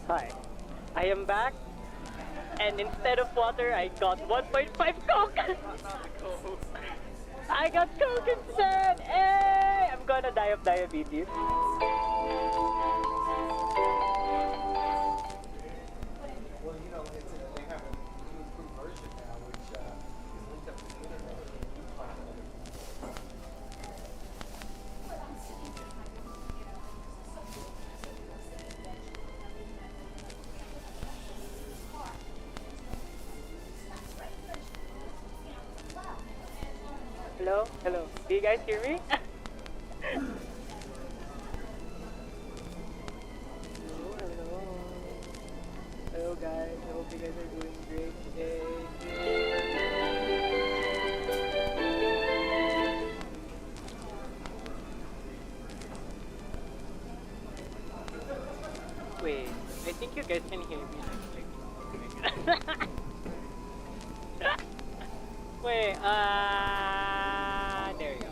Hi, I am back, and instead of water, I got 1.5 Coke. I got Coke instead. Hey, I'm gonna die of diabetes. Well, you know, they have a new improved version now, which is linked up to the internet. Hello? Hello. Do you guys hear me? Hello. Hello guys. I hope you guys are doing great today. Wait, I think you guys can hear me. Wait, there you go.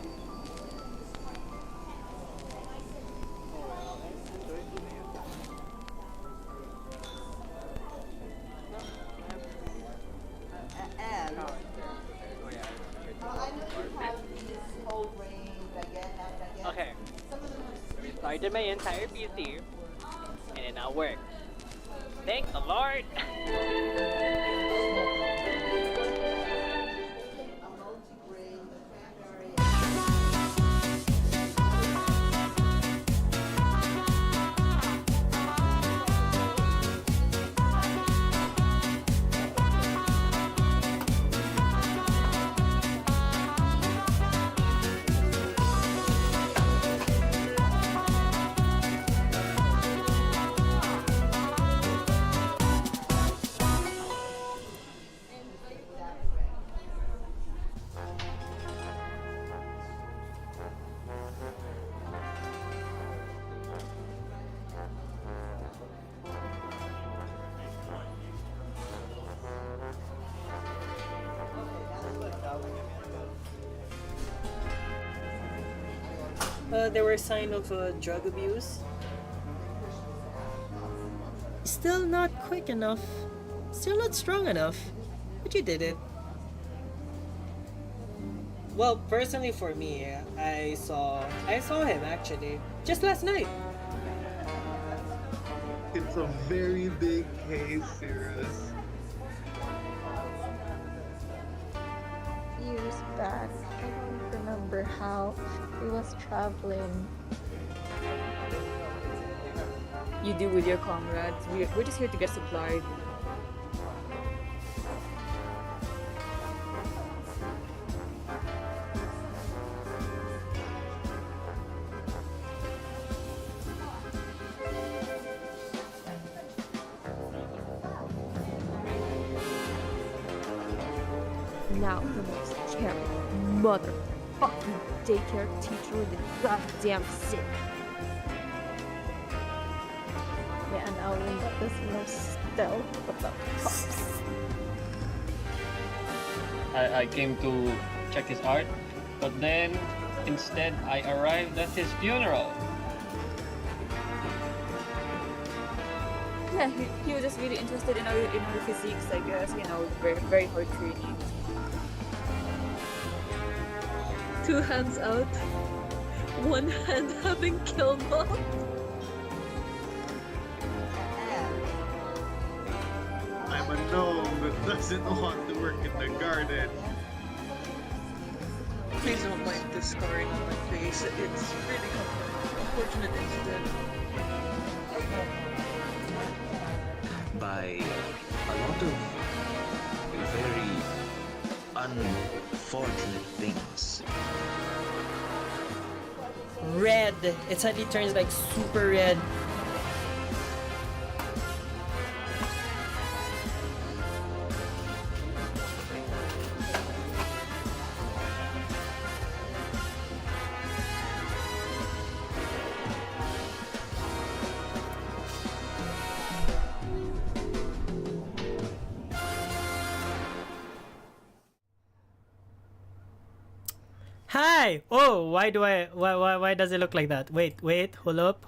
And I know you have these whole range again and again. Okay, Some of them are restarted my entire PC, and it now works. Thank the Lord! a multi-grain, the cranberry. There were signs of drug abuse. Still not quick enough. Still not strong enough. But you did it. Well, personally for me, I saw him actually just last night. It's a very big case, Cirrus. Years back, I don't remember how, he was traveling. You do with your comrades. We're just here to get supplied. Now the most caring motherfucking daycare teacher in the goddamn city. Yeah, and I'll end up with more stealth about cops. I came to check his art, but then instead I arrived at his funeral. Yeah, he was just really interested in our physiques, I guess. You know, very very hard training. 2 hands out, 1 hand having killed Bob. I'm a gnome that doesn't want to work in the garden. Please don't mind the scarring on my face. It's really unfortunate incident. By a lot of very unfortunate things. Red. It suddenly turns like super red. Hi! Oh, why does it look like that? Wait, hold up.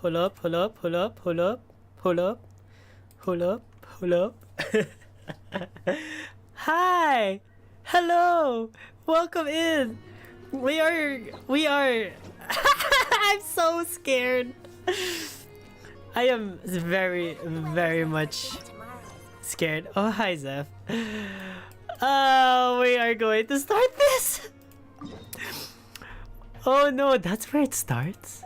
Hi! Hello! Welcome in! We are... I'm so scared! I am very, very much scared. Oh, hi, Zeph. Oh, we are going to start this! Oh no, that's where it starts?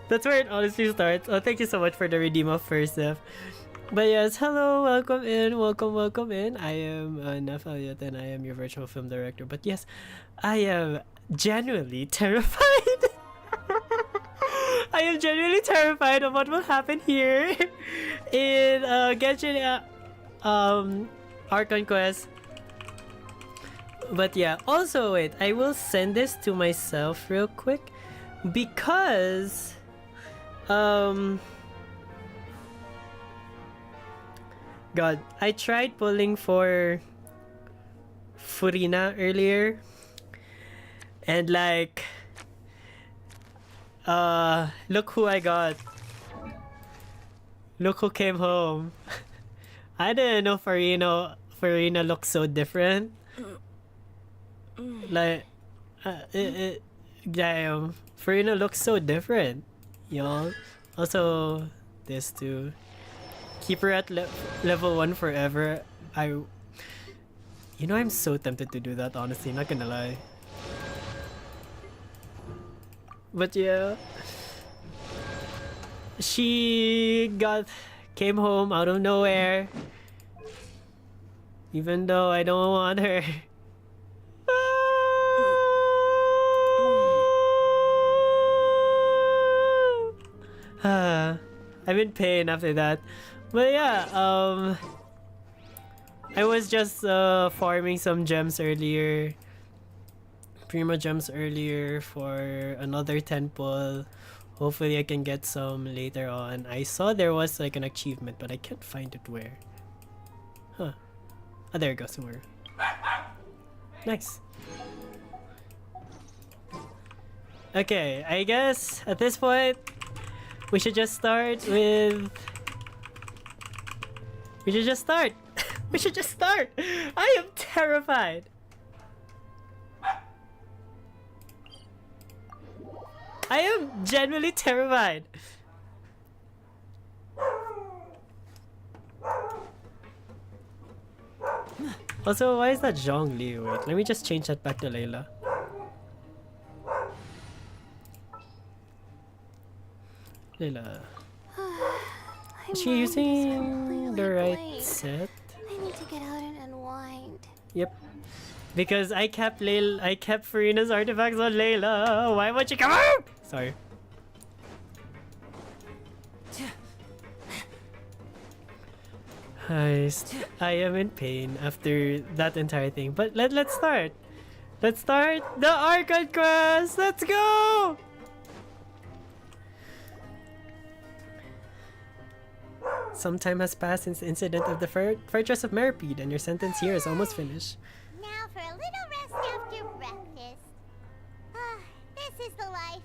That's where it honestly starts. Oh, thank you so much for the redeem of first, Zeph. But yes, hello, welcome in. I am Naph Eliot and I am your virtual film director. But yes, I am genuinely terrified. I am genuinely terrified of what will happen here in Genshin Art Conquest. But yeah, also wait, I will send this to myself real quick because God, I tried pulling for FURINA earlier and like look who I got. Look who came home. I didn't know FURINA looks so different. Like damn, FURINA looks so different, y'all. Also this too. Keep her at level 1 forever. I'm so tempted to do that, honestly, not gonna lie. But yeah, she came home out of nowhere, even though I don't want her. I'm in pain after that. But yeah, I was just farming some gems earlier. Prima gems earlier for another temple. Hopefully I can get some later on. I saw there was like an achievement, but I can't find it where. Huh. Oh, there it goes somewhere. Nice. Okay, I guess at this point we should just start with... We should just start! We should just start! I am terrified! I am genuinely terrified! Also, why is that Zhongli? Wait, let me just change that back to Layla. Layla. Is she using the right set? I need to get out and unwind. Yep. Because I kept FURINA's artifacts on Layla. Why won't you come out? Sorry. I am in pain after that entire thing. But let's start. Let's start the Archon quest. Let's go. Some time has passed since the incident of the Fortress of Meripede, and your sentence here is almost finished. Now for a little rest after breakfast. This is the life.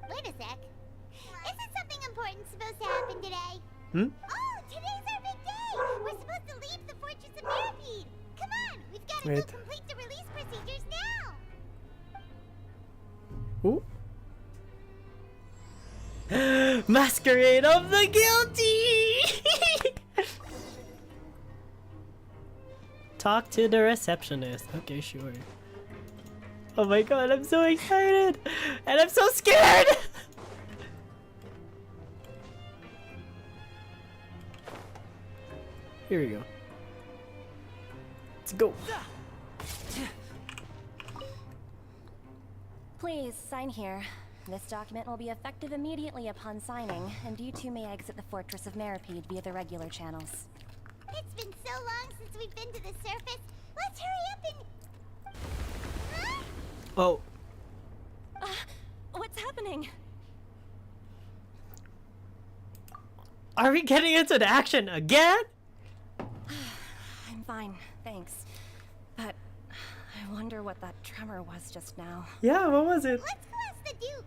Wait a sec. Isn't something important supposed to happen today? Oh, today's our big day! We're supposed to leave the Fortress of Meripede! Come on, we've got to go complete the release procedures now! Ooh. Masquerade of the Guilty! Talk to the receptionist. Okay, sure. Oh my god, I'm so excited! And I'm so scared! Here we go. Let's go. Please, sign here. This document will be effective immediately upon signing, and you two may exit the Fortress of Meripede via the regular channels. It's been so long since we've been to the surface. Let's hurry up and... Huh? Oh. What's happening? Are we getting into the action again? I'm fine, thanks. But I I wonder what that tremor was just now. Yeah, what was it? Let's go ask the Duke.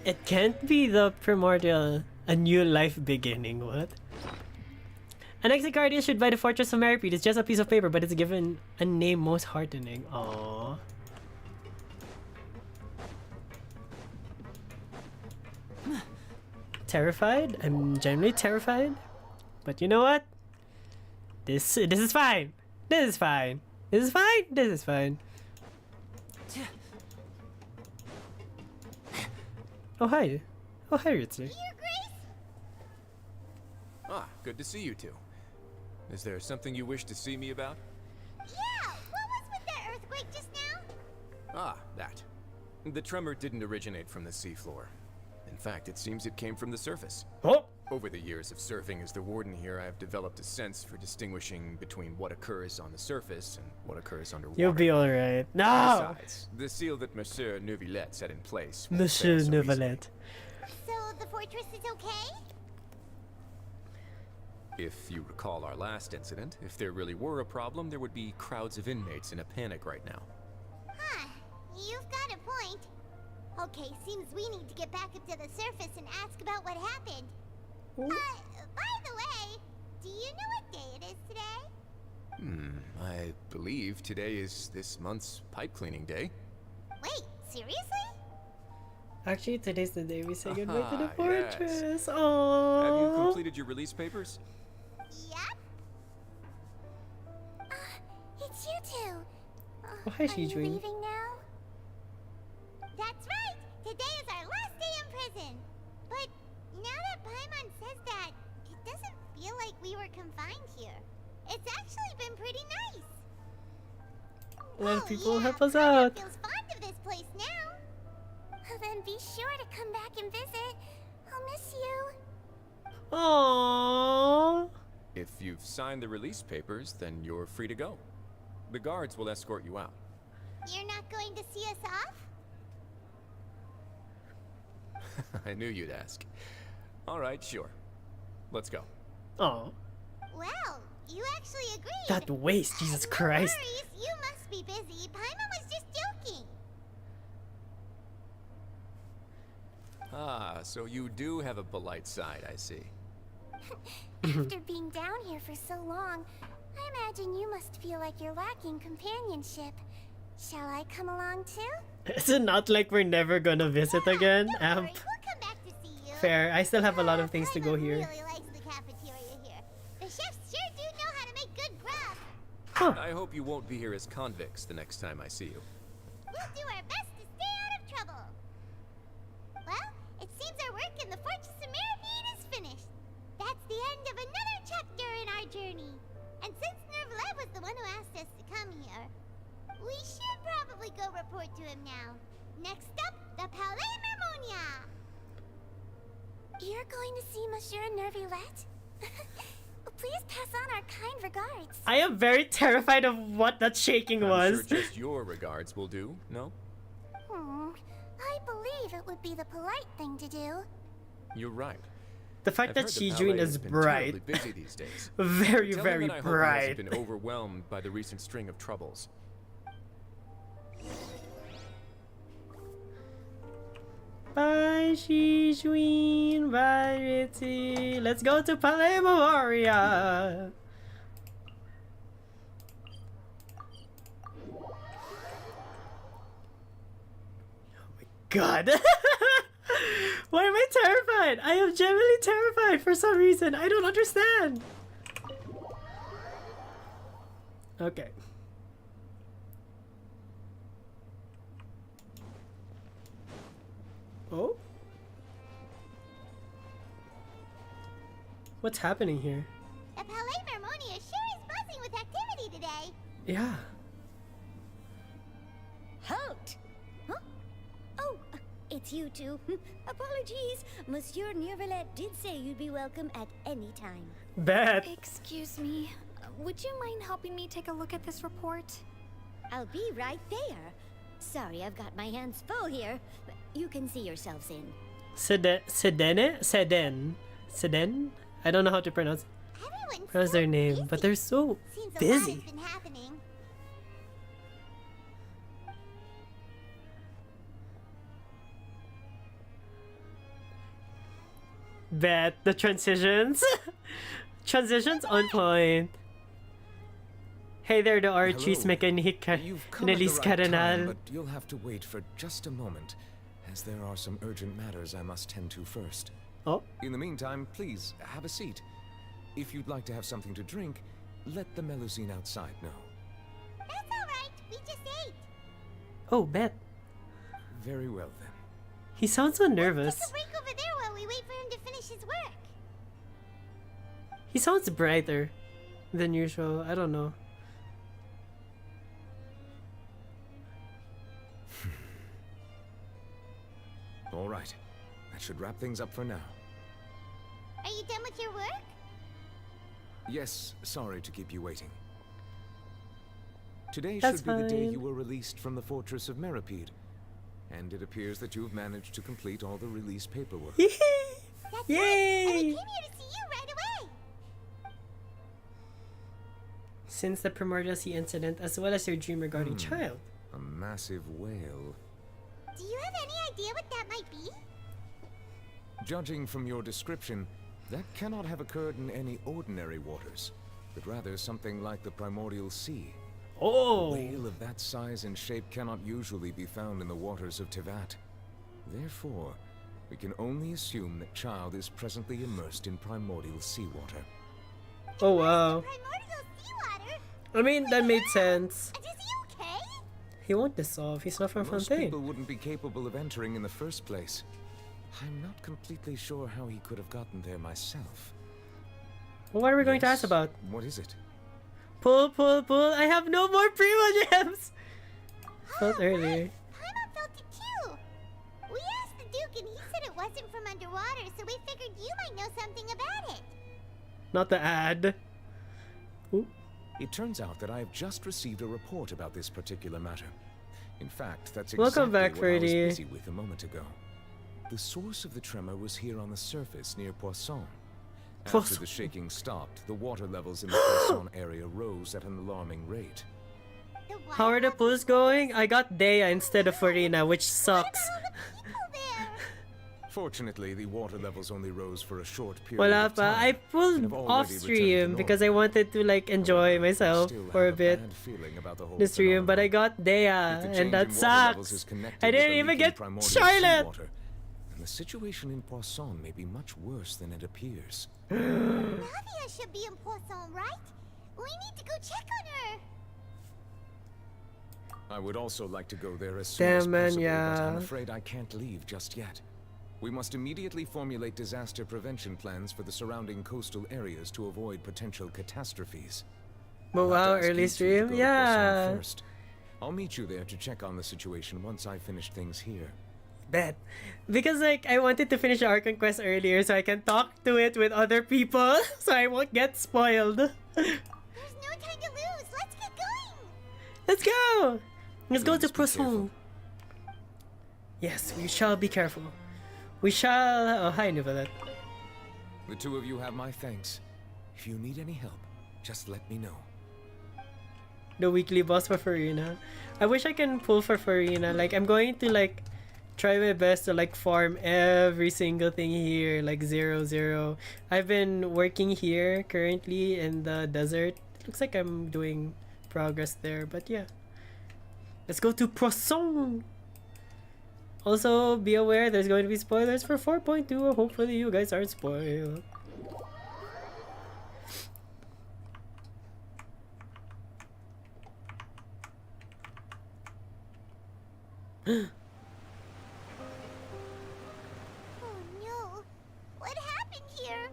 It can't be the primordial, a new life beginning. What? An exit card issued by the Fortress of Meripede. It's just a piece of paper, but it's given a name most heartening. Aww. Terrified? I'm genuinely terrified. But you know what? This is fine. This is fine. This is fine. This is fine. Oh hi. Oh hi, Ritzy. Your Grace? Ah, good to see you two. Is there something you wish to see me about? Yeah, what was with that earthquake just now? Ah, that. The tremor didn't originate from the seafloor. In fact, it seems it came from the surface. Oh! Over the years of surfing as the warden here, I have developed a sense for distinguishing between what occurs on the surface and what occurs underwater. You'll be alright. No! Besides, the seal that Monsieur Neuvillette set in place. Monsieur Neuvillette. So the fortress is okay? If you recall our last incident, if there really were a problem, there would be crowds of inmates in a panic right now. Huh, you've got a point. Okay, seems we need to get back up to the surface and ask about what happened. By the way, do you know what day it is today? I believe today is this month's pipe cleaning day. Wait, seriously? Actually, today's the day we say goodbye to the Yes. fortress. Have Aww. you completed your release papers? Yep. It's you two. Oh, hi, Are you Shijun. leaving now? That's right. Today is our last day in prison. But now that Paimon says that, it doesn't feel like we were confined here. It's actually been pretty nice. A lot of people yeah, help us Paimon out. feels fond of this place now. Then be sure to come back and visit. I'll miss you. Aww. If you've signed the release papers, then you're free to go. The guards will escort you out. You're not going to see us off? I knew you'd ask. All right, sure. Let's go. Aww. Well, you actually agreed. That waste, Jesus No Christ. worries, you must be busy. Paimon was just joking. Ah, so you do have a polite side, I see. After being down here for so long, I imagine you must feel like you're lacking companionship. Shall I come along too? Is it not like we're never gonna visit again, Don't Amp? worry, we'll come back to see you. Fair, I still have a lot of things to go Paimon here. really likes the cafeteria here. The chefs sure do know how to make good grub. Huh. I hope you won't be here as convicts the next time I see you. We'll do our best to stay out of trouble. Well, it seems our work in the Fortress of Meripede is finished. That's the end of another chapter in our journey. And since Neuvillette was the one who asked us to come here, we should probably go report to him now. Next up, the Palais Mermonia. You're going to see Monsieur Neuvillette? Please pass on our kind regards. I am very terrified of what that shaking I'm was. sure just your regards will do, no? I believe it would be the polite thing to do. You're right. The fact I've that heard the Shijun Palais is has been bright. terribly busy these days. Very, Tell him very that I hope he bright. hasn't been overwhelmed by the recent string of troubles. Bye, Shijun. Bye, Ritzy. Let's go to Palais Memoria. God. Why am I terrified? I am genuinely terrified for some reason. I don't understand. Okay. Oh? What's happening here? The Palais Mermonia sure is buzzing with activity today. Yeah. Halt! Huh? Oh, it's you two. Apologies. Monsieur Neuvillette did say you'd be welcome at any time. Bad. Excuse me. Would you mind helping me take a look at this report? I'll be right there. Sorry, I've got my hands full here. You can see yourselves in. Seden? I don't know how to pronounce their name, but they're so Seems a lot busy. has been happening. Bet the transitions. Transitions on point. Hey there, the Archie's mechanic You've come at the Nelis right time, Caranal. but you'll have to wait for just a moment, as there are some urgent matters I must tend to first. Oh? In the meantime, please, have a seat. If you'd like to have something to drink, let the Melusine outside know. That's alright, we just ate. Oh, Bet. Very well, then. He sounds so nervous. Take a break over there while we wait for him to finish his work. He sounds brighter than usual. I don't know. All right. That should wrap things up for now. Are you done with your work? Yes, sorry to keep you waiting. Today That's should be the day fine. you were released from the Fortress of Meripede. And it appears that you have managed to complete all the release paperwork. That's Yay! right, and we came here to see you right away. Since the Primordial Sea incident, as well as your dream regarding child. A massive whale. Do you have any idea what that might be? Judging from your description, that cannot have occurred in any ordinary waters, but rather something like the Primordial Sea. Oh! A whale of that size and shape cannot usually be found in the waters of Tevat. Therefore, we can only assume that Child is presently immersed in primordial seawater. Oh wow. Primordial seawater? I mean, that made sense. And is he okay? He won't dissolve. He's not from Most Fontaine. people wouldn't be capable of entering in the first place. I'm not completely sure how he could have gotten there myself. Well, what are we going to ask about? What is it? Pull, pull, pull. I have no more Primo Gems! Felt earlier. Paimon felt it too. We asked the Duke and he said it wasn't from underwater, so we figured you might know something about it. Not the ad. Ooh. It turns out that I have just received a report about this particular matter. In fact, that's Welcome exactly back, what I was Freddy. busy with a moment ago. The source of the tremor was here on the surface near Poisson. After the shaking stopped, the water levels in the Poisson area rose at an alarming rate. How are the pulls going? I got Dea instead of FURINA, which sucks. Fortunately, the water levels only rose for a short period Wala of pa. time. I pulled and have already off returned to stream normal. because I wanted to like enjoy myself Still for a have bit. bad feeling about the whole The stream, but I got Dea, If the change and that in water levels sucks. is connected I with didn't the even leaking get primordial Charlotte. seawater, then the situation in Poisson may be much worse than it appears. Navia should be in Poisson, right? We need to go check on her. I would also like to go there as soon Damn, as man, possible, but I'm yeah. afraid I can't leave just yet. We must immediately formulate disaster prevention plans for the surrounding coastal areas to avoid potential catastrophes. But I'll have wow, to ask early you two to stream? go to Poisson Yeah. first. I'll meet you there to check on the situation once I've finished things here. Bet. Because like I wanted to finish the Archon Quest earlier so I can talk to it with other people so I won't get spoiled. There's no time to lose. Let's get going. Let's go! Let's go to Please be careful. Poisson. Yes, we shall be careful. We shall... Oh, hi, Nivalet. The two of you have my thanks. If you need any help, just let me know. The weekly boss for FURINA. I wish I can pull for FURINA. Like, I'm going to, like, try my best to, like, farm every single thing here. Like, 0-0. I've been working here currently in the desert. Looks like I'm doing progress there, but yeah. Let's go to Poisson! Also, be aware there's going to be spoilers for 4.2. Hopefully you guys aren't spoiled. Oh no. What happened here?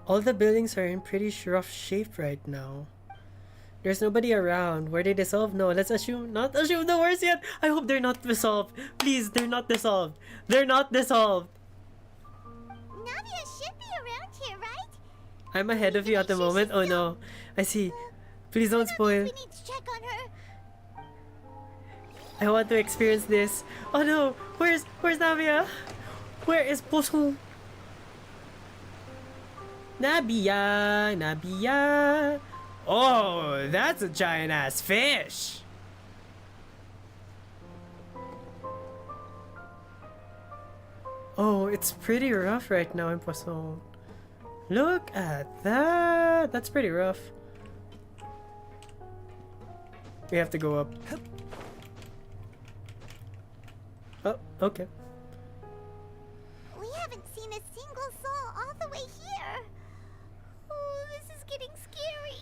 All the buildings are in pretty rough shape right now. There's nobody around. Were they dissolved? No, let's not assume the worst yet. I hope they're not dissolved. Please, they're not dissolved. They're not dissolved. Navia should be around here, right? I'm ahead of you at the moment. Oh no. I see. Please don't spoil. We need to check on her. I want to experience this. Oh no. Where's Navia? Where is Poisson? Nabia. Oh, that's a giant ass fish. Oh, it's pretty rough right now in Poisson. Look at that! That's pretty rough. We have to go up. Oh, okay. We haven't seen a single soul all the way here. Oh, this is getting scary.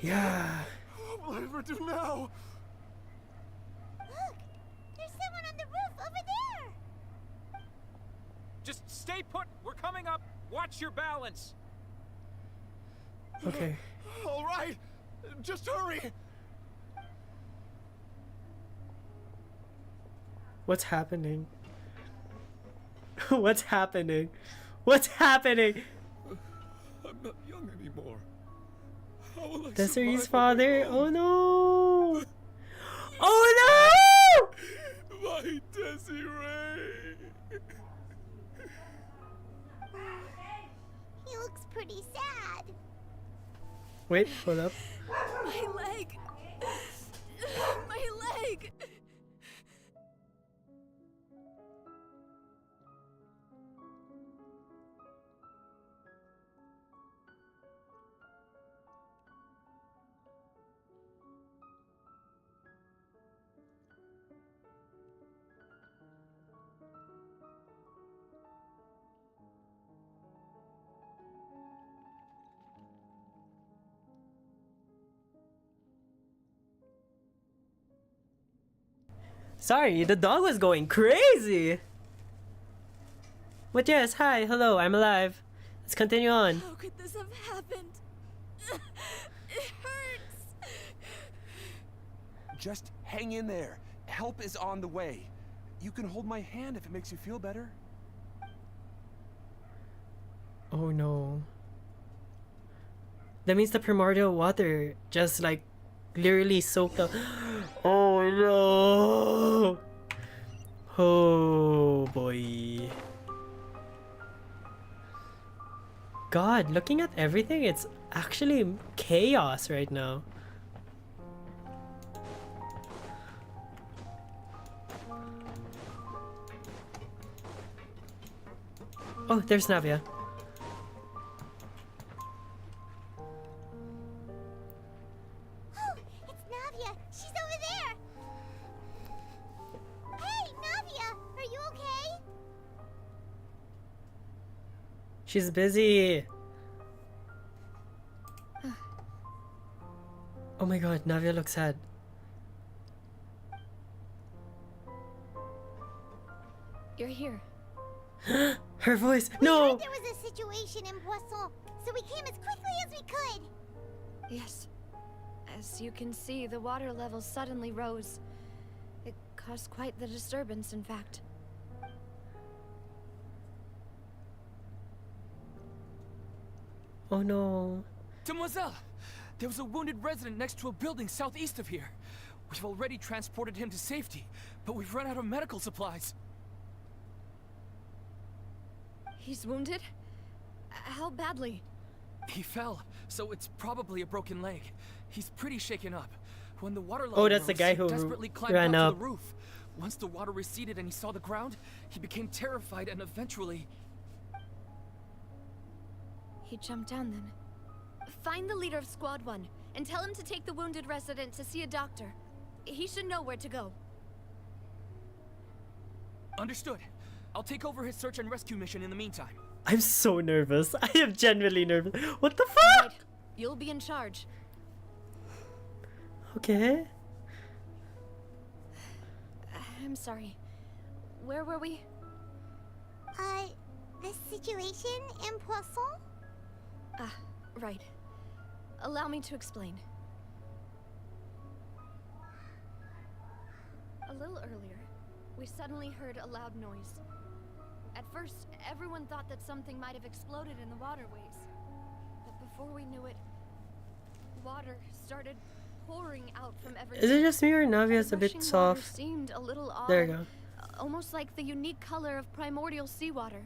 Yeah. What will I ever do now? Look, there's someone on the roof over there. Just stay put. We're coming up. Watch your balance. Okay. All right, just hurry. What's happening? What's happening? What's happening? I'm not young anymore. How will I Desiree's survive father? alone? Oh no! Oh no! My Desiree! He looks pretty sad. Wait, hold up. My leg! My leg! Sorry, the dog was going crazy! But yes, hi, hello, I'm alive. Let's continue on. How could this have happened? It hurts! Just hang in there. Help is on the way. You can hold my hand if it makes you feel better. Oh no. That means the primordial water just like literally soaked up. Oh no! Oh boy. God, looking at everything, it's actually chaos right now. Oh, there's Navia. Oh, it's Navia. She's over there. Hey, Navia, are you okay? She's busy. Oh my god, Navia looks sad. You're here. Her voice. We No! heard there was a situation in Poisson, so we came as quickly as we could. Yes. As you can see, the water levels suddenly rose. It caused quite the disturbance, in fact. Oh no. Demoiselle, there was a wounded resident next to a building southeast of here. We've already transported him to safety, but we've run out of medical supplies. He's wounded? How badly? He fell, so it's probably a broken leg. He's pretty shaken up. When the water level Oh, that's the rose, guy he who desperately climbed ran up up. to the roof. Once the water receded and he saw the ground, he became terrified and eventually... He jumped down then. Find the leader of Squad 1 and tell him to take the wounded resident to see a doctor. He should know where to go. Understood. I'll take over his search and rescue mission in the meantime. I'm so nervous. I am genuinely nervous. What the fuck? Right. You'll be in charge. Okay. I'm sorry. Where were we? The situation in Poisson? Ah, right. Allow me to explain. A little earlier, we suddenly heard a loud noise. At first, everyone thought that something might have exploded in the waterways. But before we knew it, water started pouring out from everywhere. Is it just me or Navia's a bit Rushing soft? water seemed a little odd. There you go. Almost like the unique color of primordial seawater.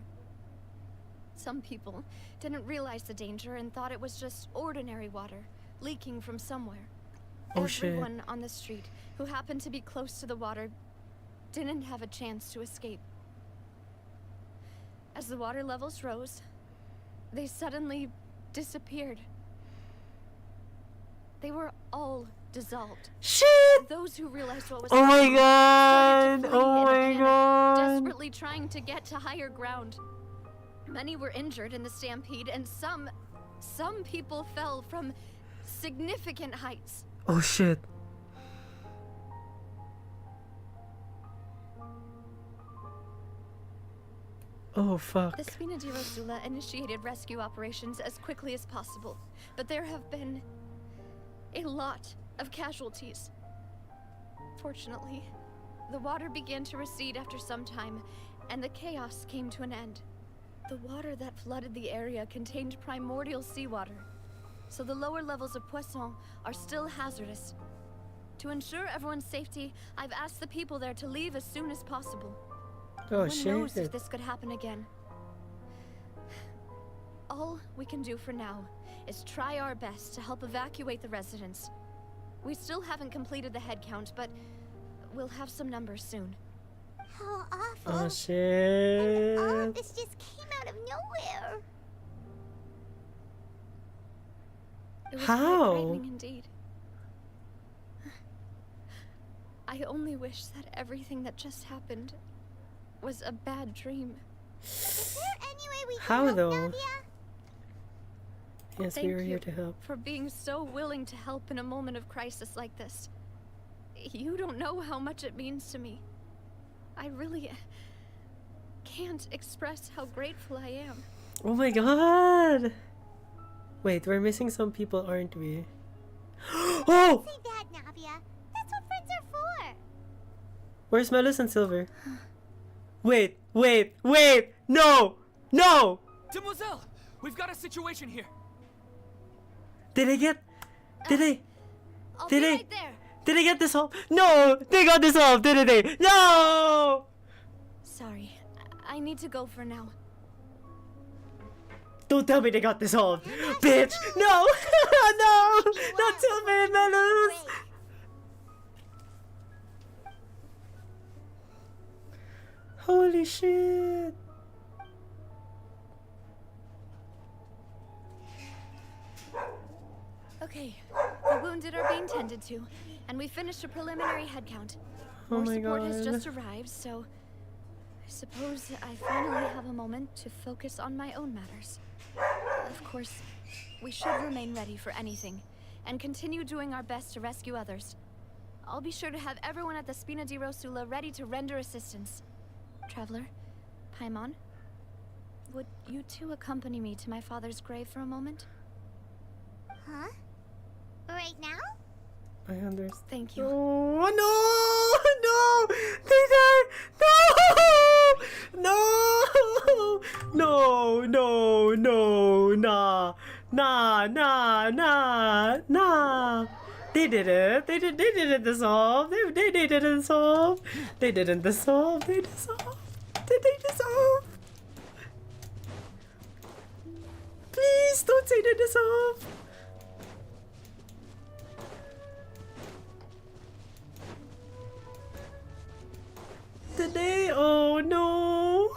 Some people didn't realize the danger and thought it was just ordinary water leaking from somewhere. Oh, shit. Everyone on the street who happened to be close to the water didn't have a chance to escape. As the water levels rose, they suddenly disappeared. They were all dissolved. Shit! Those who realized what was Oh my happening god! started to flee Oh in a my panic, god! desperately trying to get to higher ground. Many were injured in the stampede, and some people fell from significant heights. Oh shit. Oh fuck. The Spina di Rosula initiated rescue operations as quickly as possible, but there have been a lot of casualties. Fortunately, the water began to recede after some time, and the chaos came to an end. The water that flooded the area contained primordial seawater, so the lower levels of Poisson are still hazardous. To ensure everyone's safety, I've asked the people there to leave as soon as possible. Oh Who knows shit. if this could happen again? All we can do for now is try our best to help evacuate the residents. We still haven't completed the head count, but we'll have some numbers soon. How awful. Oh All of shit. this just came out of nowhere. It was How? quite frightening indeed. I only wish that everything that just happened was a bad dream. Is there any way we can How help though? Navia? Yes, Thank we were you here to help. for being so willing to help in a moment of crisis like this. You don't know how much it means to me. I really can't express how grateful I am. Oh my god! Wait, we're missing some people, aren't we? Oh! Say that, Navia. That's what friends are for. Where's Melus and Silver? Wait! No! No! Demoiselle, we've got a situation here. Did they get... Did they... I'll Did be they... right there. Did they get dissolved? No! They got dissolved, didn't they? No! Sorry, I need to go for now. Don't tell me they got dissolved! Bitch! No! No! Not Silver and Melus! Holy shit! Okay, the wounded are being tended to, and we finished a preliminary head count. Oh More my support has God. just arrived, so I suppose I finally have a moment to focus on my own matters. Of course, we should remain ready for anything, and continue doing our best to rescue others. I'll be sure to have everyone at the Spina di Rosula ready to render assistance. Traveler, Paimon, would you two accompany me to my father's grave for a moment? Huh? Right now? I understand. Thank you. Oh no! No! They died! No! No! Nah! They did it! They didn't dissolve! They didn't dissolve! They didn't dissolve! They dissolved! Did they dissolve? Please don't say they dissolved! Did they? Oh no!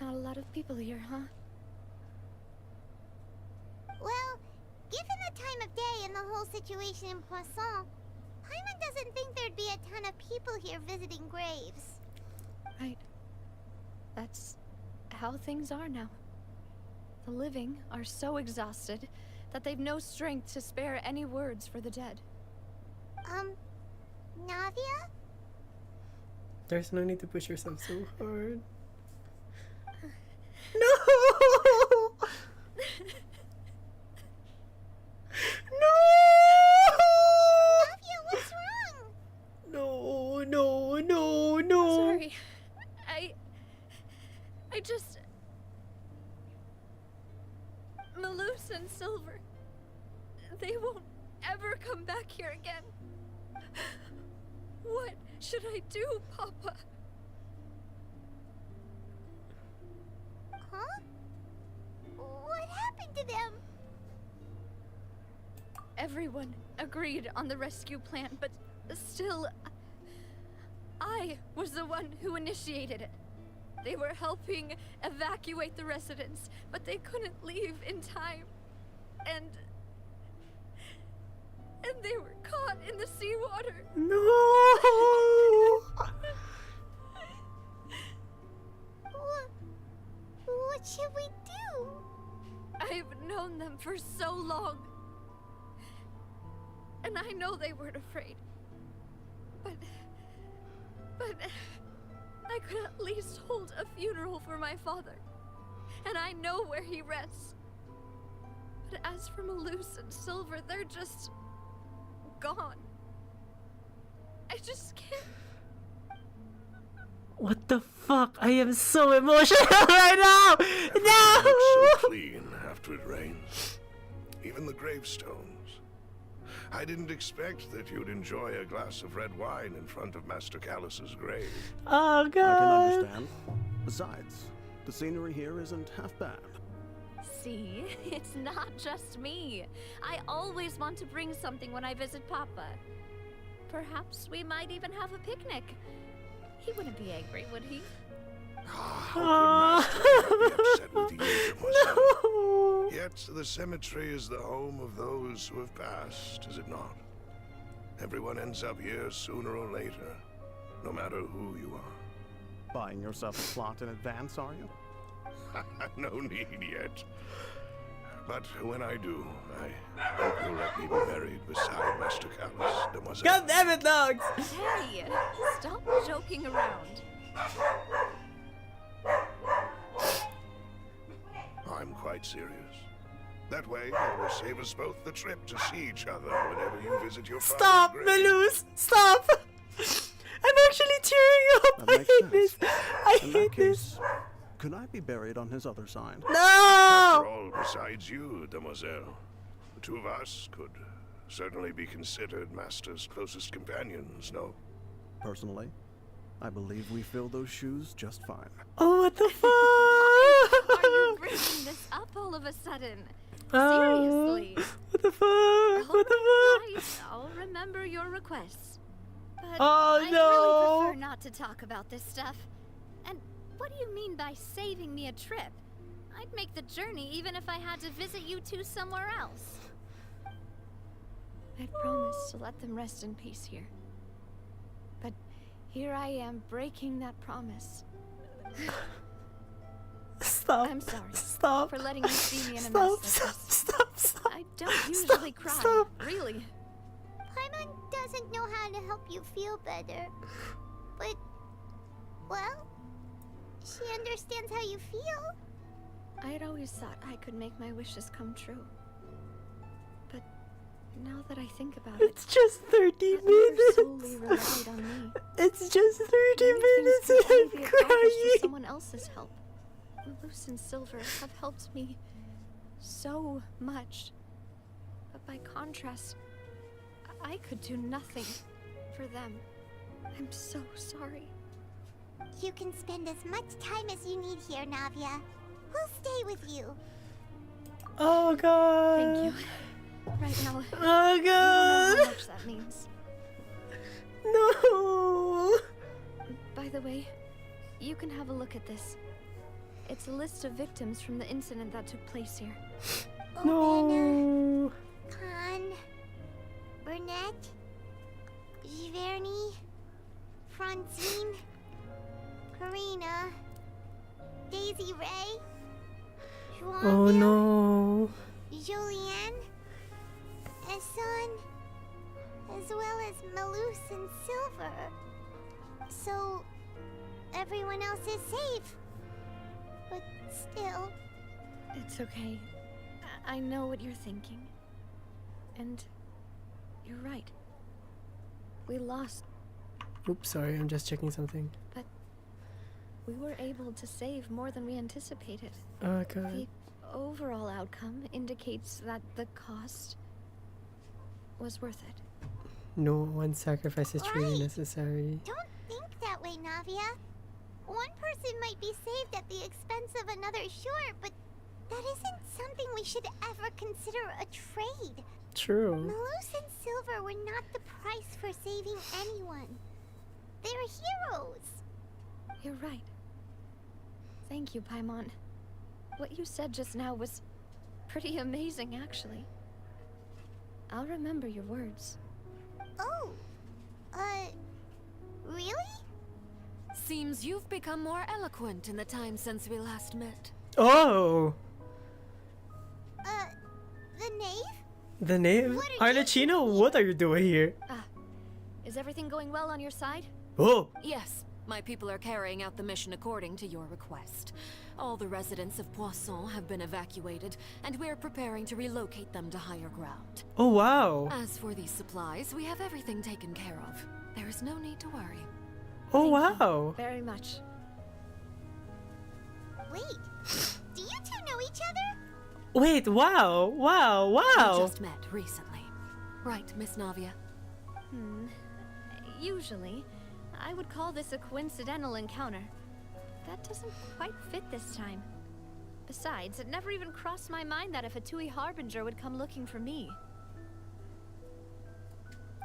Not a lot of people here, huh? Well, given the time of day and the whole situation in Poisson, Paimon doesn't think there'd be a ton of people here visiting graves. Right. That's how things are now. The living are so exhausted that they've no strength to spare any words for the dead. Navia? There's no need to push yourself so hard. No! No! Navia, what's wrong? No! Sorry. I just... Melus and Silver, they won't ever come back here again. What should I do, Papa? Huh? What happened to them? Everyone agreed on the rescue plan, but still, I was the one who initiated it. They were helping evacuate the residents, but they couldn't leave in time. And they were caught in the seawater. No! What should we do? I've known them for so long. And I know they weren't afraid. But I could at least hold a funeral for my father. And I know where he rests. But as for Malus and Silver, they're just gone. I just can't. What the fuck? I am so emotional right now! No! Looks so clean after it rains. Even the gravestones. I didn't expect that you'd enjoy a glass of red wine in front of Master Callus's grave. Oh god! I can understand. Besides, the scenery here isn't half bad. See, it's not just me. I always want to bring something when I visit Papa. Perhaps we might even have a picnic. He wouldn't be angry, would he? How could Master be upset with you, mademoiselle? Yet the cemetery is the home of those who have passed, is it not? Everyone ends up here sooner or later, no matter who you are. Buying yourself a plot in advance, are you? No need yet. But when I do, I hope you'll let me be buried beside Master Callus, mademoiselle. God damn it, dogs! Hey, stop joking around. I'm quite serious. That way, it will save us both the trip to see each other whenever you visit your father's Stop, grave. Malus! Stop! I'm actually tearing up! I hate this! I hate this! Could I be buried on his other side? After No! all, besides you, demoiselle, the two of us could certainly be considered Master's closest companions, no? Personally, I believe we fill those shoes just fine. Oh, what the Are you fuck? bringing this up all of a sudden? Oh, Seriously? what the fuck? What the fuck? Right, I'll remember your requests. But Oh, I no. really prefer not to talk about this stuff. And what do you mean by saving me a trip? I'd make the journey even if I had to visit you two somewhere else. I promised to let them rest in peace here. But here I am breaking that promise. Stop. I'm sorry. Stop. For letting you see me in a Stop, mess like stop, this. stop. I don't usually cry. Stop. Really. Paimon doesn't know how to help you feel better. But, well, she understands how you feel. I had always thought I could make my wishes come true. But now that I think about it, It's just 30 minutes. solely relied on me. It's just 30 Many minutes things and could only I'm be accomplished with crying. someone else's help. Malus and Silver have helped me so much. But by contrast, I could do nothing for them. I'm so sorry. You can spend as much time as you need here, Navia. We'll stay with you. Oh god. Thank you. Right now, Oh you don't know god. how much that means. No. By the way, you can have a look at this. It's a list of victims from the incident that took place here. No. Khan, Burnett, Giverny, Francine, Karina, Daisy Ray, Oh Joanna, no. Julianne, Esson, as well as Malus and Silver. So, everyone else is safe. But still, It's okay. I know what you're thinking. And you're right. We lost, Oops, sorry, I'm just checking something. but we were able to save more than we anticipated. Oh god. The overall outcome indicates that the cost was worth it. No one sacrifice is truly necessary. don't think that way, Navia. One person might be saved at the expense of another, sure, but that isn't something we should ever consider a trade. True. Malus and Silver were not the price for saving anyone. They're heroes. You're right. Thank you, Paimon. What you said just now was pretty amazing, actually. I'll remember your words. Oh, really? Seems you've become more eloquent in the time since we last met. Oh! The knave? The name? Arlecchino, what are you doing here? Is everything going well on your side? Oh! Yes, my people are carrying out the mission according to your request. All the residents of Poisson have been evacuated, and we're preparing to relocate them to higher ground. Oh, wow. As for these supplies, we have everything taken care of. There is no need to worry. Oh, wow. Very much. Wait, do you two know each other? Wait, wow, wow, We wow. just met recently. Right, Miss Navia? Usually, I would call this a coincidental encounter. That doesn't quite fit this time. Besides, it never even crossed my mind that a Fatui Harbinger would come looking for me.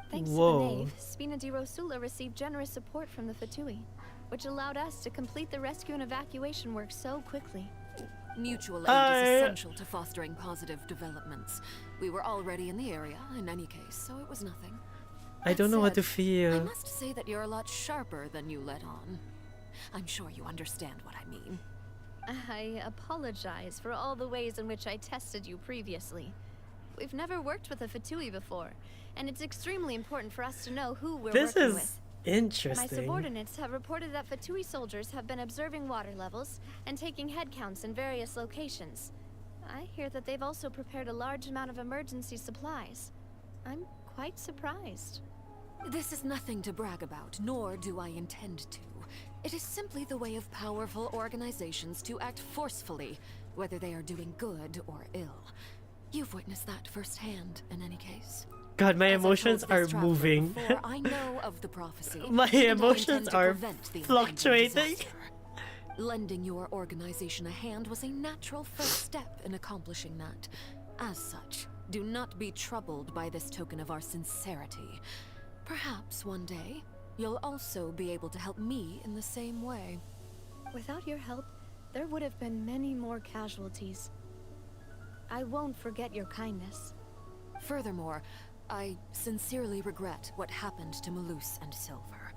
Thanks to the Knave, Spina di Rosula received generous support from the Fatui, which allowed us to complete the rescue and evacuation work so quickly. Mutual aid is essential to fostering positive developments. We were already in the area, in any case, so it was nothing. I don't know what to I feel. must say that you're a lot sharper than you let on. I'm sure you understand what I mean. I apologize for all the ways in which I tested you previously. We've never worked with a Fatui before, and it's extremely important for us to know who we're working with. Interesting. My subordinates have reported that Fatui soldiers have been observing water levels and taking head counts in various locations. I hear that they've also prepared a large amount of emergency supplies. I'm quite surprised. This is nothing to brag about, nor do I intend to. It is simply the way of powerful organizations to act forcefully, whether they are doing good or ill. You've witnessed that firsthand, in any case. God, my emotions are moving. Before, I know of the prophecy. My and I emotions intend to are prevent the impending fluctuating. disaster. Lending your organization a hand was a natural first step in accomplishing that. As such, do not be troubled by this token of our sincerity. Perhaps one day, you'll also be able to help me in the same way. Without your help, there would have been many more casualties. I won't forget your kindness. Furthermore, I sincerely regret what happened to Malus and Silver.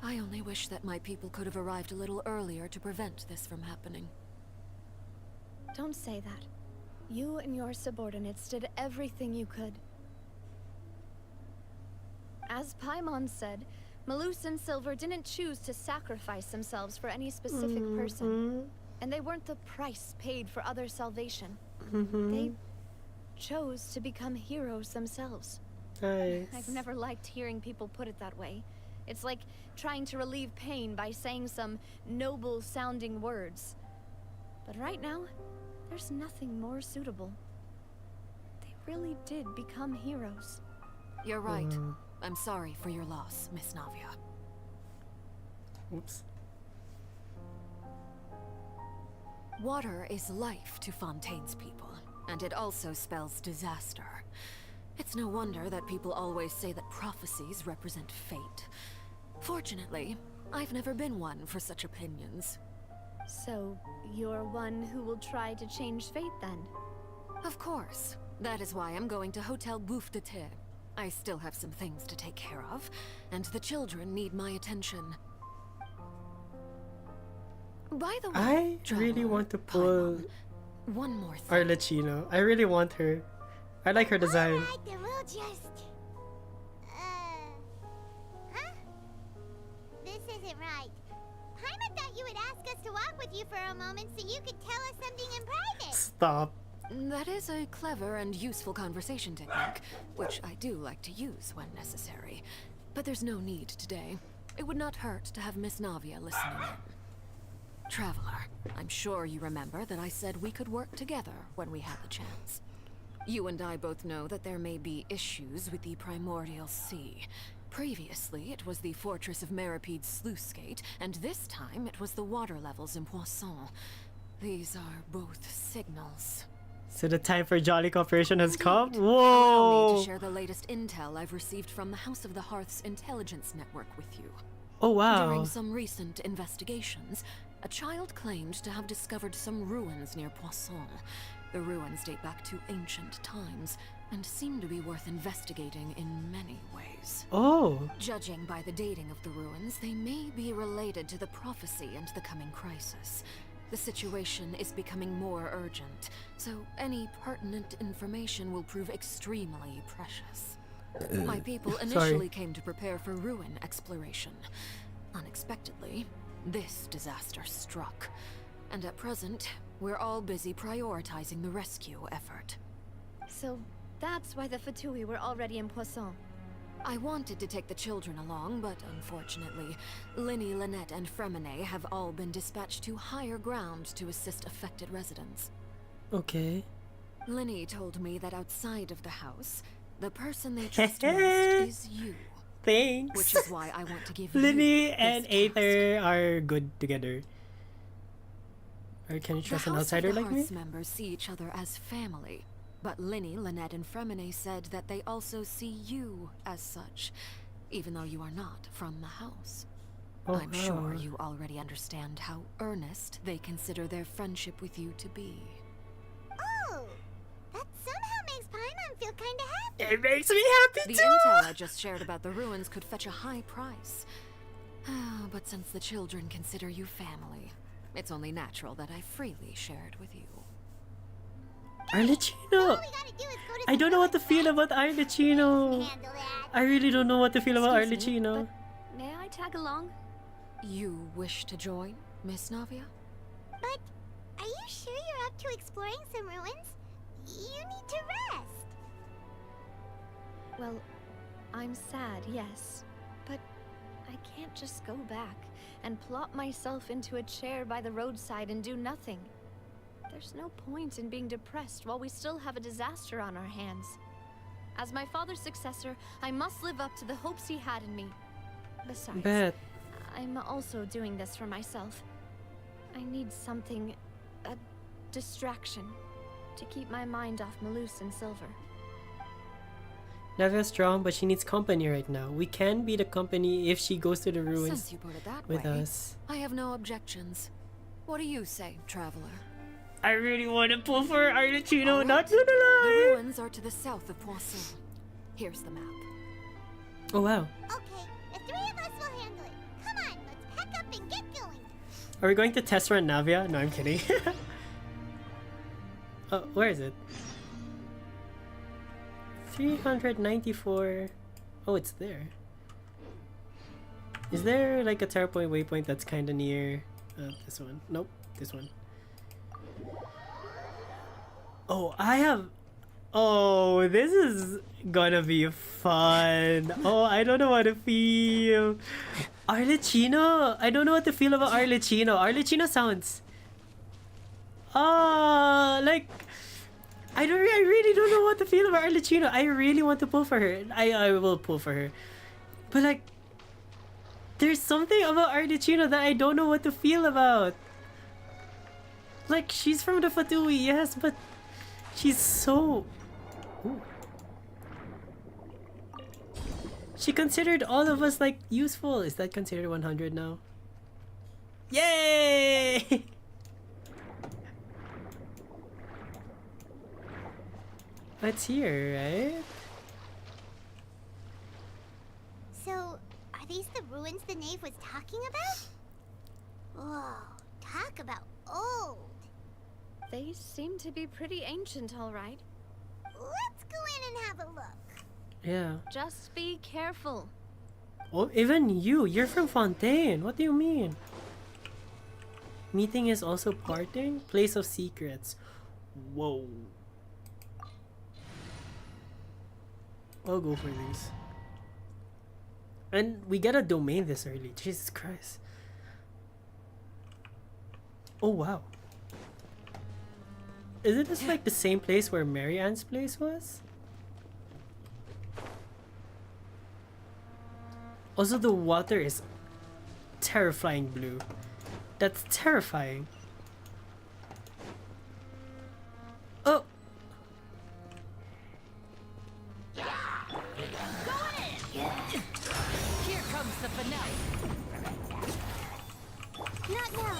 I only wish that my people could have arrived a little earlier to prevent this from happening. Don't say that. You and your subordinates did everything you could. As Paimon said, Malus and Silver didn't choose to sacrifice themselves for any specific person. And they weren't the price paid for other salvation. They chose to become heroes themselves. Nice. I've never liked hearing people put it that way. It's like trying to relieve pain by saying some noble-sounding words. But right now, there's nothing more suitable. They really did become heroes. You're right. I'm sorry for your loss, Miss Navia. Oops. Water is life to Fontaine's people, and it also spells disaster. It's no wonder that people always say that prophecies represent fate. Fortunately, I've never been one for such opinions. So, you're one who will try to change fate then? Of course. That is why I'm going to Hotel Bouffe de Thé. I still have some things to take care of, and the children need my attention. By the way, I really want to pull one more thing. Arlecchino. I really want her. I like her design. Alright, then we'll just... Huh? This isn't right. Paimon thought you would ask us to walk with you for a moment so you could tell us something in private. Stop. That is a clever and useful conversation technique, which I do like to use when necessary. But there's no need today. It would not hurt to have Miss Navia listening in. Traveler, I'm sure you remember that I said we could work together when we had the chance. You and I both know that there may be issues with the Primordial Sea. Previously, it was the Fortress of Meripede's sluice gate, and this time it was the water levels in Poisson. These are both signals. So the time for jolly cooperation has come? Allow me Whoa! to share the latest intel I've received from the House of the Hearth's intelligence network with you. Oh wow. During some recent investigations, a child claimed to have discovered some ruins near Poisson. The ruins date back to ancient times and seem to be worth investigating in many ways. Oh. Judging by the dating of the ruins, they may be related to the prophecy and the coming crisis. The situation is becoming more urgent, so any pertinent information will prove extremely precious. My people initially came to prepare for ruin exploration. Unexpectedly, this disaster struck. And at present, we're all busy prioritizing the rescue effort. So that's why the Fatui were already in Poisson. I wanted to take the children along, but unfortunately, Linny, Lynette, and Fremine have all been dispatched to higher ground to assist affected residents. Okay. Linny told me that outside of the house, the person they trust most is you. Thanks. Which is why I want to give Linny you and Aether are good together. Or can you trust an outsider like me? The Hearth's members see each other as family. But Linny, Lynette, and Fremine said that they also see you as such, even though you are not from the house. Oh, I'm sure you already understand how earnest they consider their friendship with you to be. Oh, that somehow makes Paimon feel kinda happy. It makes me happy The too! intel I just shared about the ruins could fetch a high price. But since the children consider you family, it's only natural that I freely shared with you. Arlecchino! I don't know what to feel about Arlecchino. I really don't know what to feel about Arlecchino. May I tag along? You wish to join, Miss Navia? But are you sure you're up to exploring some ruins? You need to rest. Well, I'm sad, yes. But I can't just go back and plop myself into a chair by the roadside and do nothing. There's no point in being depressed while we still have a disaster on our hands. As my father's successor, I must live up to the hopes he had in me. Besides, I'm also doing this for myself. I need something, a distraction, to keep my mind off Malus and Silver. Navia's strong, but she needs company right now. We can be the company if she goes to the ruins Since you put it that with way, us. I have no objections. What do you say, traveler? I really want to pull for Arlecchino, Right. not gonna The lie! ruins are to the south of Poisson. Here's the map. Oh wow. Okay, the three of us will handle it. Come on, let's pack up and get going. Are we going to test run Navia? No, I'm kidding. Oh, where is it? 394. Oh, it's there. Is there like a Terrapoint waypoint that's kind of near this one? Nope, this one. Oh, I have... Oh, this is gonna be fun. Oh, I don't know what to feel. Arlecchino! I don't know what to feel about Arlecchino. Arlecchino sounds... like... I really don't know what to feel about Arlecchino. I really want to pull for her. I will pull for her. But like... There's something about Arlecchino that I don't know what to feel about. Like, she's from the Fatui, yes, but... She's so... Ooh. She considered all of us, like, useful. Is that considered 100 now? Yay! That's here, right? So, are these the ruins the knave was talking about? Whoa, talk about old. They seem to be pretty ancient, all right. Let's go in and have a look. Yeah. Just be careful. Oh, even you're from Fontaine. What do you mean? Meeting is also parting? Place of secrets. Whoa. I'll go for these. And we get a domain this early. Jesus Christ. Oh, wow. Isn't this like the same place where Mary Ann's place was? Also, the water is terrifying blue. That's terrifying. Oh! Here comes the finale. Not now.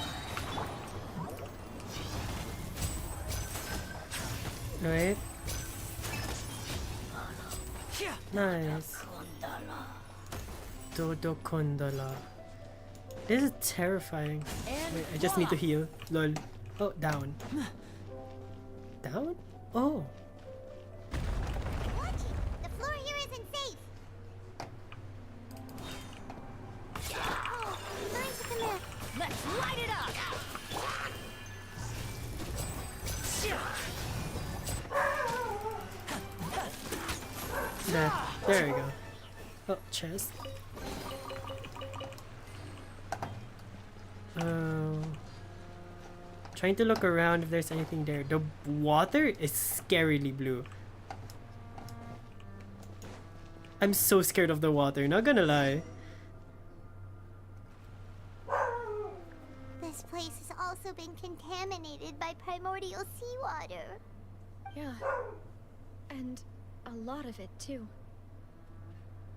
Right? Nice. Dodo Kondala. This is terrifying. Wait, I just need to heal. Lol. Oh, down. Down? Oh. Watch it. The floor here isn't safe. Oh, time to commit. Let's light it up! There we go. Oh, chest. Trying to look around if there's anything there. The water is scarily blue. I'm so scared of the water, not gonna lie. This place has also been contaminated by primordial seawater. Yeah. And a lot of it, too.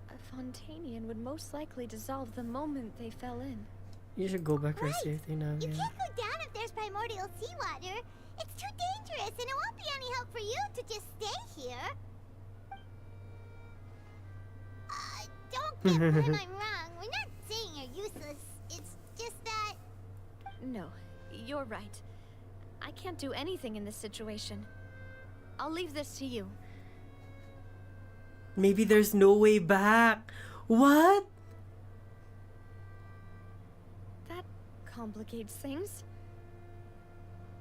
A Fontanian would most likely dissolve the moment they fell in. You should go back for safety now. You Yeah. can't go down if there's primordial seawater. It's too dangerous, and it won't be any help for you to just stay here. Don't get me when I'm wrong. We're not saying you're useless. It's just that... No, you're right. I can't do anything in this situation. I'll leave this to you. Maybe there's no way back. What? That complicates things.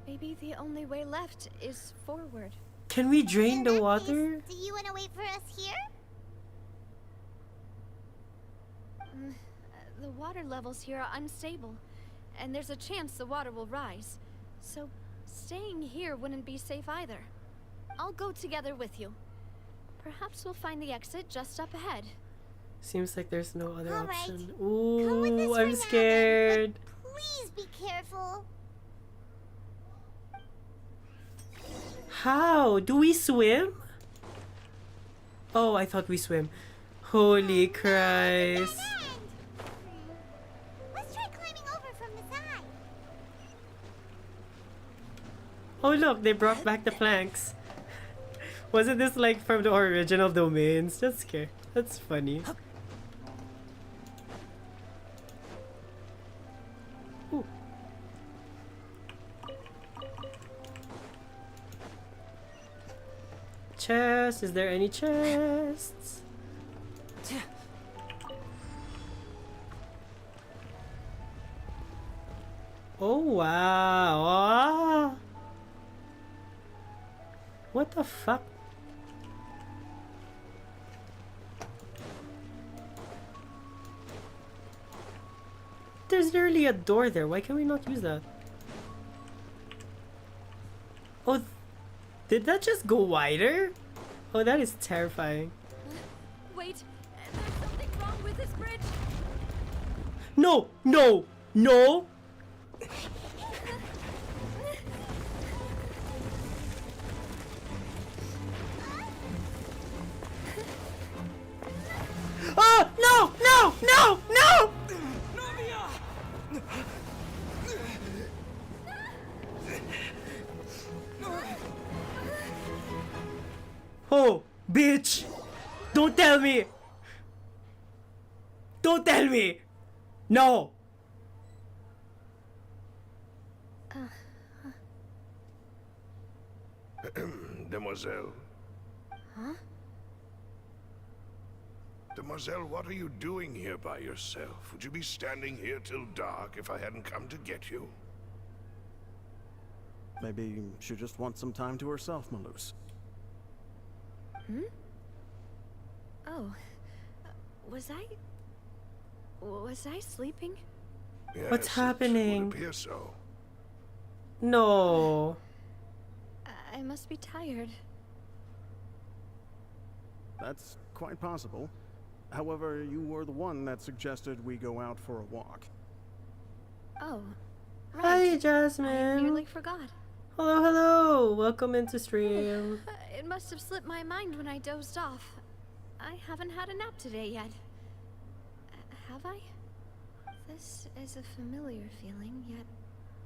Maybe the only way left is forward. Can we drain the water? Do you want to wait for us here? The water levels here are unstable, and there's a chance the water will rise. So staying here wouldn't be safe either. I'll go together with you. Perhaps we'll find the exit just up ahead. Seems like there's no other All right. option. Come with us Ooh, for I'm now, scared. but please be careful. How? Do we swim? Oh, I thought we swim. Holy Christ. Let's try climbing over from the side. Oh look, they brought back the planks. Wasn't this like from the original domains? That's scary. That's funny. Ooh. Chest? Is there any chests? Oh wow. Ah. What the fuck? There's literally a door there. Why can we not use that? Oh, did that just go wider? Oh, that is terrifying. Wait, there's something wrong with this bridge. No, no, no. Oh, no, no, no, no! Oh, bitch! Don't tell me! Don't tell me! No! Demoiselle. Huh? Demoiselle, what are you doing here by yourself? Would you be standing here till dark if I hadn't come to get you? Maybe she just wants some time to herself, Malus. Hmm? Oh. Was I sleeping? Yes, What's it happening? would appear so. No. I must be tired. That's quite possible. However, you were the one that suggested we go out for a walk. Oh. Hi, I Jasmine. nearly forgot. Hello, hello. Welcome into stream. It must have slipped my mind when I dozed off. I haven't had a nap today yet. Have I? This is a familiar feeling, yet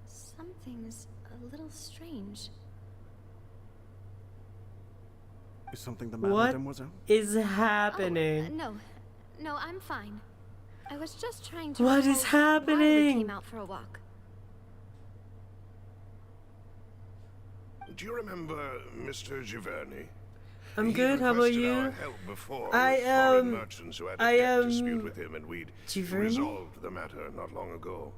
something's a little strange. Is something the matter, What mademoiselle? is happening? No, I'm fine. I was just trying to. What is recall why we came happening? out for a walk. Do you remember Mr. Giverny? I'm He good. How about requested our you? help before I with foreign merchants who had a debt dispute with him, and we'd Giverny? resolved the matter not long ago.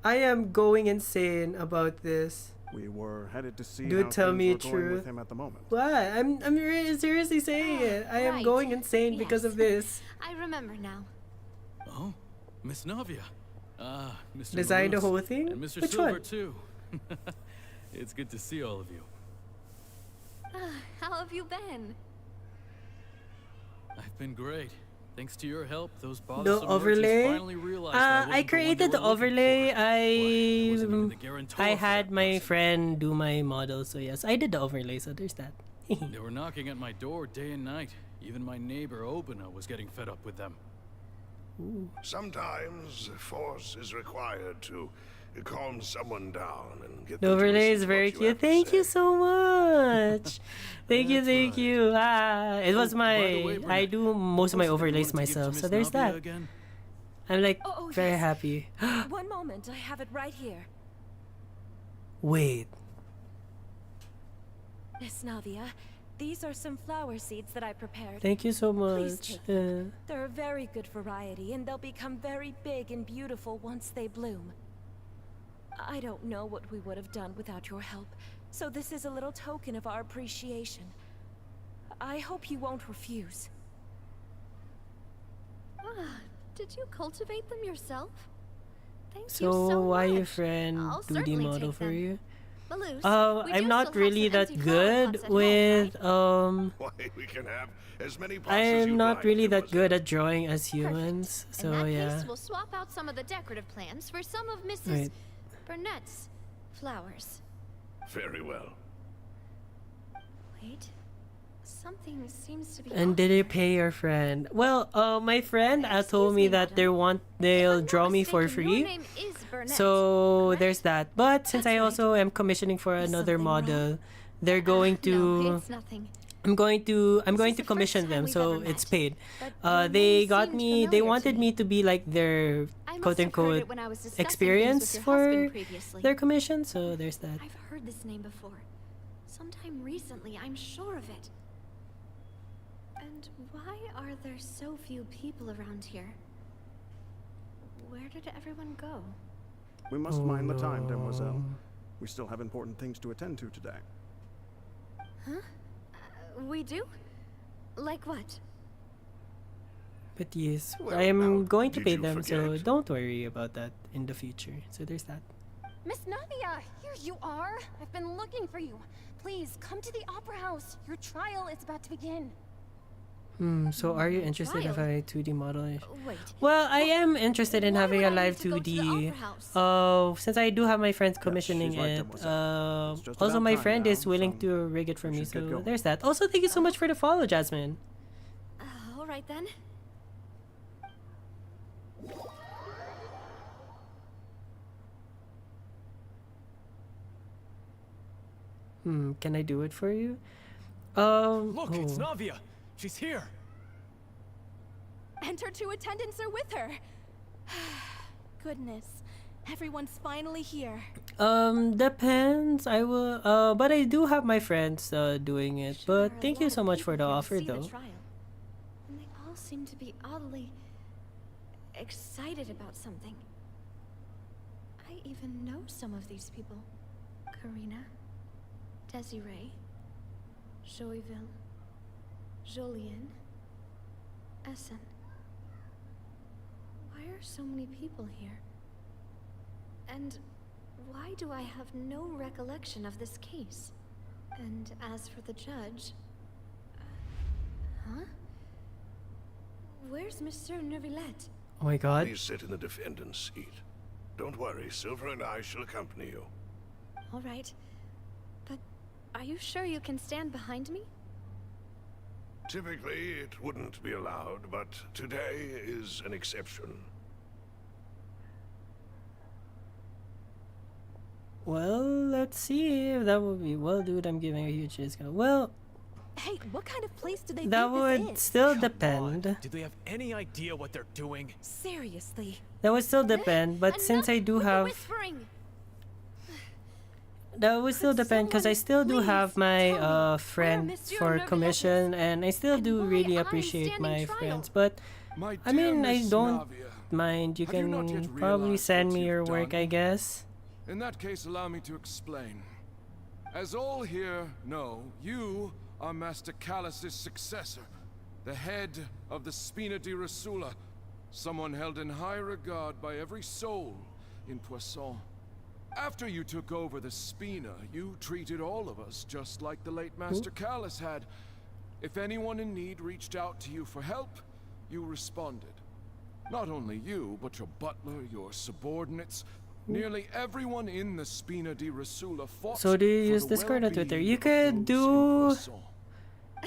I am going insane about this. We were headed to see Dude, how tell things me were going with truth. him at the moment. What? I'm really seriously saying it. I am right. going insane because of this. I remember now. Oh, Miss Navia. Ah, Mr. Designed the Marus, whole thing? And Mr. Which Silver one? too. It's good to see all of you. How have you been? I've been great. Thanks to your help, those The bothersome overlay. merchants finally realized that I created the overlay. guarantor I for had my friend do my model, so yes, I did the overlay. So there's that. They were knocking at my door day and night. Even my neighbor Obina was getting fed up with them. Sometimes force is required to calm someone down and get The them to overlay listen is to very what you have cute. to Thank say. you so much. Thank you, thank you. It was by the way, I Burnett, do most of my poster that you overlays wanted to give to myself, Miss so there's Navia that. again? I'm like Oh, very yes. happy. One moment, I have it right here. Wait. Miss Navia, these are some flower seeds that I prepared. Thank you so Please much. take them. They're a very good variety, and they'll become very big and beautiful once they bloom. I don't know what we would have done without your help, so this is a little token of our appreciation. I hope you won't refuse. Did you cultivate them yourself? Thank you So so why much. your friend I'll 2D certainly model take for them. you? Maloose, we I'm do not still really have some that empty flower good pots at home, with Why, we can have as many pots as I'm you'd not like, really that mademoiselle. good at drawing as humans. In So that yeah. case, we'll swap out some of the decorative plants for some of Mrs. Right. Burnett's flowers. Very well. Wait, something seems to be. And did you pay your friend? Well, my friend told me that they'll draw me for free. So there's that. But since I also am commissioning for another model, they're going No, to it's nothing. I'm going to commission them, so it's paid. They got me. They wanted me to be like their I must quote have heard unquote it when I was discussing things experience with your for husband previously. their commission. So there's that. I've heard this name before. Sometime recently, I'm sure of it. And why are there so few people around here? Where did everyone go? We must mind the time, demoiselle. We still have important things to attend to today. Huh? We do? Like what? But yes, Well, I am now, going to did pay you them, so forget? don't worry about that in the future. So there's that. Miss Navia, here you are. I've been looking for you. Please, come to the Opera House. Your trial is about to begin. So are you interested if I 2D model? Wait. Well, I am interested in having a live to go to the 2D. opera house? Since I do have my friends commissioning she's right, it. demoiselle. It's just Also about my time friend now, is willing so to rig it for we me, should get so going. there's that. Also, thank you so much for the follow, Jasmine. All right then. Can I do it for you? Look, it's oh. Navia. She's here. And her two attendants are with her. Goodness, everyone's finally here. Depends. I will. But I do have my friends doing it. Sure, But thank you so much for the offer, see the though. trial. And they all seem to be oddly excited about something. I even know some of these people. Karina, Desiree, Joyville, Jolien, Essen. Why are so many people here? And why do I have no recollection of this case? And as for the judge... huh? Where's Monsieur Neuvillette? Oh my god. Please sit in the defendant's seat. Don't worry, Silver and I shall accompany you. All right. But are you sure you can stand behind me? Typically, it wouldn't be allowed, but today is an exception. Well, let's see if that would be. Well, dude, I'm giving a huge discount. Well, Hey, what kind of place do they that think would this is? still depend. Do they have any idea what they're doing? Seriously. That would still depend, but since I do have. That would still depend because I still do have my friend for commission, and I still do really appreciate my friends. But I mean, I don't mind. You can probably send me your work, I guess. In that case, allow me to explain. As all here know, you are Master Callus's successor, the head of the Spina di Rasula, someone held in high regard by every soul in Poisson. After you took over the Spina, you treated all of us just like the late Master Callus had. If anyone in need reached out to you for help, you responded. Not only you, but your butler, your subordinates, nearly everyone in the Spina di Rasula fought. So do you use Discord or Twitter? You could do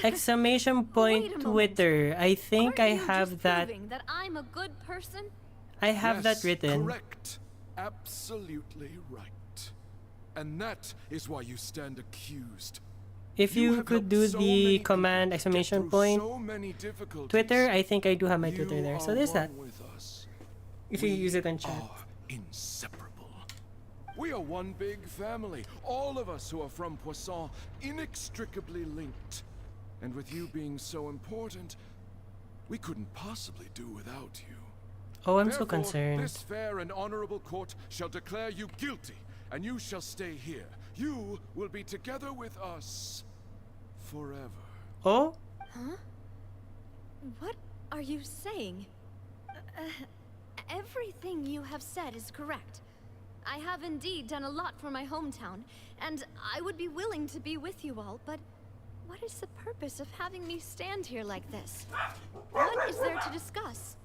exclamation point Twitter. I think I have that. That I'm a good person? I have that written. Correct. Absolutely right. And that is why you stand accused. If you could do the command exclamation point Twitter, I think I do have my Twitter there. So there's that. If you use it in chat. Inseparable. We are one big family. All of us who are from Poisson, inextricably linked. And with you being so important, we couldn't possibly do without you. Oh, I'm so concerned. This fair and honorable court shall declare you guilty, and you shall stay here. You will be together with us forever. Oh? Huh? What are you saying? Everything you have said is correct. I have indeed done a lot for my hometown, and I would be willing to be with you all, but what is the purpose of having me stand here like this? What is there to discuss?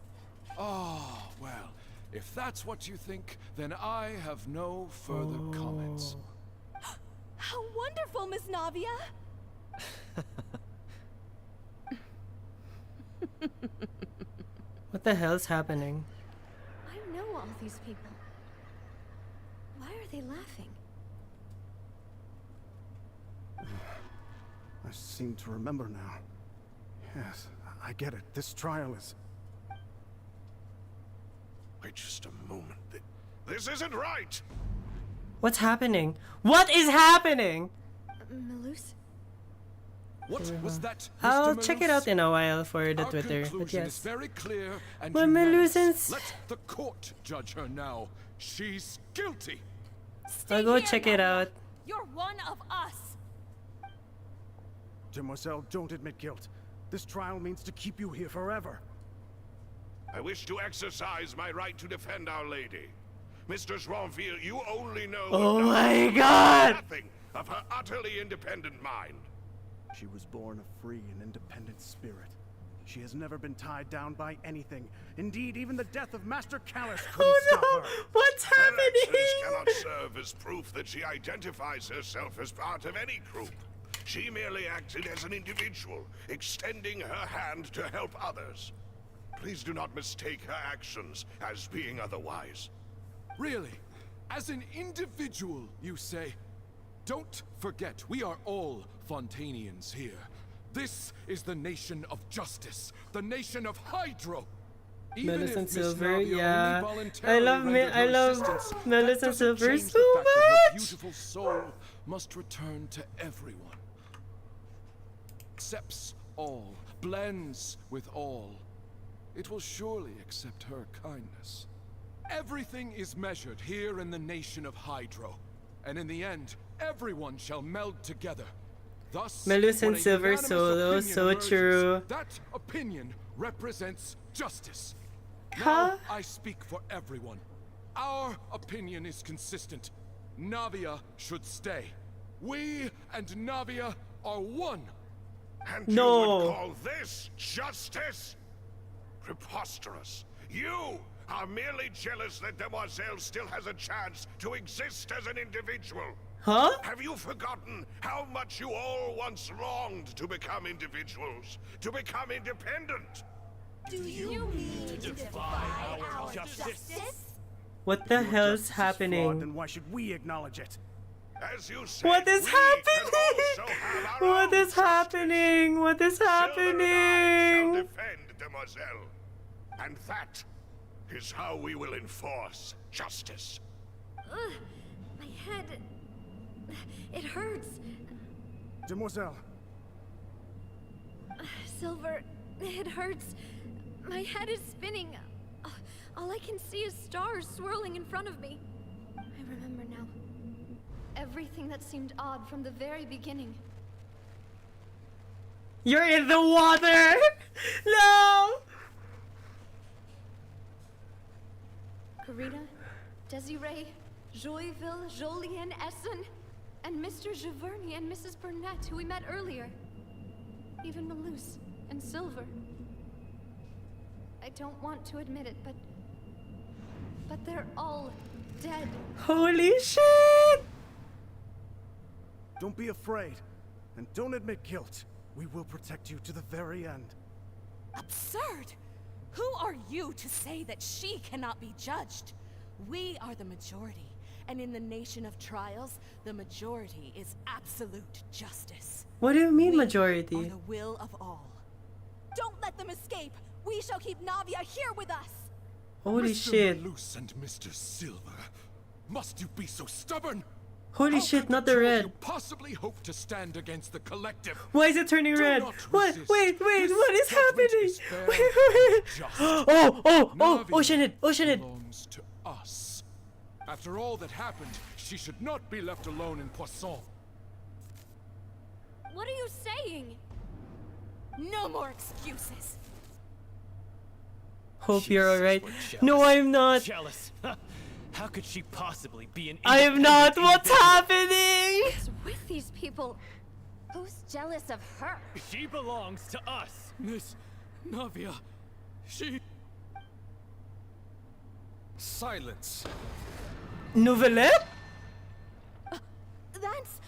Oh, well, if that's what you think, then I have no further comments. How wonderful, Miss Navia! What the hell's happening? I know all these people. Why are they laughing? I seem to remember now. Yes, I get it. This trial is... Wait just a moment. This isn't right! What's happening? What is happening? Melus? What was that, I'll Mr. check it out in a while for the Twitter. But Conclusion yes. is very clear and Well, unanimous. Melusans. Let the court judge her now. She's guilty. I'll go check it out. You're one of us! Demoiselle, don't admit guilt. This trial means to keep you here forever. I wish to exercise my right to defend Our Lady. Mr. Swanfield, you only know Oh my God! nothing of her utterly independent mind. She was born a free and independent spirit. She has never been tied down by anything. Indeed, even the death of Master Callus couldn't stop her. What's Her happening? actions cannot serve as proof that she identifies herself as part of any group. She merely acted as an individual, extending her hand to help others. Please do not mistake her actions as being otherwise. Really? As an individual, you say? Don't forget, we are all Fontanians here. This is the nation of justice, the nation of Hydro. Even if Melisande Miss Silver, Navia yeah. only voluntarily I love rendered her assistance, Melisande that doesn't Silver change so the fact that her much. beautiful soul must return to everyone. Accepts all, blends with all. It will surely accept her kindness. Everything is measured here in the nation of Hydro, and in the end, everyone shall meld together. Thus, Melisande when a Silver unanimous solo, opinion so emerges, true. that opinion represents justice. Huh? Now I speak for everyone. Our opinion is consistent. Navia should stay. We and Navia are one. And No. you would call this justice? Preposterous. You are merely jealous that Demoiselle still has a chance to exist as an individual. Huh? Have you forgotten how much you all once longed to become individuals, to become independent? Do you mean to defy our justice? What the hell is happening? Then why should we acknowledge it? As you said, What is we happening? can also have our What own is happening? What is Silver and I shall happening? defend Demoiselle. And that is how we will enforce justice. Ugh, my head. It hurts. Demoiselle. Silver, it hurts. My head is spinning. All I can see is stars swirling in front of me. I remember now. Everything that seemed odd from the very beginning. You're in the water! No! Karina, Desiree, Joyville, Jolien, Essen, and Mr. Giverny and Mrs. Burnett, who we met earlier. Even Malus and Silver. I don't want to admit it, but they're all dead. Holy shit! Don't be afraid, and don't admit guilt. We will protect you to the very end. Absurd! Who are you to say that she cannot be judged? We are the majority, and in the nation of trials, the majority is absolute justice. What do you mean We majority? are the will of all. Don't let them escape! We shall keep Navia here with us! Holy Mr. shit. Malus and Mr. Silver, must you be so stubborn? Holy shit, not the How red. you possibly hope to stand against the collective? Why is it turning red? not What? resist. Wait, This what is judgment happening? is fair Wait, wait. just. Oh, Navia Oceanid. belongs to us. After all that happened, she should not be left alone in Poisson. What are you saying? No more excuses! Hope you're alright. Jealous. No, I'm not. Jealous. How could she possibly be an I am not. independent What's individual? happening? What's with these people? Who's jealous of her? She belongs to us. Miss Navia, she... Silence. Novelette? That's...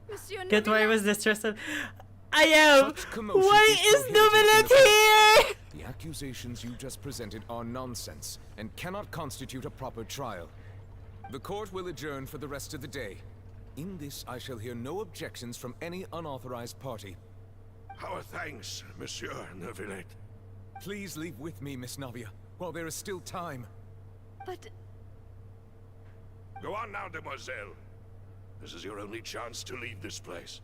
Monsieur Get why I Navia? was distressed. I am. Such commotion Why is is prohibited Novelette in here? The accusations you just presented are nonsense and cannot constitute a proper trial. The court will adjourn for the rest of the day. In this, I shall hear no objections from any unauthorized party. Our thanks, Monsieur Neuvillette. Please leave with me, Miss Navia, while there is still time. But Go on now, Demoiselle. This is your only chance to leave this place.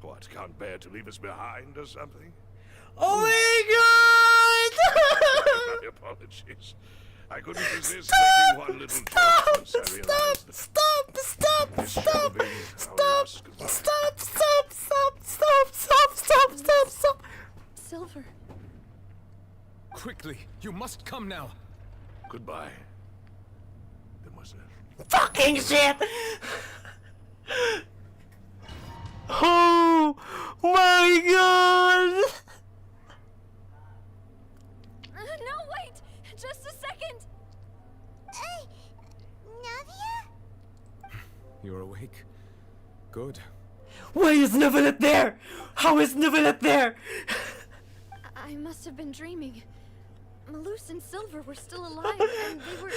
What, can't bear to leave us behind or something? Oh my My apologies. I couldn't resist Stop! making one little joke Stop! once I realized that Stop! Stop! this should Stop! have been our last goodbye. Stop! Silver. Quickly, you must come now. Goodbye, Demoiselle. Fucking shit! Oh my god! No, wait! Just a second! Navia? You're awake. Good. Why is Novelette there? How is Novelette there? I must have been dreaming. Malus and Silver were still alive, and they were...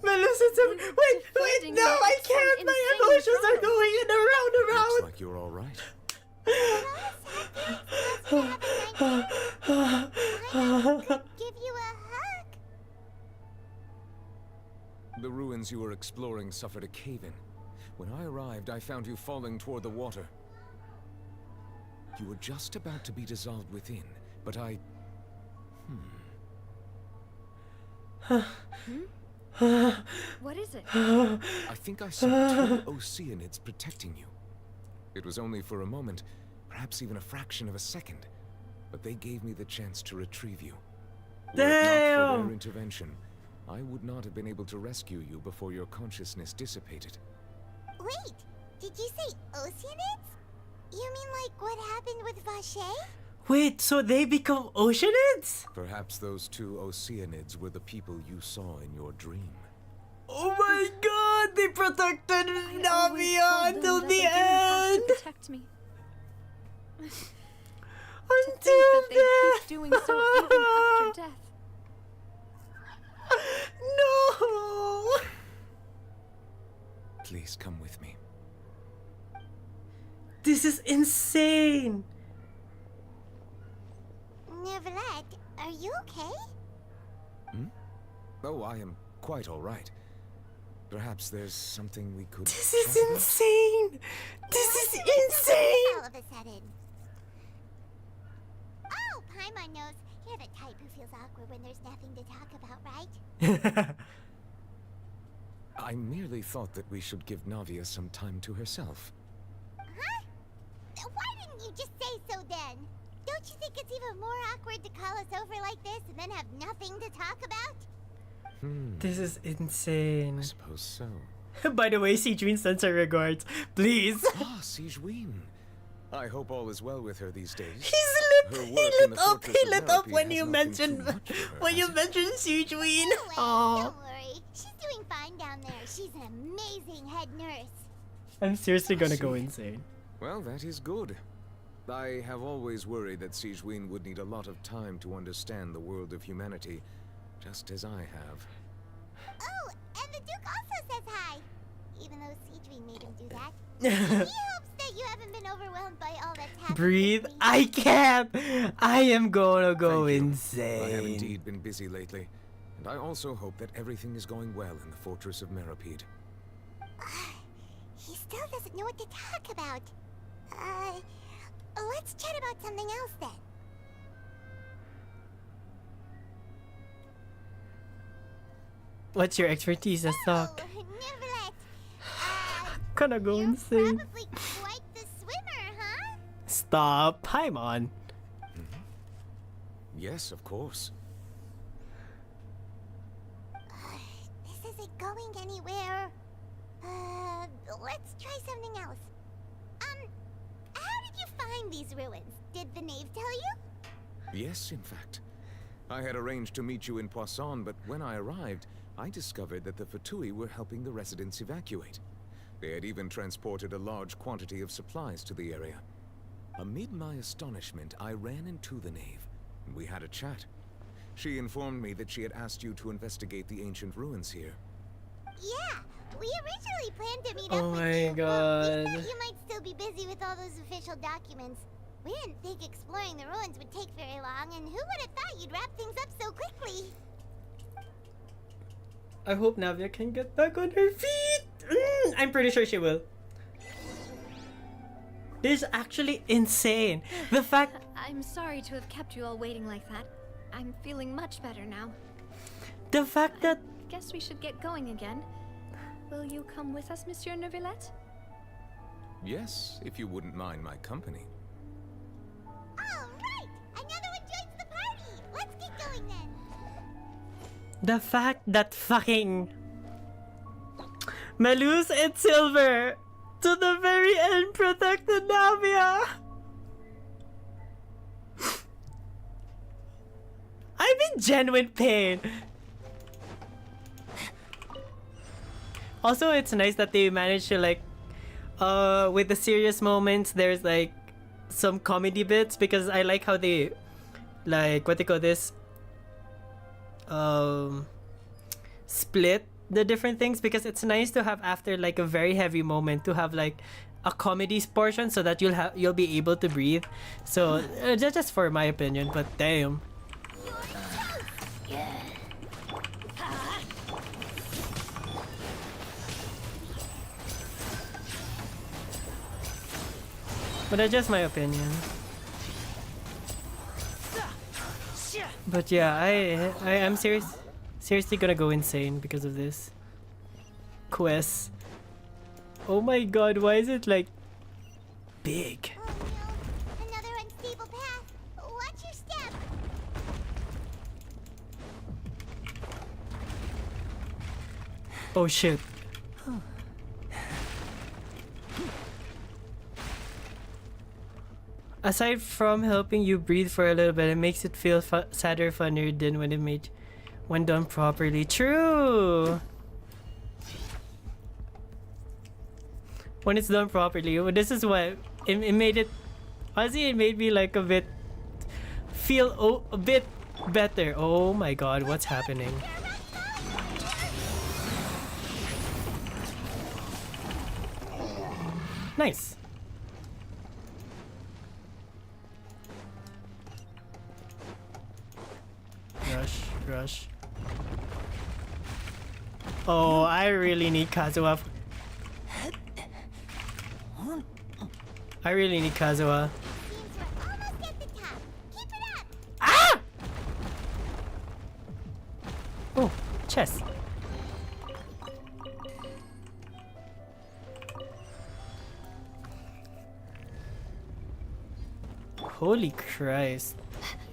Wait, no, I can't! My emotions are going in Looks around. like you're all right. Give you a hug. The ruins you were exploring suffered a cave-in. When I arrived, I found you falling toward the water. You were just about to be dissolved within, but I... What is it? I think I saw two Oceanids protecting you. It was only for a moment, perhaps even a fraction of a second, but they gave me the chance to retrieve you. Were it not for their intervention, I would not have been able to rescue you before your consciousness dissipated. Wait, did you say Oceanids? You mean like what happened with Vache? Wait, so they become Oceanids? Perhaps those two Oceanids were the people you saw in your dream. Oh my god, they protected Navia until the end! Protect me. To think that they keep doing so even after death. No! Please come with me. This is insane! Neverlet, are you okay? Hmm? Oh, I am quite all right. Perhaps there's something we could... This is insane! This is insane! All of a sudden. Oh, Paimon knows. You're the type who feels awkward when there's nothing to talk about, right? I merely thought that we should give Navia some time to herself. Huh? Why didn't you just say so then? Don't you think it's even more awkward to call us over like this and then have nothing to talk about? This is insane. I suppose so. By the way, Sigewin sends her regards. Please. Ah, Sigewin. I hope all is well with her these days. He lit up when you mentioned Sigewin. Don't worry. She's doing fine down there. She's an amazing head nurse. I'm seriously gonna go insane. Well, that is good. I have always worried that Sigewin would need a lot of time to understand the world of humanity, just as I have. Oh, and the Duke also says hi. Even though Sigewin made him do that. He hopes that you haven't been overwhelmed by all that's happened. Breathe. I can't. I am gonna go I have insane. indeed been busy lately, and I also hope that everything is going well in the fortress of Meripede. He still doesn't know what to talk about. Let's chat about something else then. What's your expertise? Let's talk. Neverlet. Gonna go insane. Probably quite the swimmer, huh? Stop. Paimon. Yes, of course. This isn't going anywhere. Let's try something else. How did you find these ruins? Did the knave tell you? Yes, in fact. I had arranged to meet you in Poisson, but when I arrived, I discovered that the Fatui were helping the residents evacuate. They had even transported a large quantity of supplies to the area. Amid my astonishment, I ran into the knave, and we had a chat. She informed me that she had asked you to investigate the ancient ruins here. Yeah, we originally planned to meet Oh up with my you. God. We thought you might still be busy with all those official documents. We didn't think exploring the ruins would take very long, and who would have thought you'd wrap things up so quickly? I hope Navia can get back on her feet. I'm pretty sure she will. This is actually insane. The fact... I'm sorry to have kept you all waiting like that. I'm feeling much better now. The fact that... Guess we should get going again. Will you come with us, Monsieur Neuvillette? Yes, if you wouldn't mind my company. All right! Another one joins the party! Let's get going then! The fact that fucking... Melus and Silver to the very end protected Navia. I'm in genuine pain. Also, it's nice that they managed to like, with the serious moments, there's like some comedy bits because I like how they, like, what they call this, split the different things because it's nice to have after like a very heavy moment to have like a comedy portion so that you'll be able to breathe. So just for my opinion, but damn. But that's just my opinion. But yeah, I am seriously gonna go insane because of this quest. Oh my god, why is it like big? Oh no, another unstable path. Watch your step. Oh shit. Aside from helping you breathe for a little bit, it makes it feel sadder, funnier than when done properly. True. When it's done properly, this is what it made it. Honestly, it made me like a bit feel a bit better. Oh my god, what's happening? Nice. Rush. Oh, I really need Kazuha. I really need Kazuha. Ah! Oh, chest. Holy Christ.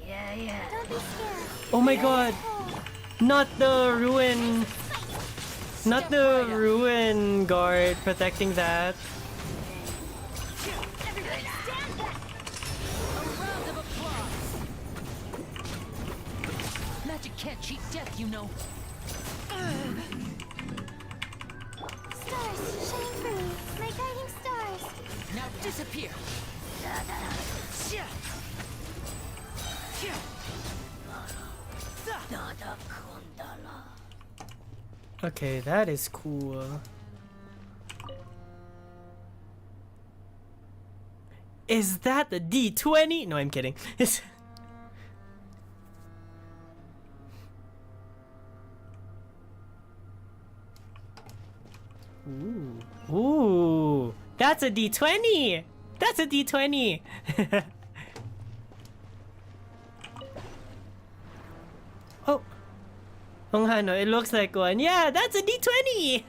Yeah. Don't be scared. Oh my god. Not the ruin. Not the ruin guard protecting that. Magic can't cheat death, you know. Stars, shine for me. My guiding stars. Now disappear. Okay, that is cool. Is that the D20? No, I'm kidding. Ooh, that's a D20. That's a D20. Oh. Oh, no, it looks like one. Yeah, that's a D20.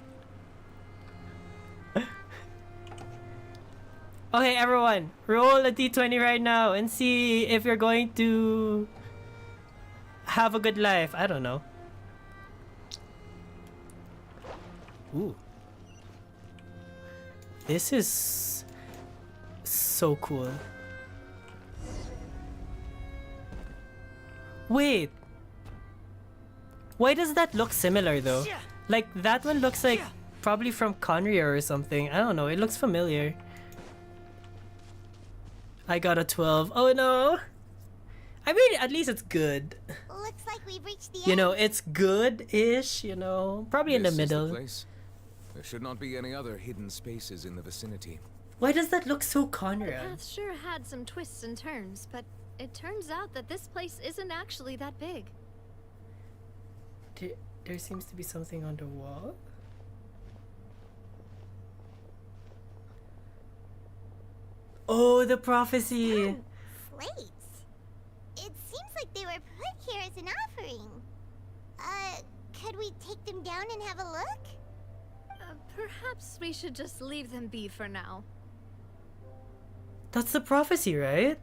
Okay, everyone, roll a D20 right now and see if you're going to have a good life. I don't know. Ooh. This is so cool. Wait. Why does that look similar though? Like that one looks like probably from Conria or something. I don't know. It looks familiar. I got a 12. Oh no. I mean, at least it's good. Looks like we've reached the You know, it's good-ish, you know. Probably in the middle. Is the place. There should not be any other hidden spaces in the vicinity. Why does that look so The Conrad? path sure had some twists and turns, but it turns out that this place isn't actually that big. There seems to be something on the wall. Oh, the prophecy. Slates. It seems like they were put here as an offering. Could we take them down and have a look? Perhaps we should just leave them be for now. That's the prophecy, right?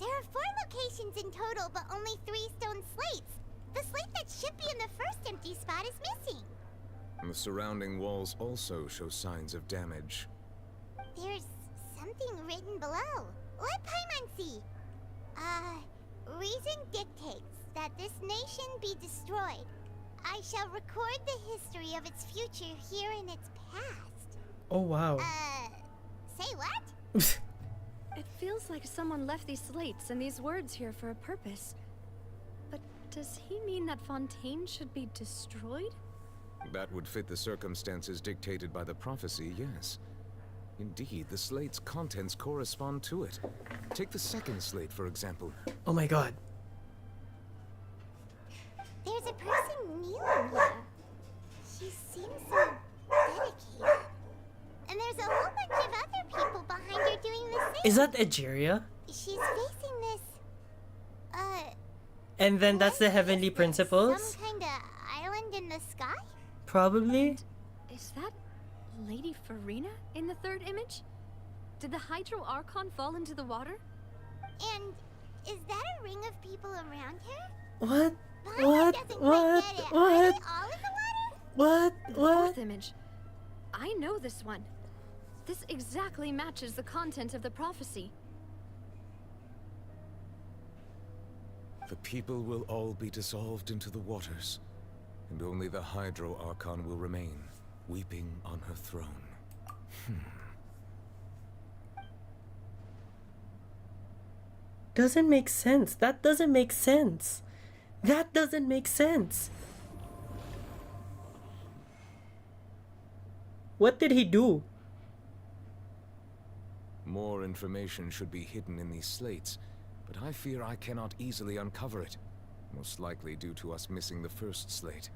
There are 4 locations in total, but only 3 stone slates. The slate that should be in the first empty spot is missing. And the surrounding walls also show signs of damage. There's something written below. Let Paimon see. Reason dictates that this nation be destroyed. I shall record the history of its future here in its past. Oh, wow. Say what? It feels like someone left these slates and these words here for a purpose. But does he mean that Fontaine should be destroyed? That would fit the circumstances dictated by the prophecy, yes. Indeed, the slate's contents correspond to it. Take the second slate, for example. Oh my god. There's a person kneeling here. She seems so dedicated. And there's a whole bunch of other people behind her doing the same. Is that Egeria? She's facing this, And then that's the heavenly principles? some kind of island in the sky? Probably. Is that Lady FURINA in the third image? Did the Hydro Archon fall into the water? And is that a ring of people around her? What? Paimon doesn't quite get it. Are they all in the water? What? The fourth image. I know this one. This exactly matches the content of the prophecy. The people will all be dissolved into the waters, and only the Hydro Archon will remain, weeping on her throne. doesn't make sense. That doesn't make sense. That doesn't make sense. What did he do? More information should be hidden in these slates, but I fear I cannot easily uncover it. Most likely due to us missing the first slate.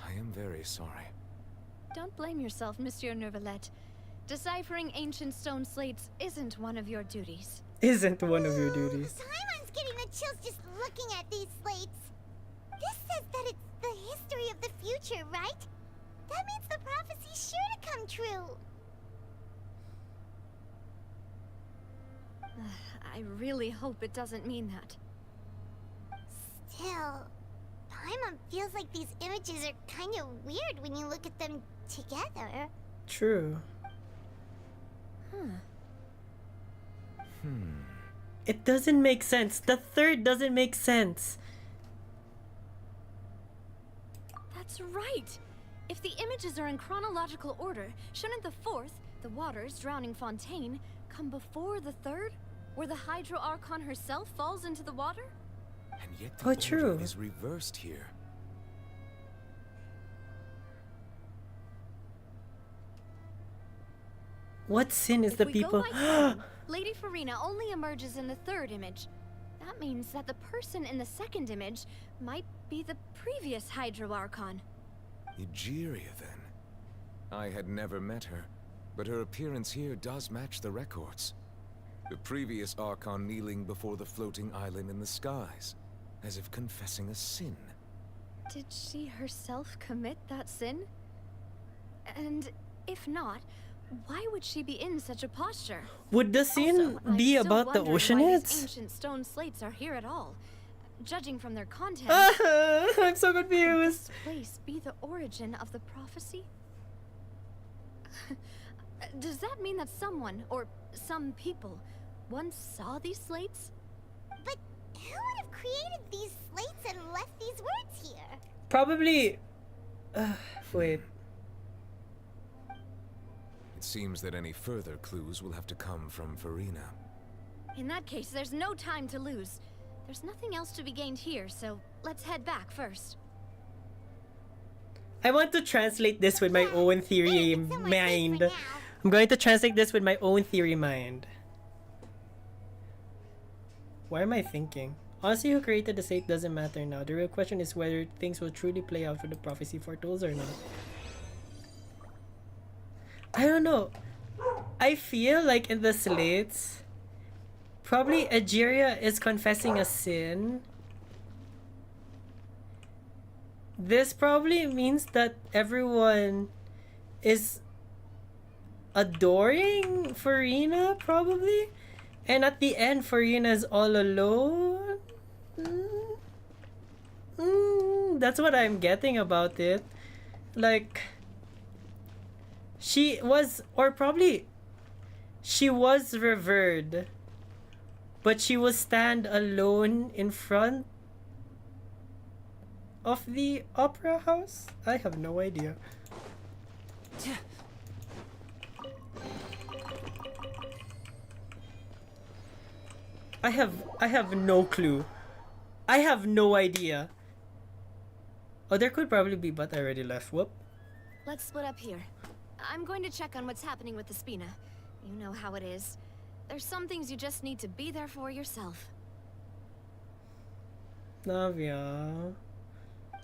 I am very sorry. Don't blame yourself, Monsieur Neuvillette. Deciphering ancient stone slates isn't one of your duties. Isn't one of your duties. Paimon's getting the chills just looking at these slates. This says that it's the history of the future, right? That means the prophecy's sure to come true. I really hope it doesn't mean that. Still, Paimon feels like these images are kind of weird when you look at them together. True. It doesn't make sense. The third doesn't make sense. That's right. If the images are in chronological order, shouldn't the fourth, the waters drowning Fontaine, come before the third, where the Hydro Archon herself falls into the water? And yet the order true. is reversed here. What sin is If the we people? go by time, Lady FURINA only emerges in the third image. That means that the person in the second image might be the previous Hydro Archon. Egeria, then. I had never met her, but her appearance here does match the records. The previous Archon kneeling before the floating island in the skies, as if confessing a sin. Did she herself commit that sin? And if not, why would she be in such a posture? Would the scene be I'm still about the wondering why these oceanids? ancient stone slates are here at all. Judging from their content, I'm so could confused. this place be the origin of the prophecy? Does that mean that someone, or some people, once saw these slates? But who would have created these slates and left these words here? Probably. Wait. It seems that any further clues will have to come from FURINA. In that case, there's no time to lose. There's nothing else to be gained here, so let's head back first. I want to translate this with my own theory mind. I'm going to translate this with my own theory mind. Why am I thinking? Honestly, who created the slate doesn't matter now. The real question is whether things will truly play out for the prophecy foretold or not. I don't know. I feel like in the slates, probably Egeria is confessing a sin. This probably means that everyone is adoring FURINA, probably. And at the end, FURINA is all alone. That's what I'm getting about it. Like, she was, or probably, she was revered, but she will stand alone in front of the opera house? I have no idea. I have no clue. I have no idea. Oh, there could probably be, but I already left. Whoop. Let's split up here. I'm going to check on what's happening with the Spina. You know how it is. There's some things you just need to be there for yourself. Navia.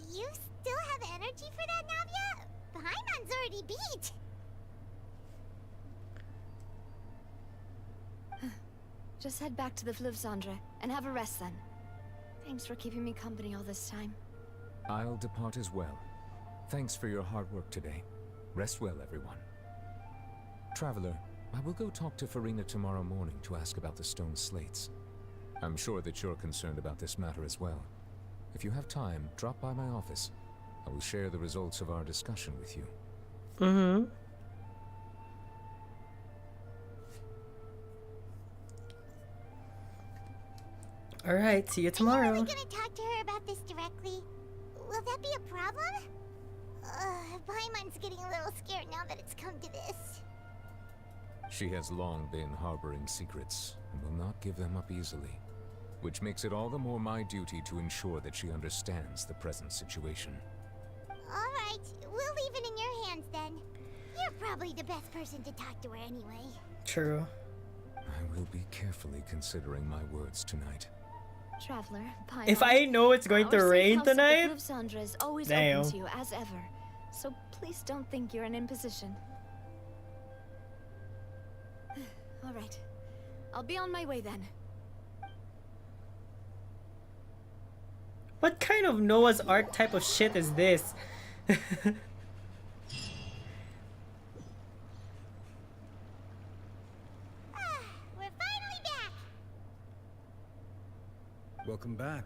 You still have energy for that, Navia? Paimon's already beat. Just head back to the Fleuve Cendre and have a rest then. Thanks for keeping me company all this time. I'll depart as well. Thanks for your hard work today. Rest well, everyone. Traveler, I will go talk to FURINA tomorrow morning to ask about the stone slates. I'm sure that you're concerned about this matter as well. If you have time, drop by my office. I will share the results of our discussion with you. Mm-hmm. Alright, see you tomorrow. Are you really gonna talk to her about this directly? Will that be a problem? Paimon's getting a little scared now that it's come to this. She has long been harboring secrets and will not give them up easily. which makes it all the more my duty to ensure that she understands the present situation. Alright, we'll leave it in your hands then. You're probably the best person to talk to her anyway. True. I will be carefully considering my words tonight. Traveler, If I know it's going to rain tonight, Sandra is always damn. open to you as ever. So please don't think you're an imposition. All right. I'll be on my way then. What kind of Noah's Ark type of shit is this? We're finally back! Welcome back.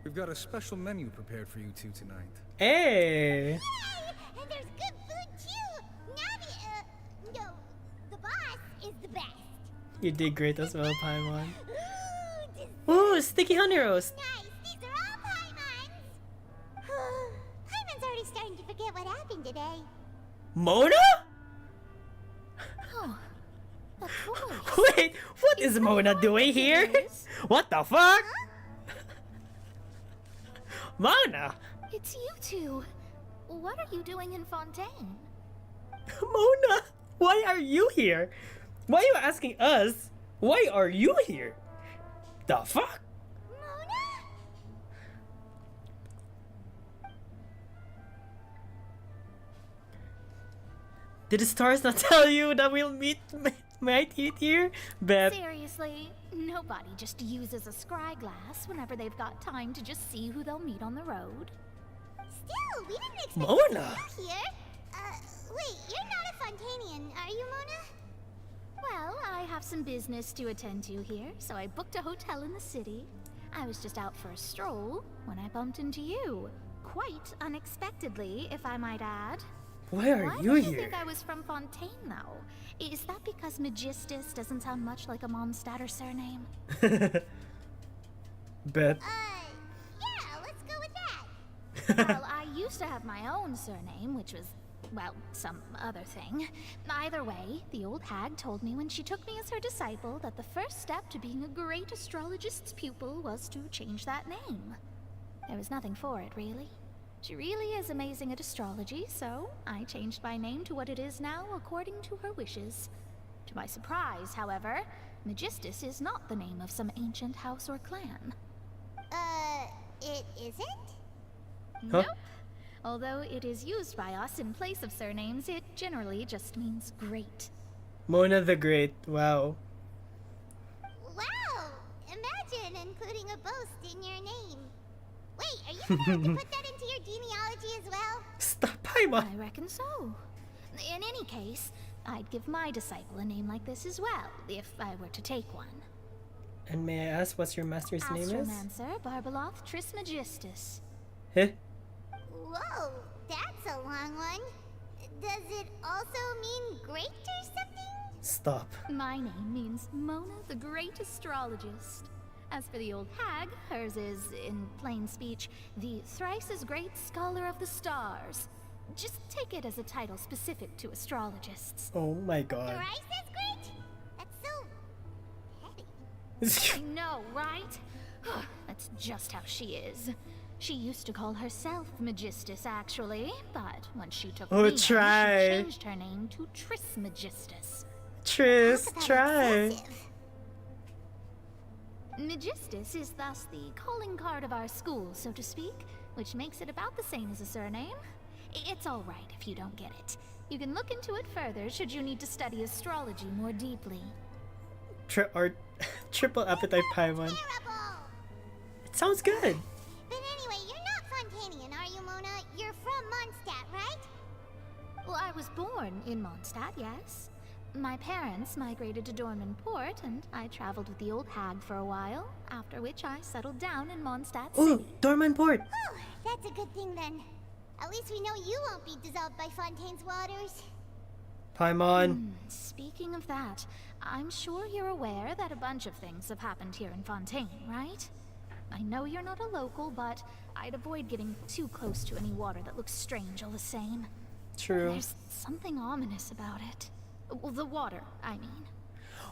We've got a special menu prepared for you two tonight. Hey! Yay! And there's good food too! Navi, no, the boss is the best. You did great as well, Paimon. Ooh, sticky honey roast. Nice, these are all Paimon's. Paimon's already starting to forget what happened today. Mona? Oh, of course. Wait, what is Mona doing here? What the fuck? Mona! It's you two. What are you doing in Fontaine? Mona, why are you here? Why are you asking us? Why are you here? The fuck? Did the stars not tell you that we'll might eat here? Bet. Seriously, nobody just uses a scry glass whenever they've got time to just see who they'll meet on the road. Still, we didn't expect Mona! to see you here. Wait, you're not a Fontanian, are you, Mona? Well, I have some business to attend to here, so I booked a hotel in the city. I was just out for a stroll when I bumped into you. Quite unexpectedly, if I might add. Why are Why you did here? you think I was from Fontaine, though? Is that because Magistus doesn't sound much like a Mondstadter surname? Bet. Yeah, let's go with that. Well, I used to have my own surname, which was, well, some other thing. Either way, the old hag told me when she took me as her disciple that the first step to being a great astrologist's pupil was to change that name. There was nothing for it, really. She really is amazing at astrology, so I changed my name to what it is now according to her wishes. To my surprise, however, Magistus is not the name of some ancient house or clan. It isn't? Nope. Although it is used by us in place of surnames, it generally just means great. Mona the Great. Wow. Wow! Imagine including a boast in your name. Wait, are you gonna have to put that into your genealogy as well? Stop, Paimon! I reckon so. In any case, I'd give my disciple a name like this as well, if I were to take one. And may I ask what's your master's name is? Astromancer Barbeloth Trismegistus. Huh? Whoa, that's a long one. Does it also mean great or something? Stop. My name means Mona the Great Astrologist. As for the old hag, hers is, in plain speech, the thrice-as-great Scholar of the Stars. Just take it as a title specific to astrologists. Oh my god. Thrice as great? That's so heavy. I know, right? That's just how she is. She used to call herself Magistus, actually, but when she took me, she changed her name to Trismegistus. Try. Magistus is thus the calling card of our school, so to speak, which makes it about the same as a surname. It's all right if you don't get it. You can look into it further should you need to study astrology more deeply. Triple appetite Paimon. It sounds good. But anyway, you're not Fontanian, are you, Mona? You're from Mondstadt, right? Well, I was born in Mondstadt, yes. My parents migrated to Dorman Port, and I traveled with the old hag for a while, after which I settled down in Mondstadt City. Ooh, Dorman Port! Oh, that's a good thing then. At least we know you won't be dissolved by Fontaine's waters. Paimon. Speaking of that, I'm sure you're aware that a bunch of things have happened here in Fontaine, right? I know you're not a local, but I'd avoid getting too close to any water that looks strange all the same. True. There's something ominous about it. Well, the water, I mean.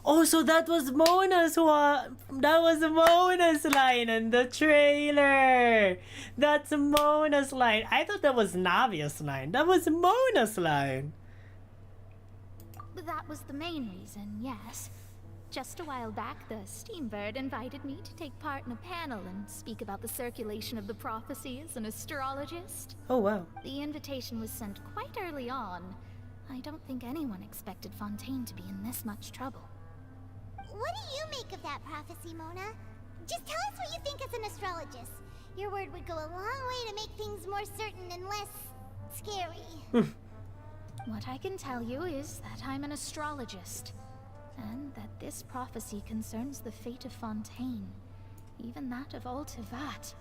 Oh, so that was Mona's one. That was Mona's line in the trailer. That's Mona's line. I thought that was Navia's line. That was Mona's line. That was the main reason, yes. Just a while back, the Steambird invited me to take part in a panel and speak about the circulation of the prophecy as an astrologist. Oh, wow. The invitation was sent quite early on. I don't think anyone expected Fontaine to be in this much trouble. What do you make of that prophecy, Mona? Just tell us what you think as an astrologist. Your word would go a long way to make things more certain and less scary. What I can tell you is that I'm an astrologist, and that this prophecy concerns the fate of Fontaine, even that of Altivat.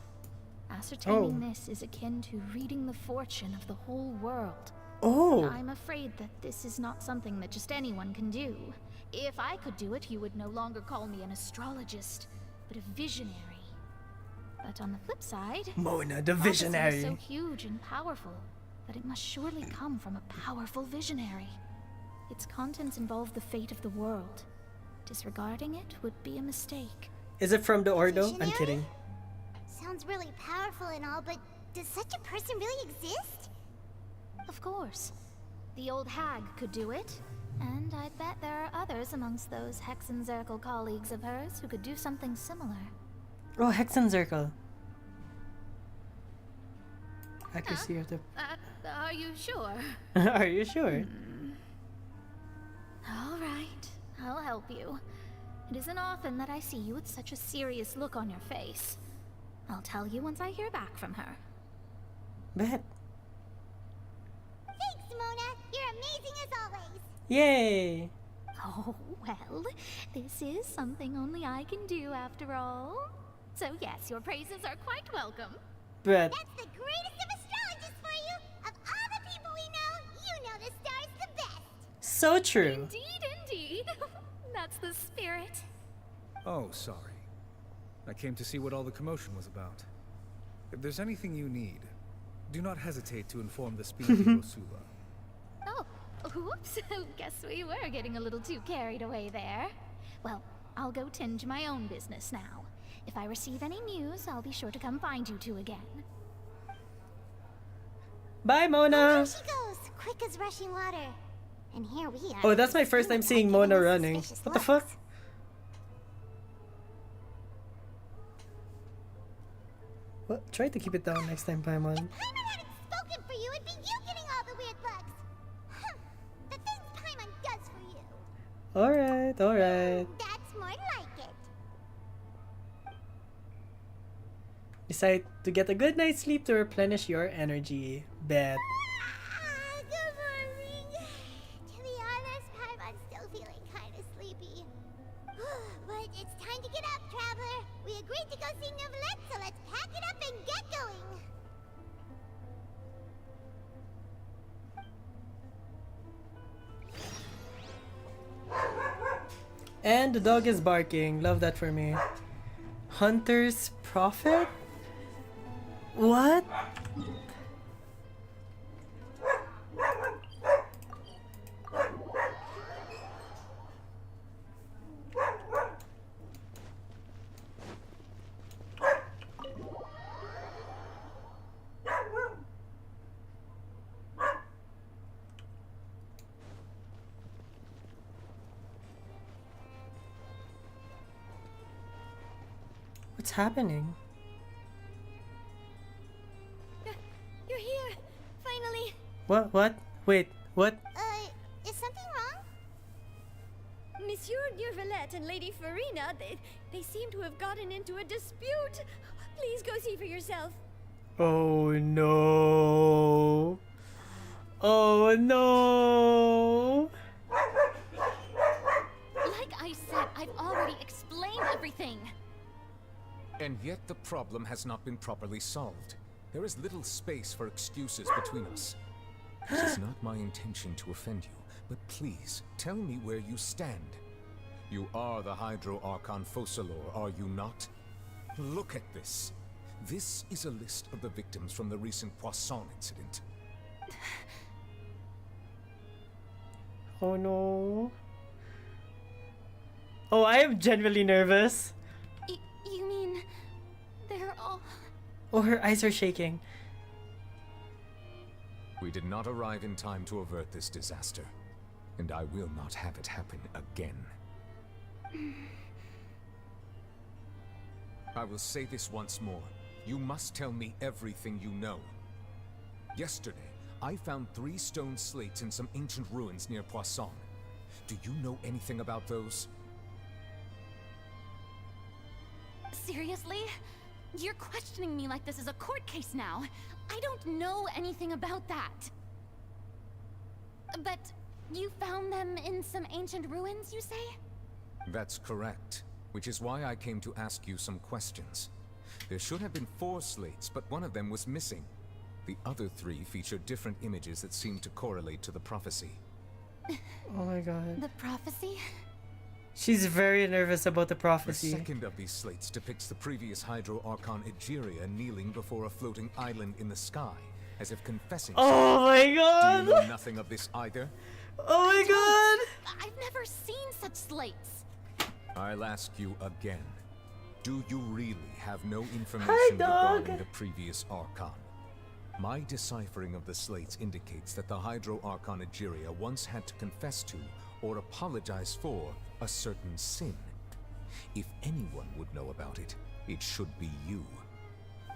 Ascertaining this is akin to reading the fortune of the whole world. Oh. I'm afraid that this is not something that just anyone can do. If I could do it, you would no longer call me an astrologist, but a visionary. But on the flip side, Mona, the visionary. prophecy is so huge and powerful that it must surely come from a powerful visionary. Its contents involve the fate of the world. Disregarding it would be a mistake. Is it from the Ordo? I'm Visionary? kidding. Sounds really powerful and all, but does such a person really exist? Of course. The old hag could do it, and I'd bet there are others amongst those Hexenzirkel colleagues of hers who could do something similar. Oh, Hexenzirkel. Accuracy of the... Are you sure? Are you sure? All right, I'll help you. It isn't often that I see you with such a serious look on your face. I'll tell you once I hear back from her. Bet. Thanks, Mona. You're amazing as always. Yay! Oh, well, this is something only I can do after all. So yes, your praises are quite welcome. Bet. That's the greatest of astrologists for you. Of all the people we know, you know the stars the best. So true. Indeed. That's the spirit. Oh, sorry. I came to see what all the commotion was about. If there's anything you need, do not hesitate to inform the Spina di Rosula. Oh, whoops. Guess we were getting a little too carried away there. Well, I'll go tend to my own business now. If I receive any news, I'll be sure to come find you two again. Bye, Mona! There she goes, quick as rushing water. And here we are. Oh, that's my first time seeing Mona running. What the fuck? What? Try to keep it down next time, Paimon. If Paimon hadn't spoken for you, it'd be you getting all the weird looks. The things Paimon does for you. Alright, alright. That's more like it. Decide to get a good night's sleep to replenish your energy. Bet. Good morning. To be honest, Paimon's still feeling kind of sleepy. But it's time to get up, traveler. We agreed to go see Neuvillette, so let's pack it up and get going. And the dog is barking. Love that for me. Hunter's Prophet? What? What's happening? You're here! Finally! What? What? Wait, what? Is something wrong? Monsieur Neuvillette and Lady FURINA, they seem to have gotten into a dispute. Please go see for yourself. Oh no. Oh no. Like I said, I've already explained everything. And yet the problem has not been properly solved. There is little space for excuses between us. It is not my intention to offend you, but please, tell me where you stand. You are the Hydro Archon Focalor, are you not? Look at this. This is a list of the victims from the recent Poisson incident. Oh no. Oh, I am genuinely nervous. You mean they're all... Oh, her eyes are shaking. We did not arrive in time to avert this disaster, and I will not have it happen again. I will say this once more. You must tell me everything you know. Yesterday, I found 3 stone slates in some ancient ruins near Poisson. Do you know anything about those? Seriously? You're questioning me like this is a court case now. I don't know anything about that. But you found them in some ancient ruins, you say? That's correct, which is why I came to ask you some questions. There should have been 4 slates, but one of them was missing. The other 3 feature different images that seem to correlate to the prophecy. Oh my god. The prophecy? She's very nervous about the prophecy. The second of these slates depicts the previous Hydro Archon Egeria kneeling before a floating island in the sky, as if confessing. Oh my god! Do you know nothing of this either? Oh my god! I've never seen such slates. I'll ask you again. Do you really have no information regarding the previous Archon? My deciphering of the slates indicates that the Hydro Archon Egeria once had to confess to, or apologize for, a certain sin. If anyone would know about it, it should be you.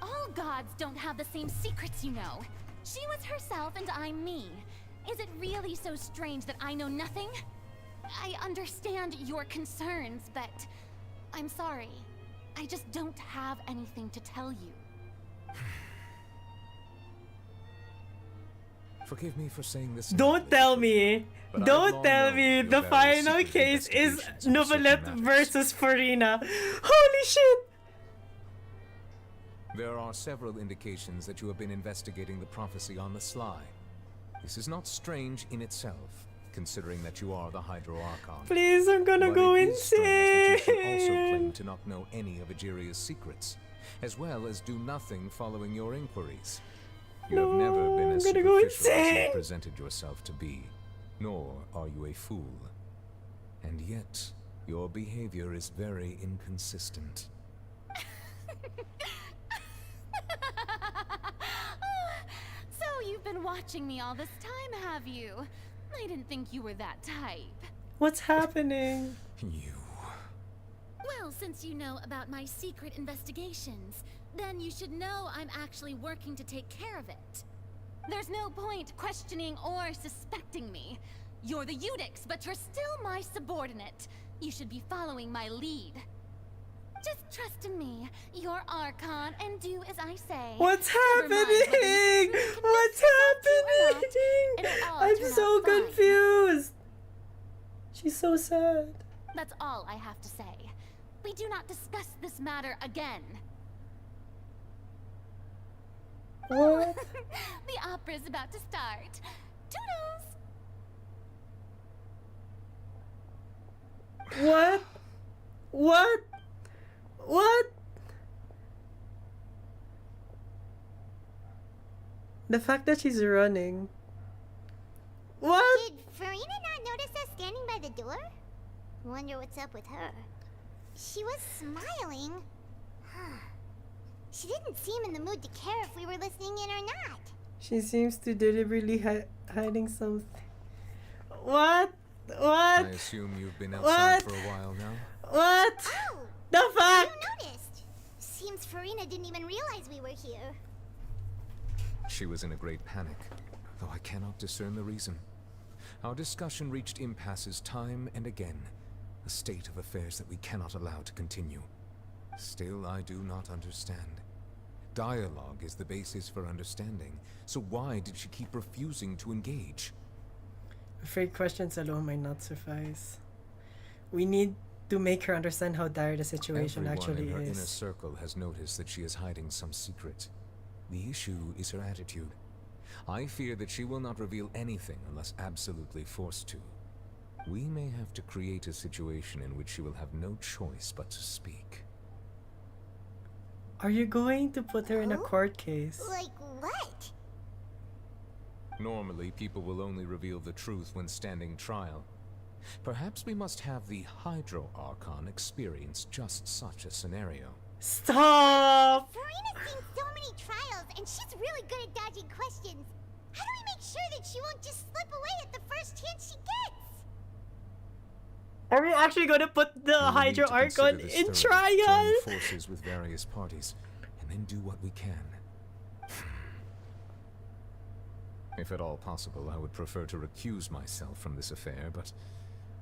All gods don't have the same secrets, you know. She was herself and I'm me. Is it really so strange that I know nothing? I understand your concerns, but I'm sorry. I just don't have anything to tell you. Forgive me for saying this. Don't tell me! Don't tell me the final case is Novelette versus FURINA. Holy shit! There are several indications that you have been investigating the prophecy on the sly. This is not strange in itself, considering that you are the Hydro Archon. Please, I'm gonna go insane! That you should also claim to not know any of Egeria's secrets, as well as do nothing following your inquiries. You have never been as superficial as you presented yourself to be, nor are you a fool. And yet, your behavior is very inconsistent. So you've been watching me all this time, have you? I didn't think you were that type. What's happening? Well, since you know about my secret investigations, then you should know I'm actually working to take care of it. There's no point questioning or suspecting me. You're the Eudix, but you're still my subordinate. You should be following my lead. Just trust in me, your Archon, and do as I say. What's happening? What's happening? I'm so confused. She's so sad. That's all I have to say. We do not discuss this matter again. What? The opera's about to start. Toodles! What? What? What? The fact that she's running. What? Did FURINA not notice us standing by the door? Wonder what's up with her. She was smiling. She didn't seem in the mood to care if we were listening in or not. She seems to deliberately hiding something. What? What? I assume you've been outside for a while now? What? Oh! The fuck? You noticed. Seems FURINA didn't even realize we were here. She was in a great panic, though I cannot discern the reason. Our discussion reached impasses time and again, a state of affairs that we cannot allow to continue. Still, I do not understand. Dialogue is the basis for understanding, so why did she keep refusing to engage? Afraid questions alone might not suffice. We need to make her understand how dire the situation actually Everyone in her is. inner circle has noticed that she is hiding some secret. The issue is her attitude. I fear that she will not reveal anything unless absolutely forced to. We may have to create a situation in which she will have no choice but to speak. Are you going to put her in a court case? Like what? Normally, people will only reveal the truth when standing trial. Perhaps we must have the Hydro Archon experience just such a scenario. Stop! Furina's seen so many trials, and she's really good at dodging questions. How do we make sure that she won't just slip away at the first chance she gets? Are we actually going to put the Hydro Archon in Join trials? forces with various parties, and then do what we can. If at all possible, I would prefer to recuse myself from this affair, but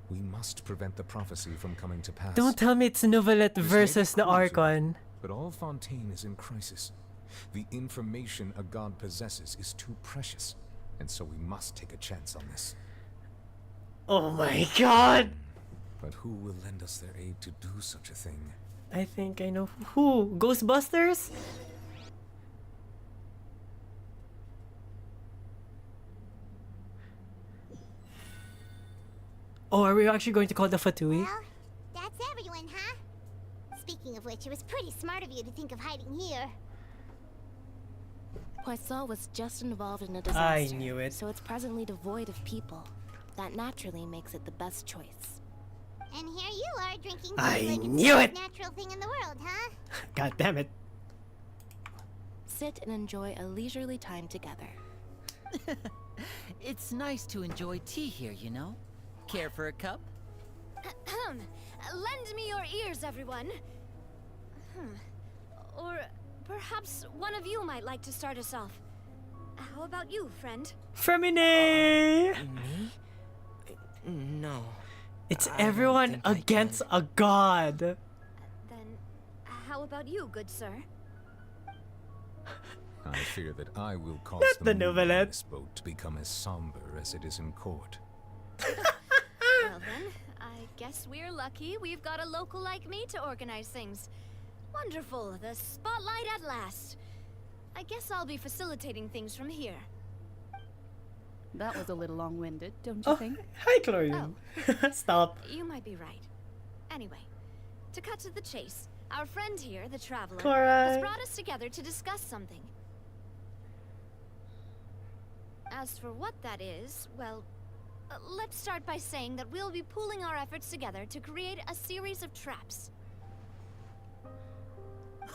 we must prevent the prophecy from coming to pass. Don't tell me it's Novelette This may be versus the cruel to Archon. admit, but all Fontaine is in crisis. The information a god possesses is too precious, and so we must take a chance on this. Oh my god! But who will lend us their aid to do such a thing? I think I know who. Ghostbusters? Oh, are we actually going to call the Fatui? Well, that's everyone, huh? Speaking of which, it was pretty smart of you to think of hiding here. Poisson was just involved in a disaster. I knew it. So it's presently devoid of people. That naturally makes it the best choice. And here you are drinking I tea like it's knew the it! most natural thing in the world, huh? God damn it. Sit and enjoy a leisurely time together. It's nice to enjoy tea here, you know? Care for a cup? Lend me your ears, everyone. Or perhaps one of you might like to start us off. How about you, friend? Femine! Me? No. It's I everyone don't think I against a god. Then, how about you, good sir? I fear that I will cause Not the mood on Novelette. this boat to become as somber as it is in court. Well then, I guess we're lucky we've got a local like me to organize things. Wonderful, the spotlight at last. I guess I'll be facilitating things from here. That was a little long-winded, don't you think? Hi, Chlorian. Stop. You might be right. Anyway, to cut to the chase, our friend here, the Traveler, Chloride. has brought us together to discuss something. As for what that is, well, let's start by saying that we'll be pooling our efforts together to create a series of traps.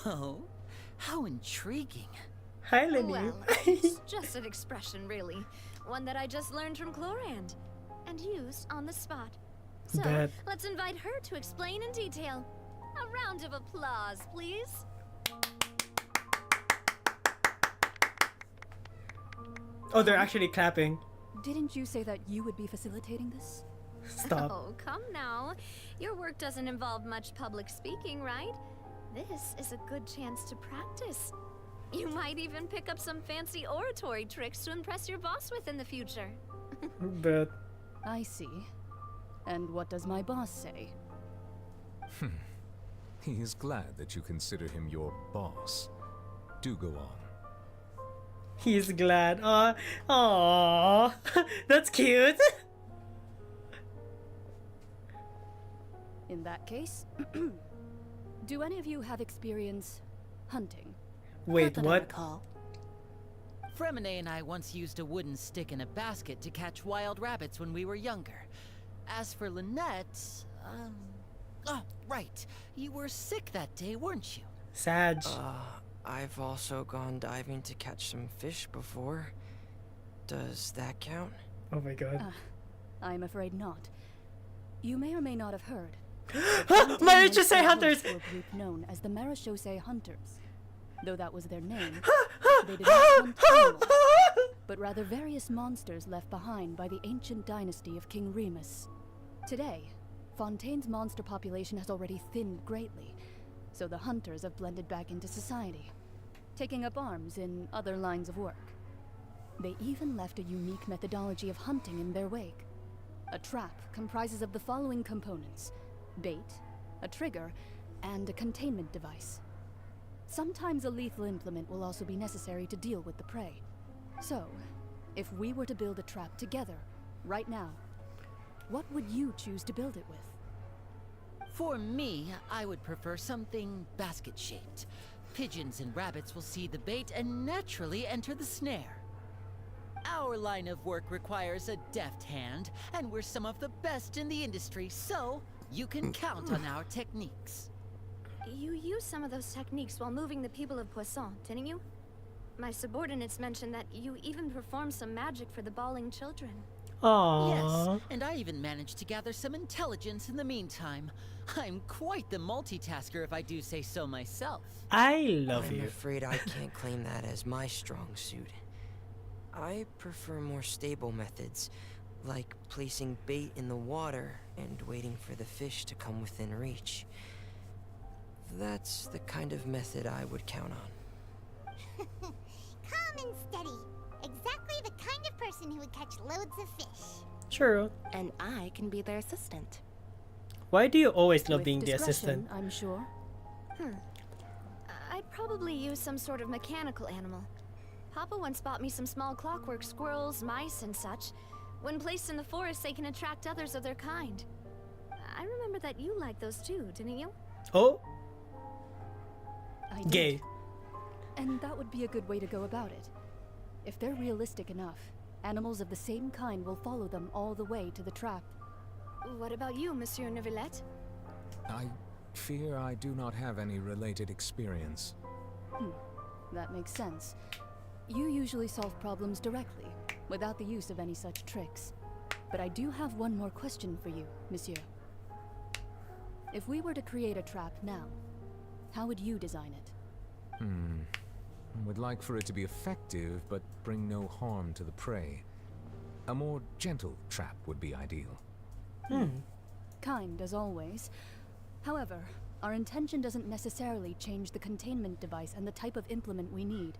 Oh, how intriguing. Hi, Lenny. Well, it's just an expression, really. One that I just learned from Chlorand and used on the spot. So, Bet. let's invite her to explain in detail. A round of applause, please. Oh, they're actually clapping. Didn't you say that you would be facilitating this? Stop. Oh, come now. Your work doesn't involve much public speaking, right? This is a good chance to practice. You might even pick up some fancy oratory tricks to impress your boss with in the future. Bet. I see. And what does my boss say? He is glad that you consider him your boss. Do go on. He's glad. Aww. That's cute. In that case, do any of you have experience hunting? Wait, Not that I what? recall. Fremine and I once used a wooden stick in a basket to catch wild rabbits when we were younger. As for Lynette, oh, right. You were sick that day, weren't you? Sag. I've also gone diving to catch some fish before. Does that count? Oh my god. I'm afraid not. You may or may not have heard. Marechaussee Hunters! Were a group known as the Marechaussee Hunters. Though that was their name, they did not hunt animals, but rather various monsters left behind by the ancient dynasty of King Remus. Today, Fontaine's monster population has already thinned greatly, so the hunters have blended back into society, taking up arms in other lines of work. They even left a unique methodology of hunting in their wake. A trap comprises of the following components: bait, a trigger, and a containment device. Sometimes a lethal implement will also be necessary to deal with the prey. So, if we were to build a trap together, right now, what would you choose to build it with? For me, I would prefer something basket-shaped. Pigeons and rabbits will see the bait and naturally enter the snare. Our line of work requires a deft hand, and we're some of the best in the industry, so you can count on our techniques. You used some of those techniques while moving the people of Poisson, didn't you? My subordinates mentioned that you even performed some magic for the bawling children. Aww. Yes, and I even managed to gather some intelligence in the meantime. I'm quite the multitasker, if I do say so myself. I love you. I'm afraid I can't claim that as my strong suit. I prefer more stable methods, like placing bait in the water and waiting for the fish to come within reach. That's the kind of method I would count on. Calm and steady. Exactly the kind of person who would catch loads of fish. True. And I can be their assistant. Why do you always love With being the discretion, assistant? I'm sure. I'd probably use some sort of mechanical animal. Papa once bought me some small clockwork squirrels, mice, and such. When placed in the forest, they can attract others of their kind. I remember that you liked those too, didn't you? Oh? I did. Gay. And that would be a good way to go about it. If they're realistic enough, animals of the same kind will follow them all the way to the trap. What about you, Monsieur Neuvillette? I fear I do not have any related experience. That makes sense. You usually solve problems directly, without the use of any such tricks. But I do have one more question for you, Monsieur. If we were to create a trap now, how would you design it? Would like for it to be effective, but bring no harm to the prey. A more gentle trap would be ideal. Kind, as always. However, our intention doesn't necessarily change the containment device and the type of implement we need.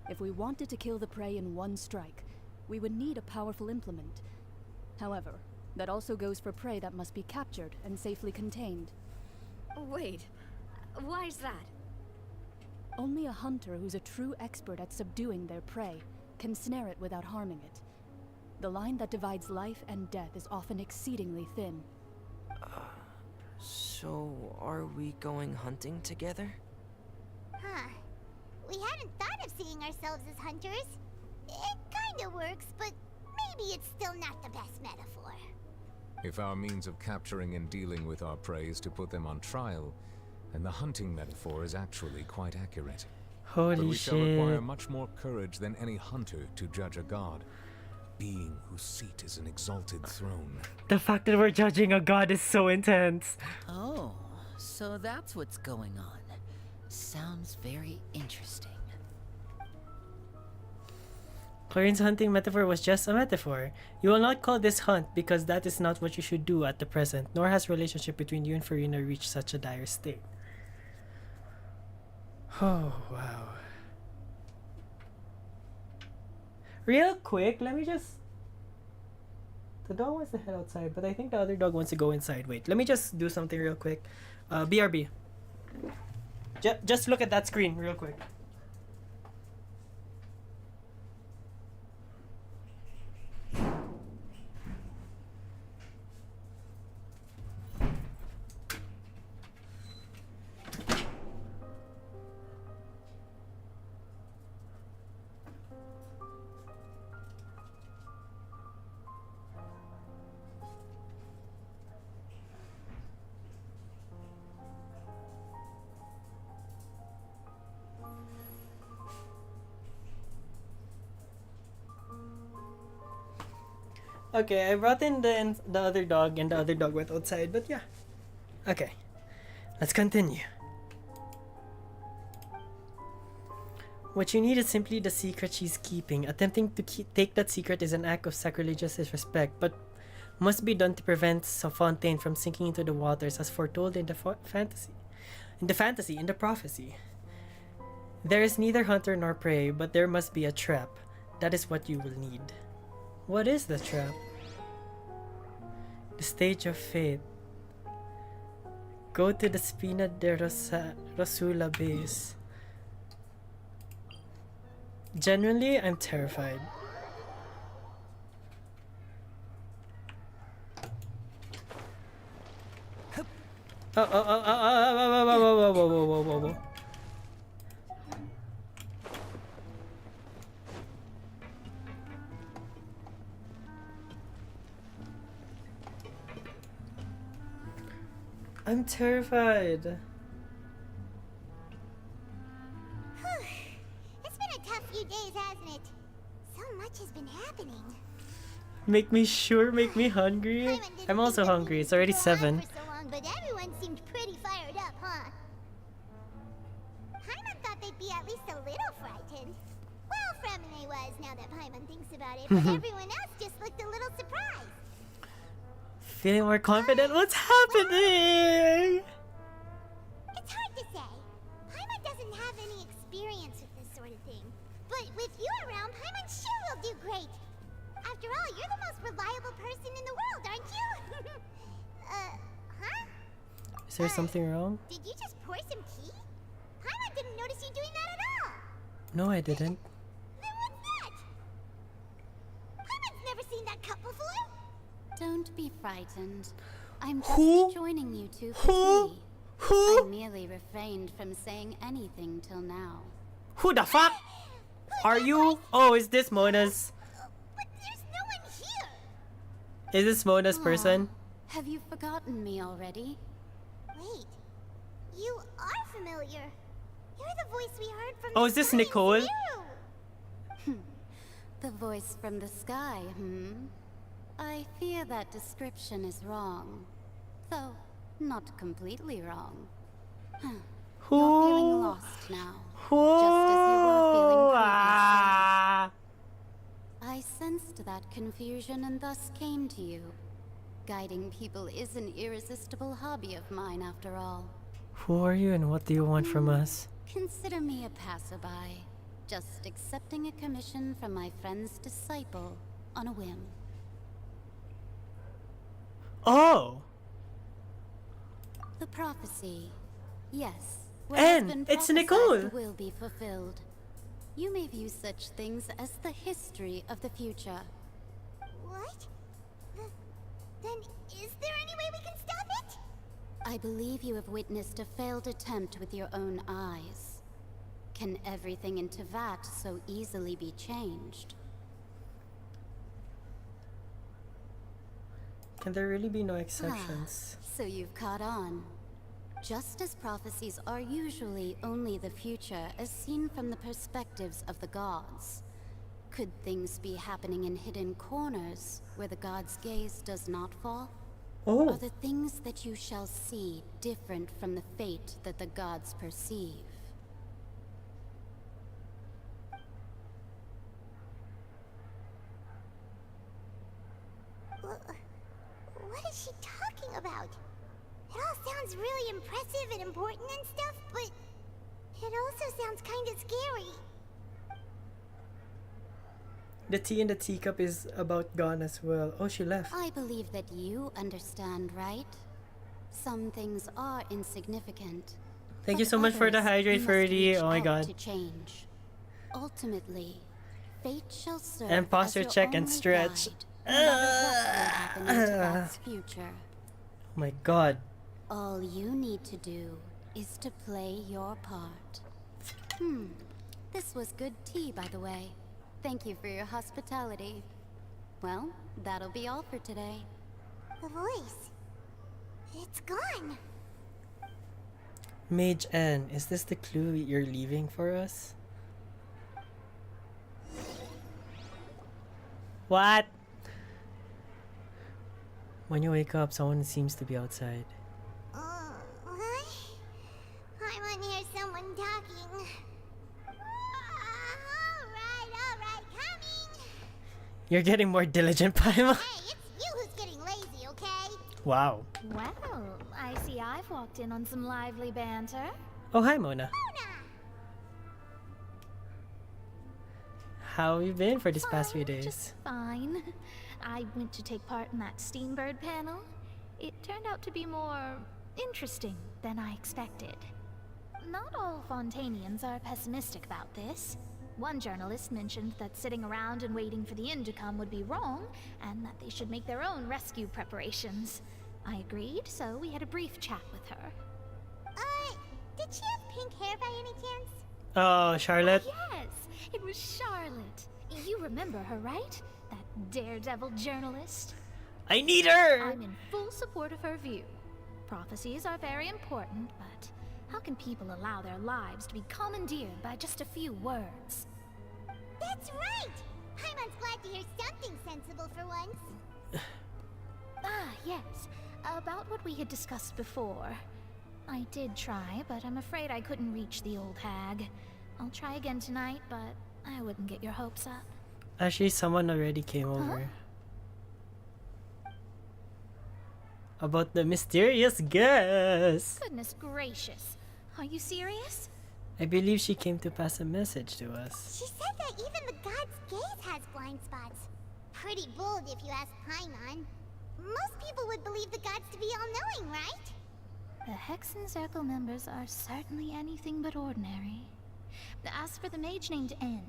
If we wanted to kill the prey in one strike, we would need a powerful implement. However, that also goes for prey that must be captured and safely contained. Wait, why's that? Only a hunter who's a true expert at subduing their prey can snare it without harming it. The line that divides life and death is often exceedingly thin. So, are we going hunting together? Huh. We hadn't thought of seeing ourselves as hunters. It kinda works, but maybe it's still not the best metaphor. If our means of capturing and dealing with our prey is to put them on trial, then the hunting metaphor is actually quite accurate. Holy but we shall require shit. much more courage than any hunter to judge a god, being whose seat is an exalted throne. The fact that we're judging a god is so intense. Oh, so that's what's going on. Sounds very interesting. Chlorine's hunting metaphor was just a metaphor. You will not call this hunt because that is not what you should do at the present, nor has relationship between you and FURINA reached such a dire state. Oh, wow. Real quick, let me just... The dog wants to head outside, but I think the other dog wants to go inside. Wait, let me just do something real quick. BRB. Just look at that screen real quick. Okay, I brought in the other dog, and the other dog went outside, but yeah. Okay, let's continue. What you need is simply the secret she's keeping. Attempting to take that secret is an act of sacrilegious disrespect, but must be done to prevent Fontaine from sinking into the waters as foretold in the prophecy. There is neither hunter nor prey, but there must be a trap. That is what you will need. What is the trap? The stage of fate. Go to the Spina de Rosula base. Genuinely, I'm terrified. Whoa. I'm terrified. It's been a tough few days, hasn't it? So much has been happening. Make me hungry. I'm also hungry. It's already 7. For so long, but everyone seemed pretty fired up, huh? Paimon thought they'd be at least a little frightened. Well, Fremine was, now that Paimon thinks about it, but everyone else just looked a little surprised. Feeling more confident. What's happening? It's hard to say. Paimon doesn't have any experience with this sort of thing. But with you around, Paimon sure will do great. After all, you're the most reliable person in the world, aren't you? Huh? Is there something wrong? Did you just pour some tea? Paimon didn't notice you doing that at all. No, I didn't. Then what's that? Paimon's never seen that cup before. Don't be frightened. I'm just joining you two for tea. I merely refrained from saying anything till now. Who the fuck are you? Oh, is this Mona's? But there's no one here. Is this Mona's person? Have you forgotten me already? Wait, you are familiar. You're the voice we heard from. Oh, is this Nicole? The voice from the sky, I fear that description is wrong. Though, not completely wrong. You're feeling lost now. Just as you were feeling previously. I sensed that confusion and thus came to you. Guiding people is an irresistible hobby of mine, after all. Who are you and what do you want from us? Consider me a passerby, just accepting a commission from my friend's disciple on a whim. Oh! The prophecy. Yes. And it's Nicole! Will be fulfilled. You may view such things as the history of the future. What? Then is there any way we can stop it? I believe you have witnessed a failed attempt with your own eyes. Can everything in Tevat so easily be changed? Can there really be no exceptions? So you've caught on. Just as prophecies are usually only the future as seen from the perspectives of the gods, could things be happening in hidden corners where the gods' gaze does not fall? Oh. Are the things that you shall see different from the fate that the gods perceive? What is she talking about? It all sounds really impressive and important and stuff, but it also sounds kind of scary. The tea in the teacup is about gone as well. Oh, she left. I believe that you understand, right? Some things are insignificant. Thank you so much for the hydrate, Ferdy. Oh my god. To change. Ultimately, fate shall serve And posture as your check and only stretch. guide, no matter what will happen in Tevat's future. Oh my god. All you need to do is to play your part. This was good tea, by the way. Thank you for your hospitality. Well, that'll be all for today. The voice. It's gone. Mage N, is this the clue you're leaving for us? What? When you wake up, someone seems to be outside. What? I want to hear someone talking. Alright, coming. You're getting more diligent, Paimon. Hey, it's you who's getting lazy, okay? Wow. Well, I see I've walked in on some lively banter. Oh, hi, Mona. How have you been for these past few days? Just fine. I went to take part in that Steambird panel. It turned out to be more interesting than I expected. Not all Fontanians are pessimistic about this. One journalist mentioned that sitting around and waiting for the end to come would be wrong, and that they should make their own rescue preparations. I agreed, so we had a brief chat with her. Did she have pink hair by any chance? Oh, Charlotte. Yes, it was Charlotte. You remember her, right? That daredevil journalist. I need her! I'm in full support of her view. Prophecies are very important, but how can people allow their lives to be commandeered by just a few words? That's right! Paimon's glad to hear something sensible for once. Ah, yes. About what we had discussed before. I did try, but I'm afraid I couldn't reach the old hag. I'll try again tonight, but I wouldn't get your hopes up. Actually, someone already came over. About the mysterious guest. Goodness gracious. Are you serious? I believe she came to pass a message to us. She said that even the god's gaze has blind spots. Pretty bold if you ask Paimon. Most people would believe the gods to be all-knowing, right? The Hexen Circle members are certainly anything but ordinary. As for the mage named N,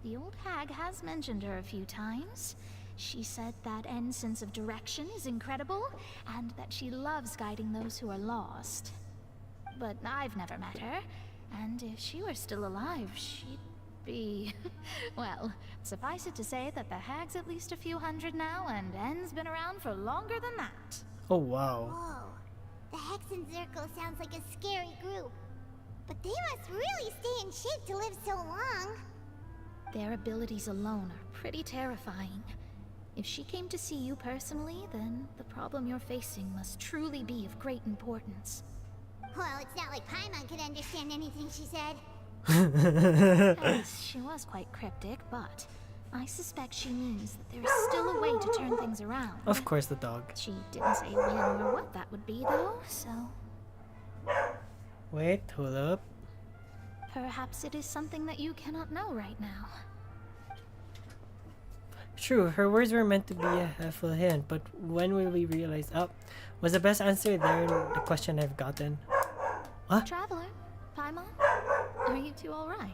the old hag has mentioned her a few times. She said that N's sense of direction is incredible, and that she loves guiding those who are lost. But I've never met her, and if she were still alive, she'd be... well, suffice it to say that the hag's at least a few hundred now, and N's been around for longer than that. Oh, wow. Whoa. The Hexen Circle sounds like a scary group. But they must really stay in shape to live so long. Their abilities alone are pretty terrifying. If she came to see you personally, then the problem you're facing must truly be of great importance. Well, it's not like Paimon could understand anything she said. Yes, she was quite cryptic, but I suspect she means that there is still a way to turn things around. Of course, the dog. She didn't say when or what that would be, though, so... Wait, hold up. Perhaps it is something that you cannot know right now. True, her words were meant to be a helpful hint, but when will we realize? Oh, was the best answer there the question I've gotten? What? Traveler, Paimon, are you two alright?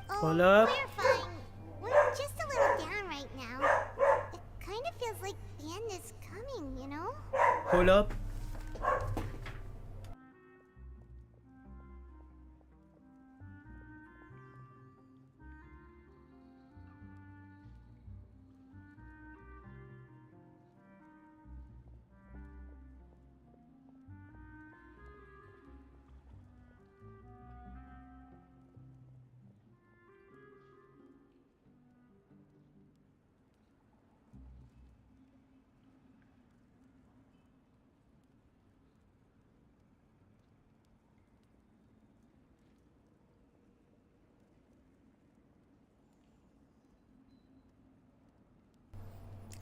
Hold up. We're fine. We're just a little down right now. It kind of feels like the end is coming, you know? Hold up.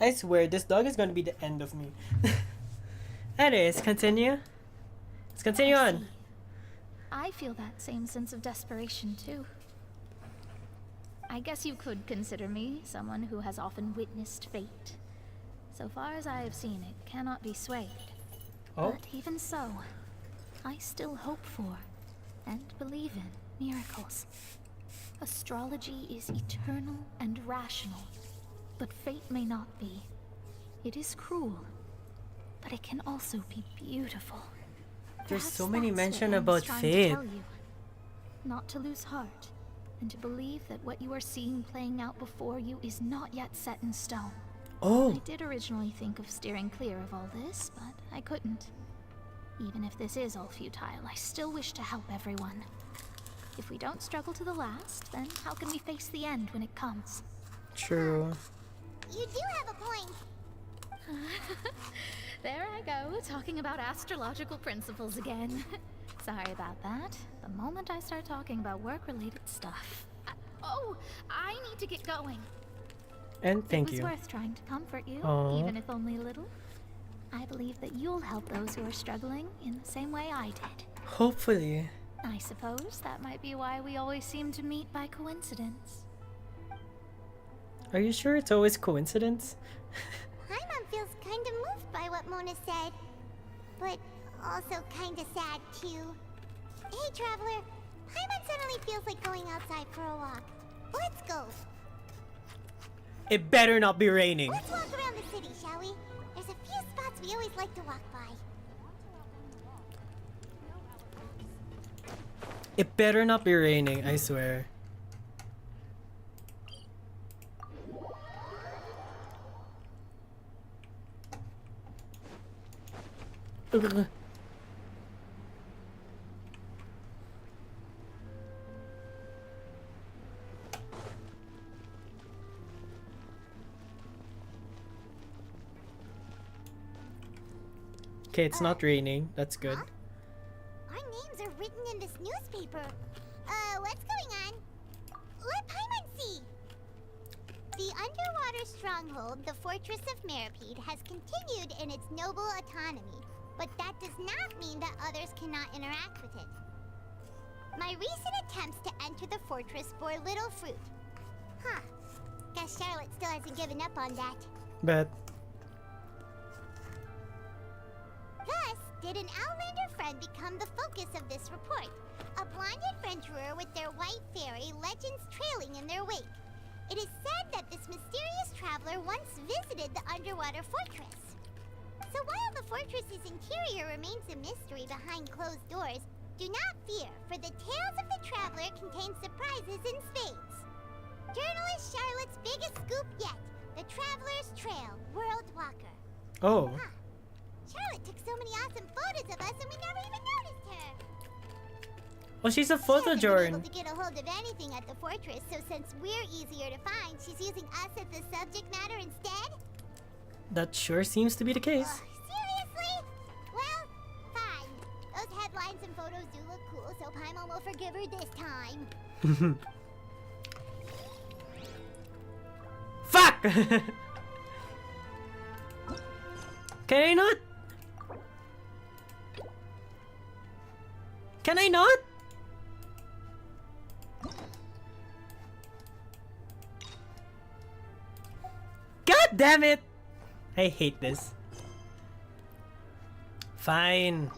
I swear, this dog is gonna be the end of me. Anyways, continue. Let's continue on. I feel that same sense of desperation, too. I guess you could consider me someone who has often witnessed fate. So far as I have seen, it cannot be swayed. Oh? But even so, I still hope for and believe in miracles. Astrology is eternal and rational, but fate may not be. It is cruel, but it can also be beautiful. There's Perhaps so many that's mention what Anne's about trying fate. to tell you. Not to lose heart, and to believe that what you are seeing playing out before you is not yet set in stone. Oh. I did originally think of steering clear of all this, but I couldn't. Even if this is all futile, I still wish to help everyone. If we don't struggle to the last, then how can we face the end when it comes? True. You do have a point. There I go, talking about astrological principles again. Sorry about that. The moment I start talking about work-related stuff. Oh, I need to get going. And thank It was you. worth trying to comfort you, Aw. even if only a little. I believe that you'll help those who are struggling in the same way I did. Hopefully. I suppose that might be why we always seem to meet by coincidence. Are you sure it's always coincidence? Paimon feels kind of moved by what Mona said, but also kind of sad too. Hey, Traveler, Paimon suddenly feels like going outside for a walk. Let's go. It better not be raining. Let's walk around the city, shall we? There's a few spots we always like to walk by. It better not be raining, I swear. Ugh. Okay, it's not raining. That's good. Our names are written in this newspaper. What's going on? Let Paimon see. The underwater stronghold, the Fortress of Meripede, has continued in its noble autonomy, but that does not mean that others cannot interact with it. My recent attempts to enter the fortress bore little fruit. Huh. Guess Charlotte still hasn't given up on that. Bet. Thus, did an Outlander friend become the focus of this report? A blonde adventurer with their white fairy legends trailing in their wake. It is said that this mysterious traveler once visited the underwater fortress. So while the fortress's interior remains a mystery behind closed doors, do not fear, for the tales of the traveler contain surprises in spades. Journalist Charlotte's biggest scoop yet, the Traveler's Trail, World Walker. Oh. Huh. Charlotte took so many awesome photos of us and we never even noticed her. Well, she's a She photo hasn't been able journal. to get a hold of anything at the fortress, so since we're easier to find, she's using us as the subject matter instead? That sure seems to be the case. Seriously? Well, fine. Those headlines and photos do look cool, so Paimon will forgive her this time. Fuck! Can I not? Can I not? God damn it! I hate this. Fine.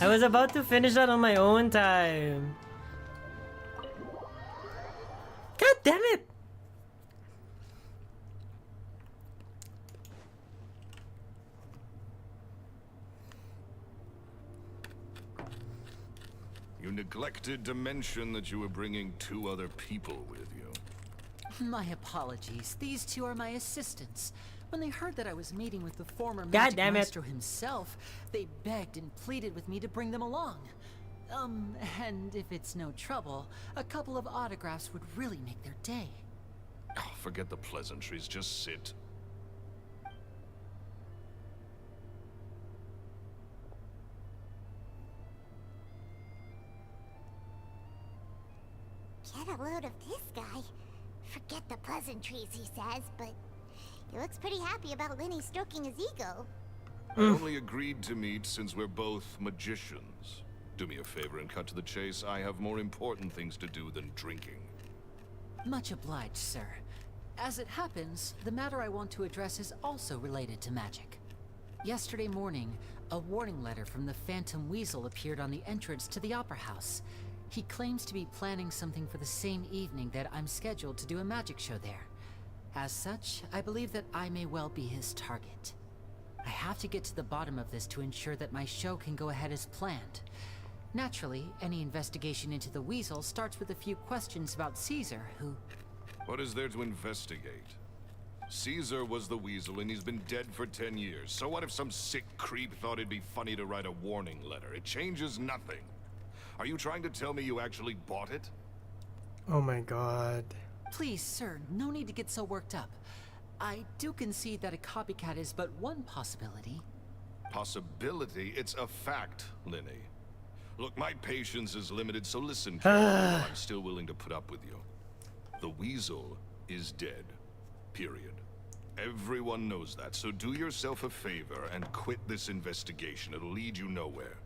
I was about to finish that on my own time. God damn it! You neglected to mention that you were bringing 2 other people with you. My apologies. These 2 are my assistants. When they heard that I was meeting with the former God magic damn it. maestro himself, they begged and pleaded with me to bring them along. And if it's no trouble, a couple of autographs would really make their day. Oh, forget the pleasantries, just sit. Get a load of this guy. Forget the pleasantries, he says, but he looks pretty happy about Lenny stroking his ego. I only agreed to meet since we're both magicians. Do me a favor and cut to the chase. I have more important things to do than drinking. Much obliged, sir. As it happens, the matter I want to address is also related to magic. Yesterday morning, a warning letter from the Phantom Weasel appeared on the entrance to the Opera House. He claims to be planning something for the same evening that I'm scheduled to do a magic show there. As such, I believe that I may well be his target. I have to get to the bottom of this to ensure that my show can go ahead as planned. Naturally, any investigation into the Weasel starts with a few questions about Caesar, who... What is there to investigate? Caesar was the Weasel and he's been dead for 10 years. So what if some sick creep thought it'd be funny to write a warning letter? It changes nothing. Are you trying to tell me you actually bought it? Oh my god. Please, sir, no need to get so worked up. I do concede that a copycat is but one possibility. Possibility? It's a fact, Lenny. Look, my patience is limited, so listen carefully. I'm still willing to put up with you. The Weasel is dead. Period. Everyone knows that, so do yourself a favor and quit this investigation. It'll lead you nowhere.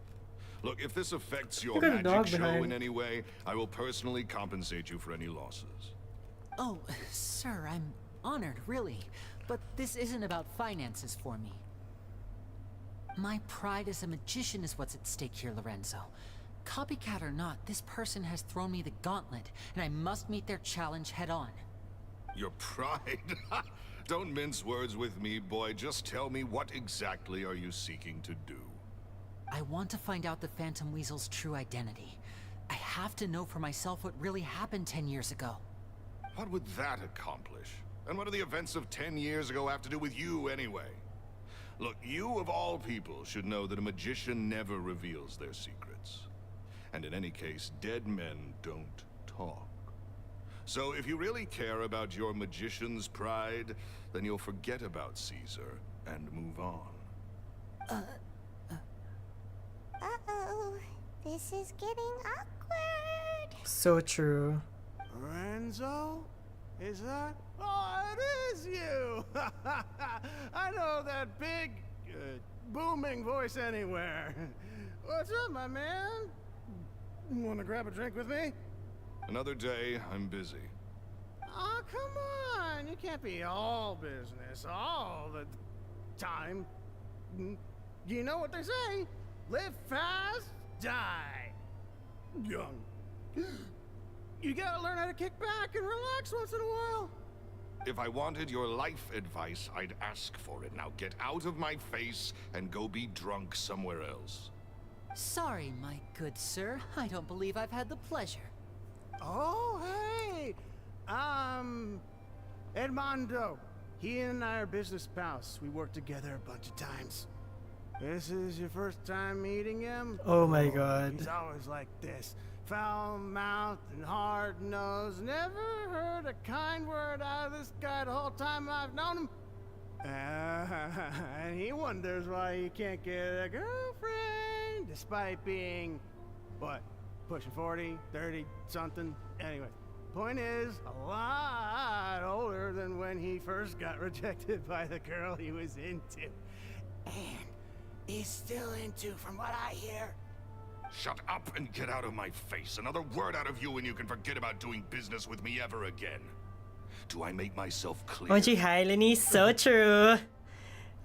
Look, if this affects your Look at the dog magic show behind. in any way, I will personally compensate you for any losses. Oh, sir, I'm honored, really. But this isn't about finances for me. My pride as a magician is what's at stake here, Lorenzo. Copycat or not, this person has thrown me the gauntlet, and I must meet their challenge head on. Your pride? Don't mince words with me, boy. Just tell me, what exactly are you seeking to do? I want to find out the Phantom Weasel's true identity. I have to know for myself what really happened 10 years ago. What would that accomplish? And what do the events of 10 years ago have to do with you, anyway? Look, you of all people should know that a magician never reveals their secrets. And in any case, dead men don't talk. So if you really care about your magician's pride, then you'll forget about Caesar and move on. Uh-oh. This is getting awkward. So true. Lorenzo? Is that? Oh, it is you! I know that big, booming voice anywhere. What's up, my man? Want to grab a drink with me? Another day, I'm busy. Oh, come on! You can't be all business all the time. You know what they say? Live fast, die young. You gotta learn how to kick back and relax once in a while. If I wanted your life advice, I'd ask for it. Now get out of my face and go be drunk somewhere else. Sorry, my good sir. I don't believe I've had the pleasure. Oh, hey! Edmondo. He and I are business pals. We worked together a bunch of times. This is your first time meeting him? Oh my god. He's always like this. Foul-mouthed and hard-nosed. Never heard a kind word out of this guy the whole time I've known him. And he wonders why he can't get a girlfriend, despite being, what, pushing 40, 30, something? Anyway, point is, a lot older than when he first got rejected by the girl he was into. And he's still into, from what I hear. Shut up and get out of my face. Another word out of you and you can forget about doing business with me ever again. Do I make myself clear? OMG, hi Lenny, so true.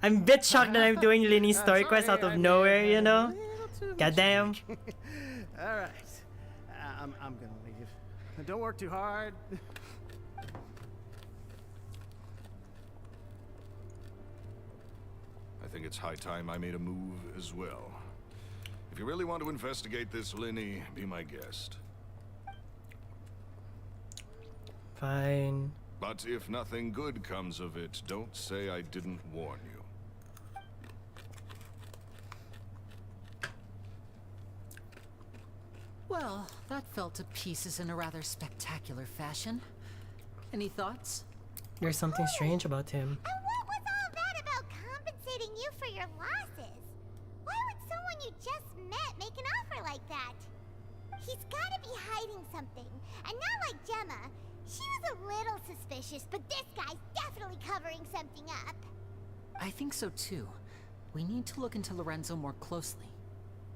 I'm a bit shocked that I'm doing Lenny's story quest out of nowhere, you know? Goddamn. Alright. I'm gonna leave. Don't work too hard. I think it's high time I made a move as well. If you really want to investigate this, Lenny, be my guest. Fine. But if nothing good comes of it, don't say I didn't warn you. Well, that fell to pieces in a rather spectacular fashion. Any thoughts? There's something strange about him. And what was all that about compensating you for your losses? Why would someone you just met make an offer like that? He's gotta be hiding something. And not like Gemma. She was a little suspicious, but this guy's definitely covering something up. I think so too. We need to look into Lorenzo more closely.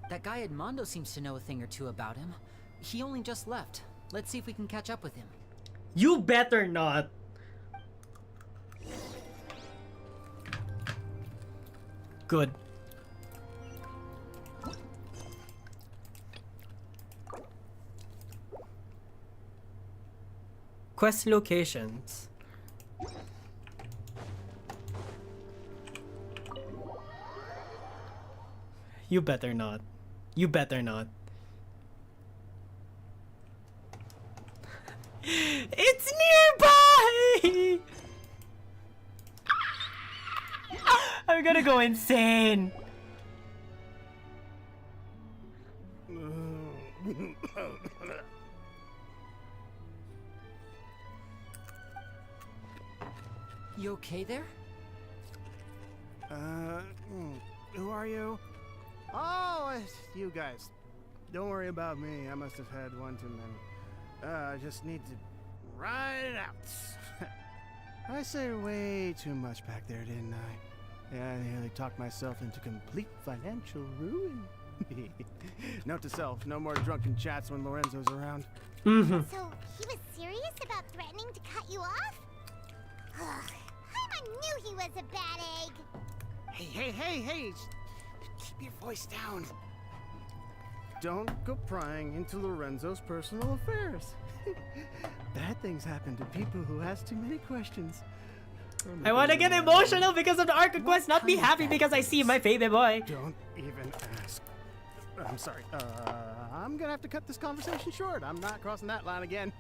That guy Edmondo seems to know a thing or two about him. He only just left. Let's see if we can catch up with him. You better not. Good. Quest locations. You better not. You better not. It's nearby! I'm gonna go insane. You okay there? Who are you? Oh, it's you guys. Don't worry about me. I must have had one too many. I just need to ride it out. I said way too much back there, didn't I? Yeah, I nearly talked myself into complete financial ruin. Note to self, no more drunken chats when Lorenzo's around. So, he was serious about threatening to cut you off? Ugh, I knew he was a bad egg. Hey! Keep your voice down. Don't go prying into Lorenzo's personal affairs. Bad things happen to people who ask too many questions. I want to get emotional because of the Arc Quest, not be happy because I see my baby boy. Don't even ask. I'm sorry. I'm gonna have to cut this conversation short. I'm not crossing that line again.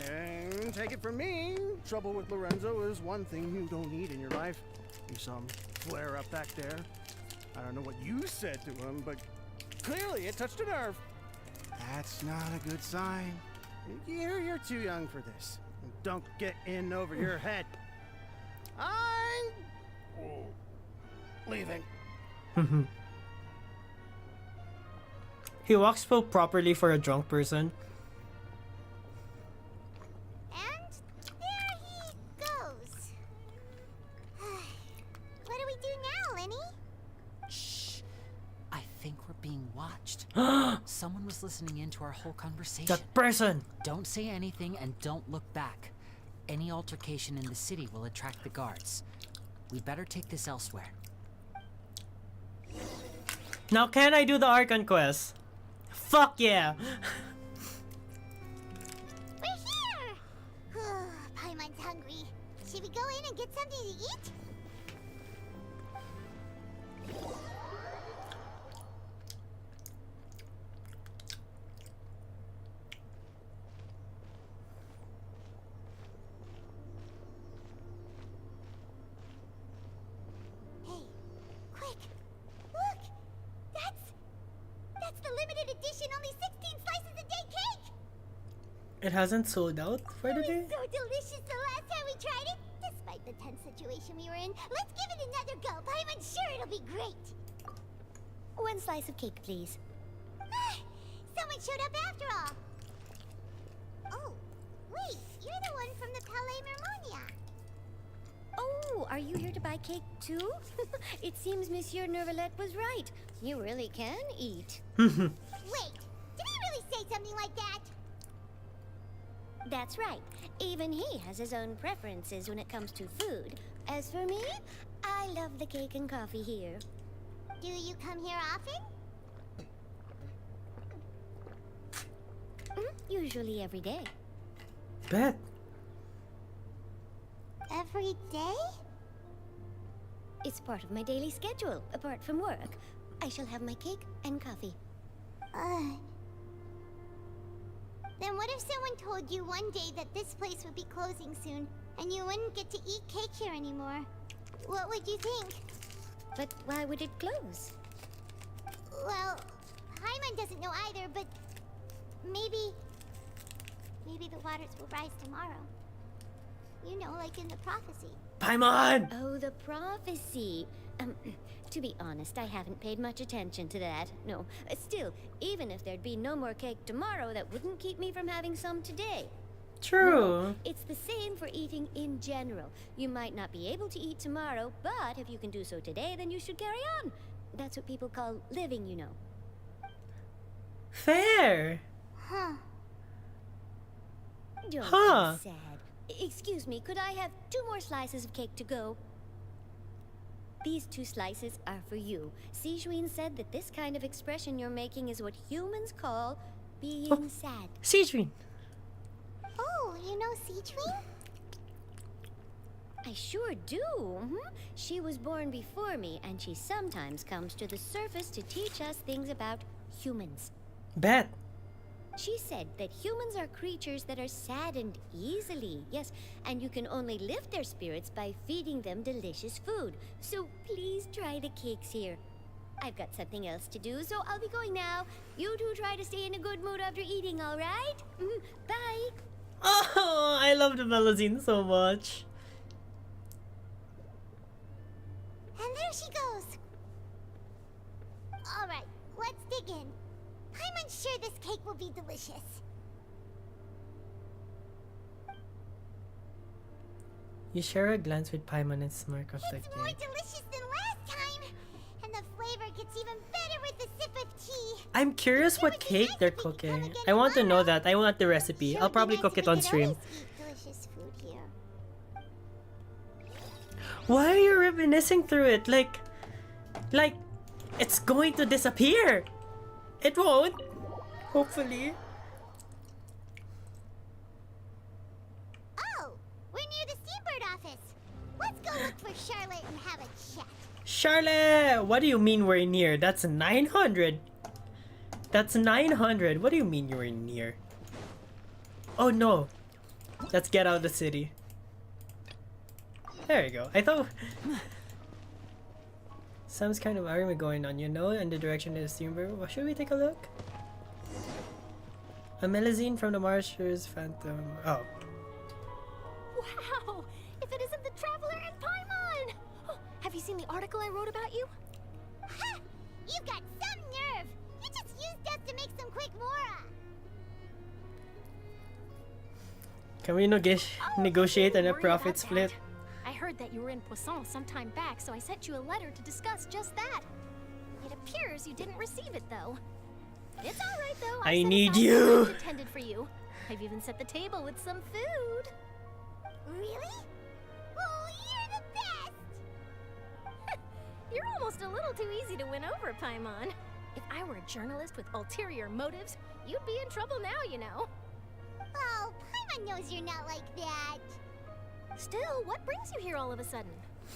And take it from me, trouble with Lorenzo is one thing you don't need in your life. You saw him flare up back there. I don't know what you said to him, but clearly it touched a nerve. That's not a good sign. You're too young for this. Don't get in over your head. I'm leaving. He walks so properly for a drunk person. And there he goes. What do we do now, Lenny? Shh. I think we're being watched. Someone was listening in to our whole conversation. That person! Don't say anything and don't look back. Any altercation in the city will attract the guards. We better take this elsewhere. Now can I do the Archon quest? Fuck yeah! We're here! Paimon's hungry. Should we go in and get something to eat? Hey, quick! Look! That's the limited edition, only 16 slices a day cake! It hasn't sold out for the It day? was so delicious the last time we tried it. Despite the tense situation we were in, let's give it another go. I'm sure it'll be great. One slice of cake, please. Someone showed up after all. Oh, wait, you're the one from the Palais Mermonia. Oh, are you here to buy cake too? It seems Monsieur Neuvillette was right. You really can eat. Wait, did he really say something like that? That's right. Even he has his own preferences when it comes to food. As for me, I love the cake and coffee here. Do you come here often? Usually every day. Bet. Every day? It's part of my daily schedule, apart from work. I shall have my cake and coffee. Then what if someone told you one day that this place would be closing soon, and you wouldn't get to eat cake here anymore? What would you think? But why would it close? Well, Paimon doesn't know either, but maybe the waters will rise tomorrow. You know, like in the prophecy. Paimon! Oh, the prophecy. To be honest, I haven't paid much attention to that. No, still, even if there'd be no more cake tomorrow, that wouldn't keep me from having some today. True. No, it's the same for eating in general. You might not be able to eat tomorrow, but if you can do so today, then you should carry on. That's what people call living, you know. Fair. Huh. Don't Huh. be sad. Excuse me, could I have 2 more slices of cake to go? These 2 slices are for you. Sijuin said that this kind of expression you're making is what humans call being sad. Sijuin. Oh, you know Sijuin? I sure do. She was born before me, and she sometimes comes to the surface to teach us things about humans. Bet. She said that humans are creatures that are saddened easily, yes, and you can only lift their spirits by feeding them delicious food. So please try the cakes here. I've got something else to do, so I'll be going now. You two try to stay in a good mood after eating, all right? Bye. Oh, I love the Melusine so much. And there she goes. All right, let's dig in. I'm unsure this cake will be delicious. You share a glance with Paimon and smirk of the It's more cake. delicious than last time. And the flavor gets even better with a sip of tea. I'm curious what cake they're cooking. I want to know that. I want the recipe. I'll probably cook it on stream. Delicious food here. Why are you reminiscing through it? Like, it's going to disappear. It won't. Hopefully. Oh, we're near the Steambird office. Let's go look for Charlotte and have a chat. Charlotte! What do you mean we're near? That's 900. That's 900. What do you mean you were near? Oh no. Let's get out of the city. There you go. I thought... Some kind of argument going on, you know, in the direction of the Steambird. Well, should we take a look? A melusine from the Marsher's Phantom. Oh. Wow! If it isn't the Traveler and Paimon! Oh, have you seen the article I wrote about you? Ha! You've got some nerve! You just used us to make some quick mora! Can we negotiate on a worry profit about split? that. I heard that you were in Poisson some time back, so I sent you a letter to discuss just that. It appears you didn't receive it, though. It's all right, though. I set need aside some you. lunch intended for you. I've even set the table with some food. Really? Oh, you're the best! You're almost a little too easy to win over, Paimon. If I were a journalist with ulterior motives, you'd be in trouble now, you know. Oh, Paimon knows you're not like that. Still, what brings you here all of a sudden?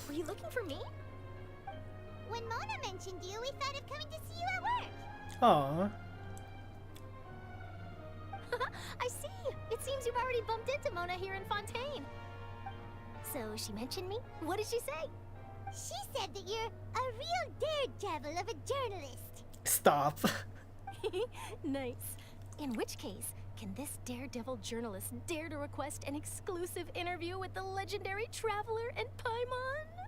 Were you looking for me? When Mona mentioned you, we thought of coming to see you at work. Aww. I see. It seems you've already bumped into Mona here in Fontaine. So she mentioned me? What did she say? She said that you're a real daredevil of a journalist. Stop. Nice. In which case, can this daredevil journalist dare to request an exclusive interview with the legendary Traveler and Paimon?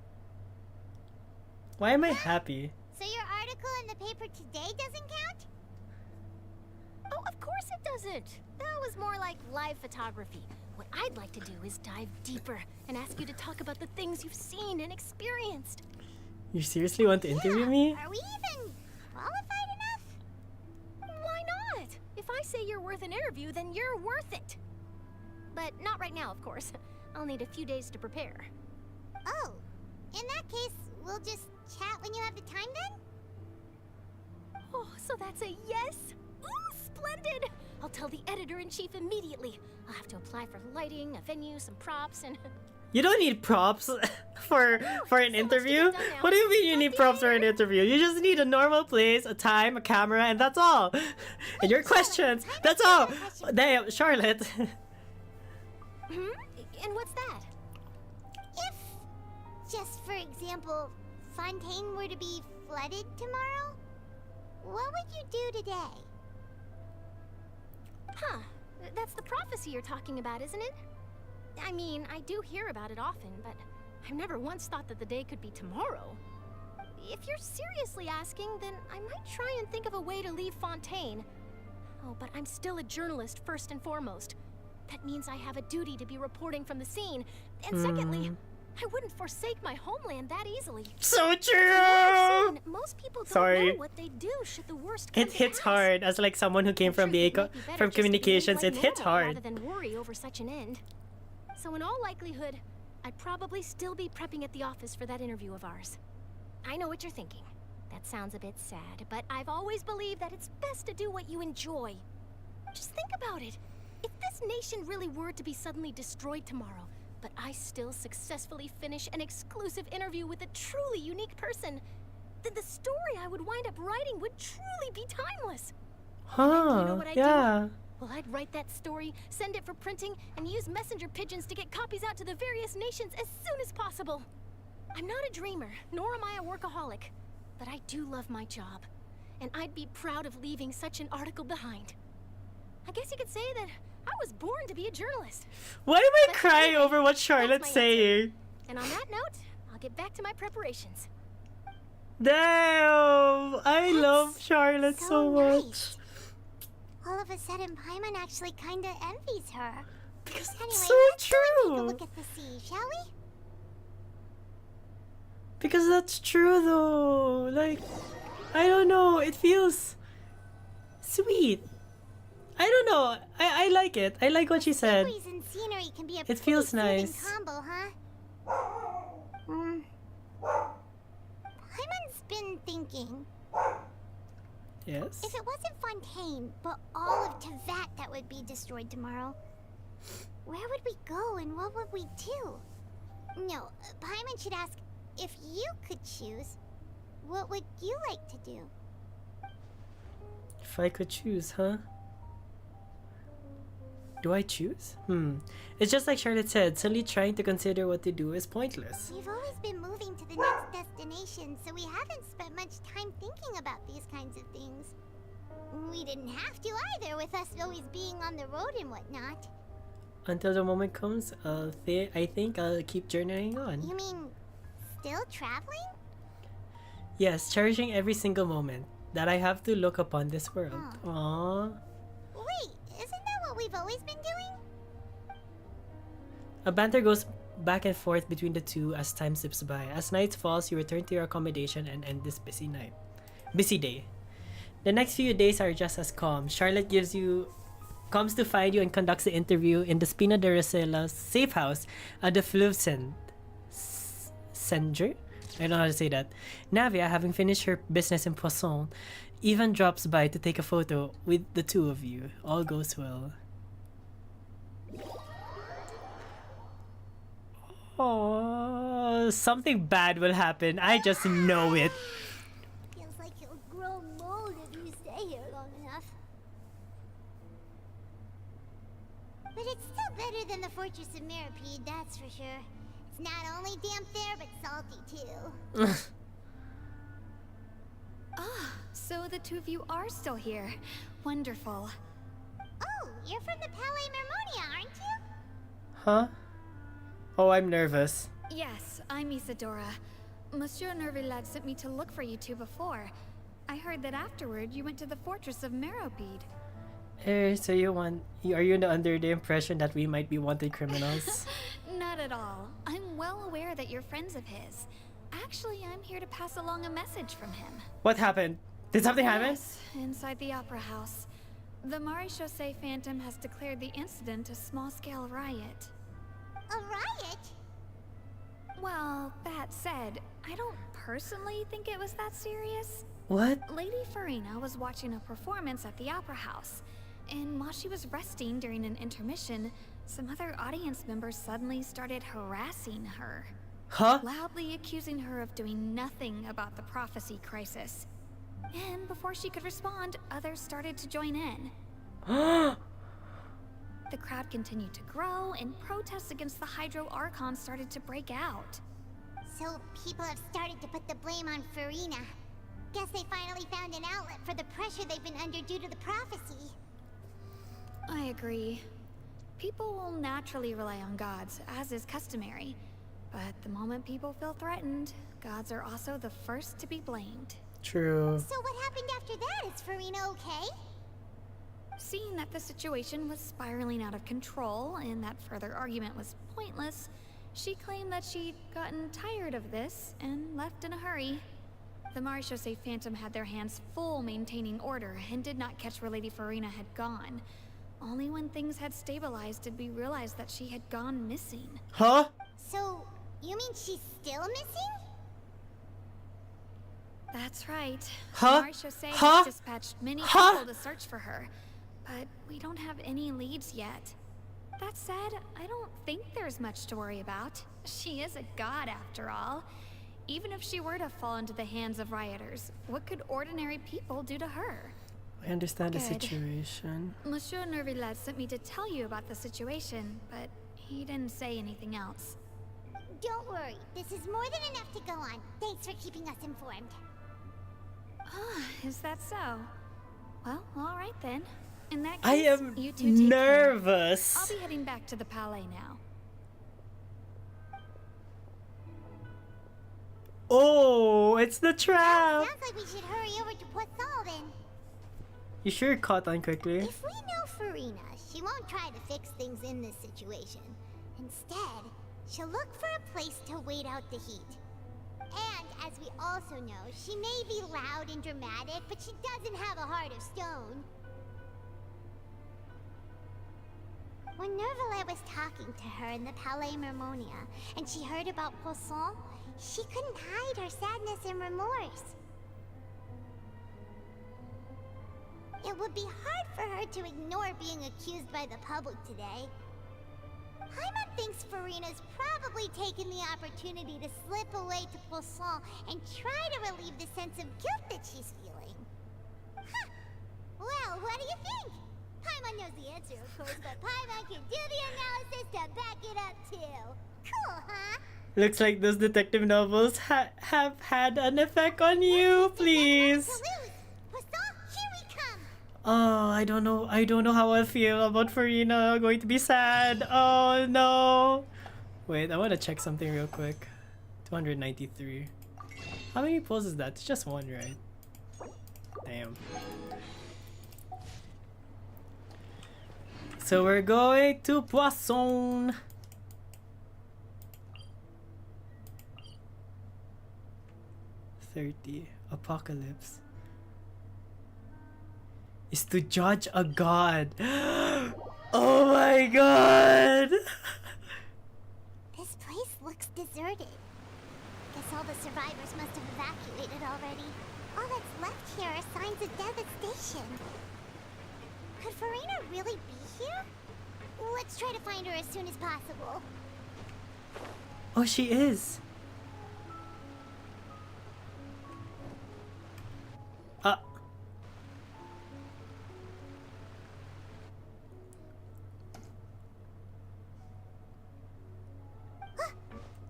Why am I happy? So your article in the paper today doesn't count? Oh, of course it doesn't. That was more like live photography. What I'd like to do is dive deeper and ask you to talk about the things you've seen and experienced. You seriously want to interview me? Are we even qualified enough? Why not? If I say you're worth an interview, then you're worth it. But not right now, of course. I'll need a few days to prepare. Oh, in that case, we'll just chat when you have the time then? Oh, so that's a yes? Ooh, splendid! I'll tell the editor-in-chief immediately. I'll have to apply for lighting, a venue, some props, and... You don't need props for an interview. What do you mean you need props for an interview? You just need a normal place, a time, a camera, and that's all. And your questions. That's all. Damn, Charlotte. And what's that? If, just for example, Fontaine were to be flooded tomorrow, what would you do today? Huh. That's the prophecy you're talking about, isn't it? I mean, I do hear about it often, but I've never once thought that the day could be tomorrow. If you're seriously asking, then I might try and think of a way to leave Fontaine. Oh, but I'm still a journalist first and foremost. That means I have a duty to be reporting from the scene. And secondly, I wouldn't forsake my homeland that easily. So true! Most people don't Sorry. know what they do should the worst come It to hits pass. hard. As like someone who came from the Might be better from just to behave communications, like it hits normal hard. rather than worry over such an end. So in all likelihood, I'd probably still be prepping at the office for that interview of ours. I know what you're thinking. That sounds a bit sad, but I've always believed that it's best to do what you enjoy. Just think about it. If this nation really were to be suddenly destroyed tomorrow, but I still successfully finish an exclusive interview with a truly unique person, then the story I would wind up writing would truly be timeless. Do you know Huh, what I'd yeah. do? Well, I'd write that story, send it for printing, and use messenger pigeons to get copies out to the various nations as soon as possible. I'm not a dreamer, nor am I a workaholic, but I do love my job, and I'd be proud of leaving such an article behind. I guess you could say that I was born to be a journalist. Why am I But crying anyway, over what that's Charlotte's my saying? And on that note, I'll get back to my preparations. Damn! I love Charlotte so much. All of a sudden, Paimon actually kinda envies her. Because anyway, it's so let's go and take a true. look at the sea, shall we? Because that's true though. Like, I don't know. It feels sweet. I don't know. I like it. I like what she said. Series and scenery can be a It feels pretty soothing nice. combo, huh? Paimon's been thinking. Yes. If it wasn't Fontaine, but all of Tevat that would be destroyed tomorrow, where would we go and what would we do? No, Paimon should ask, if you could choose, what would you like to do? If I could choose, huh? Do I choose? It's just like Charlotte said, suddenly trying to consider what to do is pointless. We've always been moving to the next destination, so we haven't spent much time thinking about these kinds of things. We didn't have to either, with us always being on the road and whatnot. Until the moment comes, I think I'll keep journeying on. You mean, still traveling? Yes, cherishing every single moment that I have to look upon this world. Aww. Wait, isn't that what we've always been doing? A banter goes back and forth between the two as time slips by. As night falls, you return to your accommodation and end this busy day. The next few days are just as calm. Charlotte comes to find you and conducts the interview in the Spina de Rosela's safe house at the Fluvsend. Senger? I don't know how to say that. Navia, having finished her business in Poisson, even drops by to take a photo with the two of you. All goes well. Oh, something bad will happen. I just know it. Feels like you'll grow mold if you stay here long enough. But it's still better than the Fortress of Meropide, that's for sure. It's not only damp there, but salty too. Ah, so the two of you are still here. Wonderful. Oh, you're from the Palais Mermonia, aren't you? Huh? Oh, I'm nervous. Yes, I'm Isadora. Monsieur Nervilad sent me to look for you two before. I heard that afterward you went to the Fortress of Meropide. So are you under the impression that we might be wanted criminals? Not at all. I'm well aware that you're friends of his. Actually, I'm here to pass along a message from him. What happened? Did something happen? Yes, inside the Opera House. The Maréchaussée Phantom has declared the incident a small-scale riot. A riot? Well, that said, I don't personally think it was that serious. What? Lady FURINA was watching a performance at the Opera House, and while she was resting during an intermission, some other audience members suddenly started harassing her. Huh? Loudly accusing her of doing nothing about the prophecy crisis. And before she could respond, others started to join in. The crowd continued to grow, and protests against the Hydro Archon started to break out. So people have started to put the blame on FURINA. Guess they finally found an outlet for the pressure they've been under due to the prophecy. I agree. People will naturally rely on gods, as is customary. But the moment people feel threatened, gods are also the first to be blamed. True. So what happened after that? Is FURINA okay? Seeing that the situation was spiraling out of control and that further argument was pointless, she claimed that she'd gotten tired of this and left in a hurry. The Maréchaussée Phantom had their hands full maintaining order and did not catch where Lady FURINA had gone. Only when things had stabilized did we realize that she had gone missing. Huh? So, you mean she's still missing? That's right. Huh? Maréchaussée Huh? has dispatched many Huh? people to search for her, but we don't have any leads yet. That said, I don't think there's much to worry about. She is a god after all. Even if she were to fall into the hands of rioters, what could ordinary people do to her? I understand the Good. situation. Monsieur Nervilad sent me to tell you about the situation, but he didn't say anything else. Don't worry, this is more than enough to go on. Thanks for keeping us informed. Ah, is that so? Well, all right then. In that I case, am you two take care. nervous. I'll be heading back to the Palais now. Oh, it's the trap. Sounds like we should hurry over to Poisson then. You sure caught on quickly? If we know FURINA, she won't try to fix things in this situation. Instead, she'll look for a place to wait out the heat. And, as we also know, she may be loud and dramatic, but she doesn't have a heart of stone. When Nervilad was talking to her in the Palais Mermonia, and she heard about Poisson, she couldn't hide her sadness and remorse. It would be hard for her to ignore being accused by the public today. Paimon thinks FURINA's probably taken the opportunity to slip away to Poisson and try to relieve the sense of guilt that she's feeling. Huh. Well, what do you think? Paimon knows the answer, of course, but Paimon can do the analysis to back it up, too. Cool, huh? Looks like those detective novels have had an effect on you, please. Poisson, here we come! Oh, I don't know. I don't know how I feel about Farina. I'm going to be sad. Oh no. Wait, I want to check something real quick. 293. How many pulls is that? It's just one, right? Damn. So we're going to Poisson. Apocalypse is to judge a god. Oh my god! This place looks deserted. Guess all the survivors must have evacuated already. All that's left here are signs of devastation. Could Furina really be here? Let's try to find her as soon as possible. Oh, she is.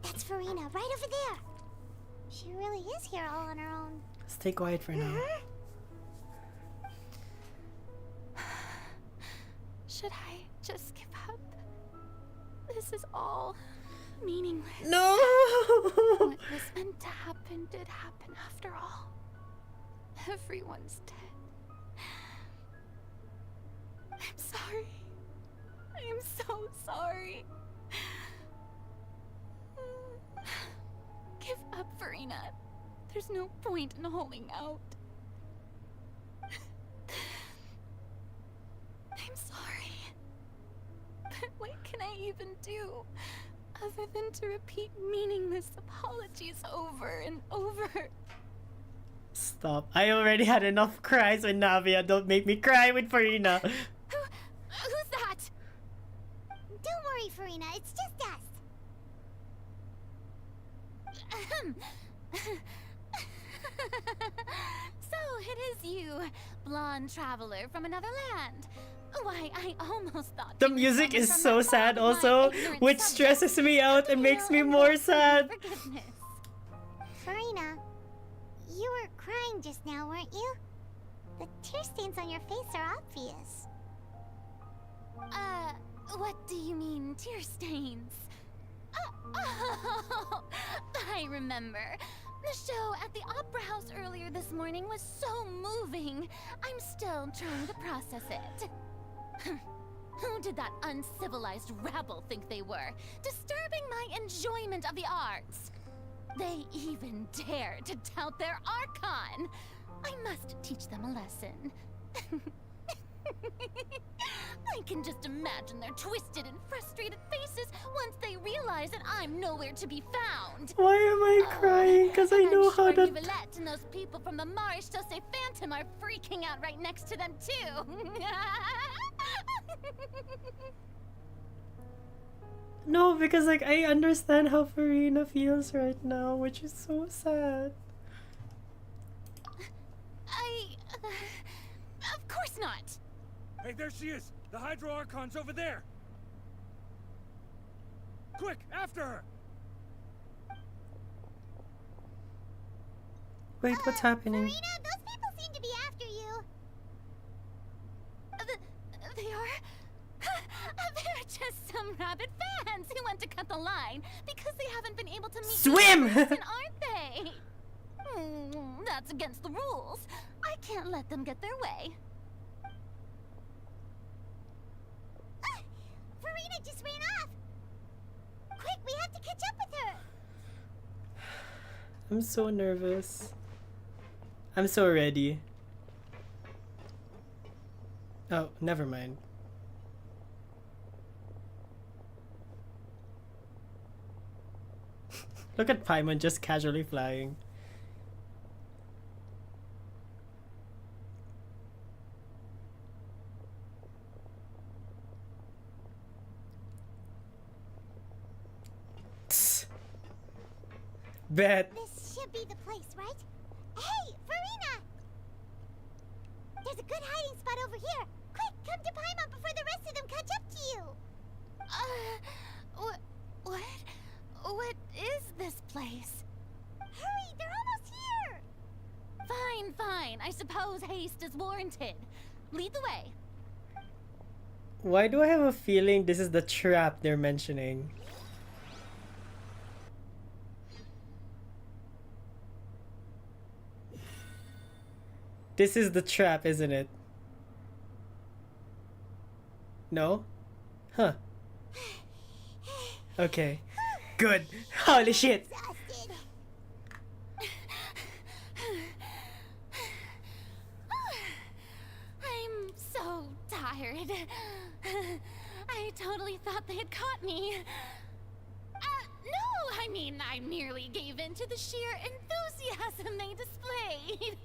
That's Furina, right over there. She really is here all on her own. Stay quiet for now. Should I just give up? This is all meaningless. No! What was meant to happen did happen after all. Everyone's dead. I'm sorry. I am so sorry. Give up, Furina. There's no point in holding out. I'm sorry. But what can I even do other than to repeat meaningless apologies over and over? Stop. I already had enough cries with Navia. Don't make me cry with Farina. Who's that? Don't worry, Furina. It's just us. So it is you, blonde traveler from another land. Why, I almost thought The music is so sad also, which stresses me out and makes me more sad. Furina, you were crying just now, weren't you? The tear stains on your face are obvious. What do you mean, tear stains? Oh, I remember. The show at the Opera House earlier this morning was so moving. I'm still trying to process it. Who did that uncivilized rabble think they were? Disturbing my enjoyment of the arts. They even dared to tout their Archon. I must teach them a lesson. I can just imagine their twisted and frustrated faces once they realize that I'm nowhere to be found. Why am I crying? Because I know how that... Yvette and those people from the Maréchaussée Phantom are freaking out right next to them too. No, because like I understand how Farina feels right now, which is so sad. Of course not. Hey, there she is! The Hydro Archon's over there! Quick, after her! Wait, what's happening? Furina, those people seem to be after you. They are? They're just some rabid fans who want to cut the line because they haven't been able to meet Swim! in person, aren't they? That's against the rules. I can't let them get their way. Furina just ran off. Quick, we have to catch up with her. I'm so nervous. I'm so ready. Oh, never mind. Look at Paimon just casually flying. Bet. This should be the place, right? Hey, Furina! There's a good hiding spot over here. Quick, come to Paimon before the rest of them catch up to you. What is this place? Hurry, they're almost here. Fine. I suppose haste is warranted. Lead the way. Why do I have a feeling this is the trap they're mentioning? This is the trap, isn't it? No? Huh. Okay. Good. Holy shit. I'm so tired. I totally thought they had caught me. No, I mean, I merely gave in to the sheer enthusiasm they displayed.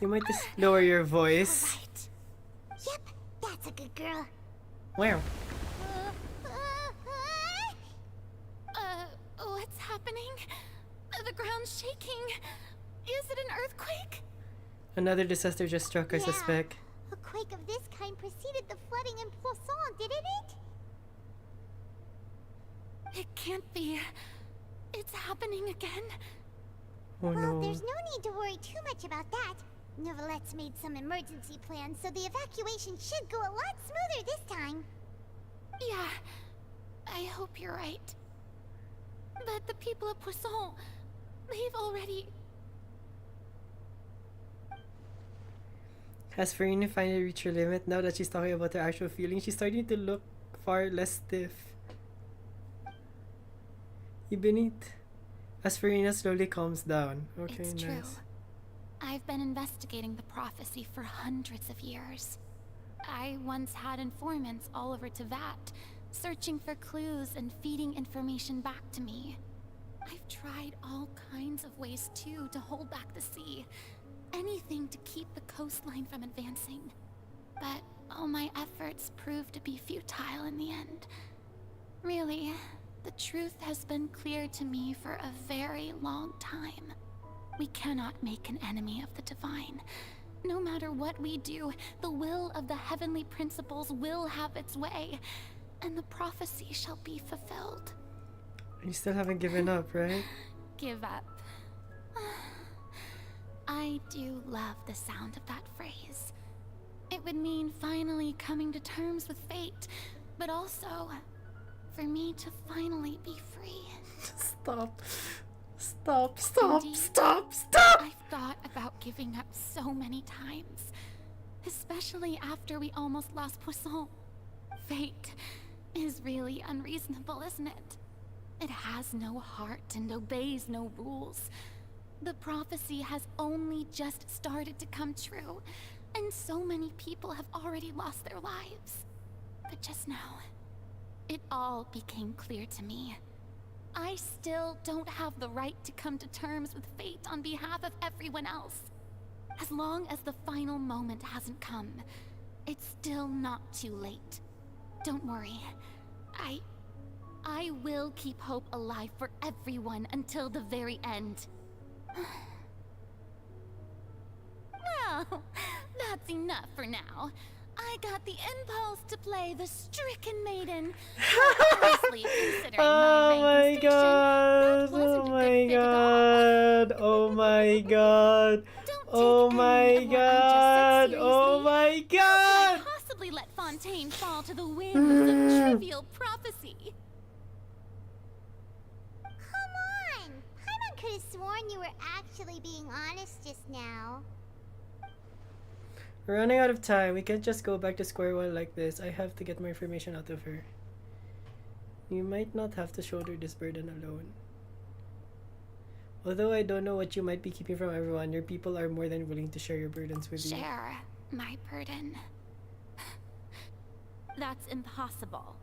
You might just lower your voice. Right. Yep, that's a good girl. Wow. What's happening? The ground's shaking. Is it an earthquake? Another disaster just struck, I suspect. A quake of this kind preceded the flooding in Poisson, didn't it? It can't be. It's happening again. Oh well, no. There's no need to worry too much about that. Novelette's made some emergency plans, so the evacuation should go a lot smoother this time. Yeah, I hope you're right. But the people of Poisson, they've already... Has FURINA finally reached her limit? Now that she's talking about her actual feelings, she's starting to look far less stiff. Beneath, as FURINA slowly calms down. Okay, It's nice. true. I've been investigating the prophecy for hundreds of years. I once had informants all over Tevat, searching for clues and feeding information back to me. I've tried all kinds of ways too to hold back the sea. Anything to keep the coastline from advancing. But all my efforts proved to be futile in the end. Really, the truth has been clear to me for a very long time. We cannot make an enemy of the divine. No matter what we do, the will of the heavenly principles will have its way, and the prophecy shall be fulfilled. You still haven't given up, right? Give up. I do love the sound of that phrase. It would mean finally coming to terms with fate, but also for me to finally be free. Stop. Stop, stop, Indeed, stop, stop! I've thought about giving up so many times, especially after we almost lost Poisson. Fate is really unreasonable, isn't it? It has no heart and obeys no rules. The prophecy has only just started to come true, and so many people have already lost their lives. But just now, it all became clear to me. I still don't have the right to come to terms with fate on behalf of everyone else. As long as the final moment hasn't come, it's still not too late. Don't worry. I will keep hope alive for everyone until the very end. Well, that's enough for now. I got the impulse to play the stricken maiden. Honestly, considering Oh my god! Oh my god! Oh my god! Oh my god! Oh my god! Possibly let Fontaine fall to the whims of trivial prophecy. Come on! Paimon could have sworn you were actually being honest just now. We're running out of time. We can't just go back to square one like this. I have to get more information out of her. You might not have to shoulder this burden alone. Although I don't know what you might be keeping from everyone, your people are more than willing to share your burdens with you. Share my burden. That's impossible.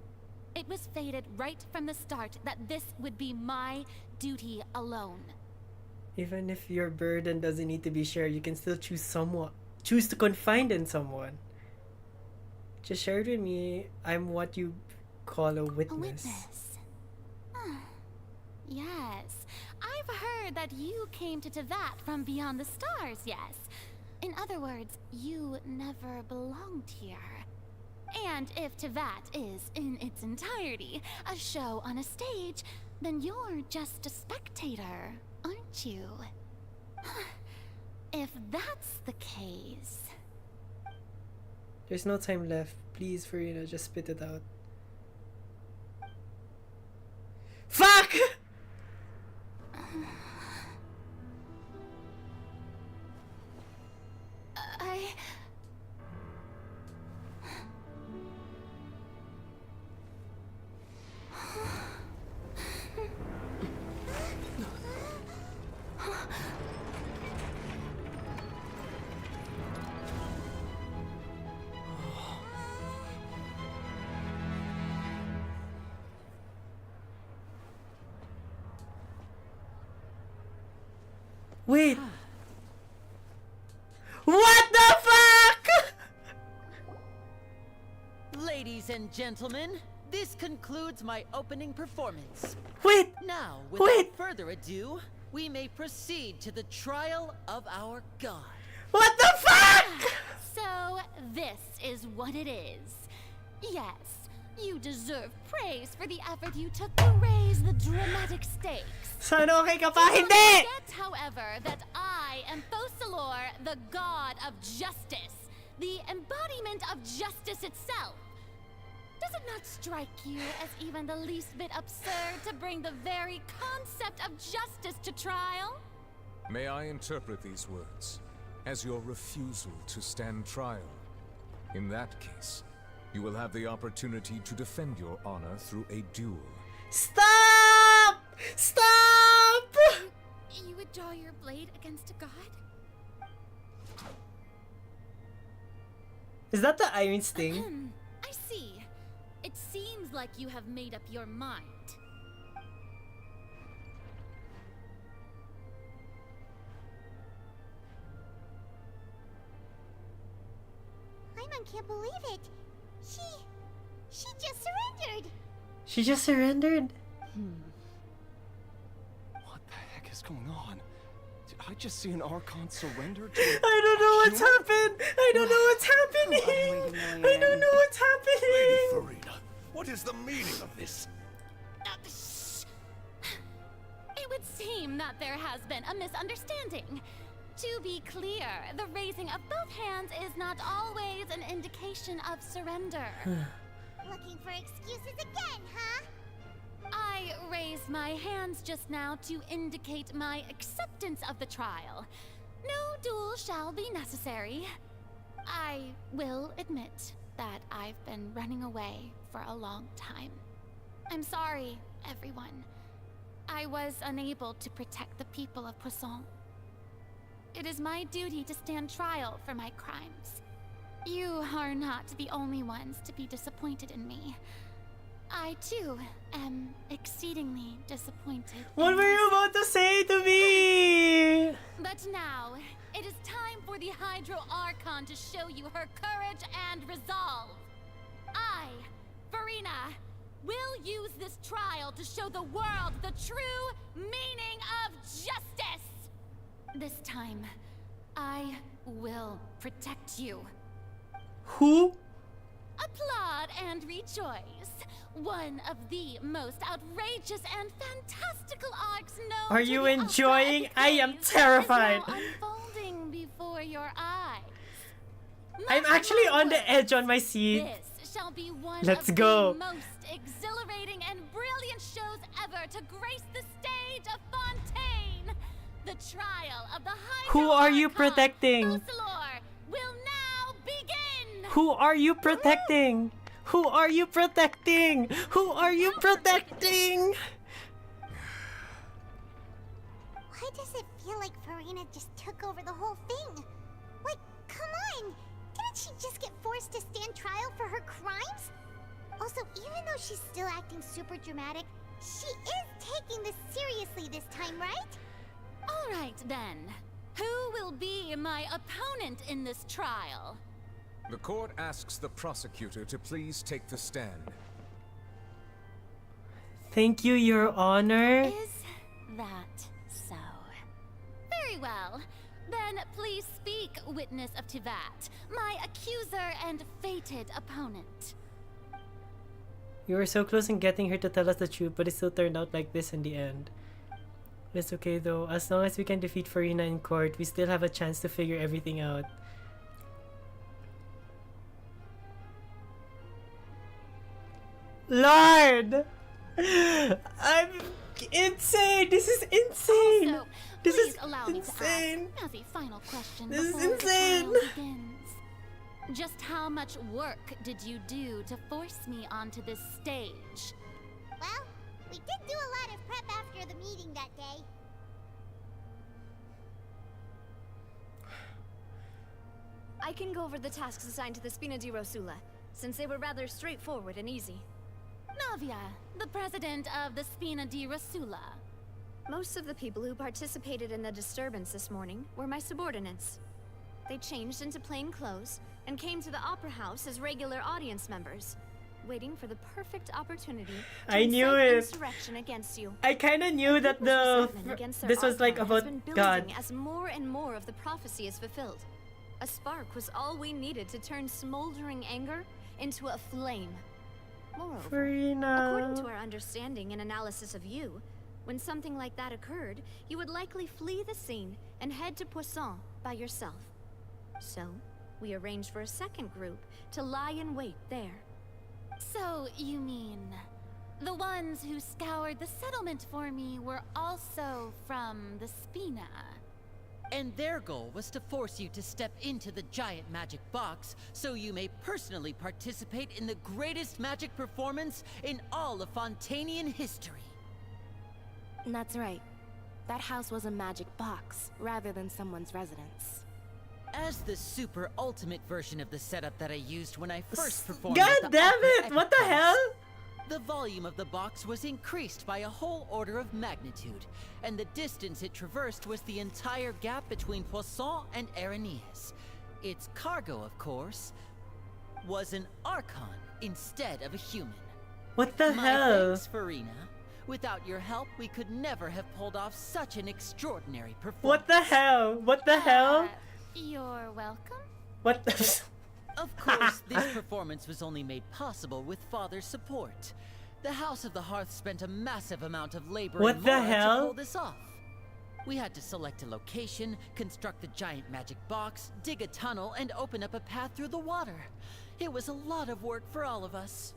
It was fated right from the start that this would be my duty alone. Even if your burden doesn't need to be shared, you can still choose to confide in someone. Just share it with me. I'm what you call a witness. A witness? Yes. I've heard that you came to Tevat from beyond the stars, yes. In other words, you never belonged here. And if Tevat is, in its entirety, a show on a stage, then you're just a spectator, aren't you? If that's the case... There's no time left. Please, Furina, just spit it out. Fuck! Wait! What the fuck?! Ladies and gentlemen, this concludes my opening performance. Wait! Now, without further ado, we may proceed to the trial of our god. What the fuck?! So, this is what it is. Yes, you deserve praise for the effort you took to raise the dramatic stakes. Sana okay ka pa? Do not Hindi! forget, however, that I am Fosalor, the god of justice, the embodiment of justice itself. Does it not strike you as even the least bit absurd to bring the very concept of justice to trial? May I interpret these words as your refusal to stand trial? In that case, you will have the opportunity to defend your honor through a duel. Stop! Stop! You would draw your blade against a god? Is that the Iron Sting? I see. It seems like you have made up your mind. Paimon can't believe it. She just surrendered. She just surrendered? What the heck is going on? Did I just see an Archon surrender to I don't know what's happened! I don't know what's happening! I don't know what's happening! Lady Furina, what is the meaning of this? It would seem that there has been a misunderstanding. To be clear, the raising of both hands is not always an indication of surrender. Looking for excuses again, huh? I raised my hands just now to indicate my acceptance of the trial. No duel shall be necessary. I will admit that I've been running away for a long time. I'm sorry, everyone. I was unable to protect the people of Poisson. It is my duty to stand trial for my crimes. You are not the only ones to be disappointed in me. I, too, am exceedingly disappointed. What were you about to say to me? But now, it is time for the Hydro Archon to show you her courage and resolve. I, FURINA, will use this trial to show the world the true meaning of justice. This time, I will protect you. Who? Applaud and rejoice. One of the most outrageous and fantastical arcs known Are to you the enjoying? outside I am gaze terrified. is now unfolding before your eyes. I'm actually on the edge on my seat. This shall be one Let's of go. the most exhilarating and brilliant shows ever to grace the stage of Fontaine. The trial of the Hydro Who are you Archon, protecting? Fosalor, will now begin. Who are you protecting? Who are you protecting? Who are you protecting? Why does it feel like Furina just took over the whole thing? Like, come on! Didn't she just get forced to stand trial for her crimes? Also, even though she's still acting super dramatic, she is taking this seriously this time, right? All right, then. Who will be my opponent in this trial? The court asks the prosecutor to please take the stand. Thank you, Your Honor. Is that so? Very well. Then please speak, witness of Tivat, my accuser and fated opponent. You were so close in getting her to tell us the truth, but it still turned out like this in the end. It's okay though. As long as we can defeat FURINA in court, we still have a chance to figure everything out. Lord! I'm insane! This is insane! Also, this please is allow me insane! to ask, as a final question This is before insane! the trial begins. Just how much work did you do to force me onto this stage? Well, we did do a lot of prep after the meeting that day. I can go over the tasks assigned to the Spina di Rosula, since they were rather straightforward and easy. Navia, the president of the Spina di Rosula. Most of the people who participated in the disturbance this morning were my subordinates. They changed into plain clothes and came to the Opera House as regular audience members, waiting for the perfect opportunity to I knew incite it. insurrection against you. I kind of knew that this was like about has been God. building as more and more of the prophecy is fulfilled. A spark was all we needed to turn smoldering anger into a flame. Moreover, FURINA. according to our understanding and analysis of you, when something like that occurred, you would likely flee the scene and head to Poisson by yourself. So, we arranged for a second group to lie in wait there. So, you mean the ones who scoured the settlement for me were also from the Spina? And their goal was to force you to step into the giant magic box so you may personally participate in the greatest magic performance in all of Fontanian history. That's right. That house was a magic box, rather than someone's residence. As the super ultimate version of the setup that I used when I first performed God at the damn Opera it! What the Epic hell? House, the volume of the box was increased by a whole order of magnitude, and the distance it traversed was the entire gap between Poisson and Areneas. Its cargo, of course, was an Archon instead of a human. What the My hell? thanks, FURINA. Without your help, we could never have pulled off such an extraordinary performance. What the hell? What the hell? You're welcome. What the Of course, this performance was only made possible with Father's support. The House of the Hearth spent a massive amount of labor What and the morale hell? to pull this off. We had to select a location, construct the giant magic box, dig a tunnel, and open up a path through the water. It was a lot of work for all of us.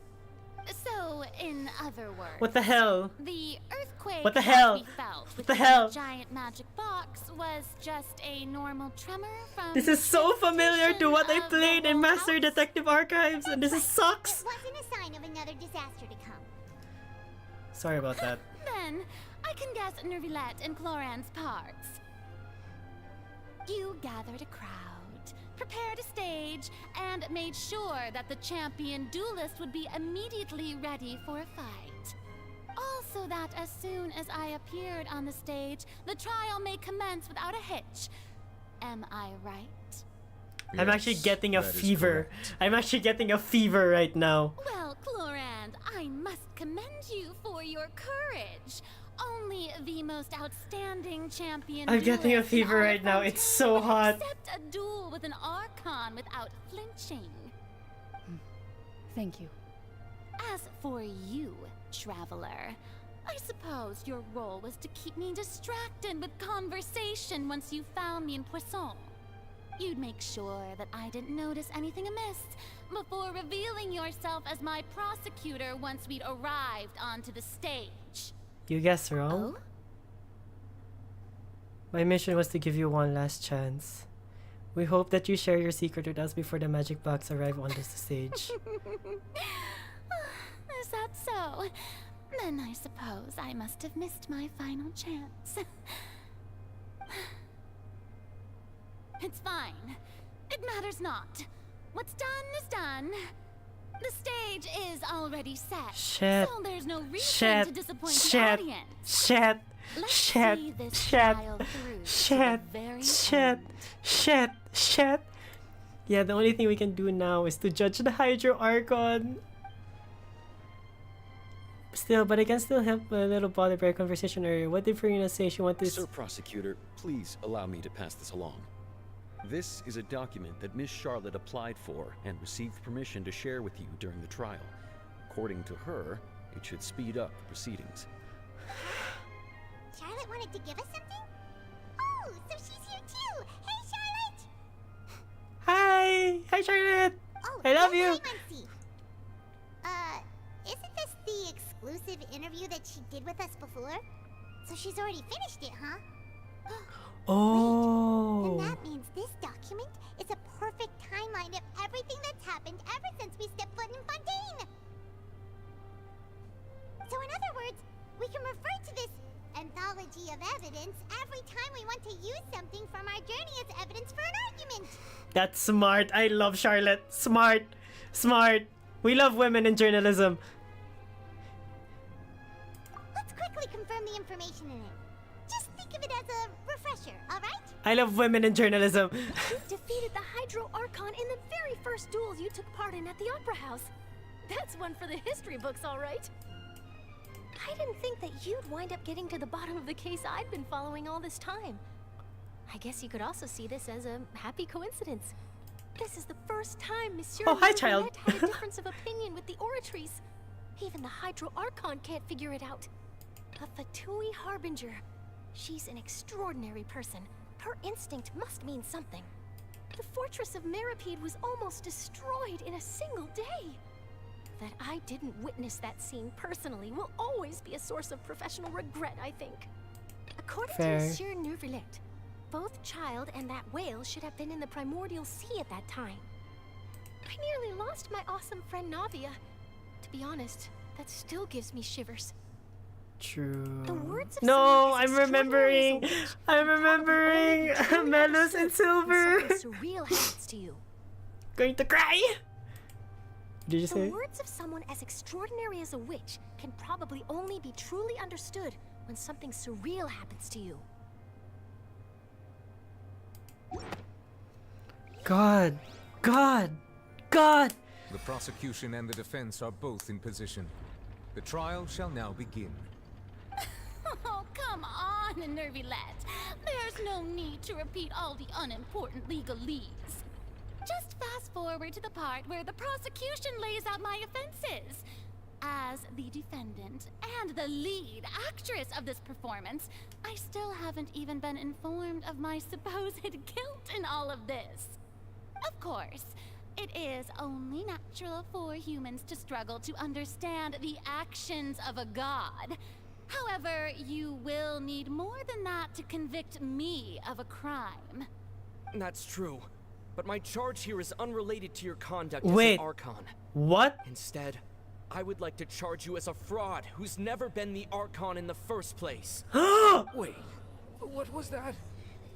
So, in other words, What the hell? the earthquake What the that hell? we felt What with the hell? giant magic box was just a normal tremor from This is so familiar to what I of the played in whole Master house? Detective Archives, and this is sucks. It wasn't a sign of another disaster to come. Sorry about that. Then, I can guess Nervilette and Cloran's parts. You gathered a crowd, prepared a stage, and made sure that the champion duelist would be immediately ready for a fight. Also that as soon as I appeared on the stage, the trial may commence without a hitch. Am I right? I'm actually getting a that is fever. correct. I'm actually getting a fever right now. Well, Clorand, I must commend you for your courage. Only the most outstanding champion I'm getting a duelist in fever all of right now. It's Fontana so would hot. accept a duel with an Archon without flinching. Thank you. As for you, traveler, I suppose your role was to keep me distracted with conversation once you found me in Poisson. You'd make sure that I didn't notice anything amiss before revealing yourself as my prosecutor once we'd arrived onto the stage. You guessed wrong. Oh? My mission was to give you one last chance. We hope that you share your secret with us before the magic box arrive onto the stage. Is that so? Then I suppose I must have missed my final chance. It's fine. It matters not. What's done is done. The stage is already set. Shit. So there's no reason Shit. to disappoint Shit. the audience. Shit. Let's Shit. see this Shit. trial through to Shit. the very Shit. end. Shit. Shit. Yeah, the only thing we can do now is to judge the Hydro Archon. Still, but I can still help a little bothered by our conversation earlier. What did FURINA say she wanted to... Sir Prosecutor, please allow me to pass this along. This is a document that Miss Charlotte applied for and received permission to share with you during the trial. According to her, it should speed up the proceedings. Charlotte wanted to give us something? Oh, so she's here too! Hey, Charlotte! Hi! Hi, Charlotte! Oh, I love and you! hi, Muncie. Isn't this the exclusive interview that she did with us before? So she's already finished it, huh? Oh. Then that means this document is a perfect timeline of everything that's happened ever since we stepped foot in Fontaine. So in other words, we can refer to this anthology of evidence every time we want to use something from our journey as evidence for an argument. That's smart. I love Charlotte. Smart. Smart. We love women in journalism. Let's quickly confirm the information in it. Just think of it as a refresher, alright? I love women in journalism. You defeated the Hydro Archon in the very first duels you took part in at the Opera House. That's one for the history books, all right. I didn't think that you'd wind up getting to the bottom of the case I'd been following all this time. I guess you could also see this as a happy coincidence. This is the first time Monsieur Oh, hi, child. had a difference of opinion with the Oratories. Even the Hydro Archon can't figure it out. A Fatui Harbinger. She's an extraordinary person. Her instinct must mean something. The fortress of Meripede was almost destroyed in a single day. That I didn't witness that scene personally will always be a source of professional regret, I think. According Fair. to Monsieur Neuvillette, both Child and that whale should have been in the primordial sea at that time. I nearly lost my awesome friend Navia. To be honest, that still gives me shivers. True. The words of No, someone as I'm extraordinary as a remembering. witch I'm remembering. Melos and Silver. Something surreal happens to you. Going to cry. Did you The say? words of someone as extraordinary as a witch can probably only be truly understood when something surreal happens to you. God. God. God. The prosecution and the defense are both in position. The trial shall now begin. Oh, come on, Neuvillette. There's no need to repeat all the unimportant legalese. Just fast forward to the part where the prosecution lays out my offenses. As the defendant and the lead actress of this performance, I still haven't even been informed of my supposed guilt in all of this. Of course, it is only natural for humans to struggle to understand the actions of a god. However, you will need more than that to convict me of a crime. That's true. But my charge here is unrelated to your conduct Wait. as an Archon. What? Instead, I would like to charge you as a fraud who's never been the Archon in the first place. Wait, what was that?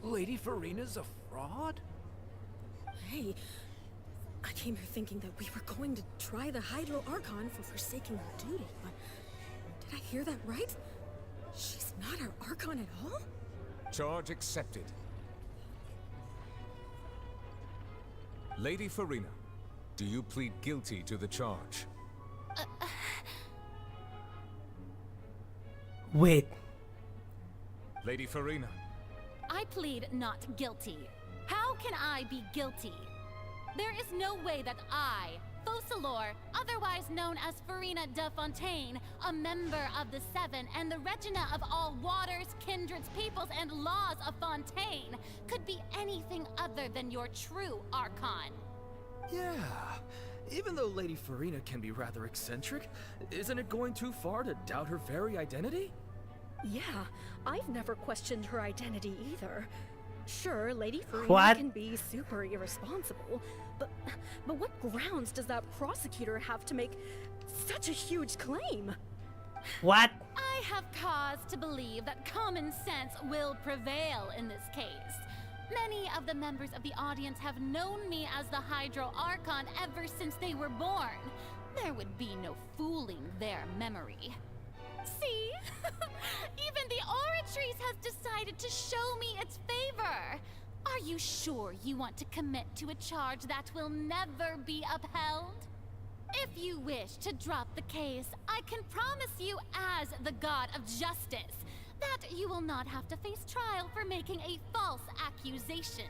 Lady Farina's a fraud? Hey, I came here thinking that we were going to try the Hydro Archon for forsaking her duty, but did I hear that right? She's not our Archon at all? Charge accepted. Lady Farina, do you plead guilty to the charge? Wait. Lady Farina. I plead not guilty. How can I be guilty? There is no way that I, Focalor, otherwise known as Farina de Fontaine, a member of the Seven and the Regina of all waters, kindreds, peoples, and laws of Fontaine, could be anything other than your true Archon. Yeah. Even though Lady Farina can be rather eccentric, isn't it going too far to doubt her very identity? Yeah, I've never questioned her identity either. Sure, Lady Farina What? can be super irresponsible, but what grounds does that prosecutor have to make such a huge claim? What? I have cause to believe that common sense will prevail in this case. Many of the members of the audience have known me as the Hydro Archon ever since they were born. There would be no fooling their memory. See? Even the Oratories has decided to show me its favor. Are you sure you want to commit to a charge that will never be upheld? If you wish to drop the case, I can promise you as the God of Justice that you will not have to face trial for making a false accusation.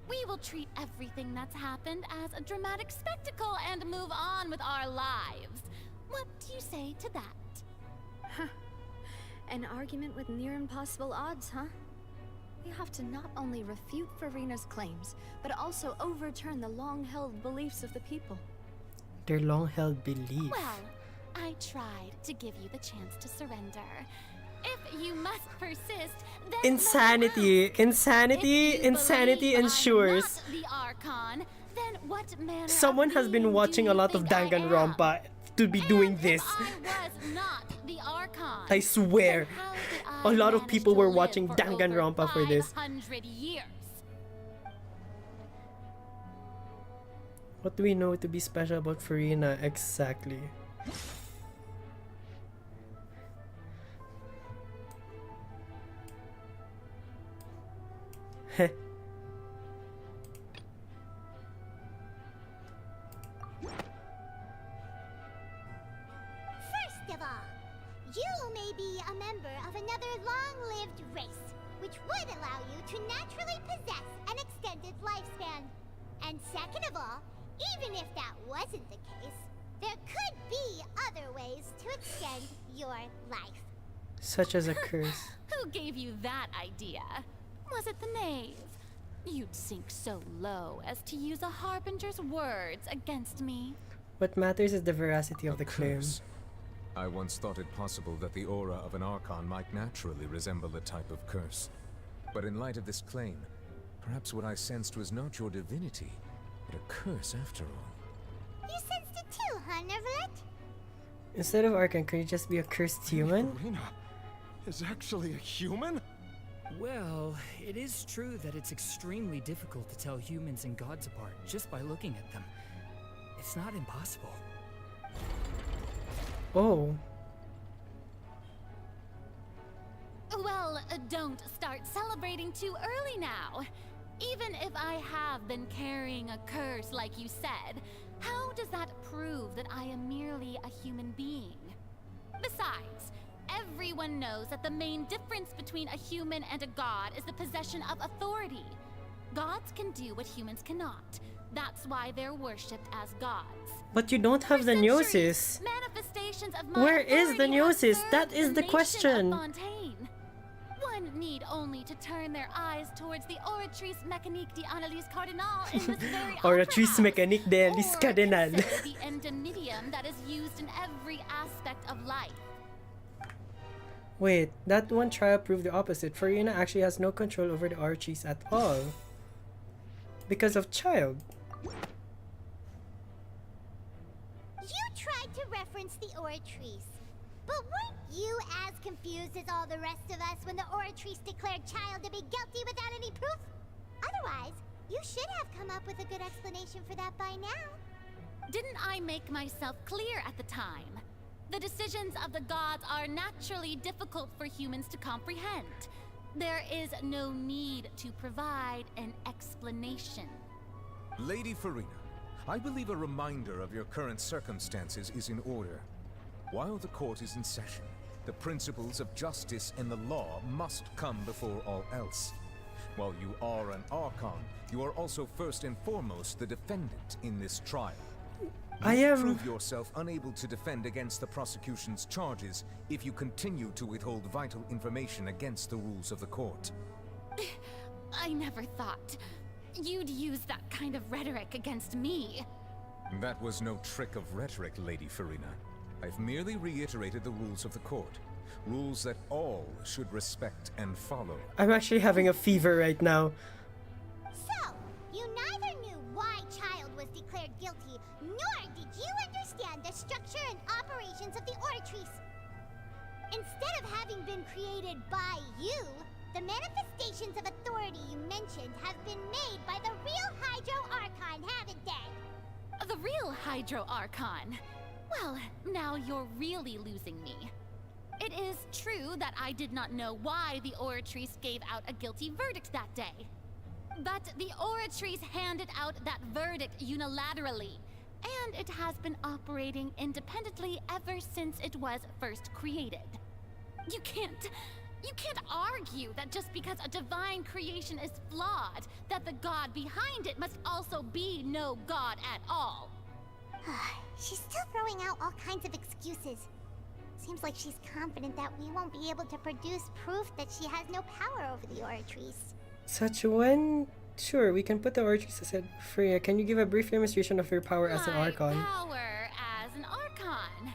We will treat everything that's happened as a dramatic spectacle and move on with our lives. What do you say to that? An argument with near impossible odds, huh? We have to not only refute FURINA's claims, but also overturn the long-held beliefs of the people. Their long-held belief. Well, I tried to give you the chance to surrender. If you must persist, then Insanity ensures. the Archon, then what manner Someone has been watching a lot of Danganronpa to be doing this. I was not the Archon. I swear, a lot of people were watching Danganronpa for this. 500 years. What do we know to be special about FURINA exactly? Heh. First of all, you may be a member of another long-lived race, which would allow you to naturally possess an extended lifespan. And second of all, even if that wasn't the case, there could be other ways to extend your life. Such as a curse. Who gave you that idea? Was it the knave? You'd sink so low as to use a harbinger's words against me. What matters is the veracity of the claim. Curse. I once thought it possible that the aura of an Archon might naturally resemble a type of curse. But in light of this claim, perhaps what I sensed was not your divinity, but a curse after all. You sensed it too, huh, Nervalet? Instead of Archon, could you just be a cursed human? FURINA is actually a human? Well, it is true that it's extremely difficult to tell humans and gods apart just by looking at them. It's not impossible. Oh. Well, don't start celebrating too early now. Even if I have been carrying a curse like you said, how does that prove that I am merely a human being? Besides, everyone knows that the main difference between a human and a god is the possession of authority. Gods can do what humans cannot. That's why they're worshipped as gods. But you don't have the Gnosis. Manifestations of my Where is the authority have Gnosis? served That is the nation question. of Fontaine. One need only to turn their eyes towards the Oratrice Mécanique d'Analyse Cardinal in this very Oratrice Mécanique d'Analyse Cardinal. consider the endemitium that is used in every aspect of life. Wait, that one trial proved the opposite. FURINA actually has no control over the Oratrice at all. Because of Child. You tried to reference the Oratrice, but weren't you as confused as all the rest of us when the Oratrice declared Child to be guilty without any proof? Otherwise, you should have come up with a good explanation for that by now. Didn't I make myself clear at the time? The decisions of the gods are naturally difficult for humans to comprehend. There is no need to provide an explanation. Lady FURINA, I believe a reminder of your current circumstances is in order. While the court is in session, the principles of justice and the law must come before all else. While you are an Archon, you are also first and foremost the defendant in this trial. You prove yourself unable to defend against the prosecution's charges if you continue to withhold vital information against the rules of the court. I never thought you'd use that kind of rhetoric against me. That was no trick of rhetoric, Lady FURINA. I've merely reiterated the rules of the court. Rules that all should respect and follow. I'm actually having a fever right now. So, you neither knew why Child was declared guilty, nor did you understand the structure and operations of the Oratrice. Instead of having been created by you, the manifestations of authority you mentioned have been made by the real Hydro Archon, haven't they? The real Hydro Archon? Well, now you're really losing me. It is true that I did not know why the Oratrice gave out a guilty verdict that day. But the Oratrice handed out that verdict unilaterally, and it has been operating independently ever since it was first created. You can't argue that just because a divine creation is flawed, that the god behind it must also be no god at all. She's still throwing out all kinds of excuses. Seems like she's confident that we won't be able to produce proof that she has no power over the Oratries. Such one? Sure, we can put the Oratries aside. Freya, can you give a brief demonstration of your power as an Archon? Power as an Archon.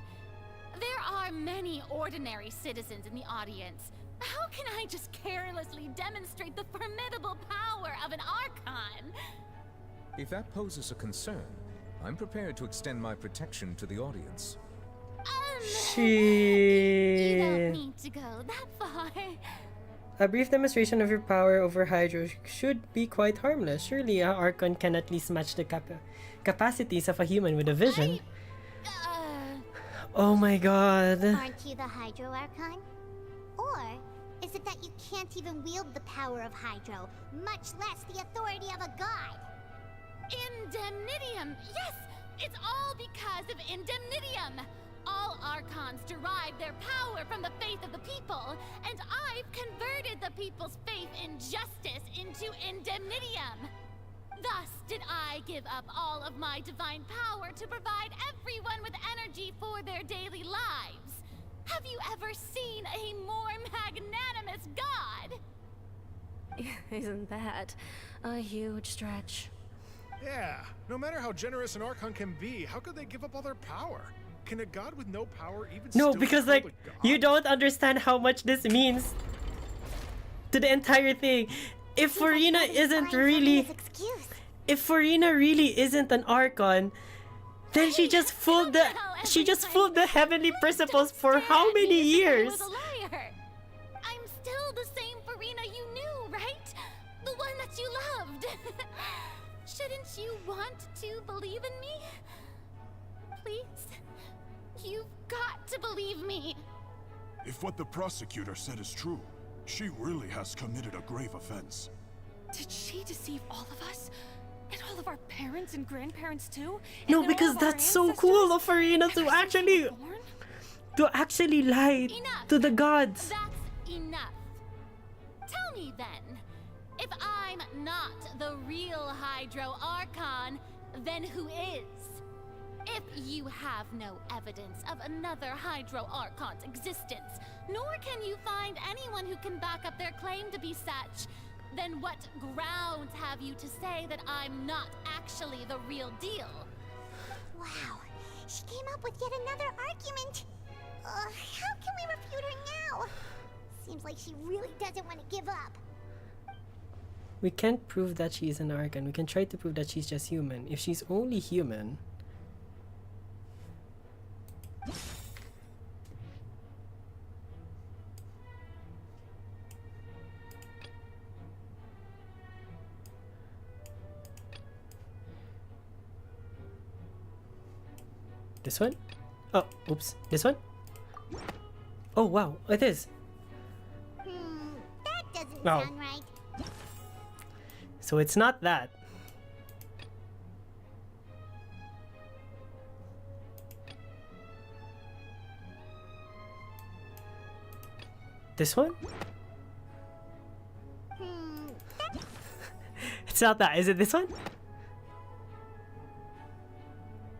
There are many ordinary citizens in the audience. How can I just carelessly demonstrate the formidable power of an Archon? If that poses a concern, I'm prepared to extend my protection to the audience. You don't need to go that far. A brief demonstration of your power over Hydro should be quite harmless. Surely an Archon can at least match the capacities of a human with a vision. Oh my god. Aren't you the Hydro Archon? Or is it that you can't even wield the power of Hydro, much less the authority of a god? Indemnitium! Yes! It's all because of Indemnitium! All Archons derive their power from the faith of the people, and I've converted the people's faith in justice into Indemnitium! Thus did I give up all of my divine power to provide everyone with energy for their daily lives. Have you ever seen a more magnanimous god? Isn't that a huge stretch? Yeah, no matter how generous an Archon can be, how could they give up all their power? Can a god with no power even No, still because be called like, a god? you don't understand how much this means to the entire thing. If FURINA isn't really... If FURINA really isn't an Archon, then she just fooled the heavenly principles for how many years? I'm still the same FURINA you knew, right? The one that you loved. Shouldn't you want to believe in me? Please? You've got to believe me. If what the prosecutor said is true, she really has committed a grave offense. Did she deceive all of us? And all of our parents and grandparents too? No, because that's so cool of FURINA to actually lie to the gods. That's enough. Tell me then, if I'm not the real Hydro Archon, then who is? If you have no evidence of another Hydro Archon's existence, nor can you find anyone who can back up their claim to be such, then what grounds have you to say that I'm not actually the real deal? Wow, she came up with yet another argument. How can we refute her now? Seems like she really doesn't want to give up. We can't prove that she's an Archon. We can try to prove that she's just human. If she's only human... This one? Oh, oops. This one? Oh, wow. It is. That doesn't Oh. sound right. So it's not that. This one? It's not that. Is it this one? It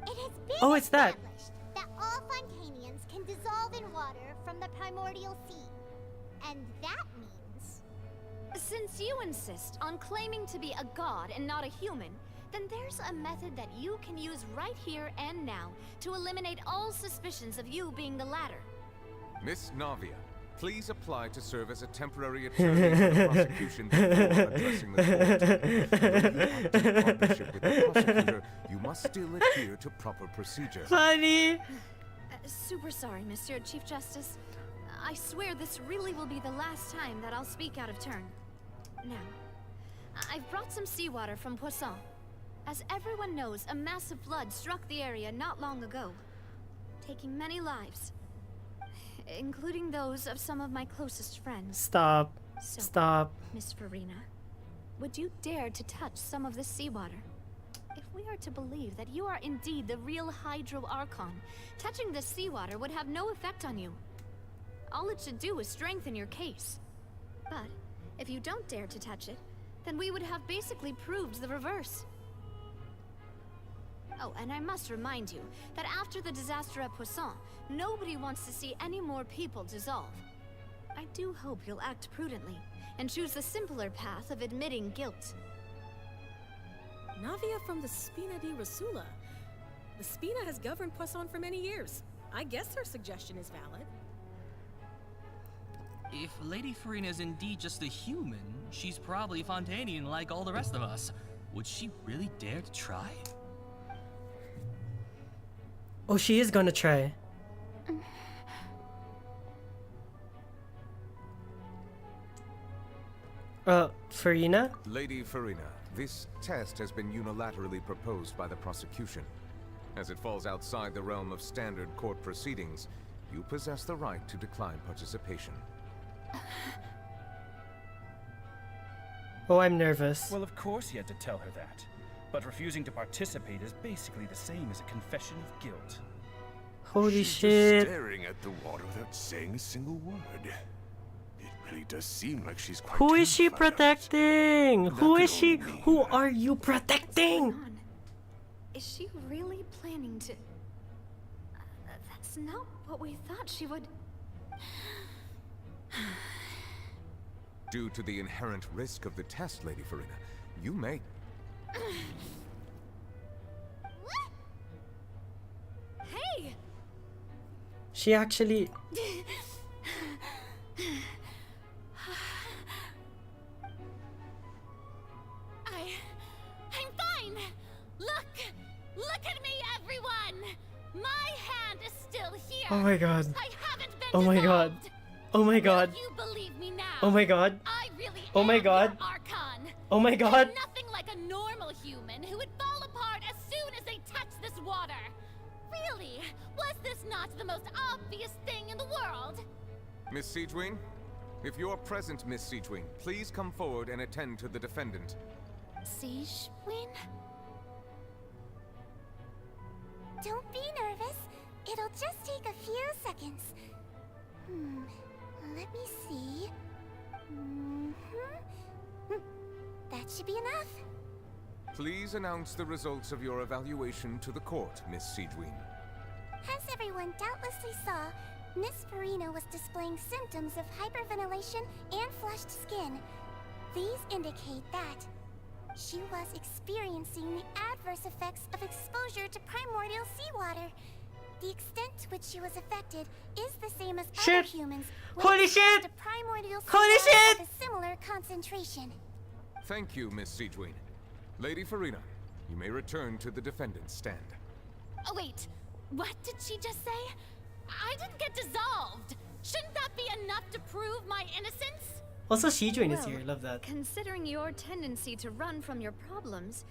has been Oh, it's that. established that all Fontanians can dissolve in water from the primordial sea. And that means... Since you insist on claiming to be a god and not a human, then there's a method that you can use right here and now to eliminate all suspicions of you being the latter. Miss Navia, please apply to serve as a temporary attorney for the prosecution before addressing the court. Though you act in partnership with the prosecutor, you must still adhere to proper procedure. Funny. Super sorry, Monsieur Chief Justice. I swear this really will be the last time that I'll speak out of turn. Now, I've brought some seawater from Poisson. As everyone knows, a massive flood struck the area not long ago, taking many lives, including those of some of my closest friends. Stop. So, Stop. Miss FURINA, would you dare to touch some of this seawater? If we are to believe that you are indeed the real Hydro Archon, touching this seawater would have no effect on you. All it should do is strengthen your case. But if you don't dare to touch it, then we would have basically proved the reverse. Oh, and I must remind you that after the disaster at Poisson, nobody wants to see any more people dissolve. I do hope you'll act prudently and choose the simpler path of admitting guilt. Navia from the Spina di Rasula. The Spina has governed Poisson for many years. I guess her suggestion is valid. If Lady FURINA is indeed just a human, she's probably Fontanian like all the rest of us. Would she really dare to try? Oh, she is gonna try. FURINA? Lady FURINA, this test has been unilaterally proposed by the prosecution. As it falls outside the realm of standard court proceedings, you possess the right to decline participation. Oh, I'm nervous. Well, of course he had to tell her that. But refusing to participate is basically the same as a confession of guilt. Holy She's shit. just staring at the water without saying a single word. It really does seem like she's quite Who is she terrified. protecting? Who is she? Who are you protecting? Is she really planning to... That's not what we thought she would... Due to the inherent risk of the test, Lady FURINA, you may... Hey! She actually... I'm fine! Look at me, everyone! My hand is still here! Oh my god. I haven't been Oh my god. Oh my god. You believe me now? Oh my god. I really Oh my am god. your Archon. Oh my god. I'm nothing like a normal human who would fall apart as soon as they touch this water. Really? Was this not the most obvious thing in the world? Miss Siegewien? If you're present, Miss Siegewien, please come forward and attend to the defendant. Siegewien? Don't be nervous. It'll just take a few seconds. Let me see. That should be enough. Please announce the results of your evaluation to the court, Miss Siegewien. As everyone doubtlessly saw, Miss FURINA was displaying symptoms of hyperventilation and flushed skin. These indicate that she was experiencing the adverse effects of exposure to primordial seawater. The extent to which she was affected is the same as other humans when Holy exposed shit! to primordial Holy seawater shit! of a similar concentration. Thank you, Miss Siegewien. Lady FURINA, you may return to the defendant's stand. Oh, wait. What did she just say? I didn't get dissolved. Shouldn't that be enough to prove my innocence? Also, Siegewien is Well, here. Love that. Considering your tendency to run from your problems,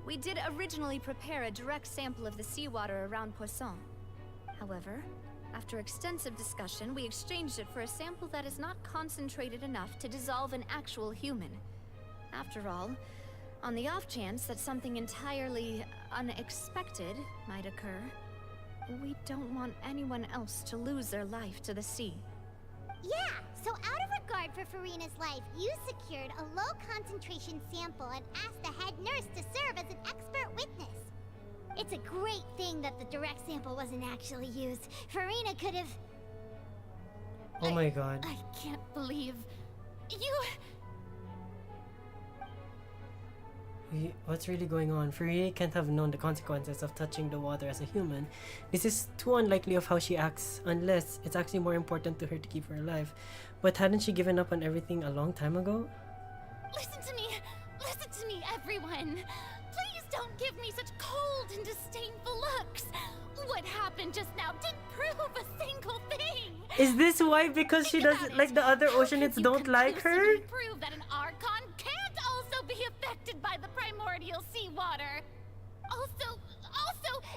we did originally prepare a direct sample of the seawater around Poisson. However, after extensive discussion, we exchanged it for a sample that is not concentrated enough to dissolve an actual human. After all, on the off chance that something entirely unexpected might occur, we don't want anyone else to lose their life to the sea. Yeah, so out of regard for FURINA's life, you secured a low-concentration sample and asked the head nurse to serve as an expert witness. It's a great thing that the direct sample wasn't actually used. FURINA could have... Oh my god. I can't believe... What's really going on? FURINA can't have known the consequences of touching the water as a human. This is too unlikely of how she acts, unless it's actually more important to her to keep her alive. But hadn't she given up on everything a long time ago? Listen to me, everyone. Please don't give me such cold and disdainful looks. What happened just now didn't prove a single thing. Is this why? Because she doesn't like the other Oceanids don't like her? Prove that an Archon can't also be affected by the primordial seawater. Also,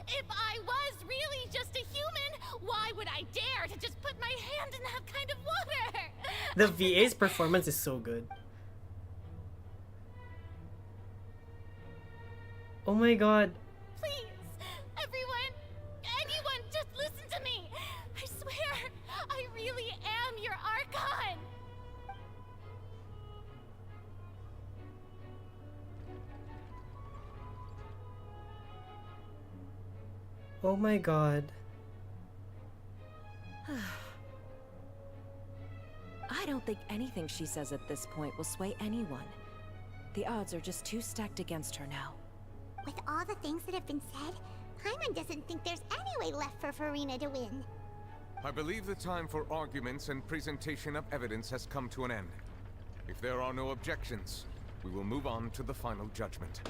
if I was really just a human, why would I dare to just put my hand in that kind of water? The VA's performance is so good. Oh my god. Please, anyone, just listen to me. I swear, I really am your Archon. Oh my god. I don't think anything she says at this point will sway anyone. The odds are just too stacked against her now. With all the things that have been said, Paimon doesn't think there's any way left for FURINA to win. I believe the time for arguments and presentation of evidence has come to an end. If there are no objections, we will move on to the final judgment.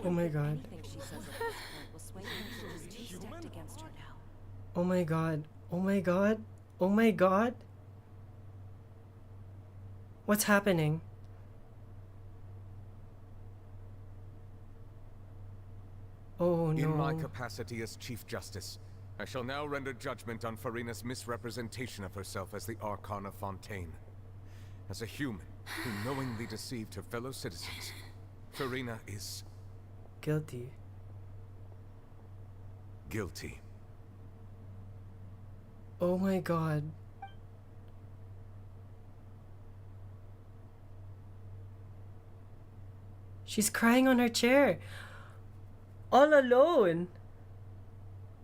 Oh my god. Oh my god. Oh my god. Oh my god. What's happening? Oh no. In my capacity as Chief Justice, I shall now render judgment on FURINA's misrepresentation of herself as the Archon of Fontaine. As a human who knowingly deceived her fellow citizens, FURINA is... guilty. Guilty. Oh my god. She's crying on her chair. All alone.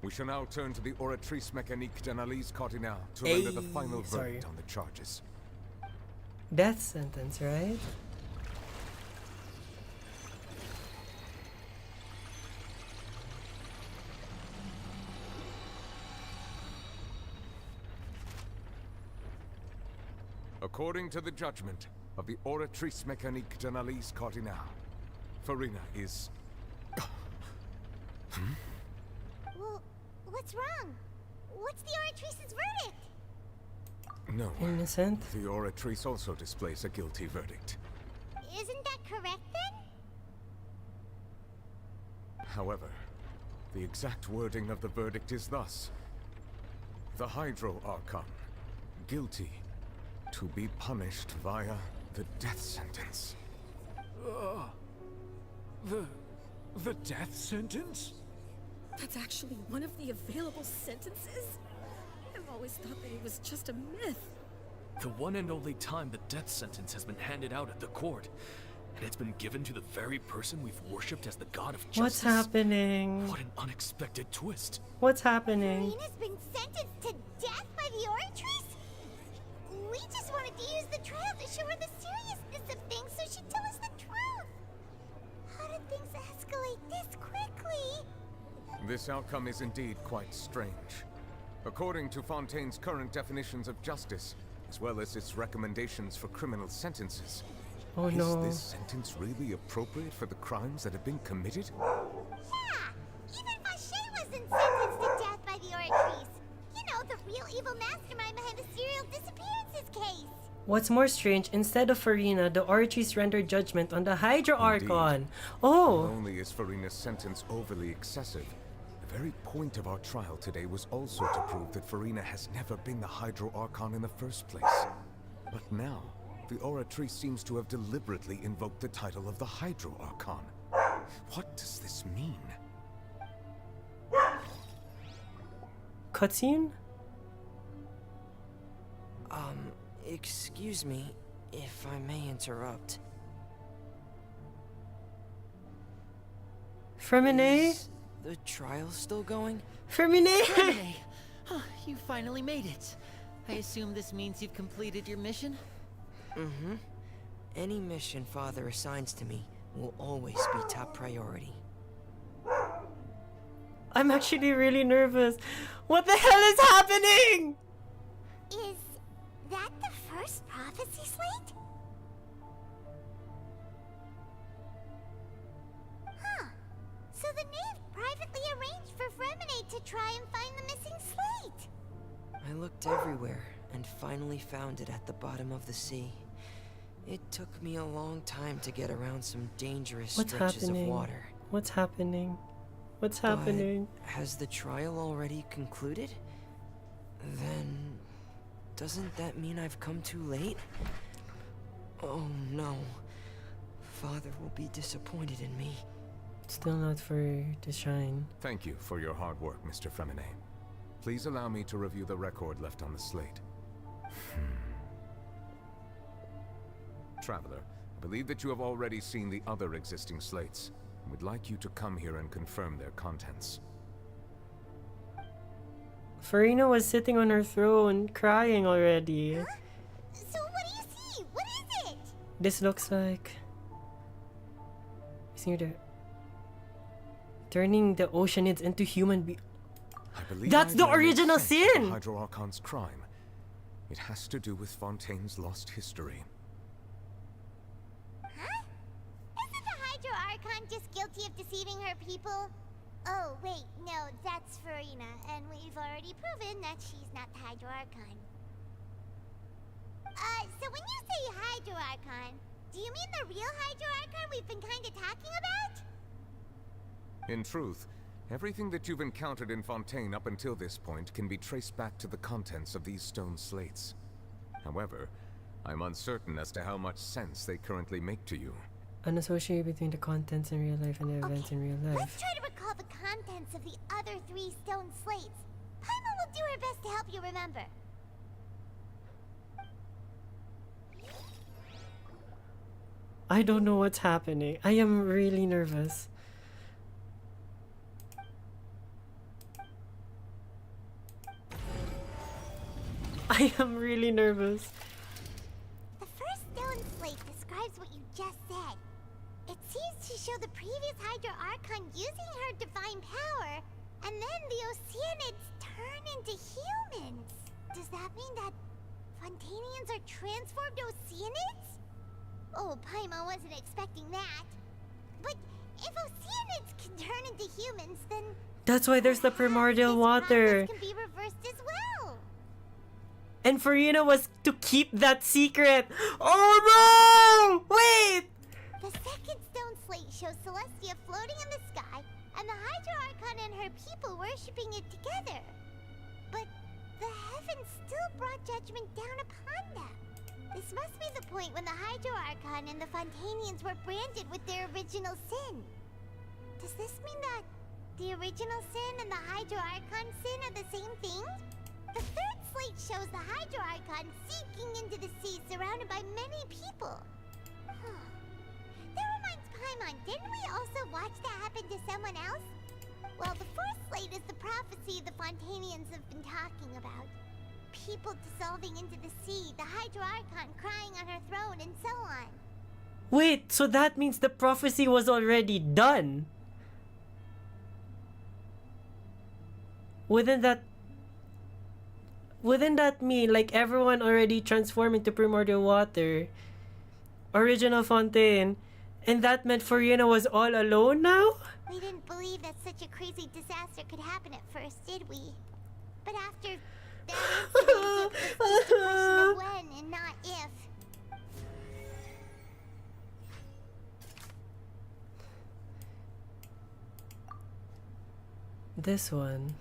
We shall now turn to the Oratrice Mécanique d'Analyse Cardinale to render the final verdict on the charges. Death sentence, right? According to the judgment of the Oratrice Mécanique d'Analyse Cardinale, FURINA is... Well, what's wrong? What's the Oratrice's verdict? No. Innocent? The Oratrice also displays a guilty verdict. Isn't that correct then? However, the exact wording of the verdict is thus. The Hydro Archon, guilty, to be punished via the death sentence. The death sentence? That's actually one of the available sentences? I've always thought that it was just a myth. The one and only time the death sentence has been handed out at the court. And it's been given to the very person we've worshipped as the god of justice. What's happening? What an unexpected twist. What's happening? FURINA's been sentenced to death by the Oratrice? We just wanted to use the trial to show her the seriousness of things so she'd tell us the truth. How did things escalate this quickly? This outcome is indeed quite strange. According to Fontaine's current definitions of justice, as well as its recommendations for criminal sentences, oh no. Is this sentence really appropriate for the crimes that have been committed? Yeah! Even Vacher wasn't sentenced to death by the Oratrice. You know, the real evil mastermind behind the serial disappearances case. What's more strange, instead of FURINA, the Oratrice rendered judgment on the Hydro Archon. Oh! Not only is FURINA's sentence overly excessive, the very point of our trial today was also to prove that FURINA has never been the Hydro Archon in the first place. But now, the Oratrice seems to have deliberately invoked the title of the Hydro Archon. What does this mean? Cutscene? Excuse me, if I may interrupt. FURINA? Is the trial still going? FURINA! FURINA! Oh, you finally made it. I assume this means you've completed your mission? Mm-hmm. Any mission Father assigns to me will always be top priority. I'm actually really nervous. What the hell is happening? Is that the first prophecy slate? Huh. So the knave privately arranged for FURINA to try and find the missing slate. I looked everywhere and finally found it at the bottom of the sea. It took me a long time to get around some dangerous stretches of water. What's happening? What's happening? But has the trial already concluded? Then... doesn't that mean I've come too late? Oh no. Father will be disappointed in me. Still not for to shine. Thank you for your hard work, Mr. FURINA. Please allow me to review the record left on the slate. Traveler, I believe that you have already seen the other existing slates. We'd like you to come here and confirm their contents. FURINA was sitting on her throne, crying already. Huh? So what do you see? What is it? This looks like... It's near the... Turning the oceanids into human That's the original sin! The Hydro Archon's crime. It has to do with Fontaine's lost history. Huh? Isn't the Hydro Archon just guilty of deceiving her people? Oh, wait, no, that's FURINA, and we've already proven that she's not the Hydro Archon. So when you say Hydro Archon, do you mean the real Hydro Archon we've been kinda talking about? In truth, everything that you've encountered in Fontaine up until this point can be traced back to the contents of these stone slates. However, I'm uncertain as to how much sense they currently make to you. An association between the contents in real life and the events in real life. Let's try to recall the contents of the other 3 stone slates. Paimon will do her best to help you remember. I don't know what's happening. I am really nervous. I am really nervous. The first stone slate describes what you just said. It seems to show the previous Hydro Archon using her divine power, and then the Oceanids turn into humans. Does that mean that Fontainians are transformed Oceanids? Oh, Paimon wasn't expecting that. But if Oceanids can turn into humans, then... That's why there's the primordial water. Can be reversed as well. And FURINA was to keep that secret. Oh no! Wait! The second stone slate shows Celestia floating in the sky, and the Hydro Archon and her people worshipping it together. But the heavens still brought judgment down upon them. This must be the point when the Hydro Archon and the Fontainians were branded with their original sin. Does this mean that the original sin and the Hydro Archon sin are the same thing? The third slate shows the Hydro Archon sinking into the sea surrounded by many people. That reminds Paimon, didn't we also watch that happen to someone else? Well, the fourth slate is the prophecy the Fontainians have been talking about. People dissolving into the sea, the Hydro Archon crying on her throne, and so on. Wait, so that means the prophecy was already done? Wouldn't that mean like everyone already transformed into primordial water? Original Fontaine, and that meant FURINA was all alone now? We didn't believe that such a crazy disaster could happen at first, did we? But after that incident, it was just a question of when and not if. This one.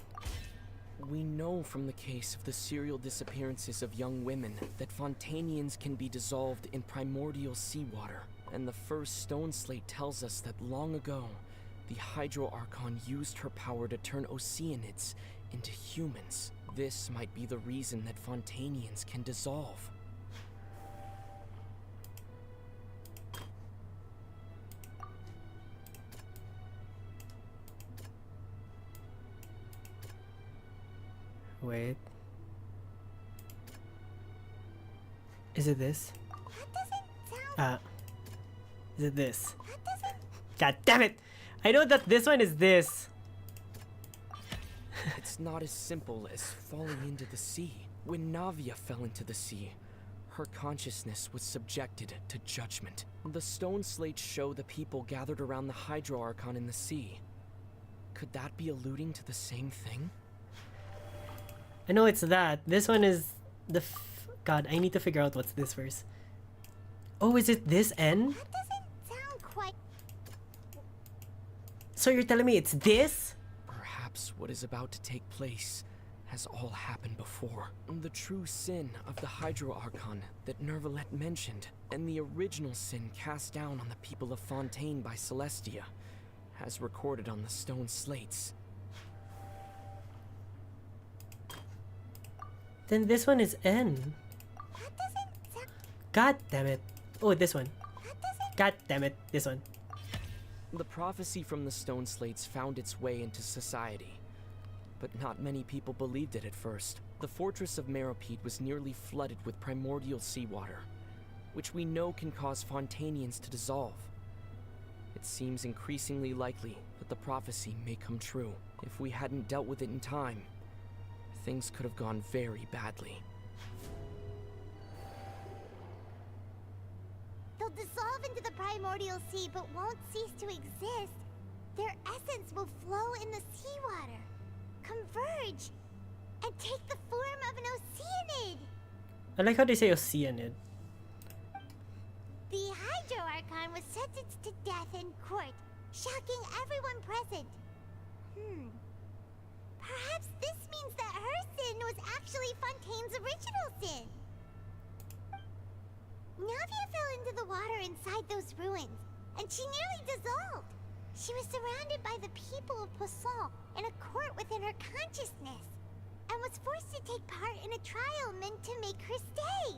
We know from the case of the serial disappearances of young women that Fontainians can be dissolved in primordial seawater. And the first stone slate tells us that long ago, the Hydro Archon used her power to turn Oceanids into humans. This might be the reason that Fontainians can dissolve. Wait. Is it this? Is it this? God damn it! I know that this one is this. It's not as simple as falling into the sea. When Navia fell into the sea, her consciousness was subjected to judgment. The stone slates show the people gathered around the Hydro Archon in the sea. Could that be alluding to the same thing? I know it's that. This one is the God, I need to figure out what's this verse. Oh, is it this N? That doesn't sound quite... So you're telling me it's this? Perhaps what is about to take place has all happened before. The true sin of the Hydro Archon that Nervalet mentioned, and the original sin cast down on the people of Fontaine by Celestia, as recorded on the stone slates. Then this one is N. God damn it. Oh, this one. God damn it, this one. The prophecy from the stone slates found its way into society, but not many people believed it at first. The fortress of Meropide was nearly flooded with primordial seawater, which we know can cause Fontanians to dissolve. It seems increasingly likely that the prophecy may come true. If we hadn't dealt with it in time, things could have gone very badly. They'll dissolve into the primordial sea but won't cease to exist. Their essence will flow in the seawater, converge, and take the form of an oceanid. I like how they say oceanid. The Hydro Archon was sentenced to death in court, shocking everyone present. Perhaps this means that her sin was actually Fontaine's original sin. Navia fell into the water inside those ruins, and she nearly dissolved. She was surrounded by the people of Poisson in a court within her consciousness, and was forced to take part in a trial meant to make her stay.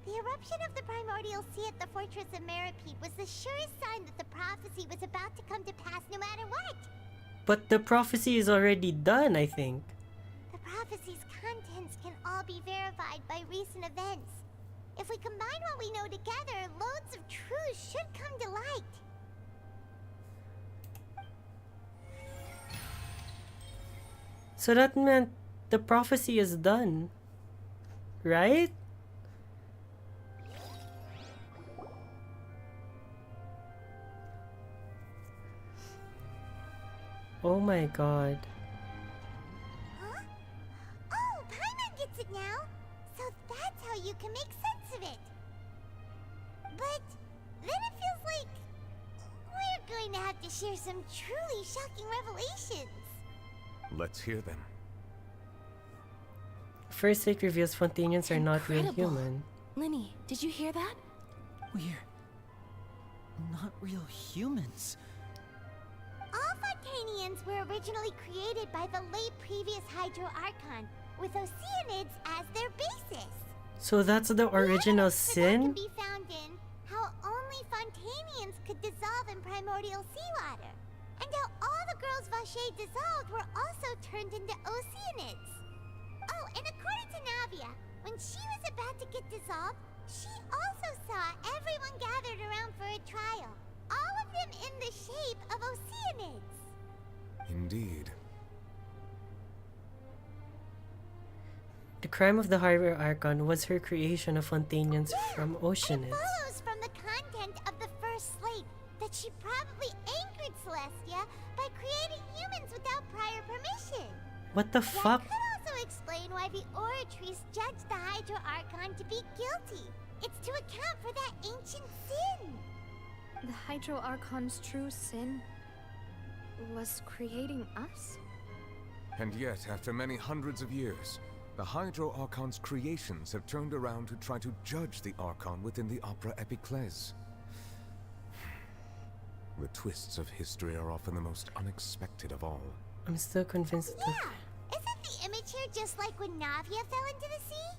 The eruption of the primordial sea at the fortress of Meropide was the surest sign that the prophecy was about to come to pass no matter what. But the prophecy is already done, I think. The prophecy's contents can all be verified by recent events. If we combine what we know together, loads of truth should come to light. So that meant the prophecy is done, right? Oh my god. Huh? Oh, Paimon gets it now! So that's how you can make sense of it! But then it feels like we're going to have to share some truly shocking revelations. Let's hear them. First Lake reveals Fontanians are not real Incredible. human. Linny, did you hear that? We're not real humans. All Fontanians were originally created by the late previous Hydro Archon, with Oceanids as their basis. So that's the original sin? Can be found in how only Fontanians could dissolve in primordial seawater, and how all the girls Vacher dissolved were also turned into Oceanids. Oh, and according to Navia, when she was about to get dissolved, she also saw everyone gathered around for a trial, all of them in the shape of Oceanids. Indeed. The crime of the Hydro Archon was her creation of Fontanians from Oceanids. It follows from the content of the first slate that she probably anchored Celestia by creating humans without prior permission. What the fuck? That could also explain why the Oratrice judged the Hydro Archon to be guilty. It's to account for that ancient sin. The Hydro Archon's true sin was creating us? And yet, after many hundreds of years, the Hydro Archon's creations have turned around to try to judge the Archon within the Opera Epiclese. The twists of history are often the most unexpected of all. I'm still convinced that... Yeah! Isn't the image here just like when Navia fell into the sea?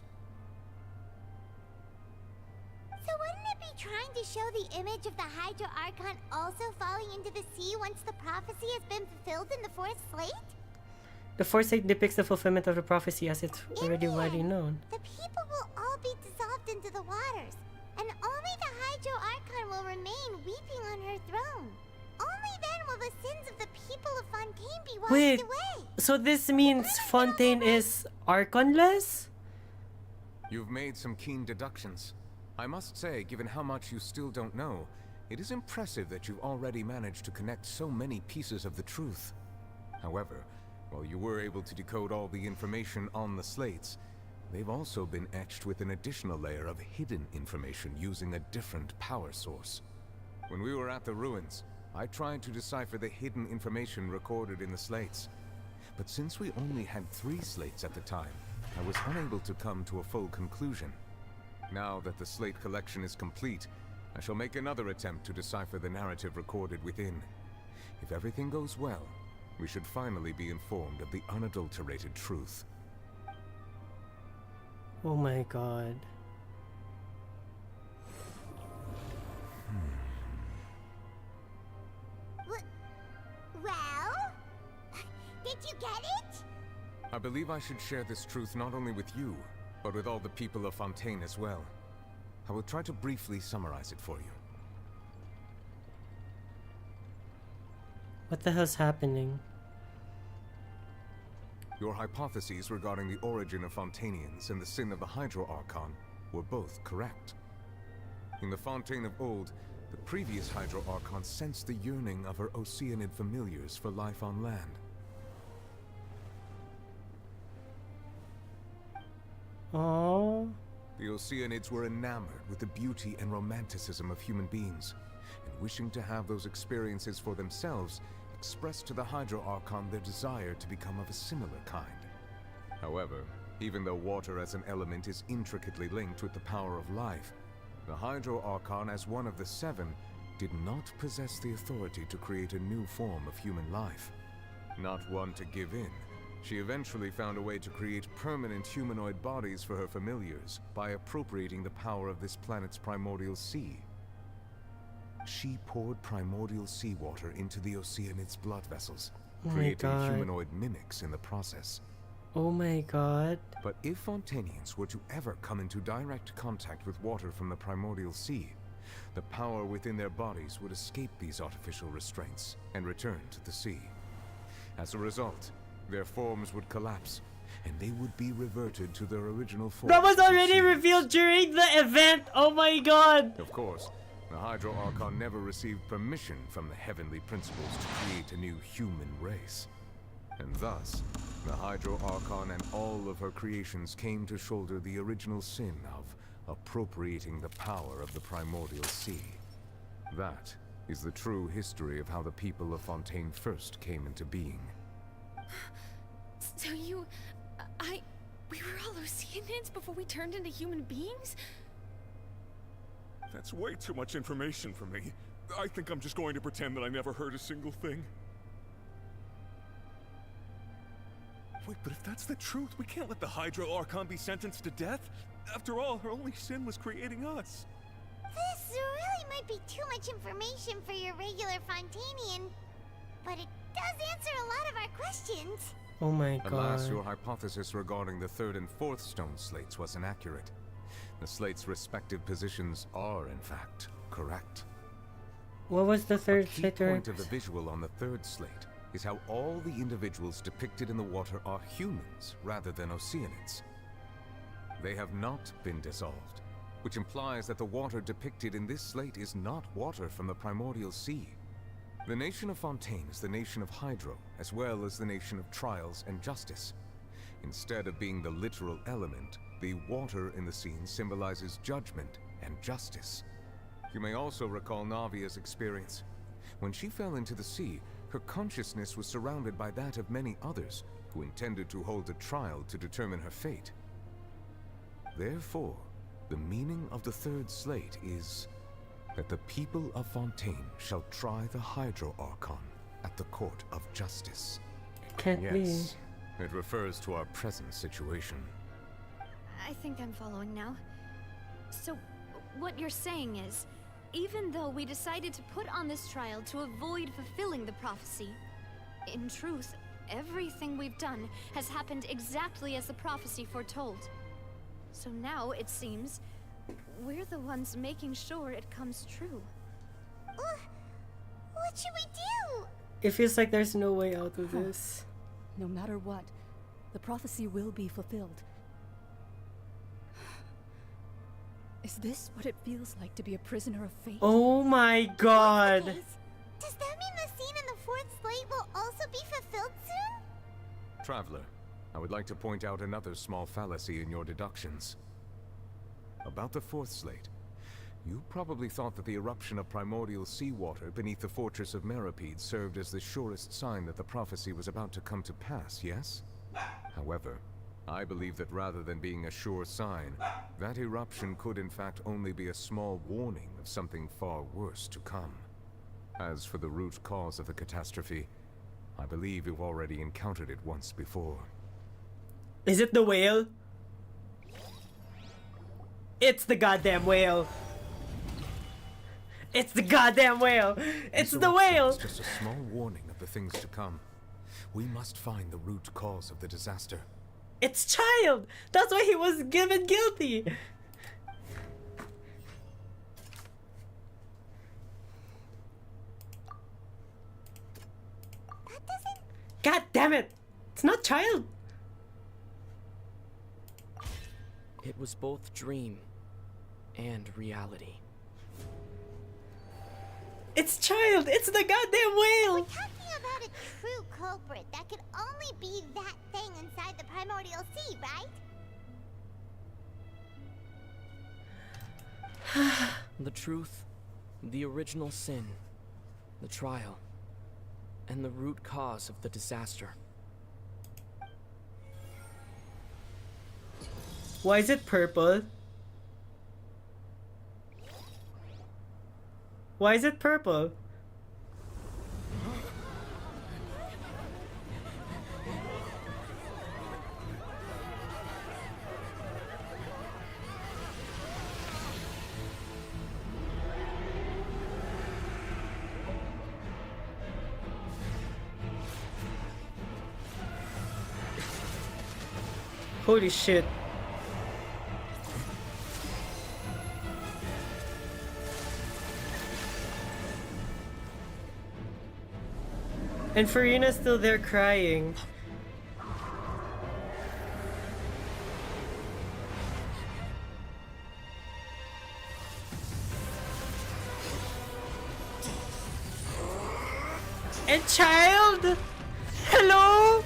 So wouldn't it be trying to show the image of the Hydro Archon also falling into the sea once the prophecy has been fulfilled in the fourth slate? The fourth slate depicts the fulfillment of the prophecy as it's already widely known. The people will all be dissolved into the waters, and only the Hydro Archon will remain weeping on her throne. Only then will the sins of the people of Fontaine be washed Wait, away. so this means Fontaine is Archonless? You've made some keen deductions. I must say, given how much you still don't know, it is impressive that you've already managed to connect so many pieces of the truth. However, while you were able to decode all the information on the slates, they've also been etched with an additional layer of hidden information using a different power source. When we were at the ruins, I tried to decipher the hidden information recorded in the slates. But since we only had 3 slates at the time, I was unable to come to a full conclusion. Now that the slate collection is complete, I shall make another attempt to decipher the narrative recorded within. If everything goes well, we should finally be informed of the unadulterated truth. Oh my god. you get it? I believe I should share this truth not only with you, but with all the people of Fontaine as well. I will try to briefly summarize it for you. What the hell's happening? Your hypotheses regarding the origin of Fontainians and the sin of the Hydro Archon were both correct. In the Fontaine of old, the previous Hydro Archon sensed the yearning of her Oceanid familiars for life on land. Oh. The Oceanids were enamored with the beauty and romanticism of human beings, and wishing to have those experiences for themselves, expressed to the Hydro Archon their desire to become of a similar kind. However, even though water as an element is intricately linked with the power of life, the Hydro Archon, as one of the seven, did not possess the authority to create a new form of human life. Not one to give in, she eventually found a way to create permanent humanoid bodies for her familiars by appropriating the power of this planet's primordial sea. She poured primordial seawater into the Oceanids' blood vessels, creating humanoid mimics in the process. Oh my god. But if Fontainians were to ever come into direct contact with water from the primordial sea, the power within their bodies would escape these artificial restraints and return to the sea. As a result, their forms would collapse, and they would be reverted to their original form. That was already revealed during the event! Oh my god! Of course, the Hydro Archon never received permission from the heavenly principles to create a new human race. And thus, the Hydro Archon and all of her creations came to shoulder the original sin of appropriating the power of the primordial sea. That is the true history of how the people of Fontaine first came into being. So we were all Oceanids before we turned into human beings? That's way too much information for me. I think I'm just going to pretend that I never heard a single thing. Wait, but if that's the truth, we can't let the Hydro Archon be sentenced to death. After all, her only sin was creating us. This really might be too much information for your regular Fontainian, but it does answer a lot of our questions. Oh my god. Alas, your hypothesis regarding the third and fourth stone slates was inaccurate. The slates' respective positions are, in fact, correct. What was the third slate? The point of the visual on the third slate is how all the individuals depicted in the water are humans rather than Oceanids. They have not been dissolved, which implies that the water depicted in this slate is not water from the primordial sea. The nation of Fontaine is the nation of Hydro, as well as the nation of trials and justice. Instead of being the literal element, the water in the scene symbolizes judgment and justice. You may also recall Navia's experience. When she fell into the sea, her consciousness was surrounded by that of many others who intended to hold a trial to determine her fate. Therefore, the meaning of the third slate is that the people of Fontaine shall try the Hydro Archon at the court of justice. Can't be. Yes, it refers to our present situation. I think I'm following now. So, what you're saying is, even though we decided to put on this trial to avoid fulfilling the prophecy, in truth, everything we've done has happened exactly as the prophecy foretold. So now, it seems, we're the ones making sure it comes true. What should we do? It feels like there's no way out of this. No matter what, the prophecy will be fulfilled. Is this what it feels like to be a prisoner of fate? Oh my god! Does that mean the scene in the fourth slate will also be fulfilled soon? Traveler, I would like to point out another small fallacy in your deductions. About the fourth slate, you probably thought that the eruption of primordial seawater beneath the fortress of Meripede served as the surest sign that the prophecy was about to come to pass, yes? However, I believe that rather than being a sure sign, that eruption could in fact only be a small warning of something far worse to come. As for the root cause of the catastrophe, I believe you've already encountered it once before. Is it the whale? It's the goddamn whale! It's the goddamn whale! It's the whale! It's just a small warning of the things to come. We must find the root cause of the disaster. It's Child! That's why he was given guilty! God damn it! It's not Child! It was both dream and reality. It's Child! It's the goddamn whale! We're talking about a true culprit that could only be that thing inside the primordial sea, right? The truth, the original sin, the trial, and the root cause of the disaster. Why is it purple? Why is it purple? Holy shit. And FURINA's still there crying. And Child? Hello?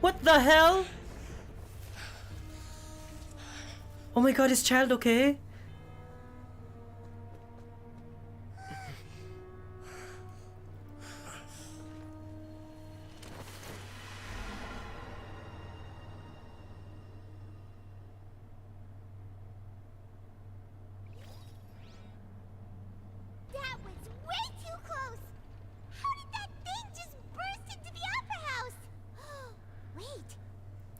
What the hell? Oh my god, is Child okay? That was way too close! How did that thing just burst into the opera house? Wait,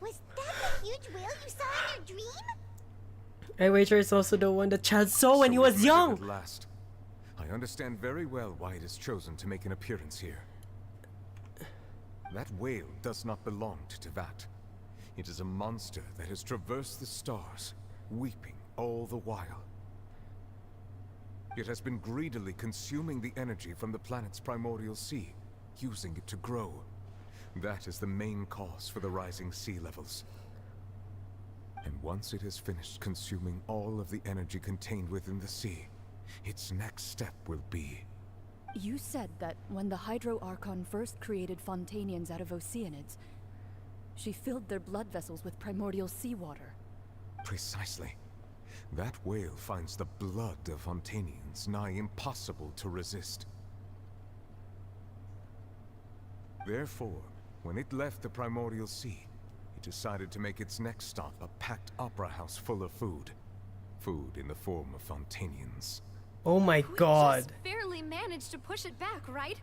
was that the huge whale you saw in your dream? I wager it's also the one that Child saw when he was young! At last. I understand very well why it has chosen to make an appearance here. That whale does not belong to Tevat. It is a monster that has traversed the stars, weeping all the while. It has been greedily consuming the energy from the planet's primordial sea, using it to grow. That is the main cause for the rising sea levels. And once it has finished consuming all of the energy contained within the sea, its next step will be... You said that when the Hydro Archon first created Fontanians out of Oceanids, she filled their blood vessels with primordial seawater. Precisely. That whale finds the blood of Fontanians nigh impossible to resist. Therefore, when it left the primordial sea, it decided to make its next stop a packed opera house full of food. Food in the form of Fontanians. Oh my god. We just barely managed to push it back, right?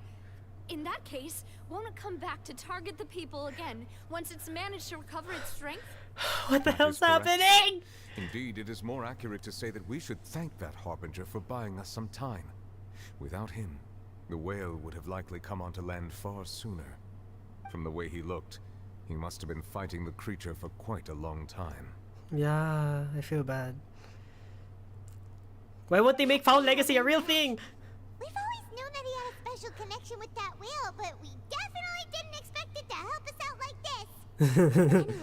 In that case, won't it come back to target the people again once it's managed to recover its strength? What the hell's correct. happening? Indeed, it is more accurate to say that we should thank that Harbinger for buying us some time. Without him, the whale would have likely come onto land far sooner. From the way he looked, he must have been fighting the creature for quite a long time. Yeah, I feel bad. Why won't they make Found Legacy a real thing? We've always known that he had a special connection with that whale, but we definitely didn't expect it to help us out like this. Anyway,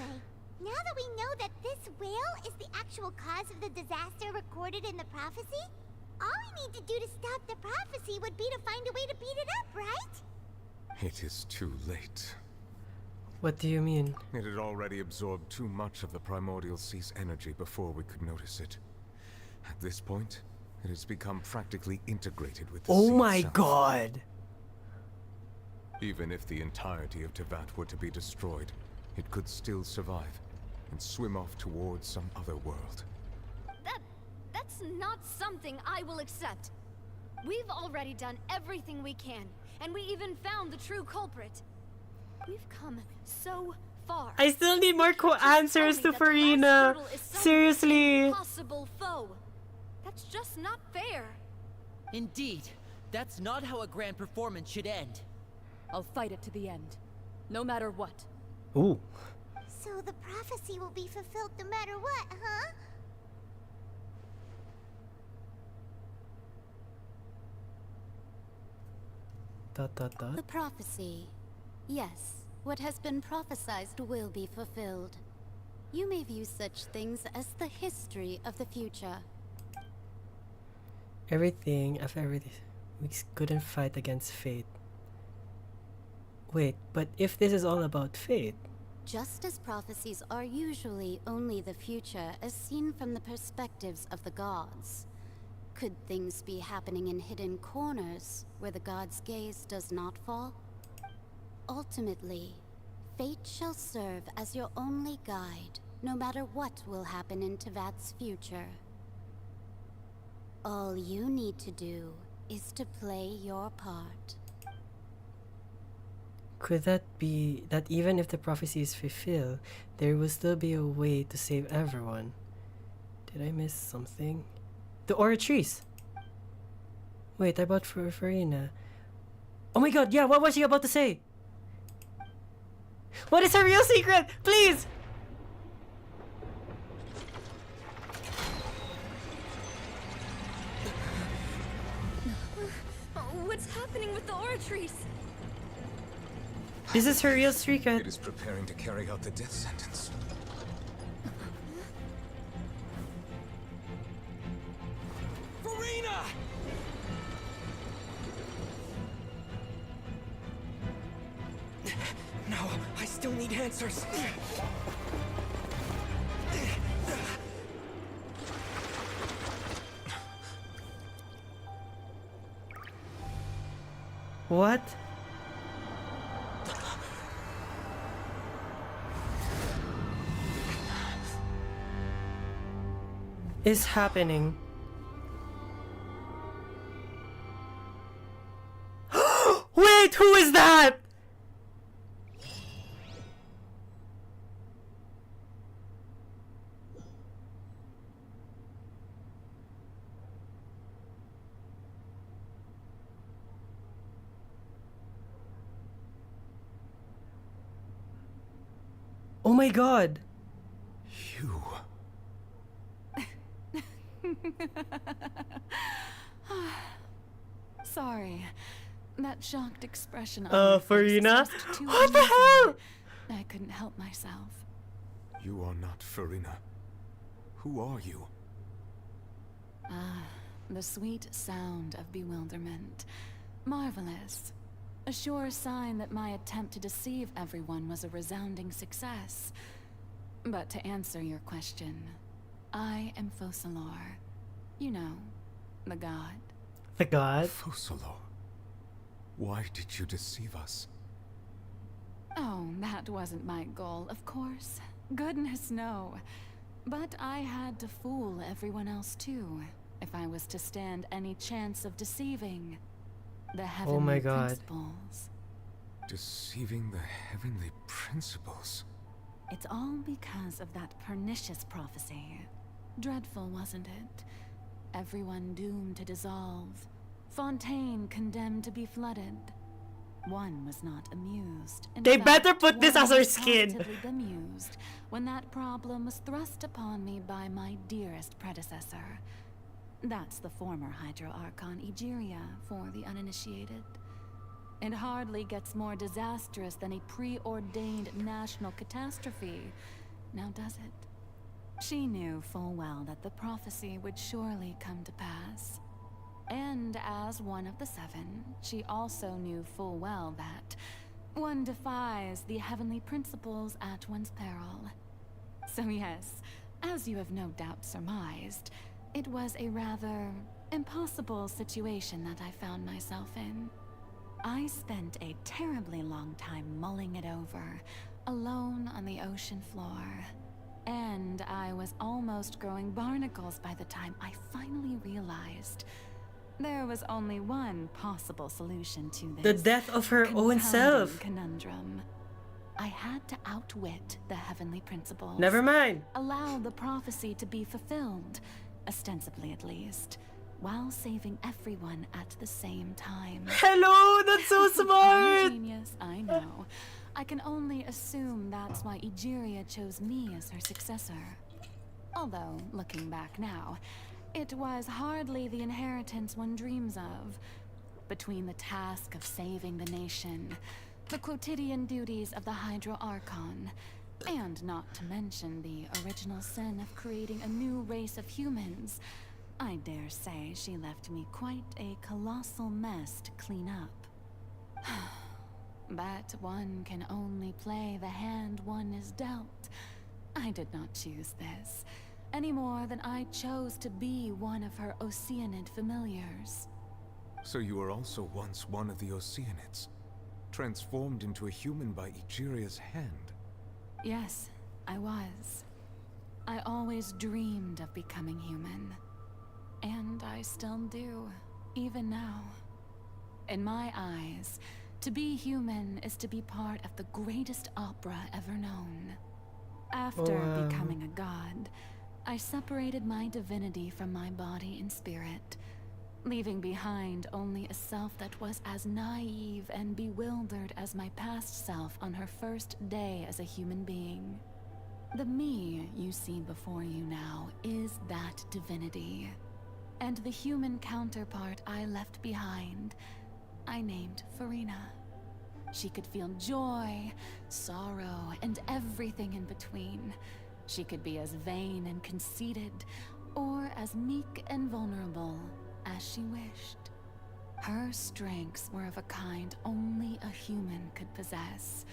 now that we know that this whale is the actual cause of the disaster recorded in the prophecy, all we need to do to stop the prophecy would be to find a way to beat it up, right? It is too late. What do you mean? It had already absorbed too much of the primordial sea's energy before we could notice it. At this point, it has become practically integrated with the sea Oh my itself. god. Even if the entirety of Tevat were to be destroyed, it could still survive and swim off towards some other world. That's not something I will accept. We've already done everything we can, and we even found the true culprit. We've come so far. I still need more answers to FURINA. Seriously. Impossible foe. That's just not fair. Indeed, that's not how a grand performance should end. I'll fight it to the end, no matter what. Ooh. So the prophecy will be fulfilled no matter what, huh? The prophecy. Yes, what has been prophesied will be fulfilled. You may view such things as the history of the future. Everything. We couldn't fight against fate. Wait, but if this is all about fate... Just as prophecies are usually only the future as seen from the perspectives of the gods, could things be happening in hidden corners where the gods' gaze does not fall? Ultimately, fate shall serve as your only guide, no matter what will happen in Tevat's future. All you need to do is to play your part. Could that be that even if the prophecy is fulfilled, there will still be a way to save everyone? Did I miss something? The Aura trees! Wait, I bought for FURINA. Oh my god, yeah, what was she about to say? What is her real secret? Please! What's happening with the Aura trees? This is her real secret. It is preparing to carry out the death sentence. FURINA! No, I still need answers. What? Is happening? Wait, who is that? Oh my god. You. Sorry. That shocked expression on your face FURINA? was just too What the amazing. hell? I couldn't help myself. You are not FURINA. Who are you? Ah, the sweet sound of bewilderment. Marvelous. A sure sign that my attempt to deceive everyone was a resounding success. But to answer your question, I am Focalor. You know, the god. The god? Focalor. Why did you deceive us? Oh, that wasn't my goal, of course. Goodness, no. But I had to fool everyone else too, if I was to stand any chance of deceiving the heavenly Oh my god. principles. Deceiving the heavenly principles? It's all because of that pernicious prophecy. Dreadful, wasn't it? Everyone doomed to dissolve. Fontaine condemned to be flooded. One was not amused. In They fact, better put this one as our was skin. positively bemused when that problem was thrust upon me by my dearest predecessor. That's the former Hydro Archon Egeria for the uninitiated. It hardly gets more disastrous than a preordained national catastrophe, now does it? She knew full well that the prophecy would surely come to pass. And as one of the seven, she also knew full well that one defies the heavenly principles at one's peril. So yes, as you have no doubt surmised, it was a rather impossible situation that I found myself in. I spent a terribly long time mulling it over, alone on the ocean floor. And I was almost growing barnacles by the time I finally realized there was only one possible solution to this. The death of her own self. Conundrum. I had to outwit the heavenly principles. Never mind. Allow the prophecy to be fulfilled, ostensibly at least, while saving everyone at the same time. Hello, that's so smart. I'm a genius, I know. I can only assume that's why Egeria chose me as her successor. Although, looking back now, it was hardly the inheritance one dreams of. Between the task of saving the nation, the quotidian duties of the Hydro Archon, and not to mention the original sin of creating a new race of humans, I dare say she left me quite a colossal mess to clean up. But one can only play the hand one is dealt. I did not choose this, any more than I chose to be one of her Oceanid familiars. So you were also once one of the Oceanids, transformed into a human by Egeria's hand? Yes, I was. I always dreamed of becoming human. And I still do, even now. In my eyes, to be human is to be part of the greatest opera ever known. After becoming a god, I separated my divinity from my body and spirit, leaving behind only a self that was as naive and bewildered as my past self on her first day as a human being. The me you see before you now is that divinity. And the human counterpart I left behind, I named FURINA. She could feel joy, sorrow, and everything in between. She could be as vain and conceited, or as meek and vulnerable as she wished. Her strengths were of a kind only a human could possess,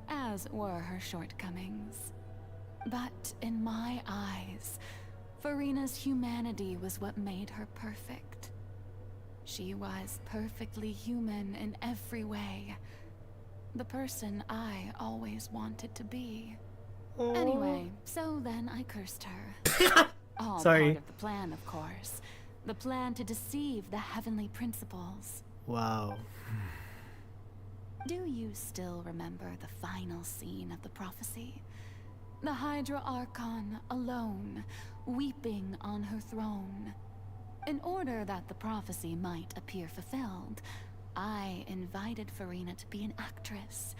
as were her shortcomings. But in my eyes, FURINA's humanity was what made her perfect. She was perfectly human in every way. The person I always wanted to be. Anyway, so then I cursed her. All part of the plan, of course. The plan to deceive the heavenly principles. Wow. Do you still remember the final scene of the prophecy? The Hydra Archon alone, weeping on her throne. In order that the prophecy might appear fulfilled, I invited FURINA to be an actress,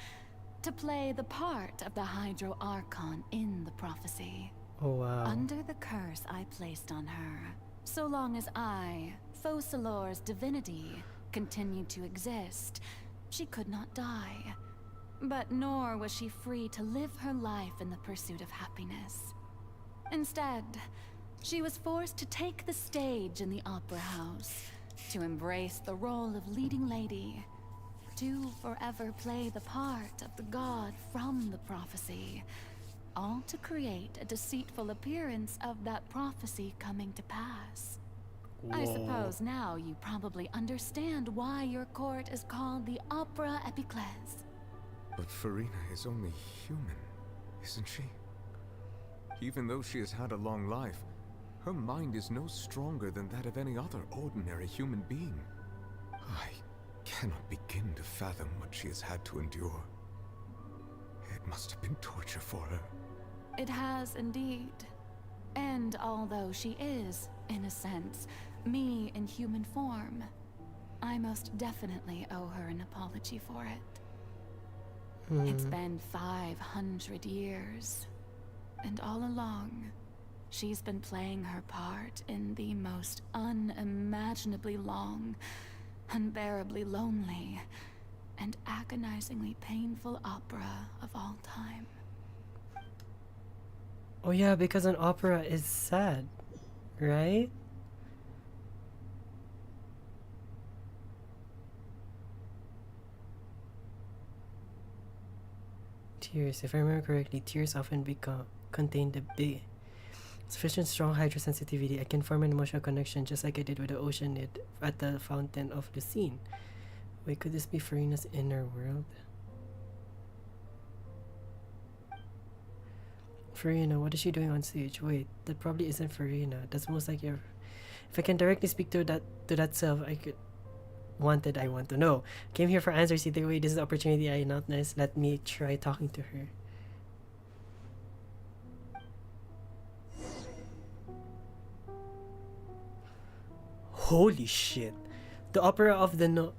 to play the part of the Hydro Archon in the prophecy. Oh wow. Under the curse I placed on her, so long as I, Focalor's divinity, continued to exist, she could not die. But nor was she free to live her life in the pursuit of happiness. Instead, she was forced to take the stage in the opera house, to embrace the role of leading lady, to forever play the part of the god from the prophecy, all to create a deceitful appearance of that prophecy coming to pass. I suppose now you probably understand why your court is called the Opera Epiclese. But FURINA is only human, isn't she? Even though she has had a long life, her mind is no stronger than that of any other ordinary human being. I cannot begin to fathom what she has had to endure. It must have been torture for her. It has indeed. And although she is, in a sense, me in human form, I most definitely owe her an apology for it. It's been 500 years, and all along, she's been playing her part in the most unimaginably long, unbearably lonely, and agonizingly painful opera of all time. Oh yeah, because an opera is sad, right? Tears. If I remember correctly, tears often contain the sufficient strong hydrosensitivity. I can form an emotional connection just like I did with the Oceanid at the fountain of Lucine. Wait, could this be FURINA's inner world? Furina, what is she doing on stage? Wait, that probably isn't Furina. That's most likely her. If I can directly speak to that self, I want to know. Came here for answers either way. This is the opportunity I not nice. Let me try talking to her. Holy shit. The opera of the no.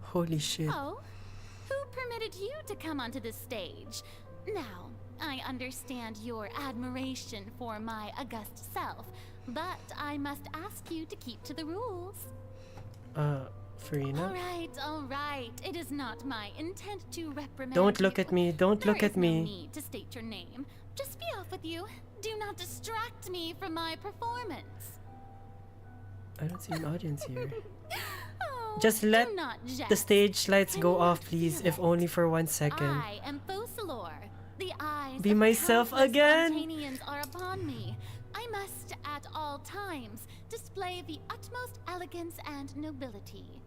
Holy shit. Oh, who permitted you to come onto the stage? Now, I understand your admiration for my august self, but I must ask you to keep to the rules. Furina? All right. It is not my intent to reprimand Don't look you. at me. Don't look at me. There is no need to state your name. Just be off with you. Do not distract me from my performance. I don't see an audience here. Oh, Just let do not the jest. stage lights Can go you off, not please, feel if it? only for 1 second. I am Fosalor. The eyes Be of myself countless again. Fontanians are upon me. I must, at all times, display the utmost elegance and nobility.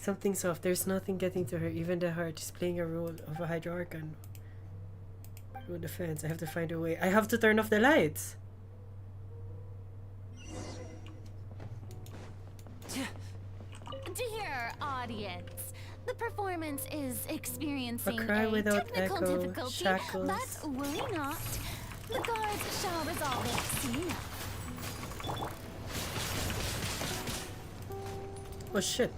Something soft. There's nothing getting to her. Even the heart is playing a role of a Hydro Archon. With the fence. I have to find a way. I have to turn off the lights. Dear audience, the performance is experiencing A cry without technical echo, difficulty, shackles. but worry not. The guards shall resolve it soon. Oh shit.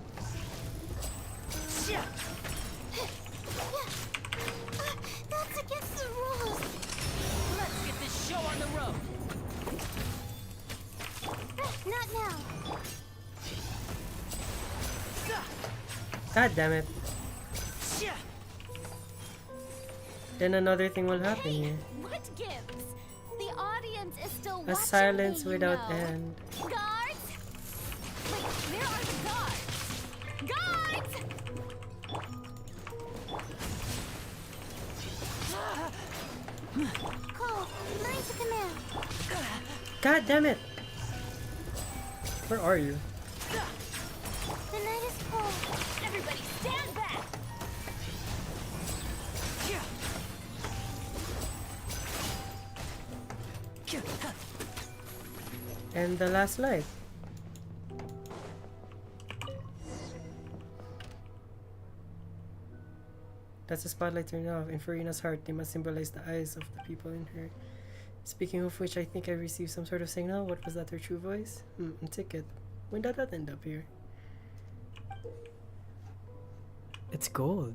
That's against the rules. Let's get this show on the road. Not now. God damn it. Then another thing will happen here. What gives? The audience is still A watching silence me, without you know. end. Guards! Wait, where are the guards? Guards! Cole, mine to command. God damn it. Where are you? The night is cold. Everybody stand back! And the last light. That's the spotlight turned off. In Furina's heart, they must symbolize the eyes of the people in her. Speaking of which, I think I received some sort of signal. What was that, her true voice? A ticket. When did that end up here? It's gold.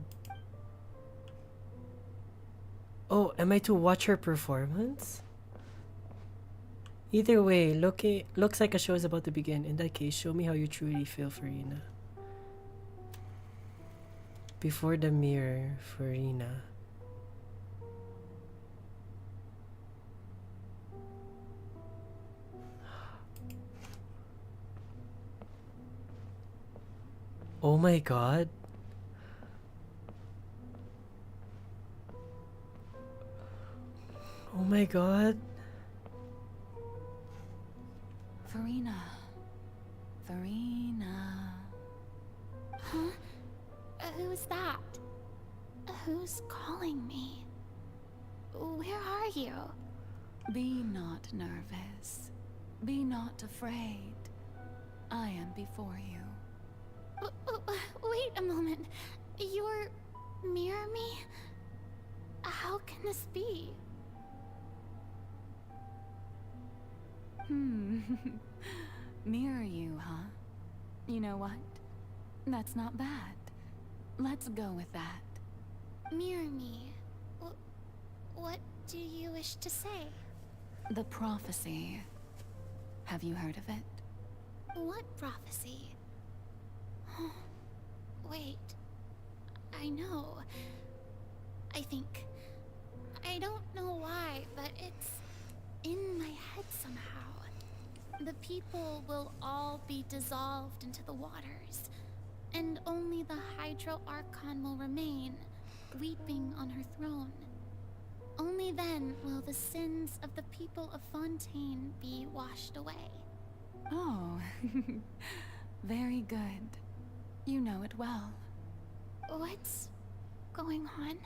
Oh, am I to watch her performance? Either way, looks like a show is about to begin. In that case, show me how you truly feel, Furina. Before the mirror, Furina. Oh my god. Oh my god. Furina. Furina. Huh? Who's that? Who's calling me? Where are you? Be not nervous. Be not afraid. I am before you. Wait a moment. You're mirror me? How can this be? Mirror you, huh? You know what? That's not bad. Let's go with that. Mirror me. What do you wish to say? The prophecy. Have you heard of it? What prophecy? Wait. I know. I think. I don't know why, but it's in my head somehow. The people will all be dissolved into the waters, and only the Hydro Archon will remain, weeping on her throne. Only then will the sins of the people of Fontaine be washed away. Oh, very good. You know it well. What's going on?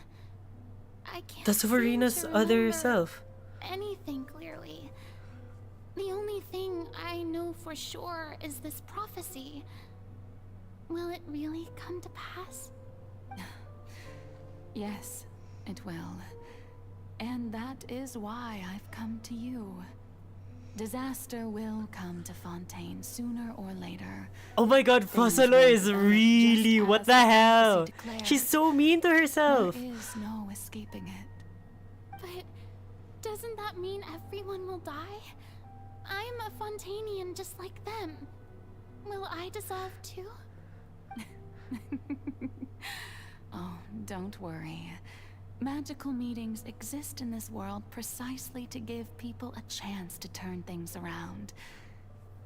I can't That's seem FURINA's to other remember self. anything clearly. The only thing I know for sure is this prophecy. Will it really come to pass? Yes, it will. And that is why I've come to you. Disaster will come to Fontaine sooner or later. Oh my god, Fosalo is really... What the hell? She's so mean to herself. There is no escaping it. But doesn't that mean everyone will die? I'm a Fontainian just like them. Will I dissolve too? Oh, don't worry. Magical meetings exist in this world precisely to give people a chance to turn things around.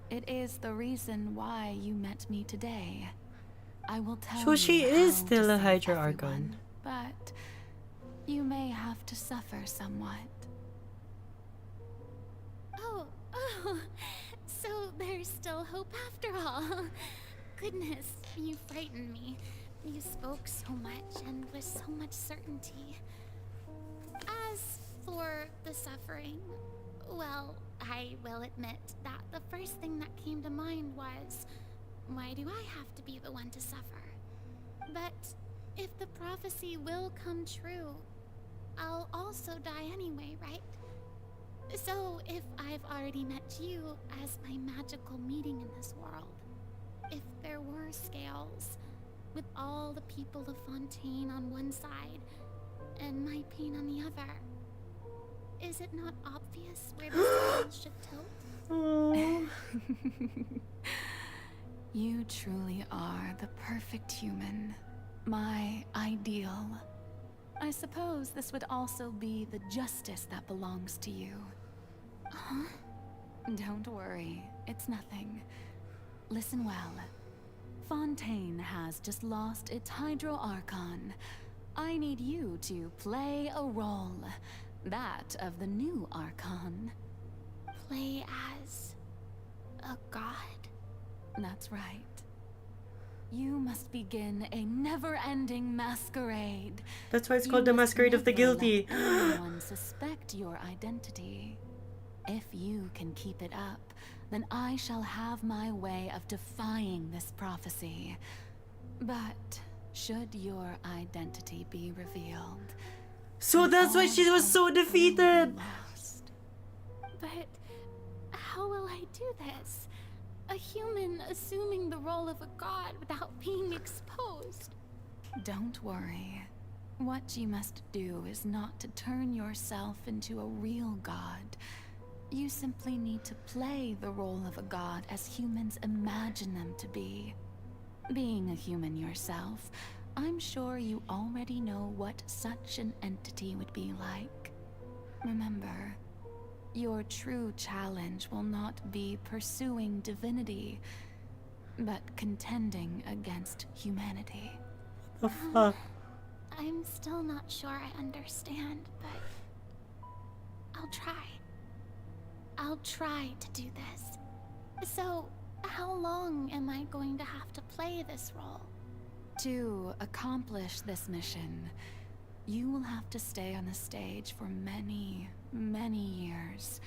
It is the reason why you met me today. I will tell you. So she is how still to a save Hydra everyone, Archon. but you may have to suffer somewhat. Oh, so there's still hope after all. Goodness, you frightened me. You spoke so much and with so much certainty. As for the suffering, well, I will admit that the first thing that came to mind was, why do I have to be the one to suffer? But if the prophecy will come true, I'll also die anyway, right? So if I've already met you as my magical meeting in this world, if there were scales, with all the people of Fontaine on one side and my pain on the other, is it not obvious where the scales should tilt? You truly are the perfect human. My ideal. I suppose this would also be the justice that belongs to you. Huh? Don't worry, it's nothing. Listen well. Fontaine has just lost its Hydro Archon. I need you to play a role. That of the new Archon. Play as a god? That's right. You must begin a never-ending masquerade. That's why it's called the Masquerade of the Guilty. Let anyone suspect your identity. If you can keep it up, then I shall have my way of defying this prophecy. But should your identity be revealed, So that's why she was so defeated. But how will I do this? A human assuming the role of a god without being exposed. Don't worry. What you must do is not to turn yourself into a real god. You simply need to play the role of a god as humans imagine them to be. Being a human yourself, I'm sure you already know what such an entity would be like. Remember, your true challenge will not be pursuing divinity, but contending against humanity. The fuck? I'm still not sure I understand, but I'll try. I'll try to do this. So, how long am I going to have to play this role? To accomplish this mission, you will have to stay on the stage for many, many years.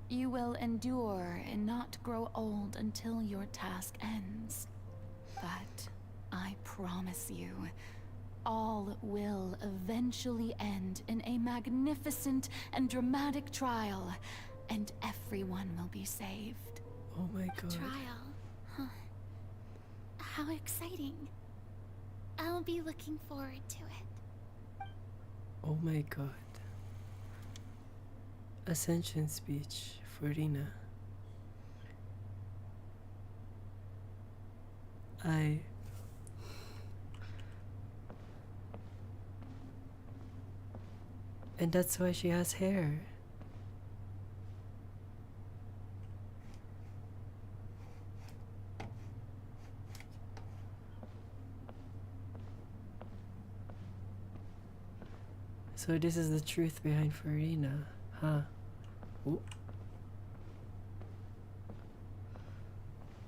You will endure and not grow old until your task ends. But I promise you, all will eventually end in a magnificent and dramatic trial, and everyone will be saved. Oh my god. Trial, huh? How exciting. I'll be looking forward to it. Oh my god. Ascension speech, FURINA. And that's why she has hair. So this is the truth behind FURINA, huh? Ooh.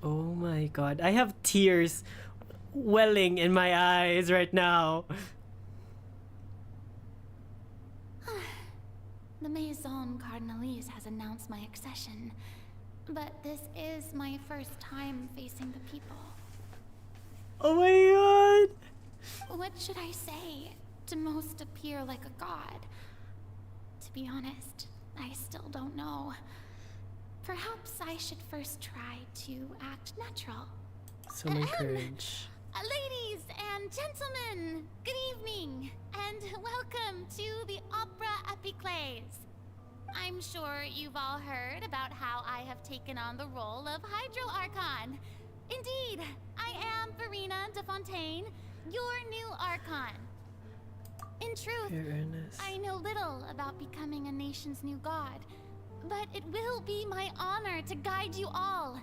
Oh my god, I have tears welling in my eyes right now. The Maison Cardinalise has announced my accession, but this is my first time facing the people. Oh my god! What should I say to most appear like a god? To be honest, I still don't know. Perhaps I should first try to act natural. So much courage. Ladies and gentlemen, good evening, and welcome to the Opera Epiclese. I'm sure you've all heard about how I have taken on the role of Hydro Archon. Indeed, I am FURINA de Fontaine, your new Archon. In truth, I know little about becoming a nation's new god, but it will be my honor to guide you all.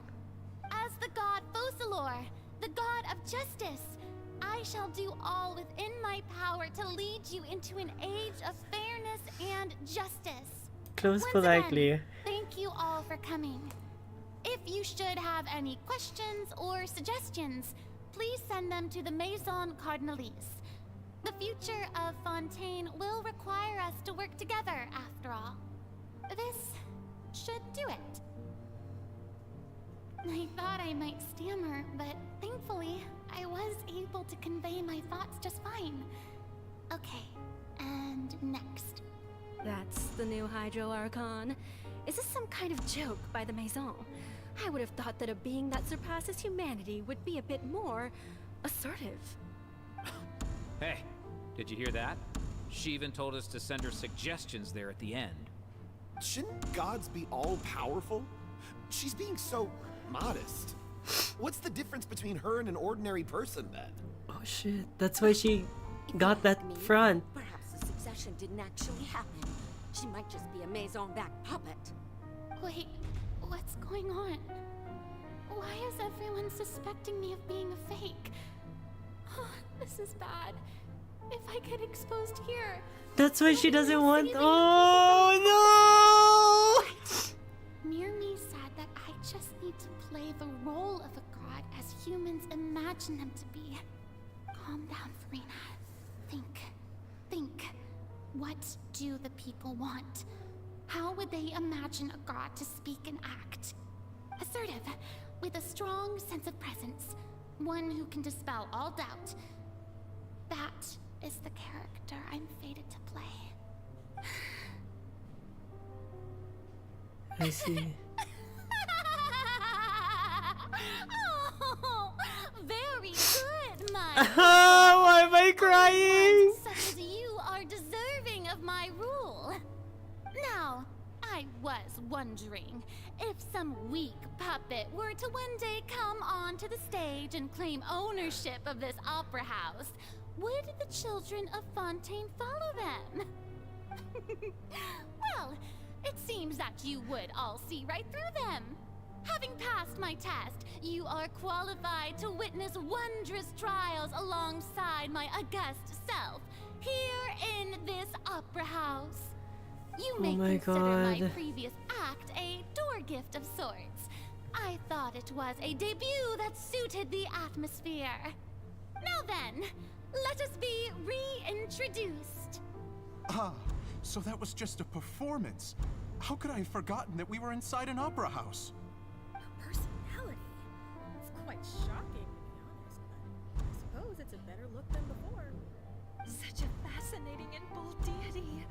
As the god Focalor, the god of justice, I shall do all within my power to lead you into an age of fairness and justice. Close Once politely. again, thank you all for coming. If you should have any questions or suggestions, please send them to the Maison Cardinalise. The future of Fontaine will require us to work together, after all. This should do it. I thought I might stammer, but thankfully, I was able to convey my thoughts just fine. Okay, and next. That's the new Hydro Archon. Is this some kind of joke by the Maison? I would have thought that a being that surpasses humanity would be a bit more assertive. Hey, did you hear that? She even told us to send her suggestions there at the end. Shouldn't gods be all-powerful? She's being so modest. What's the difference between her and an ordinary person, then? Oh shit, that's why she got that front. Perhaps the succession didn't actually happen. She might just be a Maison-back puppet. Wait, what's going on? Why is everyone suspecting me of being a fake? Oh, this is bad. If I get exposed here... That's why she doesn't want... Oh no! Mirmi said that I just need to play the role of a god as humans imagine them to be. Calm down, FURINA. Think. What do the people want? How would they imagine a god to speak and act? Assertive, with a strong sense of presence. One who can dispel all doubt. That is the character I'm fated to play. I see. Oh, very good, my Why am I crying? Such as you are deserving of my rule. Now, I was wondering if some weak puppet were to one day come onto the stage and claim ownership of this opera house, would the children of Fontaine follow them? Well, it seems that you would all see right through them. Having passed my test, you are qualified to witness wondrous trials alongside my august self, here in this opera house. You may consider my previous act a door gift of sorts. I thought it was a debut that suited the atmosphere. Now then, let us be reintroduced. Ah, so that was just a performance. How could I have forgotten that we were inside an opera house? A personality? It's quite shocking, to be honest, but I suppose it's a better look than before. Such a fascinating and bold deity.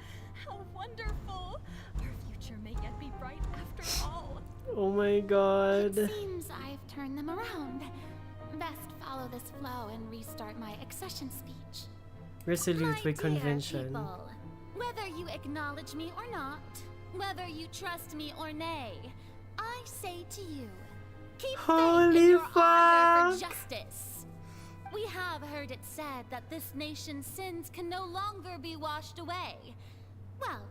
How wonderful! Our future may yet be bright after all. Oh my god. It seems I've turned them around. Best follow this flow and restart my accession speech. Resolute with My dear convention. people, whether you acknowledge me or not, whether you trust me or nay, I say to you, keep faith in your ardor for justice. We have heard it said that this nation's sins can no longer be washed away. Well,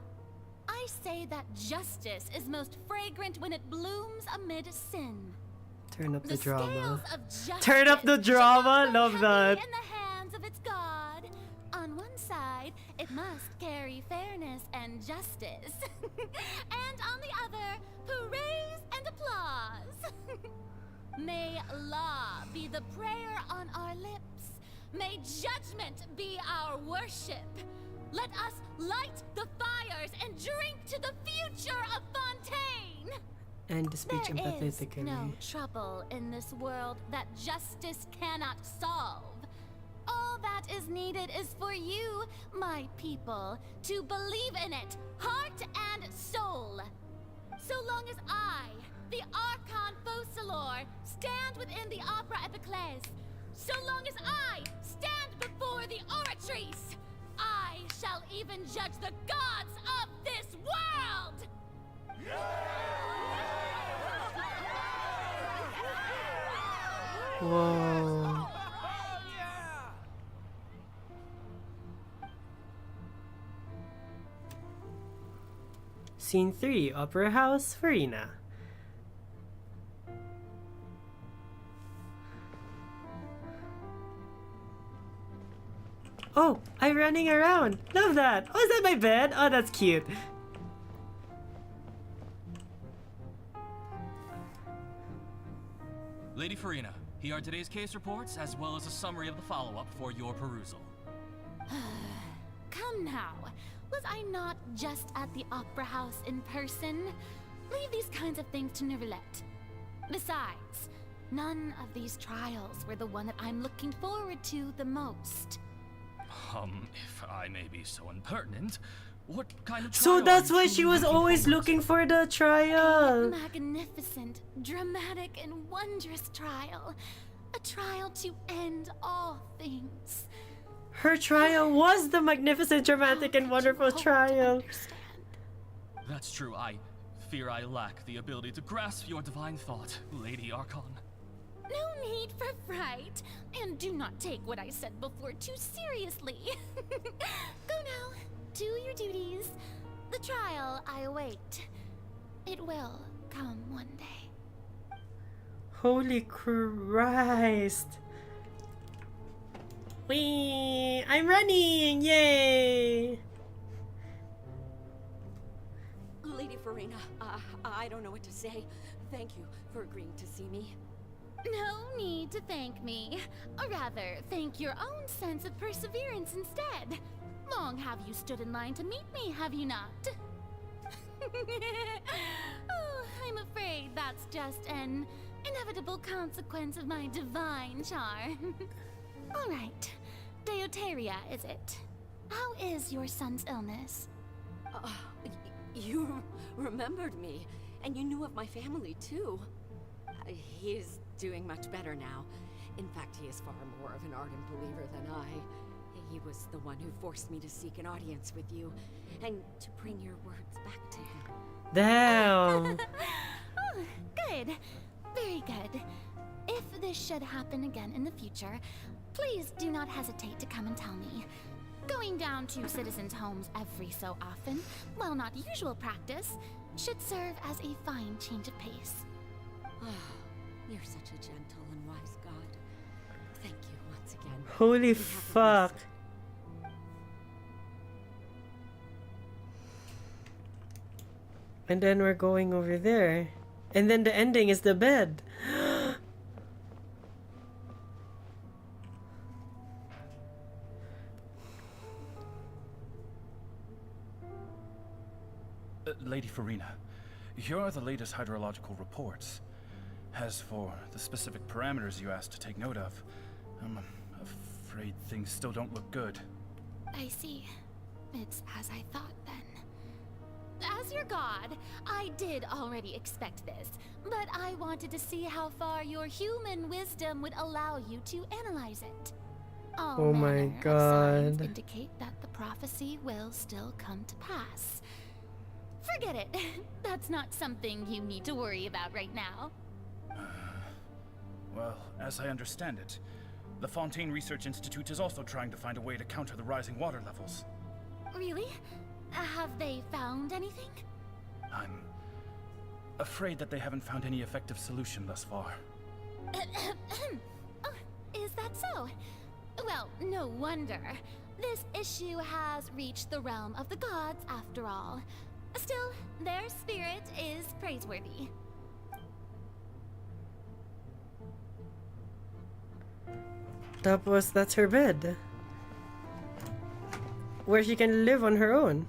I say that justice is most fragrant when it blooms amid sin. Turn up the drama. Scales of justice Turn up the drama. should Love not that. be in the hands of its god. On one side, it must carry fairness and justice. And on the other, praise and applause. May law be the prayer on our lips. May judgment be our worship. Let us light the fires and drink to the future of Fontaine. And the speech There is empathetically. no trouble in this world that justice cannot solve. All that is needed is for you, my people, to believe in it, heart and soul. So long as I, the Archon Focalor, stand within the Opera Epiclese, so long as I stand before the Oratrice, I shall even judge the gods of this world! Whoa. Scene 3, Opera House, FURINA. Oh, I'm running around. Love that. Oh, is that my bed? Oh, that's cute. Lady FURINA, here are today's case reports, as well as a summary of the follow-up for your perusal. Come now. Was I not just at the Opera House in person? Leave these kinds of things to Neuvillette. Besides, none of these trials were the one that I'm looking forward to the most. If I may be so impertinent, what kind of So trial that's are you why she truly was looking always forward looking for the A trial. magnificent, dramatic, and wondrous trial. A trial to end all things. Her trial was the magnificent, dramatic, and wonderful trial. That's true. I fear I lack the ability to grasp your divine thought, Lady Archon. No need for fright, and do not take what I said before too seriously. Go now, do your duties. The trial I await. It will come one day. Holy Christ. Whee! I'm running! Yay! Lady FURINA, I don't know what to say. Thank you for agreeing to see me. No need to thank me. Or rather, thank your own sense of perseverance instead. Long have you stood in line to meet me, have you not? Oh, I'm afraid that's just an inevitable consequence of my divine charm. All right. Deoteria, is it? How is your son's illness? You remembered me, and you knew of my family too. He is doing much better now. In fact, he is far more of an ardent believer than I. He was the one who forced me to seek an audience with you, and to bring your words back to him. Damn! Oh, good. Very good. If this should happen again in the future, please do not hesitate to come and tell me. Going down to citizens' homes every so often, while not usual practice, should serve as a fine change of pace. You're such a gentle and wise God. Thank you once again. Holy fuck. And then we're going over there. And then the ending is the bed. Lady FURINA, here are the latest hydrological reports. As for the specific parameters you asked to take note of, I'm afraid things still don't look good. I see. It's as I thought then. As your god, I did already expect this, but I wanted to see how far your human wisdom would allow you to analyze it. All Oh my manner of signs God. indicate that the prophecy will still come to pass. Forget it. That's not something you need to worry about right now. Well, as I understand it, the Fontaine Research Institute is also trying to find a way to counter the rising water levels. Really? Have they found anything? I'm afraid that they haven't found any effective solution thus far. Oh, is that so? Well, no wonder. This issue has reached the realm of the gods after all. Still, their spirit is praiseworthy. That's her bed. Where she can live on her own.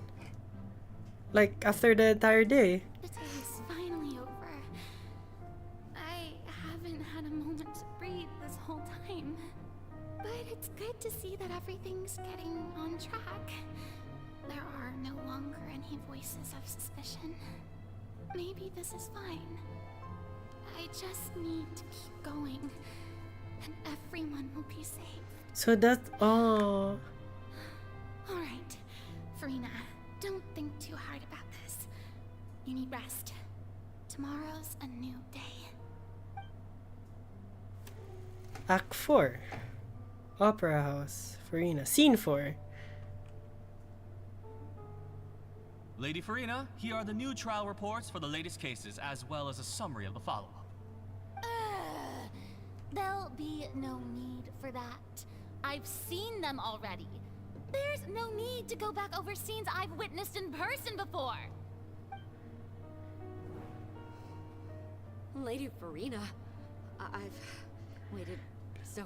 Like, after the entire day. The day is finally over. I haven't had a moment to breathe this whole time. But it's good to see that everything's getting on track. There are no longer any voices of suspicion. Maybe this is fine. I just need to keep going, and everyone will be safe. So that's all. Alright, Furina, don't think too hard about this. You need rest. Tomorrow's a new day. Act 4. Opera House. Furina. Scene 4. Lady Furina, here are the new trial reports for the latest cases, as well as a summary of the follow-up. There'll be no need for that. I've seen them already. There's no need to go back over scenes I've witnessed in person before. Lady Furina, I've waited so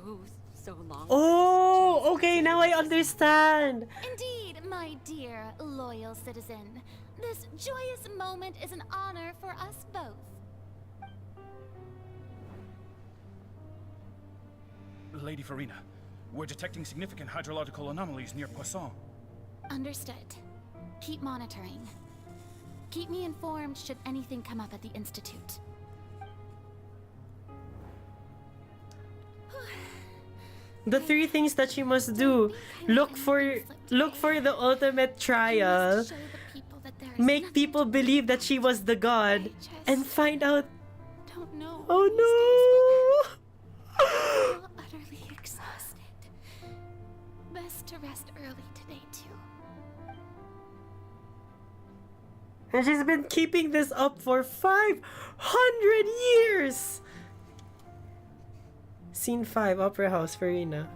long. Oh, okay, now I understand. Indeed, my dear loyal citizen. This joyous moment is an honor for us both. Lady Furina, we're detecting significant hydrological anomalies near Poisson. Understood. Keep monitoring. Keep me informed should anything come up at the Institute. The 3 things that she must do. Look for the ultimate trial. Make people believe that she was the god. And find out. Don't know. Oh no! I'm utterly exhausted. Best to rest early today too. And she's been keeping this up for 500 years! Scene 5, Opera House, Furina.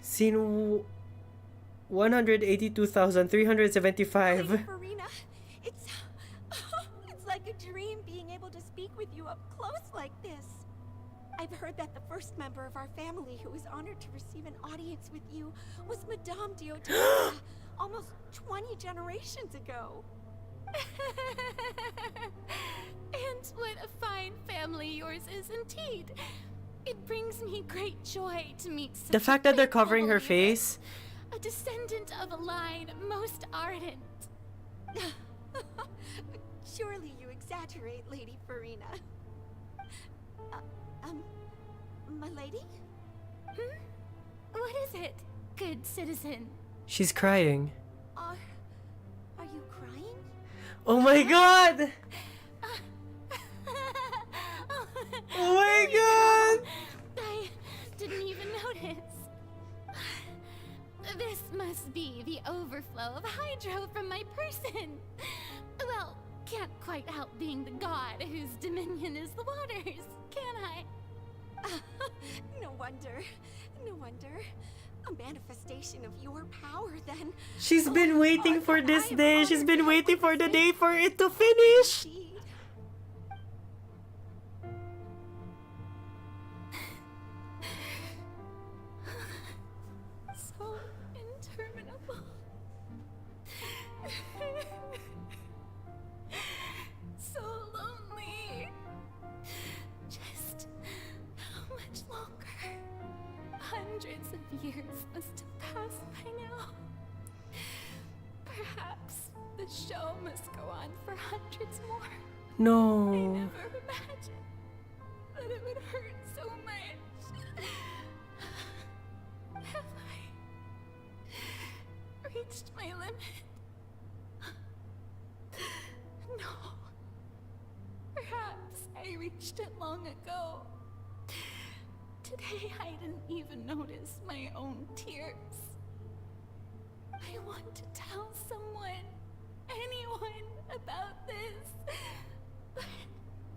Scene 182,375. Farina, it's like a dream being able to speak with you up close like this. I've heard that the first member of our family who was honored to receive an audience with you was Madame Diotima, almost 20 generations ago. And what a fine family yours is indeed. It brings me great joy to meet such The fact that they're faithful covering her believer, face. a descendant of a line most ardent. Surely you exaggerate, Lady Farina. My lady? What is it, good citizen? She's crying. Are you crying? Oh my god! Oh my god! I didn't even notice. This must be the overflow of hydro from my person. Well, can't quite help being the god whose dominion is the waters, can I? No wonder. No wonder. A manifestation of your power, then. She's been waiting for this day. She's been waiting for the day for it to finish. So interminable. So lonely. Just how much longer? Hundreds of years must have passed by now. Perhaps the show must go on for hundreds more. I No. never imagined that it would hurt so much. Have I reached my limit? No. Perhaps I reached it long ago. Today I didn't even notice my own tears. I want to tell someone, anyone, about this. But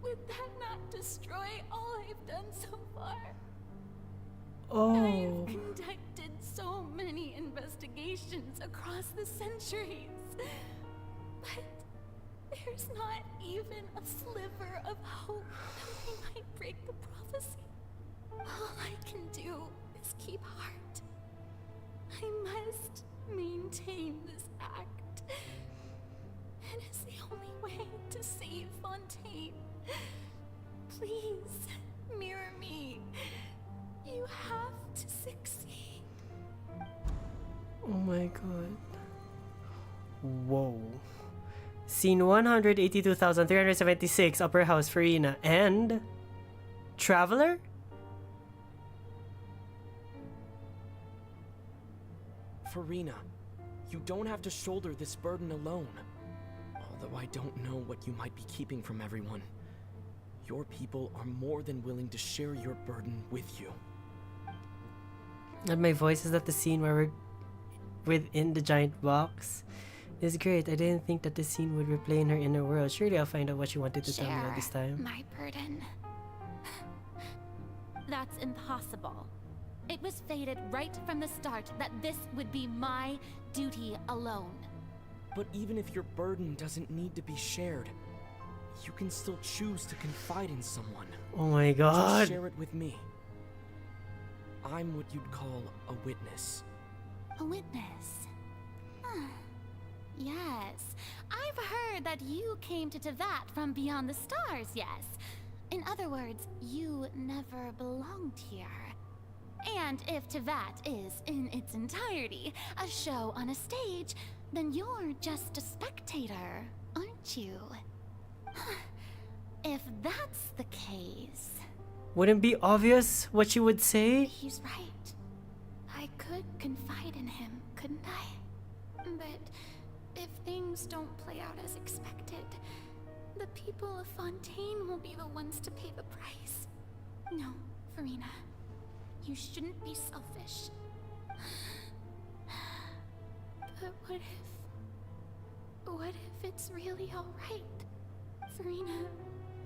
would that not destroy all I've done so far? I've conducted so many investigations across the centuries. But there's not even a sliver of hope that we might break the prophecy. All I can do is keep heart. I must maintain this act. It is the only way to save Fontaine. Please, mirror me. You have to succeed. Oh my god. Whoa. Scene 182,376, Upper House, FURINA, and... Traveler? FURINA, you don't have to shoulder this burden alone. Although I don't know what you might be keeping from everyone. Your people are more than willing to share your burden with you. And my voice is at the scene where we're within the giant box. It's great. I didn't think that the scene would replay in her inner world. Surely I'll find out what she wanted to tell me all this time. My burden. That's impossible. It was fated right from the start that this would be my duty alone. But even if your burden doesn't need to be shared, you can still choose to confide in someone. Oh my god. Just share it with me. I'm what you'd call a witness. A witness? Yes. I've heard that you came to Tevat from beyond the stars, yes. In other words, you never belonged here. And if Tevat is, in its entirety, a show on a stage, then you're just a spectator, aren't you? If that's the case... Wouldn't it be obvious what she would say? He's right. I could confide in him, couldn't I? But if things don't play out as expected, the people of Fontaine will be the ones to pay the price. No, FURINA. You shouldn't be selfish. But what if it's really alright? FURINA,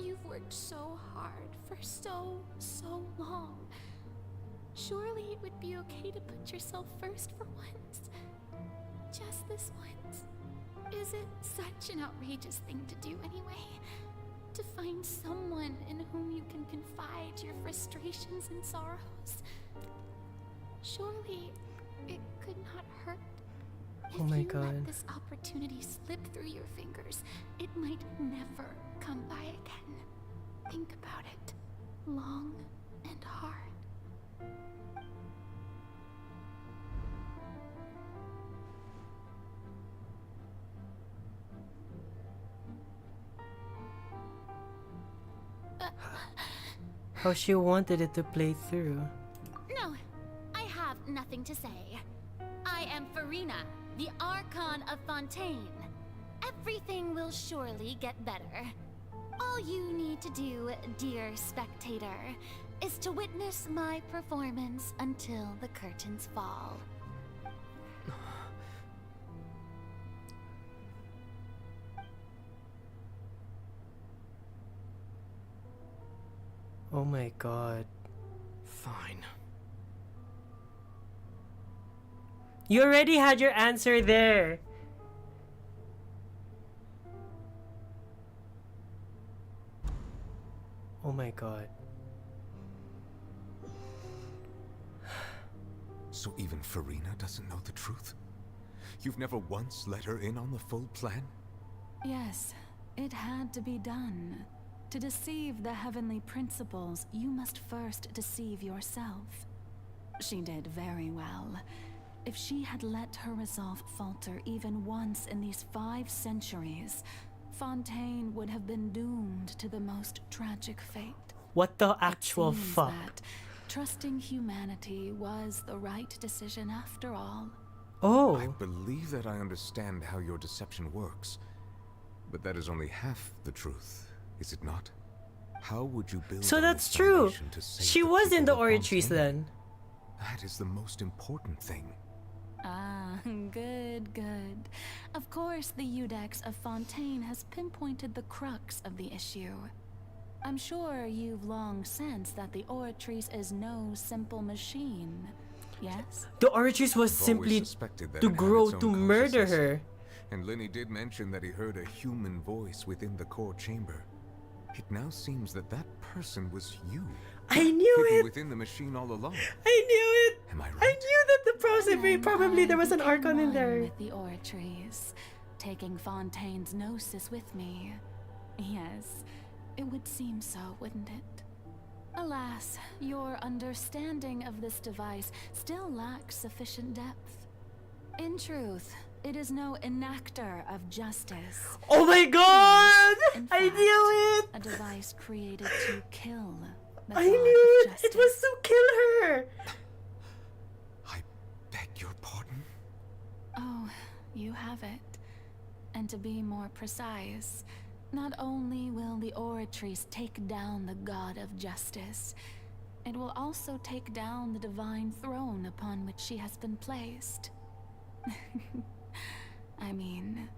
you've worked so hard for so long. Surely it would be okay to put yourself first for once. Just this once. Is it such an outrageous thing to do anyway? To find someone in whom you can confide your frustrations and sorrows? Surely it could not hurt. Oh my If you god. let this opportunity slip through your fingers, it might never come by again. Think about it long and hard. How she wanted it to play through. No, I have nothing to say. I am FURINA, the Archon of Fontaine. Everything will surely get better. All you need to do, dear spectator, is to witness my performance until the curtains fall. Oh my god. Fine. You already had your answer there. Oh my god. So even FURINA doesn't know the truth? You've never once let her in on the full plan? Yes, it had to be done. To deceive the heavenly principles, you must first deceive yourself. She did very well. If she had let her resolve falter even once in these 5 centuries, Fontaine would have been doomed to the most tragic fate. What the actual Seems fuck? that trusting humanity was the right decision after all. Oh. I believe that I understand how your deception works. But that is only half the truth, is it not? How would you build So on that's this true. foundation to save She the was in people the of oratories Fontaine? then. That is the most important thing. Ah, good, good. Of course, the Iudex of Fontaine has pinpointed the crux of the issue. I'm sure you've long sensed that the oratories is no simple machine, yes? The oratories was I've always simply suspected that to it had grow its own to murder consciousness. her. And Lenny did mention that he heard a human voice within the core chamber. It now seems that that person was you. I knew hidden it. within the machine all along. I knew it. Am I right? I knew that the process. And Probably there was an became Archon in one there. with the oratories, taking Fontaine's gnosis with me. Yes, it would seem so, wouldn't it? Alas, your understanding of this device still lacks sufficient depth. In truth, it is no enactor of justice. Oh my god! In I fact, knew it! A device created to kill the I god knew of it! It was to kill her! Beg your pardon? Oh, you have it. And to be more precise, not only will the oratories take down the god of justice, it will also take down the divine throne upon which she has been placed. I mean,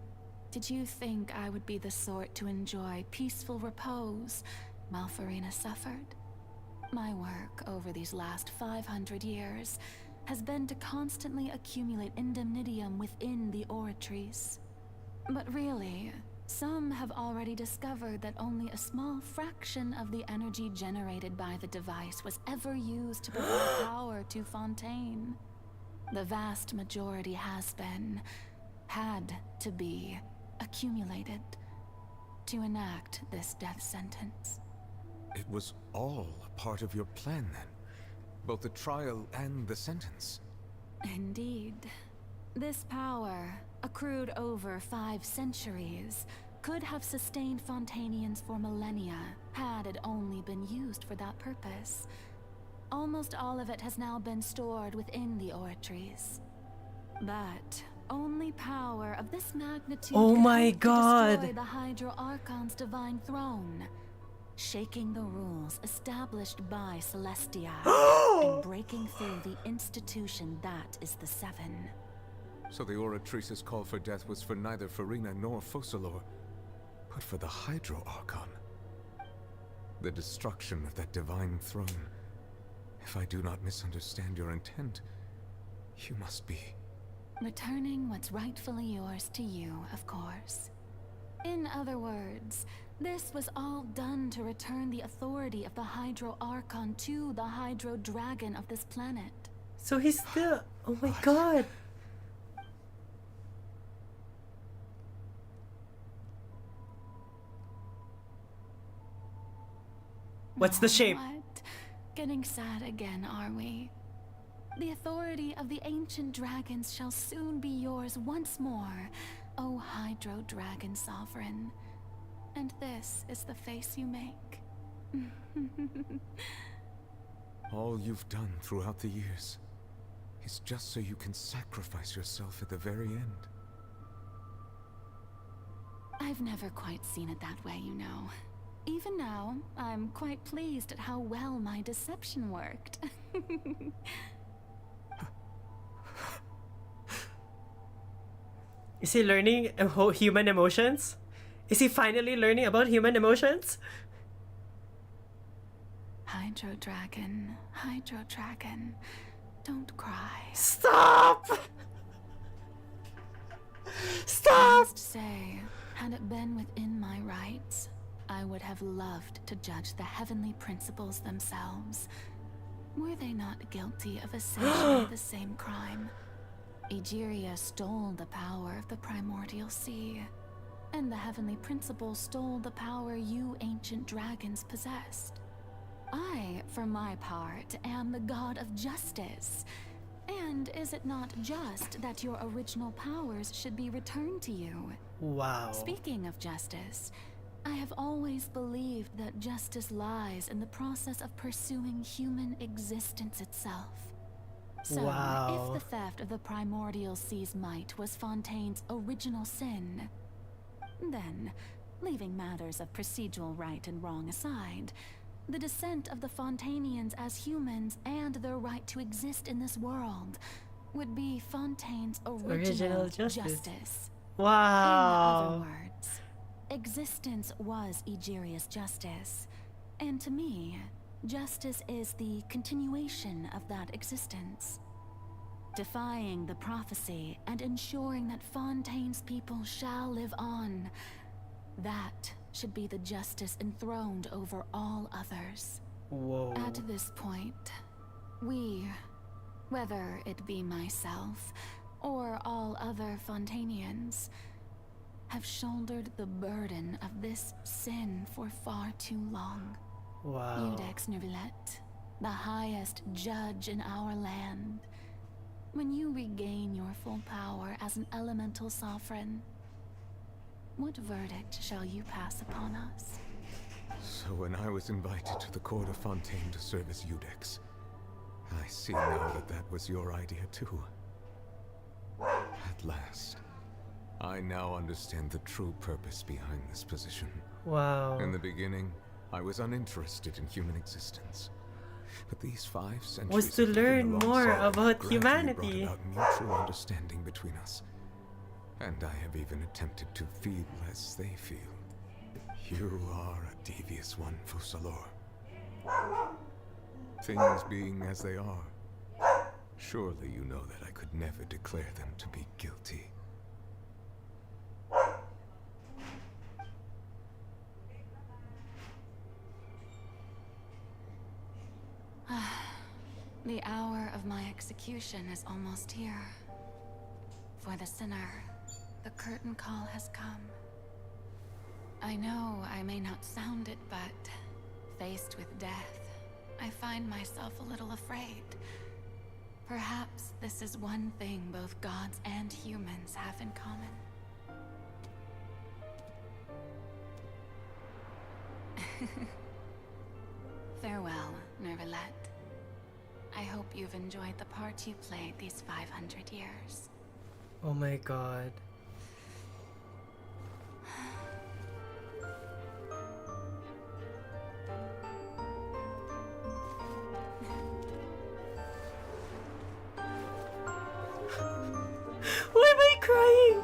did you think I would be the sort to enjoy peaceful repose while FURINA suffered? My work over these last 500 years has been to constantly accumulate indemnitium within the oratories. But really, some have already discovered that only a small fraction of the energy generated by the device was ever used to provide power to Fontaine. The vast majority had to be, accumulated to enact this death sentence. It was all a part of your plan then? Both the trial and the sentence? Indeed. This power, accrued over 5 centuries, could have sustained Fontainians for millennia had it only been used for that purpose. Almost all of it has now been stored within the oratories. But only power of this magnitude Oh could my hope to God. destroy the Hydro Archon's divine throne, shaking the rules established by Celestia and breaking through the institution that is the Seven. So the Oratrice's call for death was for neither FURINA nor Focalor, but for the Hydro Archon. The destruction of that divine throne. If I do not misunderstand your intent, you must be... Returning what's rightfully yours to you, of course. In other words, this was all done to return the authority of the Hydro Archon to the Hydro Dragon of this planet. So he's still... Oh my god. What's the shape? What? Getting sad again, are we? The authority of the ancient dragons shall soon be yours once more, O Hydro Dragon Sovereign. And this is the face you make. All you've done throughout the years is just so you can sacrifice yourself at the very end. I've never quite seen it that way, you know. Even now, I'm quite pleased at how well my deception worked. Is he learning human emotions? Is he finally learning about human emotions? Hydro Dragon, don't cry. Stop! I Stop! must say, had it been within my rights, I would have loved to judge the heavenly principles themselves. Were they not guilty of essentially the same crime? Egeria stole the power of the primordial sea, and the heavenly principles stole the power you ancient dragons possessed. I, for my part, am the god of justice. And is it not just that your original powers should be returned to you? Wow. Speaking of justice, I have always believed that justice lies in the process of pursuing human existence itself. So, Wow. if the theft of the primordial sea's might was Fontaine's original sin, then Leaving matters of procedural right and wrong aside, the descent of the Fontanians as humans and their right to exist in this world would be Fontaine's original justice. Wow. In other words, existence was Egeria's justice, and to me, justice is the continuation of that existence. Defying the prophecy and ensuring that Fontaine's people shall live on, that should be the justice enthroned over all others. Whoa. At this point, we, whether it be myself or all other Fontanians, have shouldered the burden of this sin for far too long. Wow. Iudex Neuvillette, the highest judge in our land, when you regain your full power as an elemental sovereign, what verdict shall you pass upon us? So when I was invited to the court of Fontaine to serve as Iudex, I see now that that was your idea too. At last, I now understand the true purpose behind this position. Wow. In the beginning, I was uninterested in human existence. But these 5 centuries was to of living learn more alongside about gradually humanity. brought about mutual understanding between us. And I have even attempted to feel as they feel. You are a devious one, Fussalor. Things being as they are, surely you know that I could never declare them to be guilty. The hour of my execution is almost here. For the sinner, the curtain call has come. I know I may not sound it, but faced with death, I find myself a little afraid. Perhaps this is one thing both gods and humans have in common. Farewell, Neuvillette. I hope you've enjoyed the part you played these 500 years. Oh my god. Why am I crying?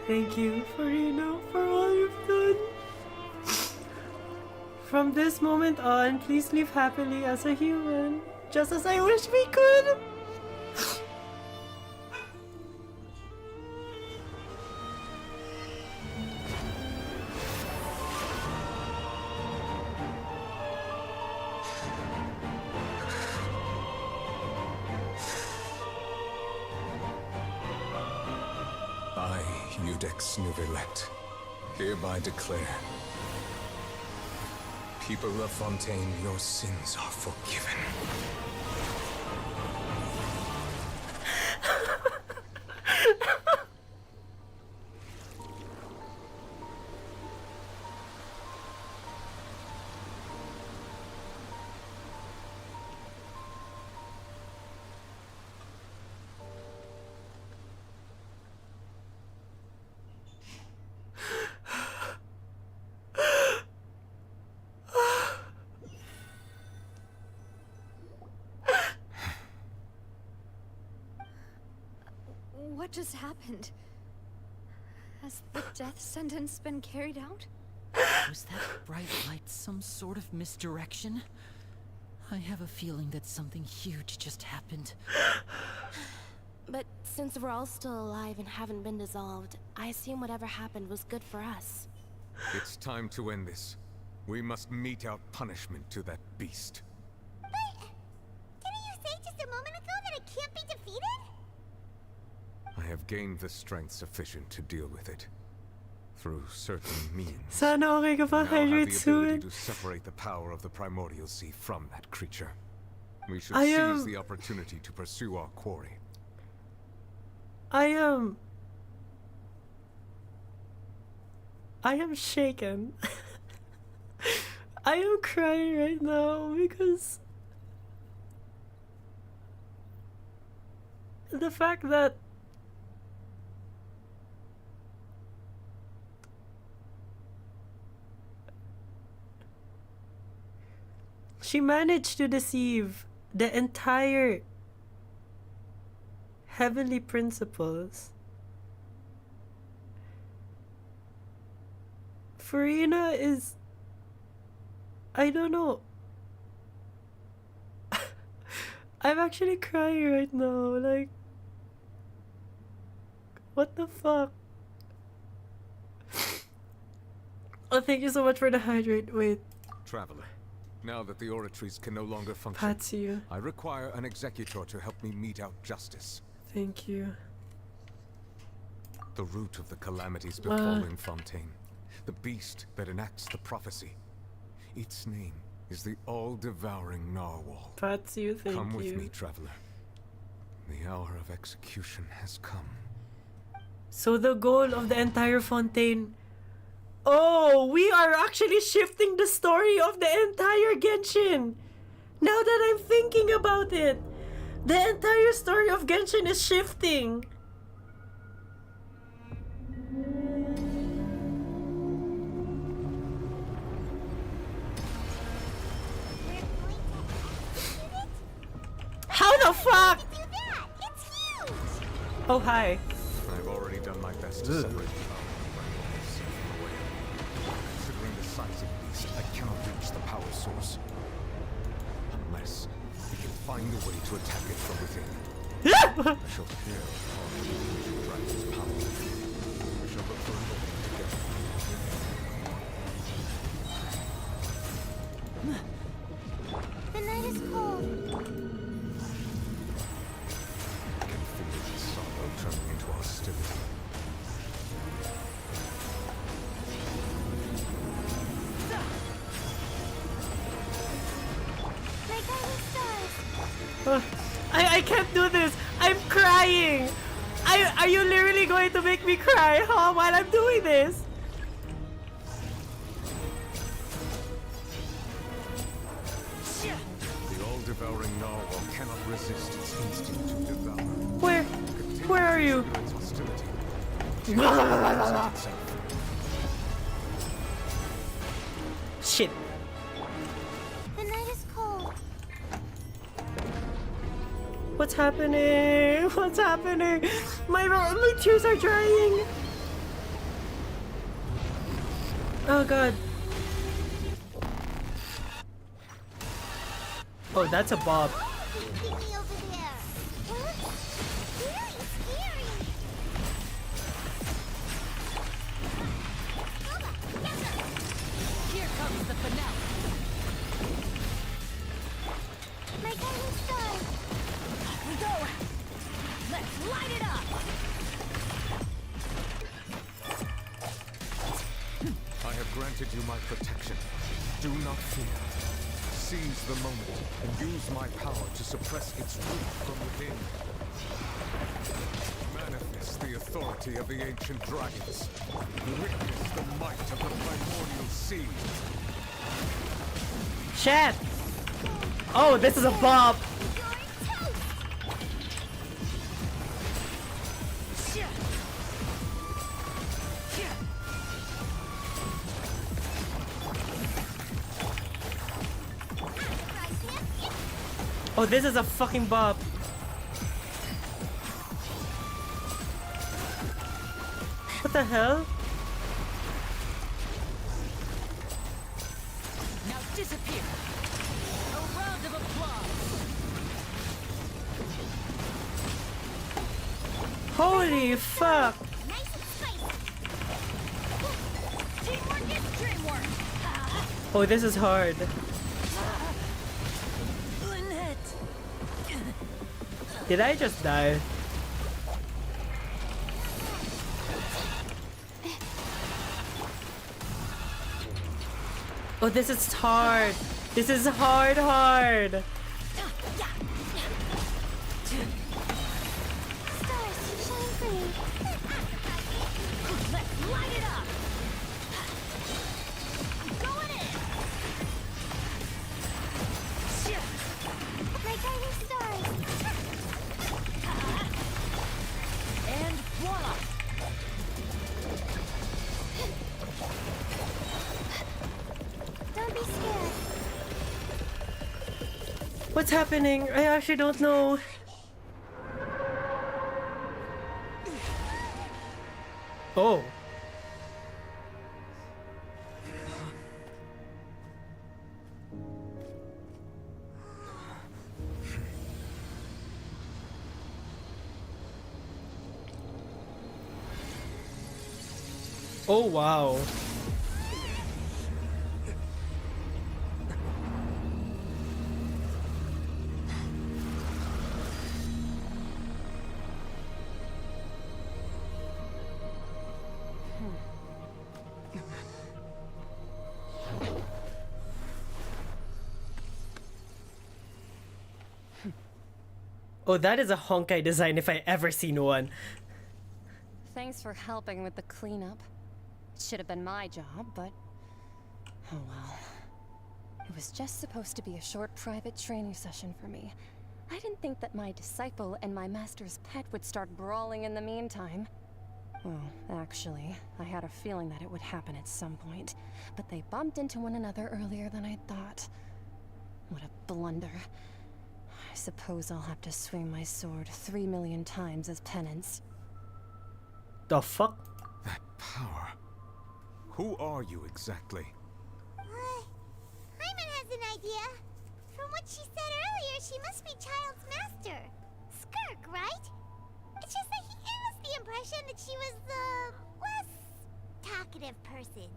Thank you, FURINA, for all you've done. From this moment on, please live happily as a human, just as I wish we could. I, Iudex Neuvillette, hereby declare, people of Fontaine, your sins are forgiven. What just happened? Has the death sentence been carried out? Was that bright light some sort of misdirection? I have a feeling that something huge just happened. But since we're all still alive and haven't been dissolved, I assume whatever happened was good for us. It's time to end this. We must mete out punishment to that beast. Didn't you say just a moment ago that it can't be defeated? I have gained the strength sufficient to deal with it. Through certain means. Sana okay ka pa, Now have hydrate the soon. ability to separate the power of the primordial sea from that creature. We should I seize the opportunity to pursue our quarry. I am shaken. I am crying right now because the fact that she managed to deceive the entire heavenly principles. FURINA is... I don't know. I'm actually crying right now. Like, what the fuck? Oh, thank you so much for the hydrate. Wait. Traveler, now that the oratories can no longer function, Patsy. I require an executor to help me mete out justice. Thank you. The root of the calamities befalling Fontaine. The beast that enacts the prophecy. Its name is the all-devouring narwhal. Patsy, thank you. Come with me, traveler. The hour of execution has come. So the goal of the entire Fontaine... Oh, we are actually shifting the story of the entire Genshin. Now that I'm thinking about it, the entire story of Genshin is shifting. How the fuck? Oh, hi. I've already done my best to separate the power of the primordial sea from the whale. Considering the size of the beast, I cannot reach the power source. Unless we can find a way to attack it from within. I shall tear apart the ancient dragon's power. We shall look for a way together. The night is cold. I can feel the sorrow turning into hostility. My guiding stars. I can't do this. I'm crying. Are you literally going to make me cry, huh, while I'm doing this? The all-devouring narwhal cannot resist its instinct to devour. Where are you? Its hostility. Shit. The night is cold. What's happening? What's happening? My tears are drying. Oh god. Oh, that's a bob. Keep me over there. What? Very scary. Here comes the finale. My guiding stars. Here we go. Let's light it up. I have granted you my protection. Do not fear. Seize the moment and use my power to suppress its root from within. Manifest the authority of the ancient dragons. Witness the might of the primordial sea. Chat. Oh, this is a bob. Oh, this is a fucking bob. What the hell? Now disappear. A round of applause. Holy fuck! Teamwork is dreamwork. Oh, this is hard. Lynette. Did I just die? Oh, this is hard. This is hard. Stars, shine free. Let's light it up. Going in. My guiding stars. And voila. Don't be scared. What's happening? I actually don't know. Oh. Oh wow. Oh, that is a honkai design if I ever seen one. Thanks for helping with the cleanup. It should have been my job, but oh well. It was just supposed to be a short private training session for me. I didn't think that my disciple and my master's pet would start brawling in the meantime. Well, actually, I had a feeling that it would happen at some point, but they bumped into one another earlier than I'd thought. What a blunder. I suppose I'll have to swing my sword 3 million times as penance. The fuck? That power. Who are you exactly? Hyman has an idea. From what she said earlier, she must be Child's master. Skirk, right? It's just that he gave us the impression that she was the less talkative person.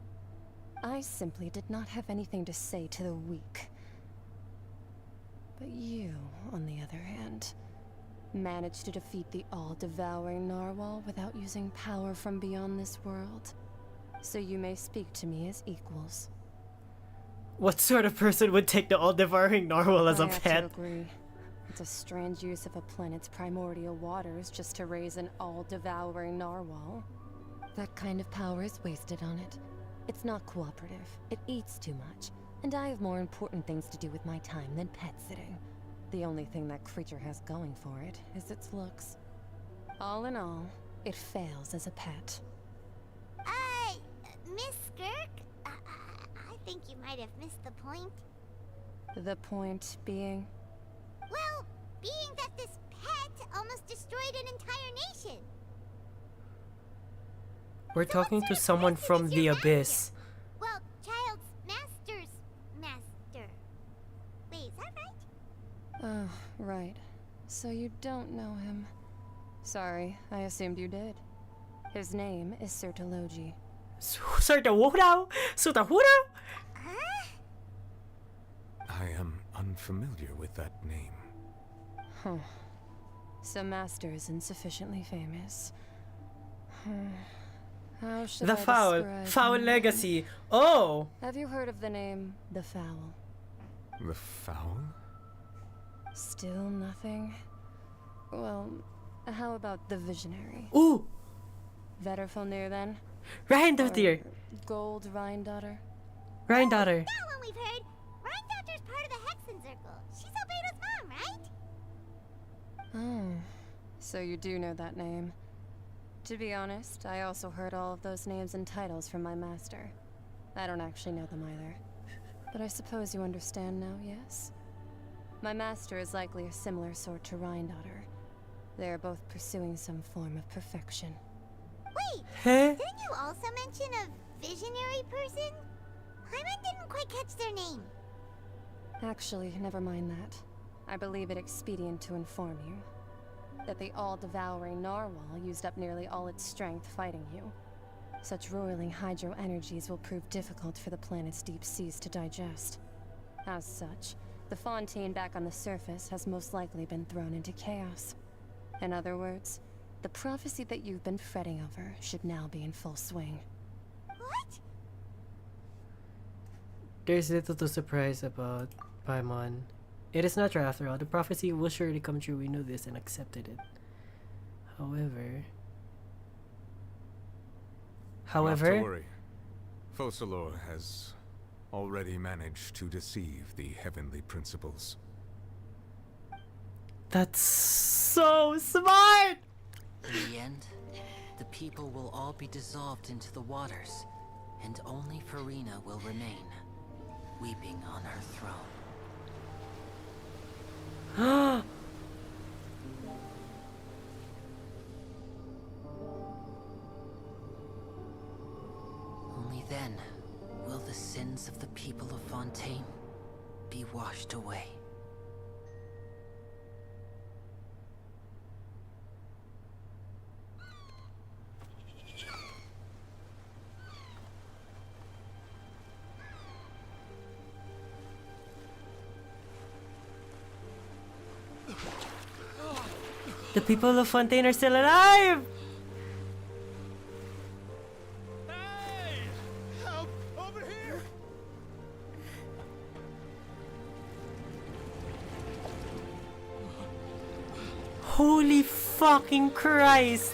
I simply did not have anything to say to the weak. But you, on the other hand, managed to defeat the all-devouring narwhal without using power from beyond this world. So you may speak to me as equals. What sort of person would take the all-devouring narwhal as a I have pet? to agree. It's a strange use of a planet's primordial waters just to raise an all-devouring narwhal. That kind of power is wasted on it. It's not cooperative. It eats too much. And I have more important things to do with my time than pet sitting. The only thing that creature has going for it is its looks. All in all, it fails as a pet. Miss Skirk? I think you might have missed the point. The point being? Well, being that this pet almost destroyed an entire nation. We're talking to someone from the abyss. Well, Child's master's master. Wait, is that right? Oh, right. So you don't know him. Sorry, I assumed you did. His name is Sertologi. Sertawudo? Sertawudo? I am unfamiliar with that name. Huh. So Master isn't sufficiently famous. How should The I Foul. describe Foul him? Legacy. Oh! Have you heard of the name The Foul? The Foul? Still nothing? Well, how about the Visionary? Ooh! Vetterfilnir then? Rheindotter! Gold Rheindotter? Rheindotter. That one we've heard. Rhindotter's part of the Hexen Circle. She's Albedo's mom, right? Oh, so you do know that name. To be honest, I also heard all of those names and titles from my master. I don't actually know them either. But I suppose you understand now, yes? My master is likely a similar sort to Rheindotter. They are both pursuing some form of perfection. Wait, Wait, didn't you also mention a visionary person? Paimon didn't quite catch their name. Actually, never mind that. I believe it expedient to inform you that the all-devouring narwhal used up nearly all its strength fighting you. Such roiling hydro energies will prove difficult for the planet's deep seas to digest. As such, the fontaine back on the surface has most likely been thrown into chaos. In other words, the prophecy that you've been fretting over should now be in full swing. What? There's little to surprise about Paimon. It is natural after all. The prophecy will surely come true. We knew this and accepted it. However... Not to worry. Focalor has already managed to deceive the heavenly principles. That's so smart! In the end, the people will all be dissolved into the waters, and only FURINA will remain, weeping on her throne. Only then will the sins of the people of Fontaine be washed away. The people of Fontaine are still alive! Help! Over here! Holy fucking Christ!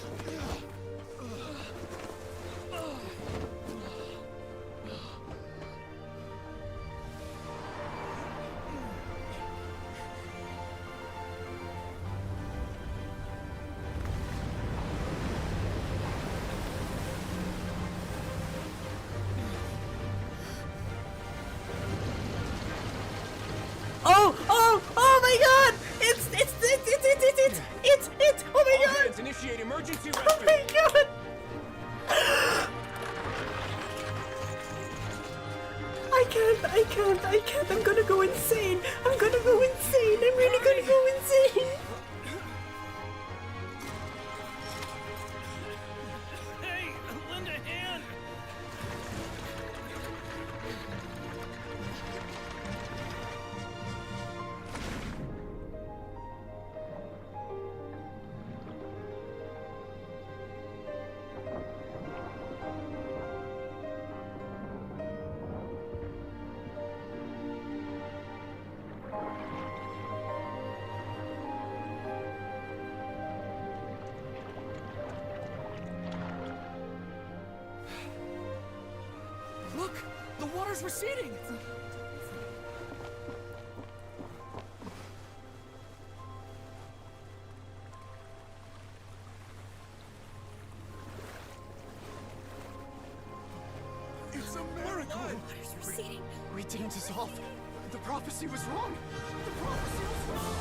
Oh my god! It's oh my god! Hands, initiate emergency rescue. Oh my god! I can't. I'm gonna go insane. I'm really gonna go insane. Hey, lend a hand. Look! The water's receding! It's a miracle! Water's receding. We didn't dissolve. The prophecy was wrong. The prophecy was wrong.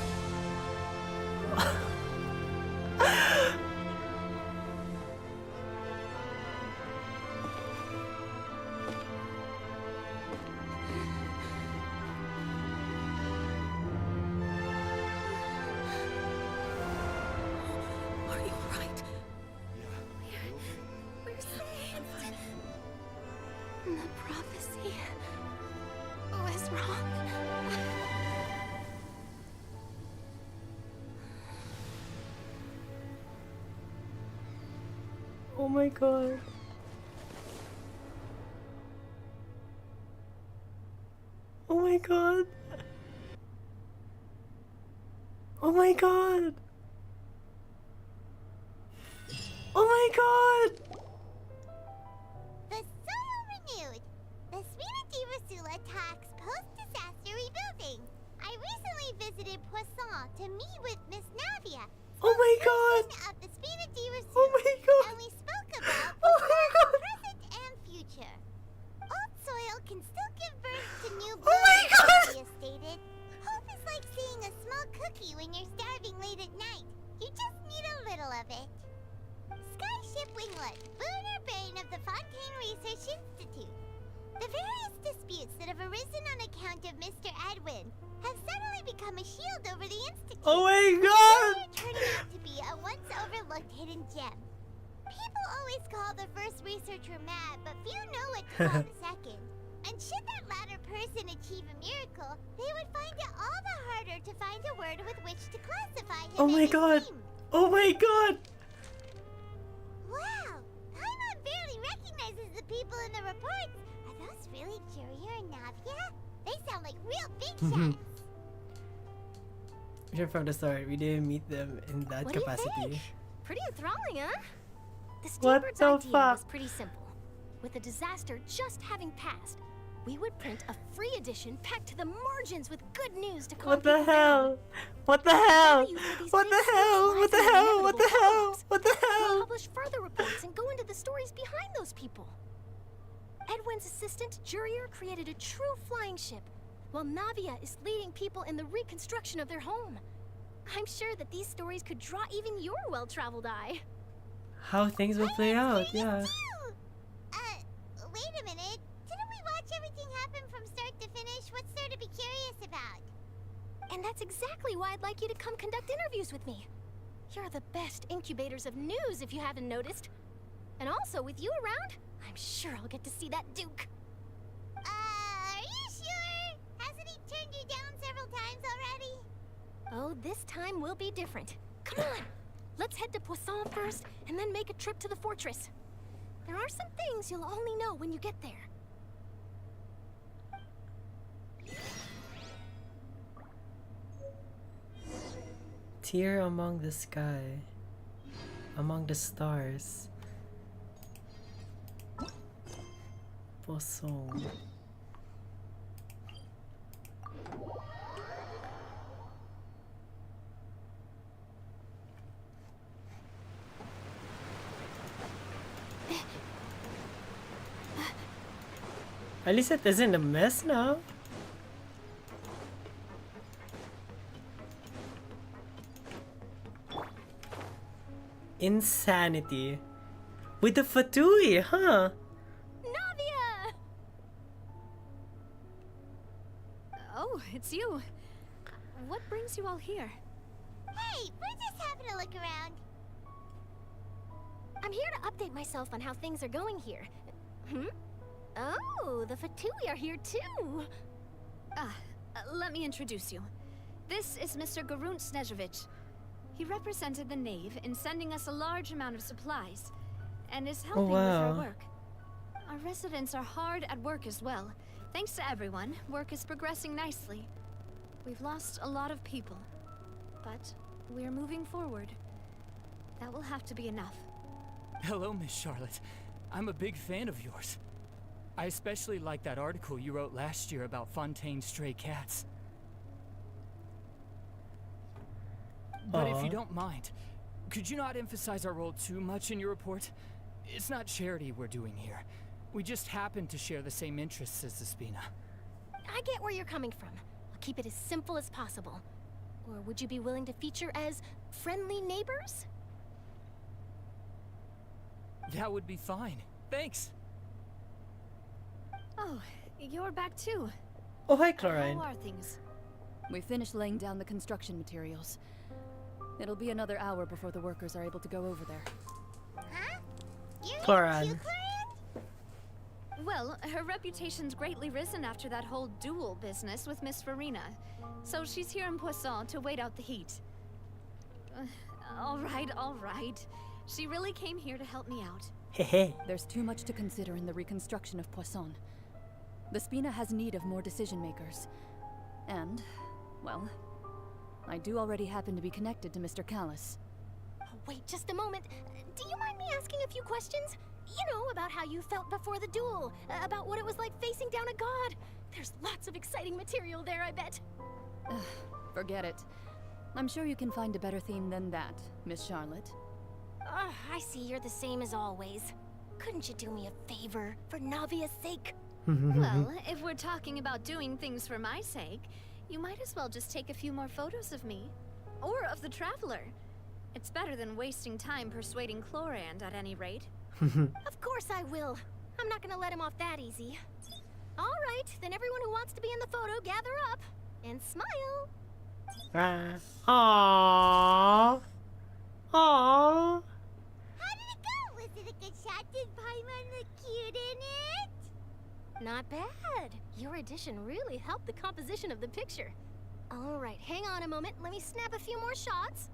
Are you alright? We're saved. The prophecy was wrong. Oh my god. Oh my god. Oh my god. Oh my god. The soil renewed. The Spina di Rasula talks post-disaster rebuilding. I recently visited Poisson to meet with Miss Navia. Oh my god. Of the Spina di Rasula. Oh my god. And we spoke about Oh my god. present and future. Old soil can still give birth to new Oh my god. Navia stated. Hope is like seeing a small cookie when you're starving late at night. You just need a little of it. Sky Leadership Winglet, Booner Bane of the Fontaine Research Institute. The various disputes that have arisen on account of Mr. Edwin have suddenly become a shield over the Institute. Oh my god! Turning out to be a once overlooked hidden gem. People always call the first researcher mad, but few know what to call the second. And should that latter person achieve a miracle, they would find it all the harder to find a word with which to classify him. Oh my and his god! team. Oh my god! Wow! Paimon barely recognizes the people in the reports. Are those really Jurier and Navia? They sound like real big shots. From the start, we didn't meet them in that What do you capacity. think? Pretty enthralling, huh? The What Steambird's the idea fuck? was pretty simple. With the disaster just having passed, we would print a free edition packed to the margins with good news to calm What the people hell? down. What the hell? Value for these What the big hell? stories What the lies in hell? What the inevitable hell? follow-ups. What the We'll hell? publish further reports and go into the stories behind those people. Edwin's assistant, Jurier, created a true flying ship, while Navia is leading people in the reconstruction of their home. I'm sure that these stories could draw even your well-traveled eye. How things will play out, yeah. Wait a minute. Didn't we watch everything happen from start to finish? What's there to be curious about? And that's exactly why I'd like you to come conduct interviews with me. You're the best incubators of news, if you haven't noticed. And also, with you around, I'm sure I'll get to see that Duke. Are you sure? Hasn't he turned you down several times already? Oh, this time will be different. Come on! Let's head to Poisson first, and then make a trip to the fortress. There are some things you'll only know when you get there. Tear among the sky, among the stars. Poisson. At least it isn't a mess now. Insanity. With the Fatui, huh? Navia! Oh, it's you. What brings you all here? Hey, we're just having a look around. I'm here to update myself on how things are going here. Oh, the Fatui are here too. Let me introduce you. This is Mr. Garunt Snezhevich. He represented the Knave in sending us a large amount of supplies, and is helping with our work. Our residents are hard at work as well. Thanks to everyone, work is progressing nicely. We've lost a lot of people, but we're moving forward. That will have to be enough. Hello, Miss Charlotte. I'm a big fan of yours. I especially like that article you wrote last year about Fontaine's stray cats. But if you don't mind, could you not emphasize our role too much in your report? It's not charity we're doing here. We just happen to share the same interests as the Spina. I get where you're coming from. I'll keep it as simple as possible. Or would you be willing to feature as friendly neighbors? That would be fine. Thanks. Oh, you're back too. Oh, hi, Chlorine. How are things? We finished laying down the construction materials. It'll be another hour before the workers are able to go over there. Huh? You're Chlorine. here too, Chlorine? Well, her reputation's greatly risen after that whole duel business with Miss FURINA. So she's here in Poisson to wait out the heat. All right. She really came here to help me out. There's too much to consider in the reconstruction of Poisson. The Spina has need of more decision makers. And, well, I do already happen to be connected to Mr. Callis. Oh, wait just a moment. Do you mind me asking a few questions? You know, about how you felt before the duel, about what it was like facing down a god. There's lots of exciting material there, I bet. Forget it. I'm sure you can find a better theme than that, Miss Charlotte. I see you're the same as always. Couldn't you do me a favor, for Navia's sake? Well, if we're talking about doing things for my sake, you might as well just take a few more photos of me. Or of the Traveler. It's better than wasting time persuading Chlorand at any rate. Of course I will. I'm not gonna let him off that easy. All right, then everyone who wants to be in the photo, gather up and smile. Aww. Aww. How did it go? Was it a good shot? Did Paimon look cute in it? Not bad. Your addition really helped the composition of the picture. All right, hang on a moment. Let me snap a few more shots.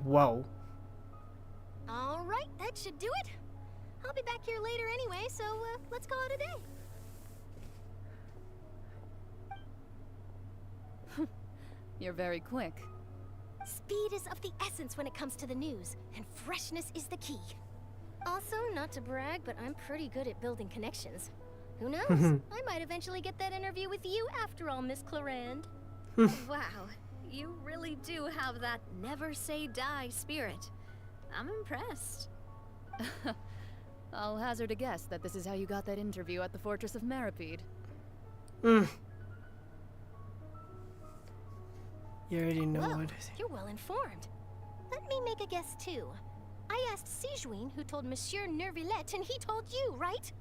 Wow. All right, that should do it. I'll be back here later anyway, so let's call it a day. You're very quick. Speed is of the essence when it comes to the news, and freshness is the key. Also, not to brag, but I'm pretty good at building connections. Who knows? I might eventually get that interview with you after all, Miss Chlorand. Wow, you really do have that never say die spirit. I'm impressed. I'll hazard a guess that this is how you got that interview at the Fortress of Maripede. You already know Whoa, what is it. you're well informed. Let me make a guess too. I asked Sijuin who told Monsieur Nervillet, and he told you, right?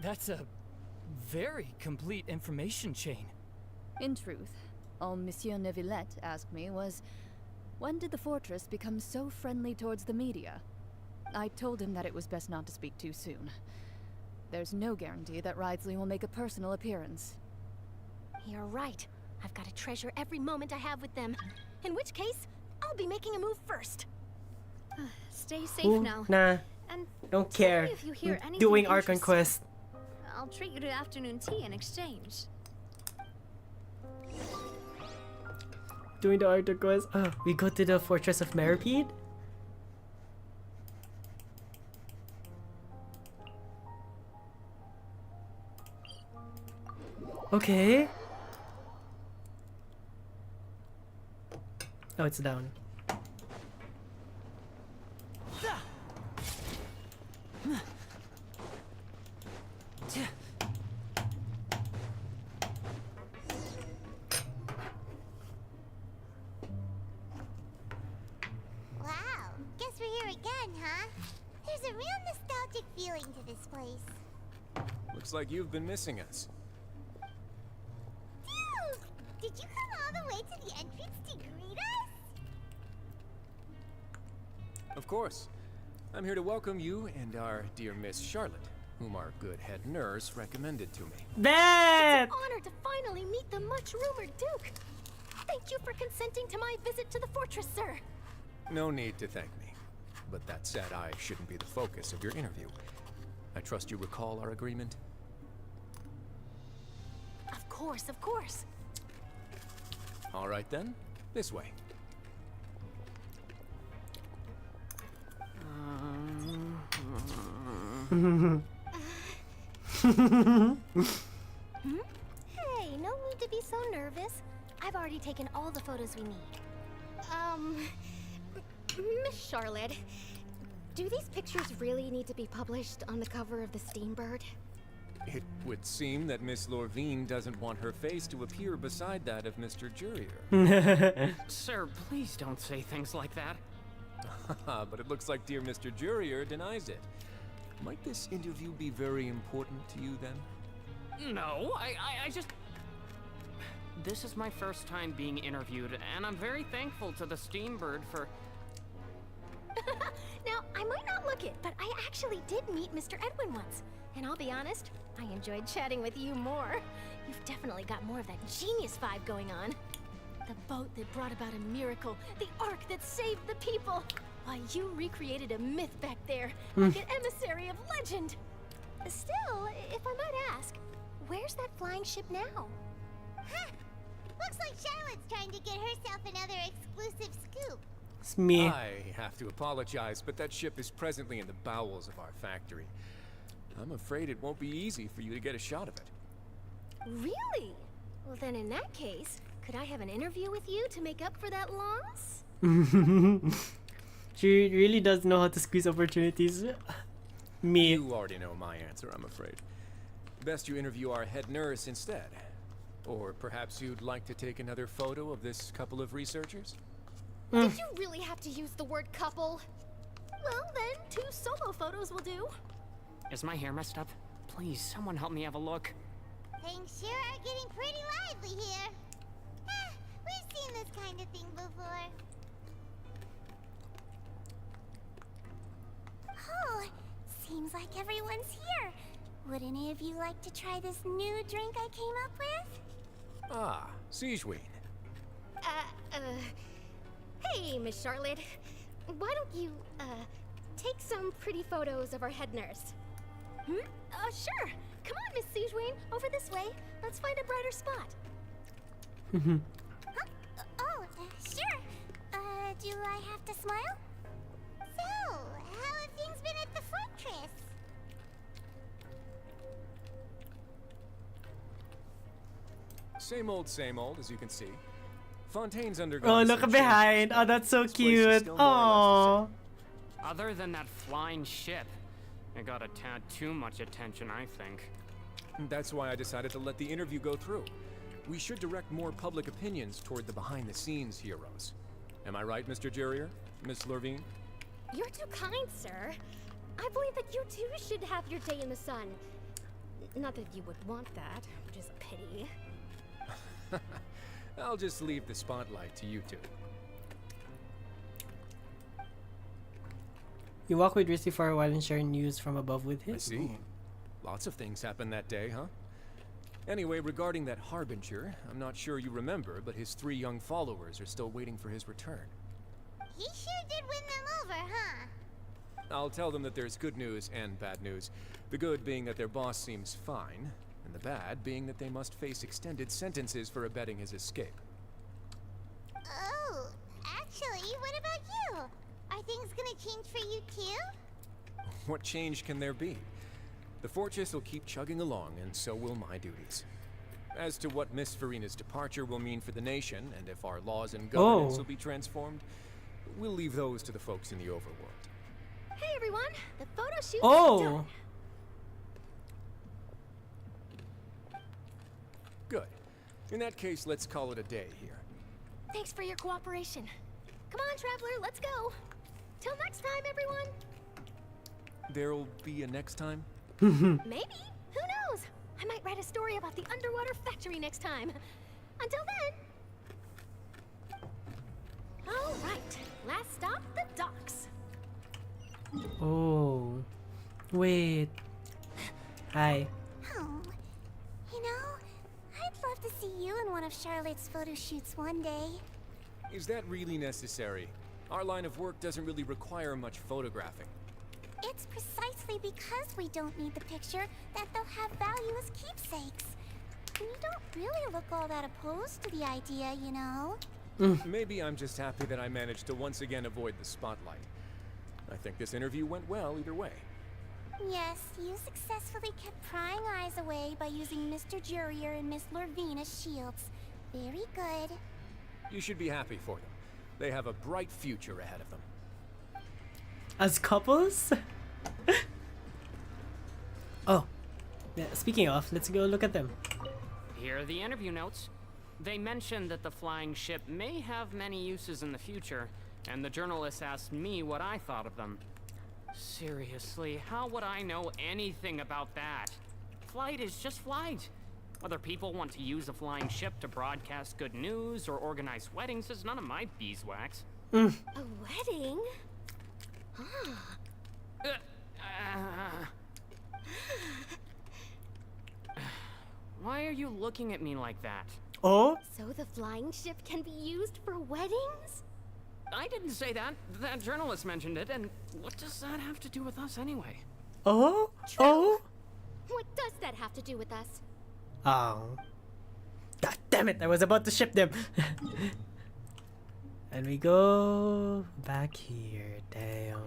That's a very complete information chain. In truth, all Monsieur Neuvillette asked me was, when did the Fortress become so friendly towards the media? I told him that it was best not to speak too soon. There's no guarantee that Ridsley will make a personal appearance. You're right. I've got to treasure every moment I have with them. In which case, I'll be making a move first. Stay safe Ooh, now. nah. And Don't tell care. me if you hear I'm anything doing Archon interesting. Quest. I'll treat you to afternoon tea in exchange. Doing the Archon Quest. Oh, we go to the Fortress of Maripede? Okay. Oh, it's down. Wow, guess we're here again, huh? There's a real nostalgic feeling to this place. Looks like you've been missing us. Dude! Did you come all the way to the entrance to greet us? Of course. I'm here to welcome you and our dear Miss Charlotte, whom our good head nurse recommended to me. That! It's an honor to finally meet the much-rumored Duke. Thank you for consenting to my visit to the fortress, sir. No need to thank me. But that said, I shouldn't be the focus of your interview. I trust you recall our agreement? Of course, of course. All right then, this way. Hey, no need to be so nervous. I've already taken all the photos we need. Miss Charlotte, do these pictures really need to be published on the cover of the Steambird? It would seem that Miss Lorvine doesn't want her face to appear beside that of Mr. Jurier. Sir, please don't say things like that. But it looks like dear Mr. Jurier denies it. Might this interview be very important to you then? No, I just... This is my first time being interviewed, and I'm very thankful to the Steambird for... Now, I might not look it, but I actually did meet Mr. Edwin once. And I'll be honest, I enjoyed chatting with you more. You've definitely got more of that genius vibe going on. The boat that brought about a miracle, the ark that saved the people. Why, you recreated a myth back there, like an emissary of legend. Still, if I might ask, where's that flying ship now? Huh. Looks like Charlotte's trying to get herself another exclusive scoop. It's me. I have to apologize, but that ship is presently in the bowels of our factory. I'm afraid it won't be easy for you to get a shot of it. Really? Well, then in that case, could I have an interview with you to make up for that loss? She really does know how to squeeze opportunities. Me. You already know my answer, I'm afraid. Best you interview our head nurse instead. Or perhaps you'd like to take another photo of this couple of researchers? Did you really have to use the word couple? Well, then, 2 solo photos will do. Is my hair messed up? Please, someone help me have a look. Things sure are getting pretty lively here. We've seen this kind of thing before. Oh, seems like everyone's here. Would any of you like to try this new drink I came up with? Ah, Siegeween. Hey, Miss Charlotte. Why don't you, take some pretty photos of our head nurse? Sure. Come on, Miss Siegeween. Over this way. Let's find a brighter spot. Sure. Do I have to smile? So, how have things been at the fortress? Same old, as you can see. Fontaine's undergone. Oh, look behind. Oh, that's so cute. Oh. Other than that flying ship, it got a tad too much attention, I think. That's why I decided to let the interview go through. We should direct more public opinions toward the behind-the-scenes heroes. Am I right, Mr. Jurrier? Miss Lurvine? You're too kind, sir. I believe that you too should have your day in the sun. Not that you would want that, which is a pity. I'll just leave the spotlight to you two. You walk with Risty for a while and share news from above with him. I see. Lots of things happened that day, huh? Anyway, regarding that Harbinger, I'm not sure you remember, but his 3 young followers are still waiting for his return. He sure did win them over, huh? I'll tell them that there's good news and bad news. The good being that their boss seems fine, and the bad being that they must face extended sentences for abetting his escape. Oh, actually, what about you? Are things gonna change for you too? What change can there be? The fortress will keep chugging along, and so will my duties. As to what Miss FURINA's departure will mean for the nation, and if our laws and governance will be transformed, we'll leave those to the folks in the overworld. Hey everyone, the photo shoot is Oh. done. Good. In that case, let's call it a day here. Thanks for your cooperation. Come on, Traveler, let's go. Till next time, everyone. There'll be a next time? Maybe. Who knows? I might write a story about the underwater factory next time. Until then. All right. Last stop, the docks. Oh. Wait. Hi. Oh, you know, I'd love to see you in one of Charlotte's photo shoots one day. Is that really necessary? Our line of work doesn't really require much photographing. It's precisely because we don't need the picture that they'll have value as keepsakes. We don't really look all that opposed to the idea, you know. Maybe I'm just happy that I managed to once again avoid the spotlight. I think this interview went well either way. Yes, you successfully kept prying eyes away by using Mr. Jurrier and Miss Lurvine as shields. Very good. You should be happy for them. They have a bright future ahead of them. As couples? Oh. Yeah, speaking of, let's go look at them. Here are the interview notes. They mentioned that the flying ship may have many uses in the future, and the journalist asked me what I thought of them. Seriously, how would I know anything about that? Flight is just flight. Whether people want to use a flying ship to broadcast good news or organize weddings is none of my beeswax. A wedding? Huh. Why are you looking at me like that? Oh? So the flying ship can be used for weddings? I didn't say that. That journalist mentioned it, and what does that have to do with us anyway? Oh? True. Oh? What does that have to do with us? Oh. God damn it, I was about to ship them. And we go back here. Damn.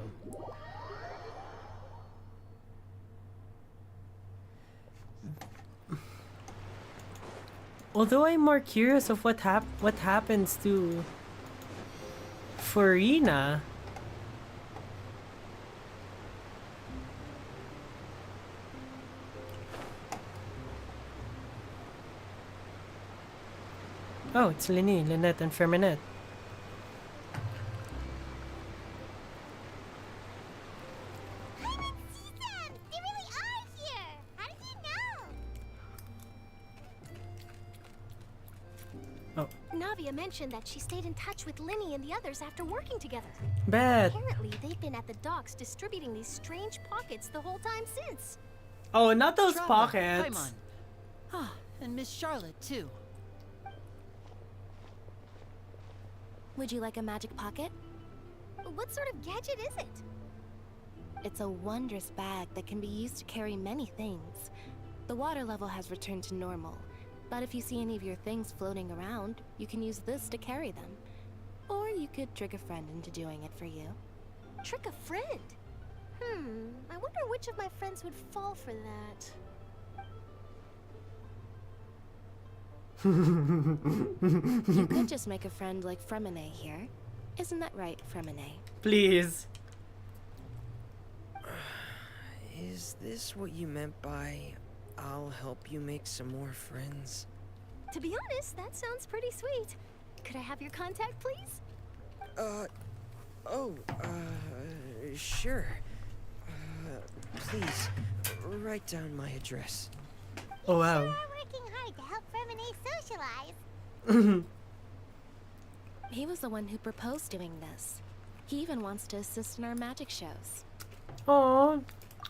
Although I'm more curious of what happens to FURINA. Oh, it's Lini, Lynette, and Feminette. They really are here! How did you know? Oh. Navia mentioned that she stayed in touch with Linny and the others after working together. Bet. Apparently, they've been at the docks distributing these strange pockets the whole time since. Oh, not those Traveler, pockets. Paimon. Ah, and Miss Charlotte, too. Would you like a magic pocket? What sort of gadget is it? It's a wondrous bag that can be used to carry many things. The water level has returned to normal, but if you see any of your things floating around, you can use this to carry them. Or you could trick a friend into doing it for you. Trick a friend? I wonder which of my friends would fall for that. You could just make a friend like Fremine here. Isn't that right, Fremine? Please. Is this what you meant by I'll help you make some more friends? To be honest, that sounds pretty sweet. Could I have your contact, please? Sure. Please, write down my address. Oh, wow. Sure are working hard to help Feminine socialize. He was the one who proposed doing this. He even wants to assist in our magic shows. Aww.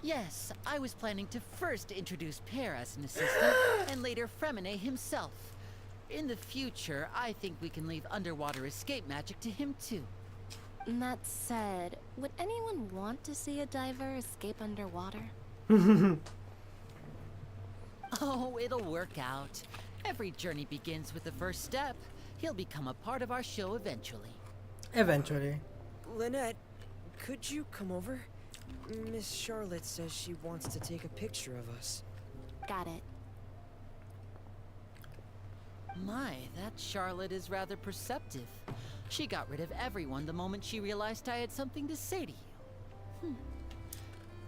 Yes, I was planning to first introduce Pear as an assistant, and later Fremine himself. In the future, I think we can leave underwater escape magic to him too. That said, would anyone want to see a diver escape underwater? Oh, it'll work out. Every journey begins with the first step. He'll become a part of our show eventually. Eventually. Lynette, could you come over? Miss Charlotte says she wants to take a picture of us. Got it. My, that Charlotte is rather perceptive. She got rid of everyone the moment she realized I had something to say to you.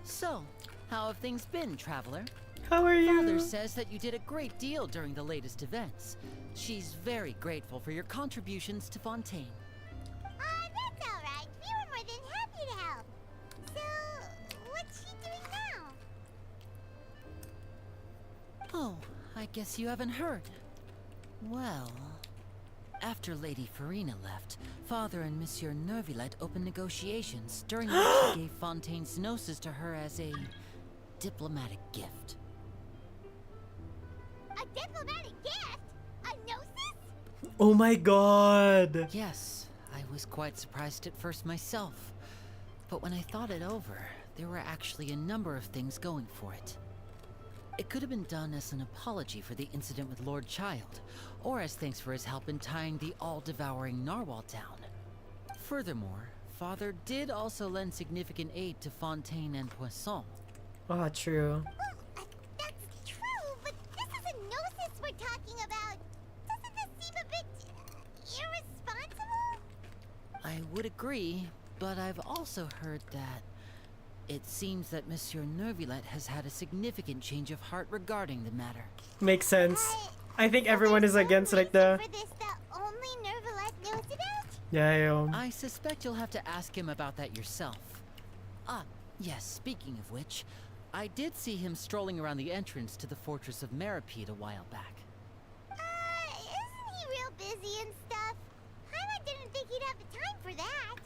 So, how have things been, Traveler? How are you? Father says that you did a great deal during the latest events. She's very grateful for your contributions to Fontaine. That's alright. We were more than happy to help. So, what's she doing now? Oh, I guess you haven't heard. Well, after Lady FURINA left, Father and Monsieur Nervillet opened negotiations, during which he gave Fontaine's gnosis to her as a diplomatic gift. A diplomatic gift? A gnosis? Oh my god. Yes, I was quite surprised at first myself. But when I thought it over, there were actually a number of things going for it. It could have been done as an apology for the incident with Lord Child, or as thanks for his help in tying the all-devouring narwhal down. Furthermore, Father did also lend significant aid to Fontaine and Poisson. Oh, true. That's true, but this is a gnosis we're talking about. Doesn't this seem a bit irresponsible? I would agree, but I've also heard that it seems that Monsieur Nervillet has had a significant change of heart regarding the matter. Makes sense. I think everyone is against like the... For this, the only Nervillet knows about? Yeah, I suspect you'll have to ask him about that yourself. Ah, yes, speaking of which, I did see him strolling around the entrance to the Fortress of Meripede a while back. Isn't he real busy and stuff? Paimon didn't think he'd have the time for that.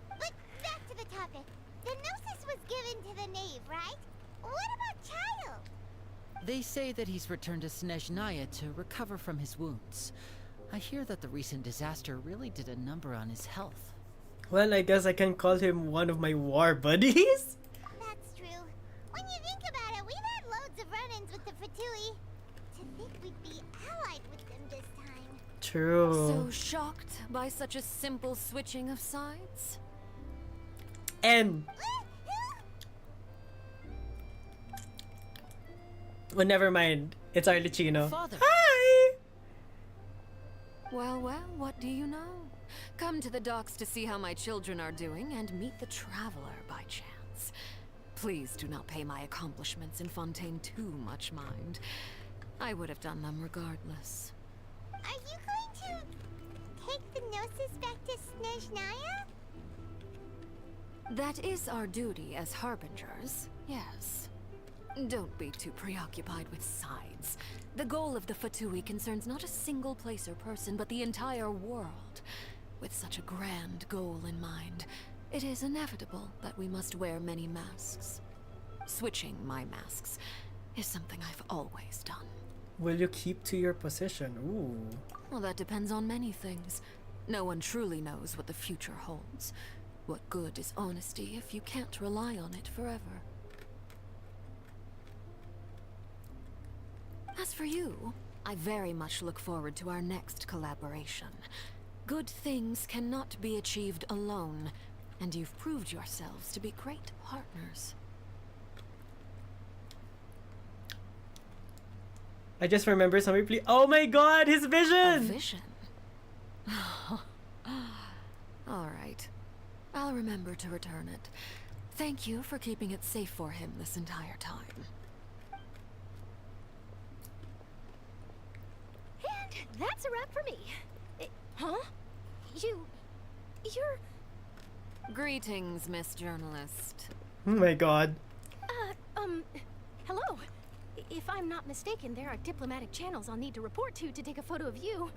But back to the topic. The gnosis was given to the knave, right? What about Child? They say that he's returned to Snezhnaya to recover from his wounds. I hear that the recent disaster really did a number on his health. Well, I guess I can call him one of my war buddies. That's true. When you think about it, we've had loads of run-ins with the Fatui. To think we'd be allied with them this time. True. So shocked by such a simple switching of sides? And well, never mind. It's Arlecchino. Father. Hi. Well, well, what do you know? Come to the docks to see how my children are doing and meet the Traveler by chance. Please do not pay my accomplishments in Fontaine too much mind. I would have done them regardless. Are you going to take the Gnosis back to Snezhnaya? That is our duty as harbingers, yes. Don't be too preoccupied with sides. The goal of the Fatui concerns not a single place or person, but the entire world. With such a grand goal in mind, it is inevitable that we must wear many masks. Switching my masks is something I've always done. Will you keep to your position? Ooh. Well, that depends on many things. No one truly knows what the future holds. What good is honesty if you can't rely on it forever? As for you, I very much look forward to our next collaboration. Good things cannot be achieved alone, and you've proved yourselves to be great partners. I just remember somebody please. Oh my god, his vision! A vision? Alright. I'll remember to return it. Thank you for keeping it safe for him this entire time. And that's a wrap for me. Huh? You're... Greetings, Miss Journalist. Oh my god. Hello. If I'm not mistaken, there are diplomatic channels I'll need to report to take a photo of you.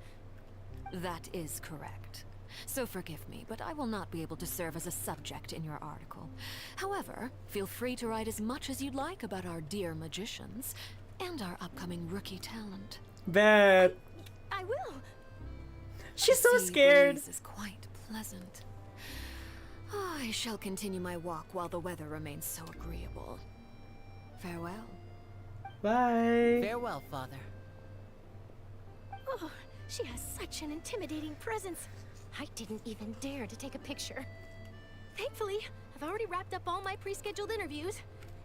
That is correct. So forgive me, but I will not be able to serve as a subject in your article. However, feel free to write as much as you'd like about our dear magicians and our upcoming rookie talent. Bet. I will. She's so The sea scared. breeze is quite pleasant. I shall continue my walk while the weather remains so agreeable. Farewell. Bye. Farewell, Father. Oh, she has such an intimidating presence. I didn't even dare to take a picture. Thankfully, I've already wrapped up all my pre-scheduled interviews.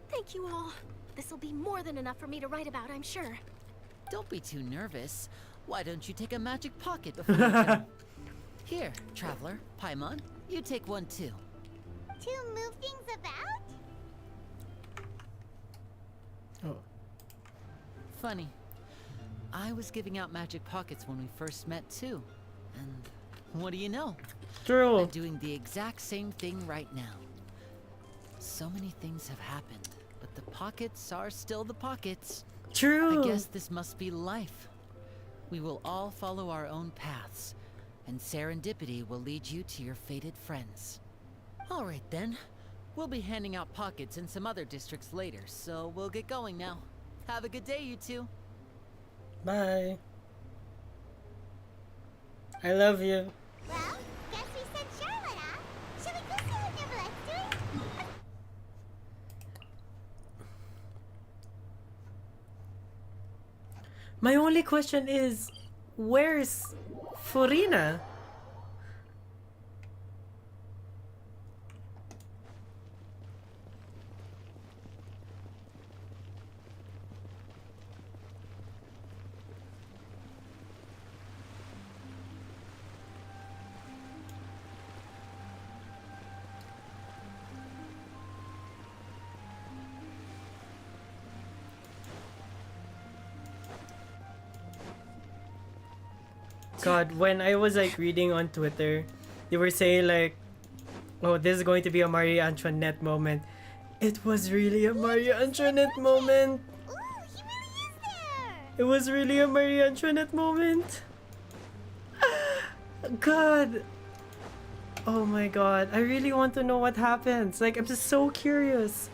Thank you all. This'll be more than enough for me to write about, I'm sure. Don't be too nervous. Why don't you take a magic pocket before you go? Here, Traveler, Paimon, you take one too. To move things about? Oh. Funny. I was giving out magic pockets when we first met too. And what do you know? True. I'm doing the exact same thing right now. So many things have happened, but the pockets are still the pockets. True. I guess this must be life. We will all follow our own paths, and serendipity will lead you to your fated friends. All right then. We'll be handing out pockets in some other districts later, so we'll get going now. Have a good day, you two. Bye. I love you. Well, guess we sent Charlotte off. Shall we go see what Neverlette's doing? My only question is, where's Furina? God, when I was like reading on Twitter, they were saying like, oh, this is going to be a Marie Antoinette moment. It was really a Marie Antoinette moment. Ooh, he really is there. It was really a Marie Antoinette moment. God. Oh my god. I really want to know what happens. Like, I'm just so curious.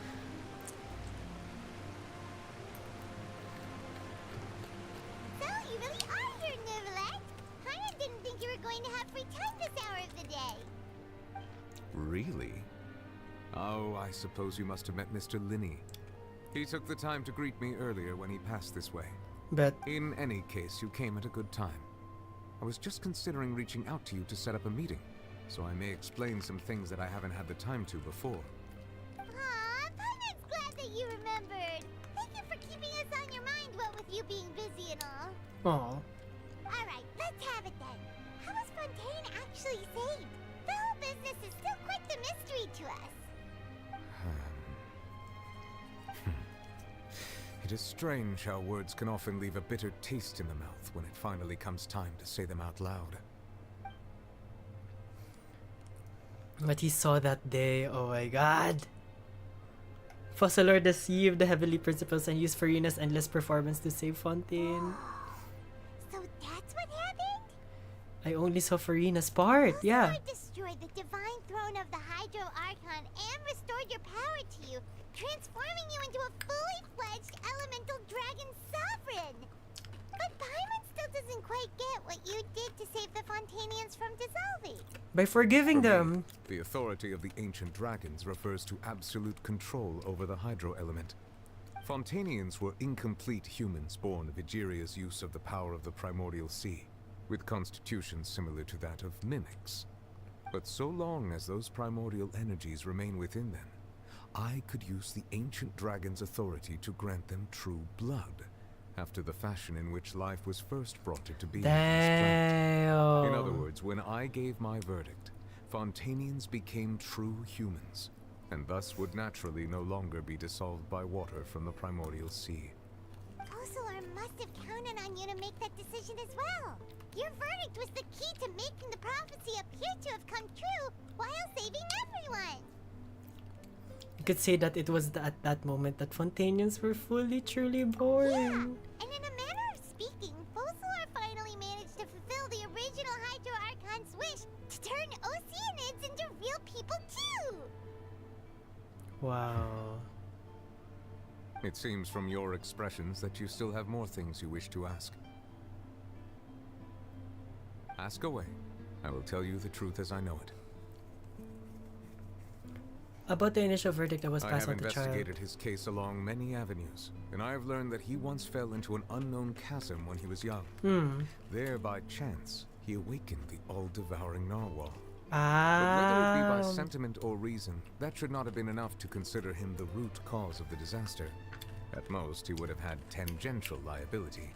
So, you really are here, Neverlette. I didn't think you were going to have free time this hour of the day. Really? Oh, I suppose you must have met Mr. Linney. He took the time to greet me earlier when he passed this way. But in any case, you came at a good time. I was just considering reaching out to you to set up a meeting, so I may explain some things that I haven't had the time to before. Aw, Paimon's glad that you remembered. Thank you for keeping us on your mind, what with you being busy and all. Aw. Alright, let's have it then. How was Fontaine actually saved? The whole business is still quite the mystery to us. It is strange how words can often leave a bitter taste in the mouth when it finally comes time to say them out loud. What he saw that day, oh my god! Fossilor deceived the Heavenly Principles and used FURINA's endless performance to save Fontaine. So that's what happened? I only saw FURINA's part, yeah. Fossilor destroyed the divine throne of the Hydro Archon and restored your power to you, transforming you into a fully fledged elemental dragon sovereign. But Paimon still doesn't quite get what you did to save the Fontainians from dissolving. By forgiving For me, them. The authority of the ancient dragons refers to absolute control over the hydro element. Fontainians were incomplete humans born of Egeria's use of the power of the primordial sea, with constitutions similar to that of mimics. But so long as those primordial energies remain within them, I could use the ancient dragon's authority to grant them true blood, after the fashion in which life was first brought into being. Damn. In other words, when I gave my verdict, Fontainians became true humans, and thus would naturally no longer be dissolved by water from the primordial sea. Fossilor must have counted on you to make that decision as well. Your verdict was the key to making the prophecy appear to have come true while saving everyone. You could say that it was at that moment that Fontainians were fully truly born. Yeah, and in a manner of speaking, Fossilor finally managed to fulfill the original Hydro Archon's wish to turn Oceanids into real people too! Wow. It seems from your expressions that you still have more things you wish to ask. Ask away. I will tell you the truth as I know it. About the initial verdict that was I passed have at the trial. investigated his case along many avenues, and I have learned that he once fell into an unknown chasm when he was young. There, by chance, he awakened the all-devouring narwhal. But whether it be by sentiment or reason, that should not have been enough to consider him the root cause of the disaster. At most, he would have had tangential liability.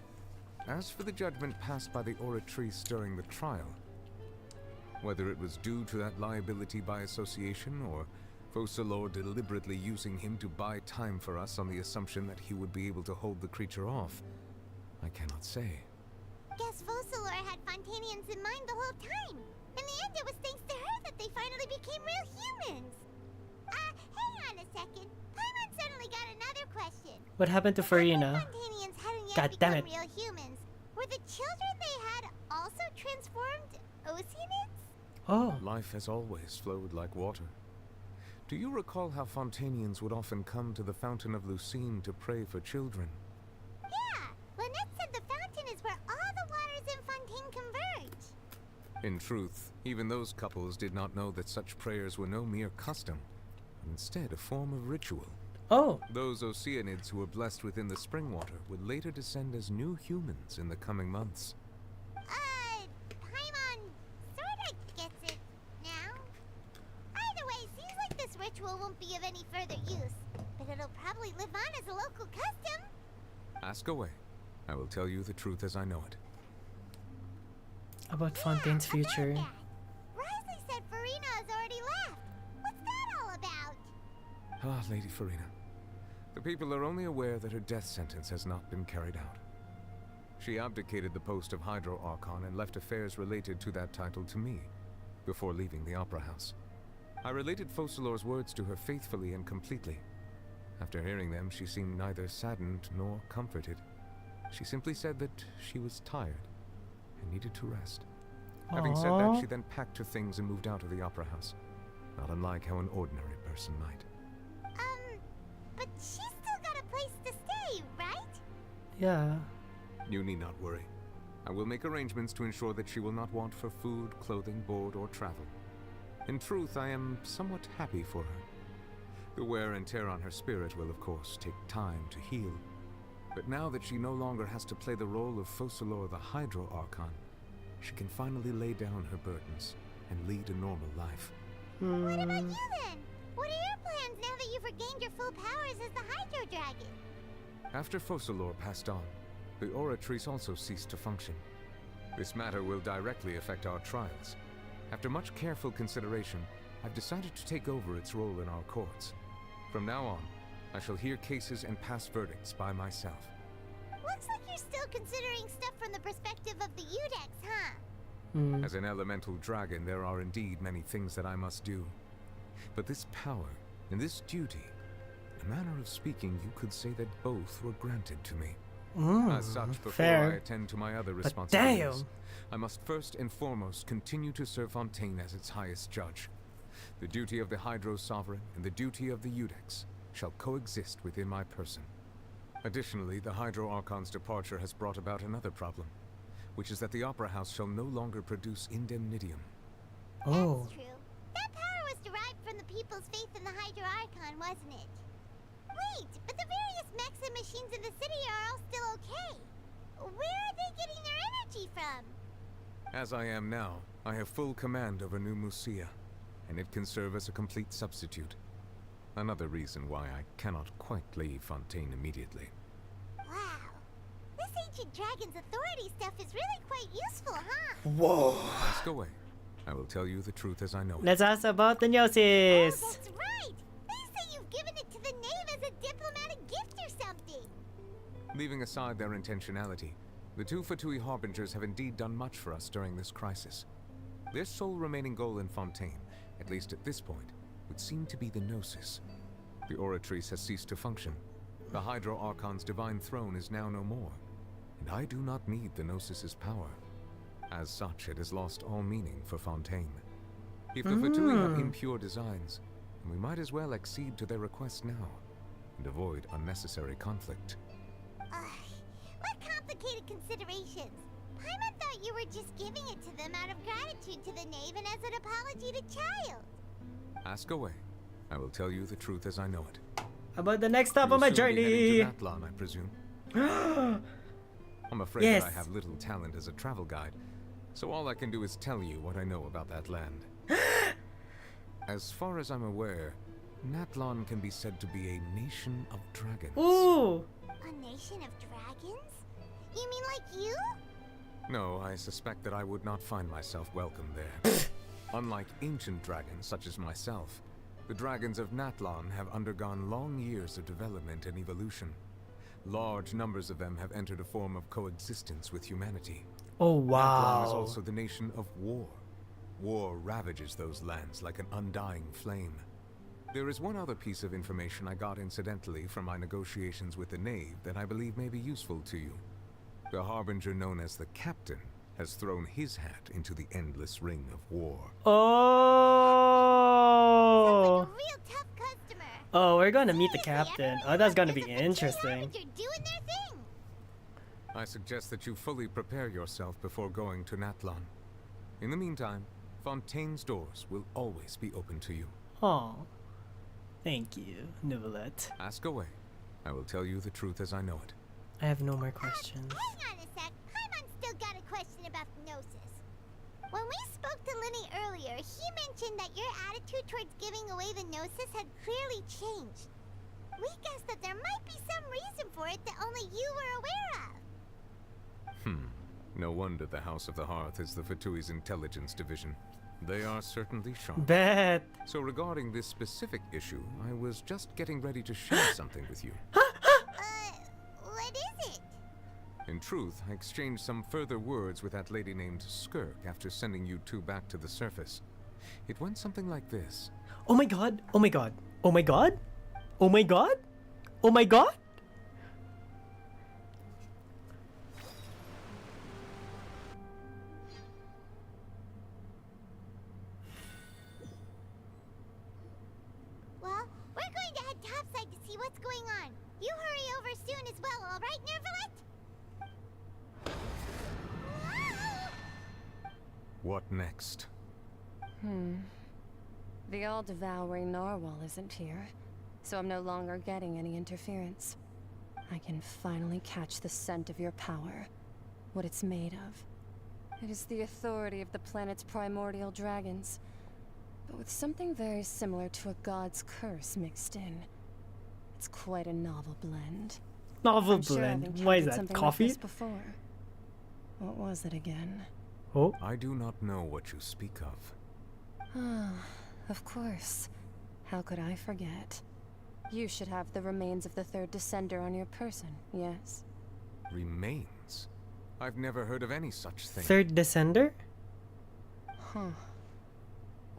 As for the judgment passed by the oratrice during the trial, whether it was due to that liability by association or Fossilor deliberately using him to buy time for us on the assumption that he would be able to hold the creature off, I cannot say. Guess Fossilor had Fontainians in mind the whole time. In the end, it was thanks to her that they finally became real humans. Hang on a second. Paimon suddenly got another question. What happened to FURINA? Fontainians hadn't yet God damn become it. real humans. Were the children they had also transformed Oceanids? Oh. Life has always flowed like water. Do you recall how Fontainians would often come to the Fountain of Lucine to pray for children? Yeah, Lynette said the fountain is where all the waters in Fontaine converge. In truth, even those couples did not know that such prayers were no mere custom, but instead a form of ritual. Oh. Those Oceanids who were blessed within the spring water would later descend as new humans in the coming months. Paimon sorta gets it now. Either way, seems like this ritual won't be of any further use, but it'll probably live on as a local custom. Ask away. I will tell you the truth as I know it. About Fontaine's future. Risley said FURINA has already left. What's that all about? Ah, Lady FURINA. The people are only aware that her death sentence has not been carried out. She abdicated the post of Hydro Archon and left affairs related to that title to me, before leaving the Opera House. I related Fossilor's words to her faithfully and completely. After hearing them, she seemed neither saddened nor comforted. She simply said that she was tired and needed to rest. Having said that, she then packed her things and moved out of the Opera House, not unlike how an ordinary person might. But she's still got a place to stay, right? Yeah. You need not worry. I will make arrangements to ensure that she will not want for food, clothing, board, or travel. In truth, I am somewhat happy for her. The wear and tear on her spirit will, of course, take time to heal. But now that she no longer has to play the role of Fossilor the Hydro Archon, she can finally lay down her burdens and lead a normal life. What about you then? What are your plans now that you've regained your full powers as the Hydro Dragon? After Fossilor passed on, the Oratrice also ceased to function. This matter will directly affect our trials. After much careful consideration, I've decided to take over its role in our courts. From now on, I shall hear cases and pass verdicts by myself. Looks like you're still considering stuff from the perspective of the Udex, huh? As an elemental dragon, there are indeed many things that I must do. But this power and this duty, in a manner of speaking, you could say that both were granted to me. As such, before fair. I attend to my other But responsibilities, damn. I must first and foremost continue to serve Fontaine as its highest judge. The duty of the Hydro Sovereign and the duty of the Udex shall coexist within my person. Additionally, the Hydro Archon's departure has brought about another problem, which is that the Opera House shall no longer produce indemnitium. Oh. That's true. That power was derived from the people's faith in the Hydro Archon, wasn't it? Wait, but the various mechs and machines in the city are all still okay. Where are they getting their energy from? As I am now, I have full command over New Musia, and it can serve as a complete substitute. Another reason why I cannot quite leave Fontaine immediately. Wow. This ancient dragon's authority stuff is really quite useful, huh? Whoa. Ask away. I will tell you the truth as I know it. Let's ask about the Gnosis. That's right! They say you've given it to the knave as a diplomatic gift or something. Leaving aside their intentionality, the two Fatui Harbingers have indeed done much for us during this crisis. Their sole remaining goal in Fontaine, at least at this point, would seem to be the Gnosis. The Oratrice has ceased to function. The Hydro Archon's divine throne is now no more, and I do not need the Gnosis's power. As such, it has lost all meaning for Fontaine. If the Fatui have impure designs, then we might as well accede to their request now, and avoid unnecessary conflict. What complicated considerations. Paimon thought you were just giving it to them out of gratitude to the knave and as an apology to Child. Ask away. I will tell you the truth as I know it. About the next stop You'll on my soon be journey. heading to Nathlon, I presume. I'm afraid Yes. that I have little talent as a travel guide, so all I can do is tell you what I know about that land. As far as I'm aware, Nathlon can be said to be a nation of dragons. Ooh. A nation of dragons? You mean like you? No, I suspect that I would not find myself welcome there. Unlike ancient dragons such as myself, the dragons of Nathlon have undergone long years of development and evolution. Large numbers of them have entered a form of coexistence with humanity. Oh, Nathlon is wow. also the nation of war. War ravages those lands like an undying flame. There is one other piece of information I got incidentally from my negotiations with the Knave that I believe may be useful to you. The Harbinger known as the Captain has thrown his hat into the endless ring of war. Oh. Real tough customer. Oh, we're gonna meet the captain. Oh, that's gonna be interesting. You're doing their thing. I suggest that you fully prepare yourself before going to Nathlon. In the meantime, Fontaine's doors will always be open to you. Oh. Thank you, Nivelette. Ask away. I will tell you the truth as I know it. I have no more questions. Hang on a sec. Paimon's still got a question about the Gnosis. When we spoke to Linny earlier, he mentioned that your attitude towards giving away the Gnosis had clearly changed. We guessed that there might be some reason for it that only you were aware of. No wonder the House of the Hearth is the Fatui's intelligence division. They are certainly sharp. Bet. So regarding this specific issue, I was just getting ready to share something with you. What is it? In truth, I exchanged some further words with that lady named Skirk after sending you two back to the surface. It went something like this. Oh my god. Oh my god. Oh my god. Oh my god. Oh my god. Well, we're going to head topside to see what's going on. You hurry over soon as well, all right, Nervalet? What next? The all-devouring narwhal isn't here, so I'm no longer getting any interference. I can finally catch the scent of your power, what it's made of. It is the authority of the planet's primordial dragons, but with something very similar to a god's curse mixed in. It's quite a novel blend. Novel I'm sure I've blend. Why is encountered that? something Coffee? like this before. What was it again? Oh. I do not know what you speak of. Ah, of course. How could I forget? You should have the remains of the third descender on your person, yes? Remains? I've never heard of any such thing. Third descender? Huh.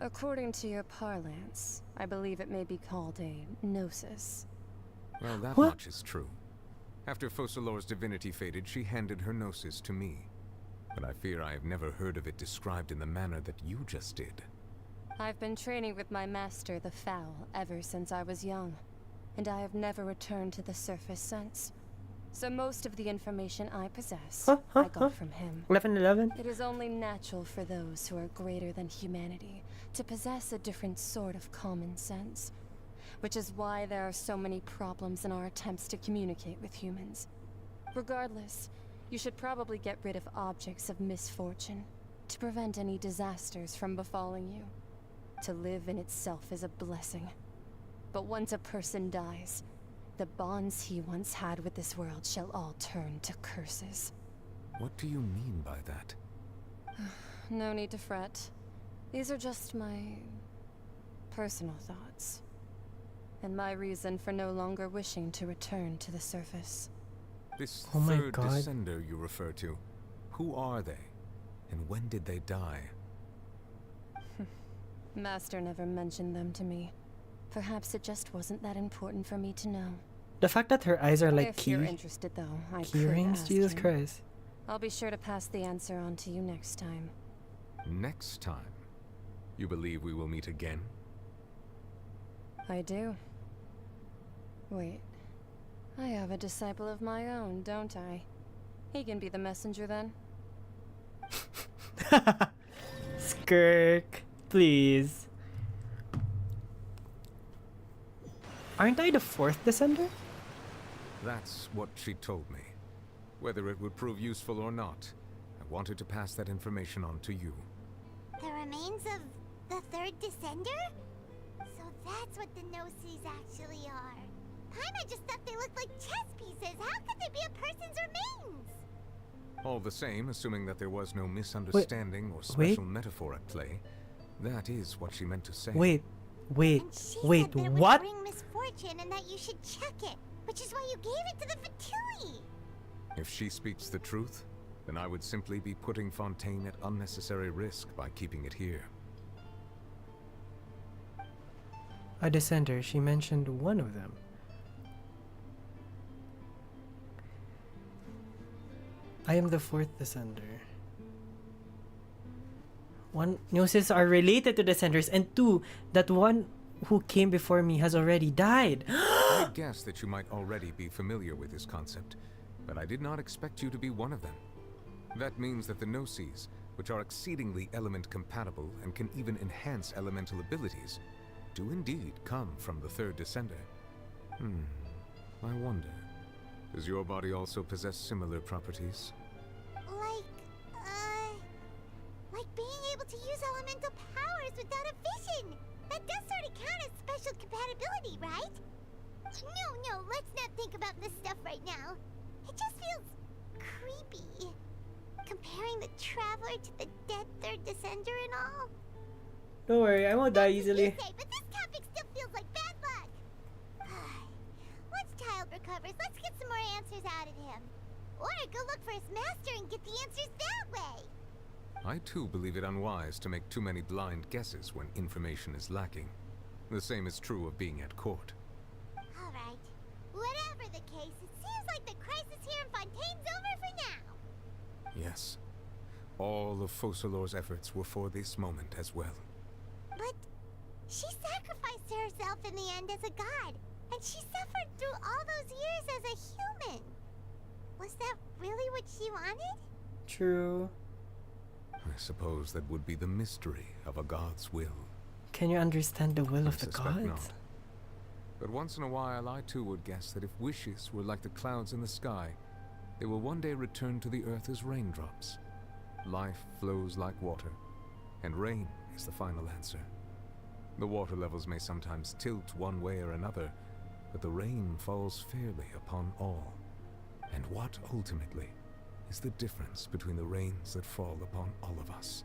According to your parlance, I believe it may be called a gnosis. Well, that much is true. After Focalor's divinity faded, she handed her gnosis to me. But I fear I have never heard of it described in the manner that you just did. I've been training with my master, the Foul, ever since I was young, and I have never returned to the surface since. So most of the information I possess, I got from him. 1111. It is only natural for those who are greater than humanity to possess a different sort of common sense, which is why there are so many problems in our attempts to communicate with humans. Regardless, you should probably get rid of objects of misfortune to prevent any disasters from befalling you. To live in itself is a blessing. But once a person dies, the bonds he once had with this world shall all turn to curses. What do you mean by that? No need to fret. These are just my personal thoughts, and my reason for no longer wishing to return to the surface. This Oh my third God. descender you refer to, who are they? And when did they die? Master never mentioned them to me. Perhaps it just wasn't that important for me to know. The fact that her eyes are like If key, you're interested, though, I key could rings? ask Jesus him. Christ. I'll be sure to pass the answer on to you next time. Next time? You believe we will meet again? I do. Wait. I have a disciple of my own, don't I? He can be the messenger then. Skirk, please. Aren't I the fourth descender? That's what she told me. Whether it would prove useful or not, I wanted to pass that information on to you. The remains of the third descender? So that's what the Gnosis actually are. Paimon just thought they looked like chess pieces. How could they be a person's remains? All the same, assuming that there was no misunderstanding or special metaphor at play, that is what she meant to say. Wait, Said that it would what? bring misfortune and that you should check it, which is why you gave it to the Fatui. If she speaks the truth, then I would simply be putting Fontaine at unnecessary risk by keeping it here. A descender, she mentioned one of them. I am the fourth descender. One, Gnosis are related to descenders, and two, that one who came before me has already died. I guess that you might already be familiar with this concept, but I did not expect you to be one of them. That means that the Gnosis, which are exceedingly element compatible and can even enhance elemental abilities, do indeed come from the third descender. I wonder, does your body also possess similar properties? Like being able to use elemental powers without a vision. That does sort of count as special compatibility, right? No, let's not think about this stuff right now. It just feels creepy. Comparing the Traveler to the dead third descender and all. Don't worry, I won't die easily. But this topic still feels like bad luck. Once Child recovers, let's get some more answers out of him. Or go look for his master and get the answers that way. I too believe it unwise to make too many blind guesses when information is lacking. The same is true of being at court. Alright. Whatever the case, it seems like the crisis here in Fontaine's over for now. Yes. All of Focalor's efforts were for this moment as well. But she sacrificed herself in the end as a god, and she suffered through all those years as a human. Was that really what she wanted? True. I suppose that would be the mystery of a god's will. Can you understand the will I of the suspect gods? not. But once in a while, I too would guess that if wishes were like the clouds in the sky, they will one day return to the earth as raindrops. Life flows like water, and rain is the final answer. The water levels may sometimes tilt one way or another, but the rain falls fairly upon all. And what ultimately is the difference between the rains that fall upon all of us?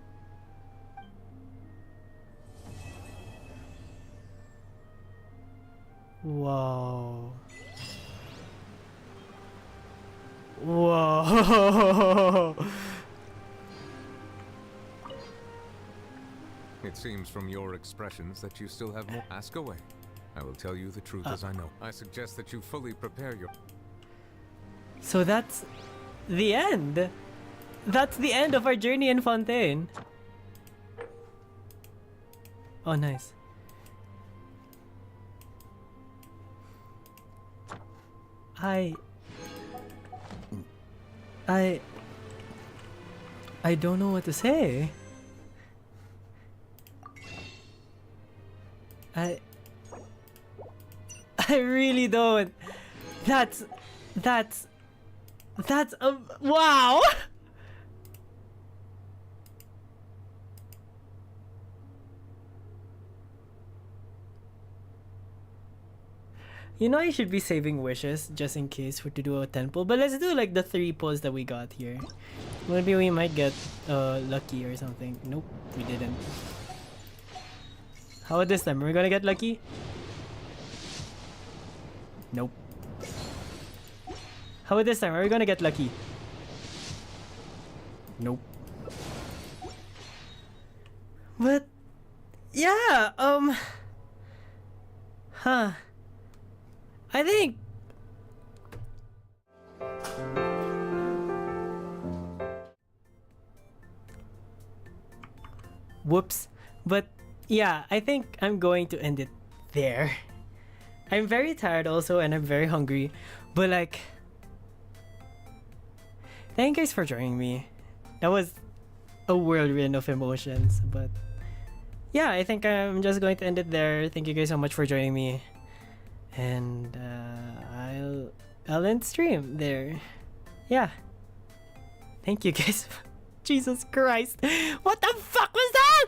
Whoa. Whoa. It seems from your expressions that you still have more. Ask away. I will tell you the truth as I know. I suggest that you fully prepare your... So that's the end. That's the end of our journey in Fontaine. Oh, nice. I don't know what to say. I really don't. That's wow. You know, I should be saving wishes just in case for to do a 10 pull, but let's do like the 3 pulls that we got here. Maybe we might get lucky or something. Nope, we didn't. How about this time? Are we gonna get lucky? Nope. How about this time? Are we gonna get lucky? Nope. But yeah, I think whoops. But yeah, I think I'm going to end it there. I'm very tired also and I'm very hungry. But like, thank you guys for joining me. That was a whirlwind of emotions. But yeah, I think I'm just going to end it there. Thank you guys so much for joining me. And I'll end stream there. Yeah. Thank you guys. Jesus Christ. What the fuck was that?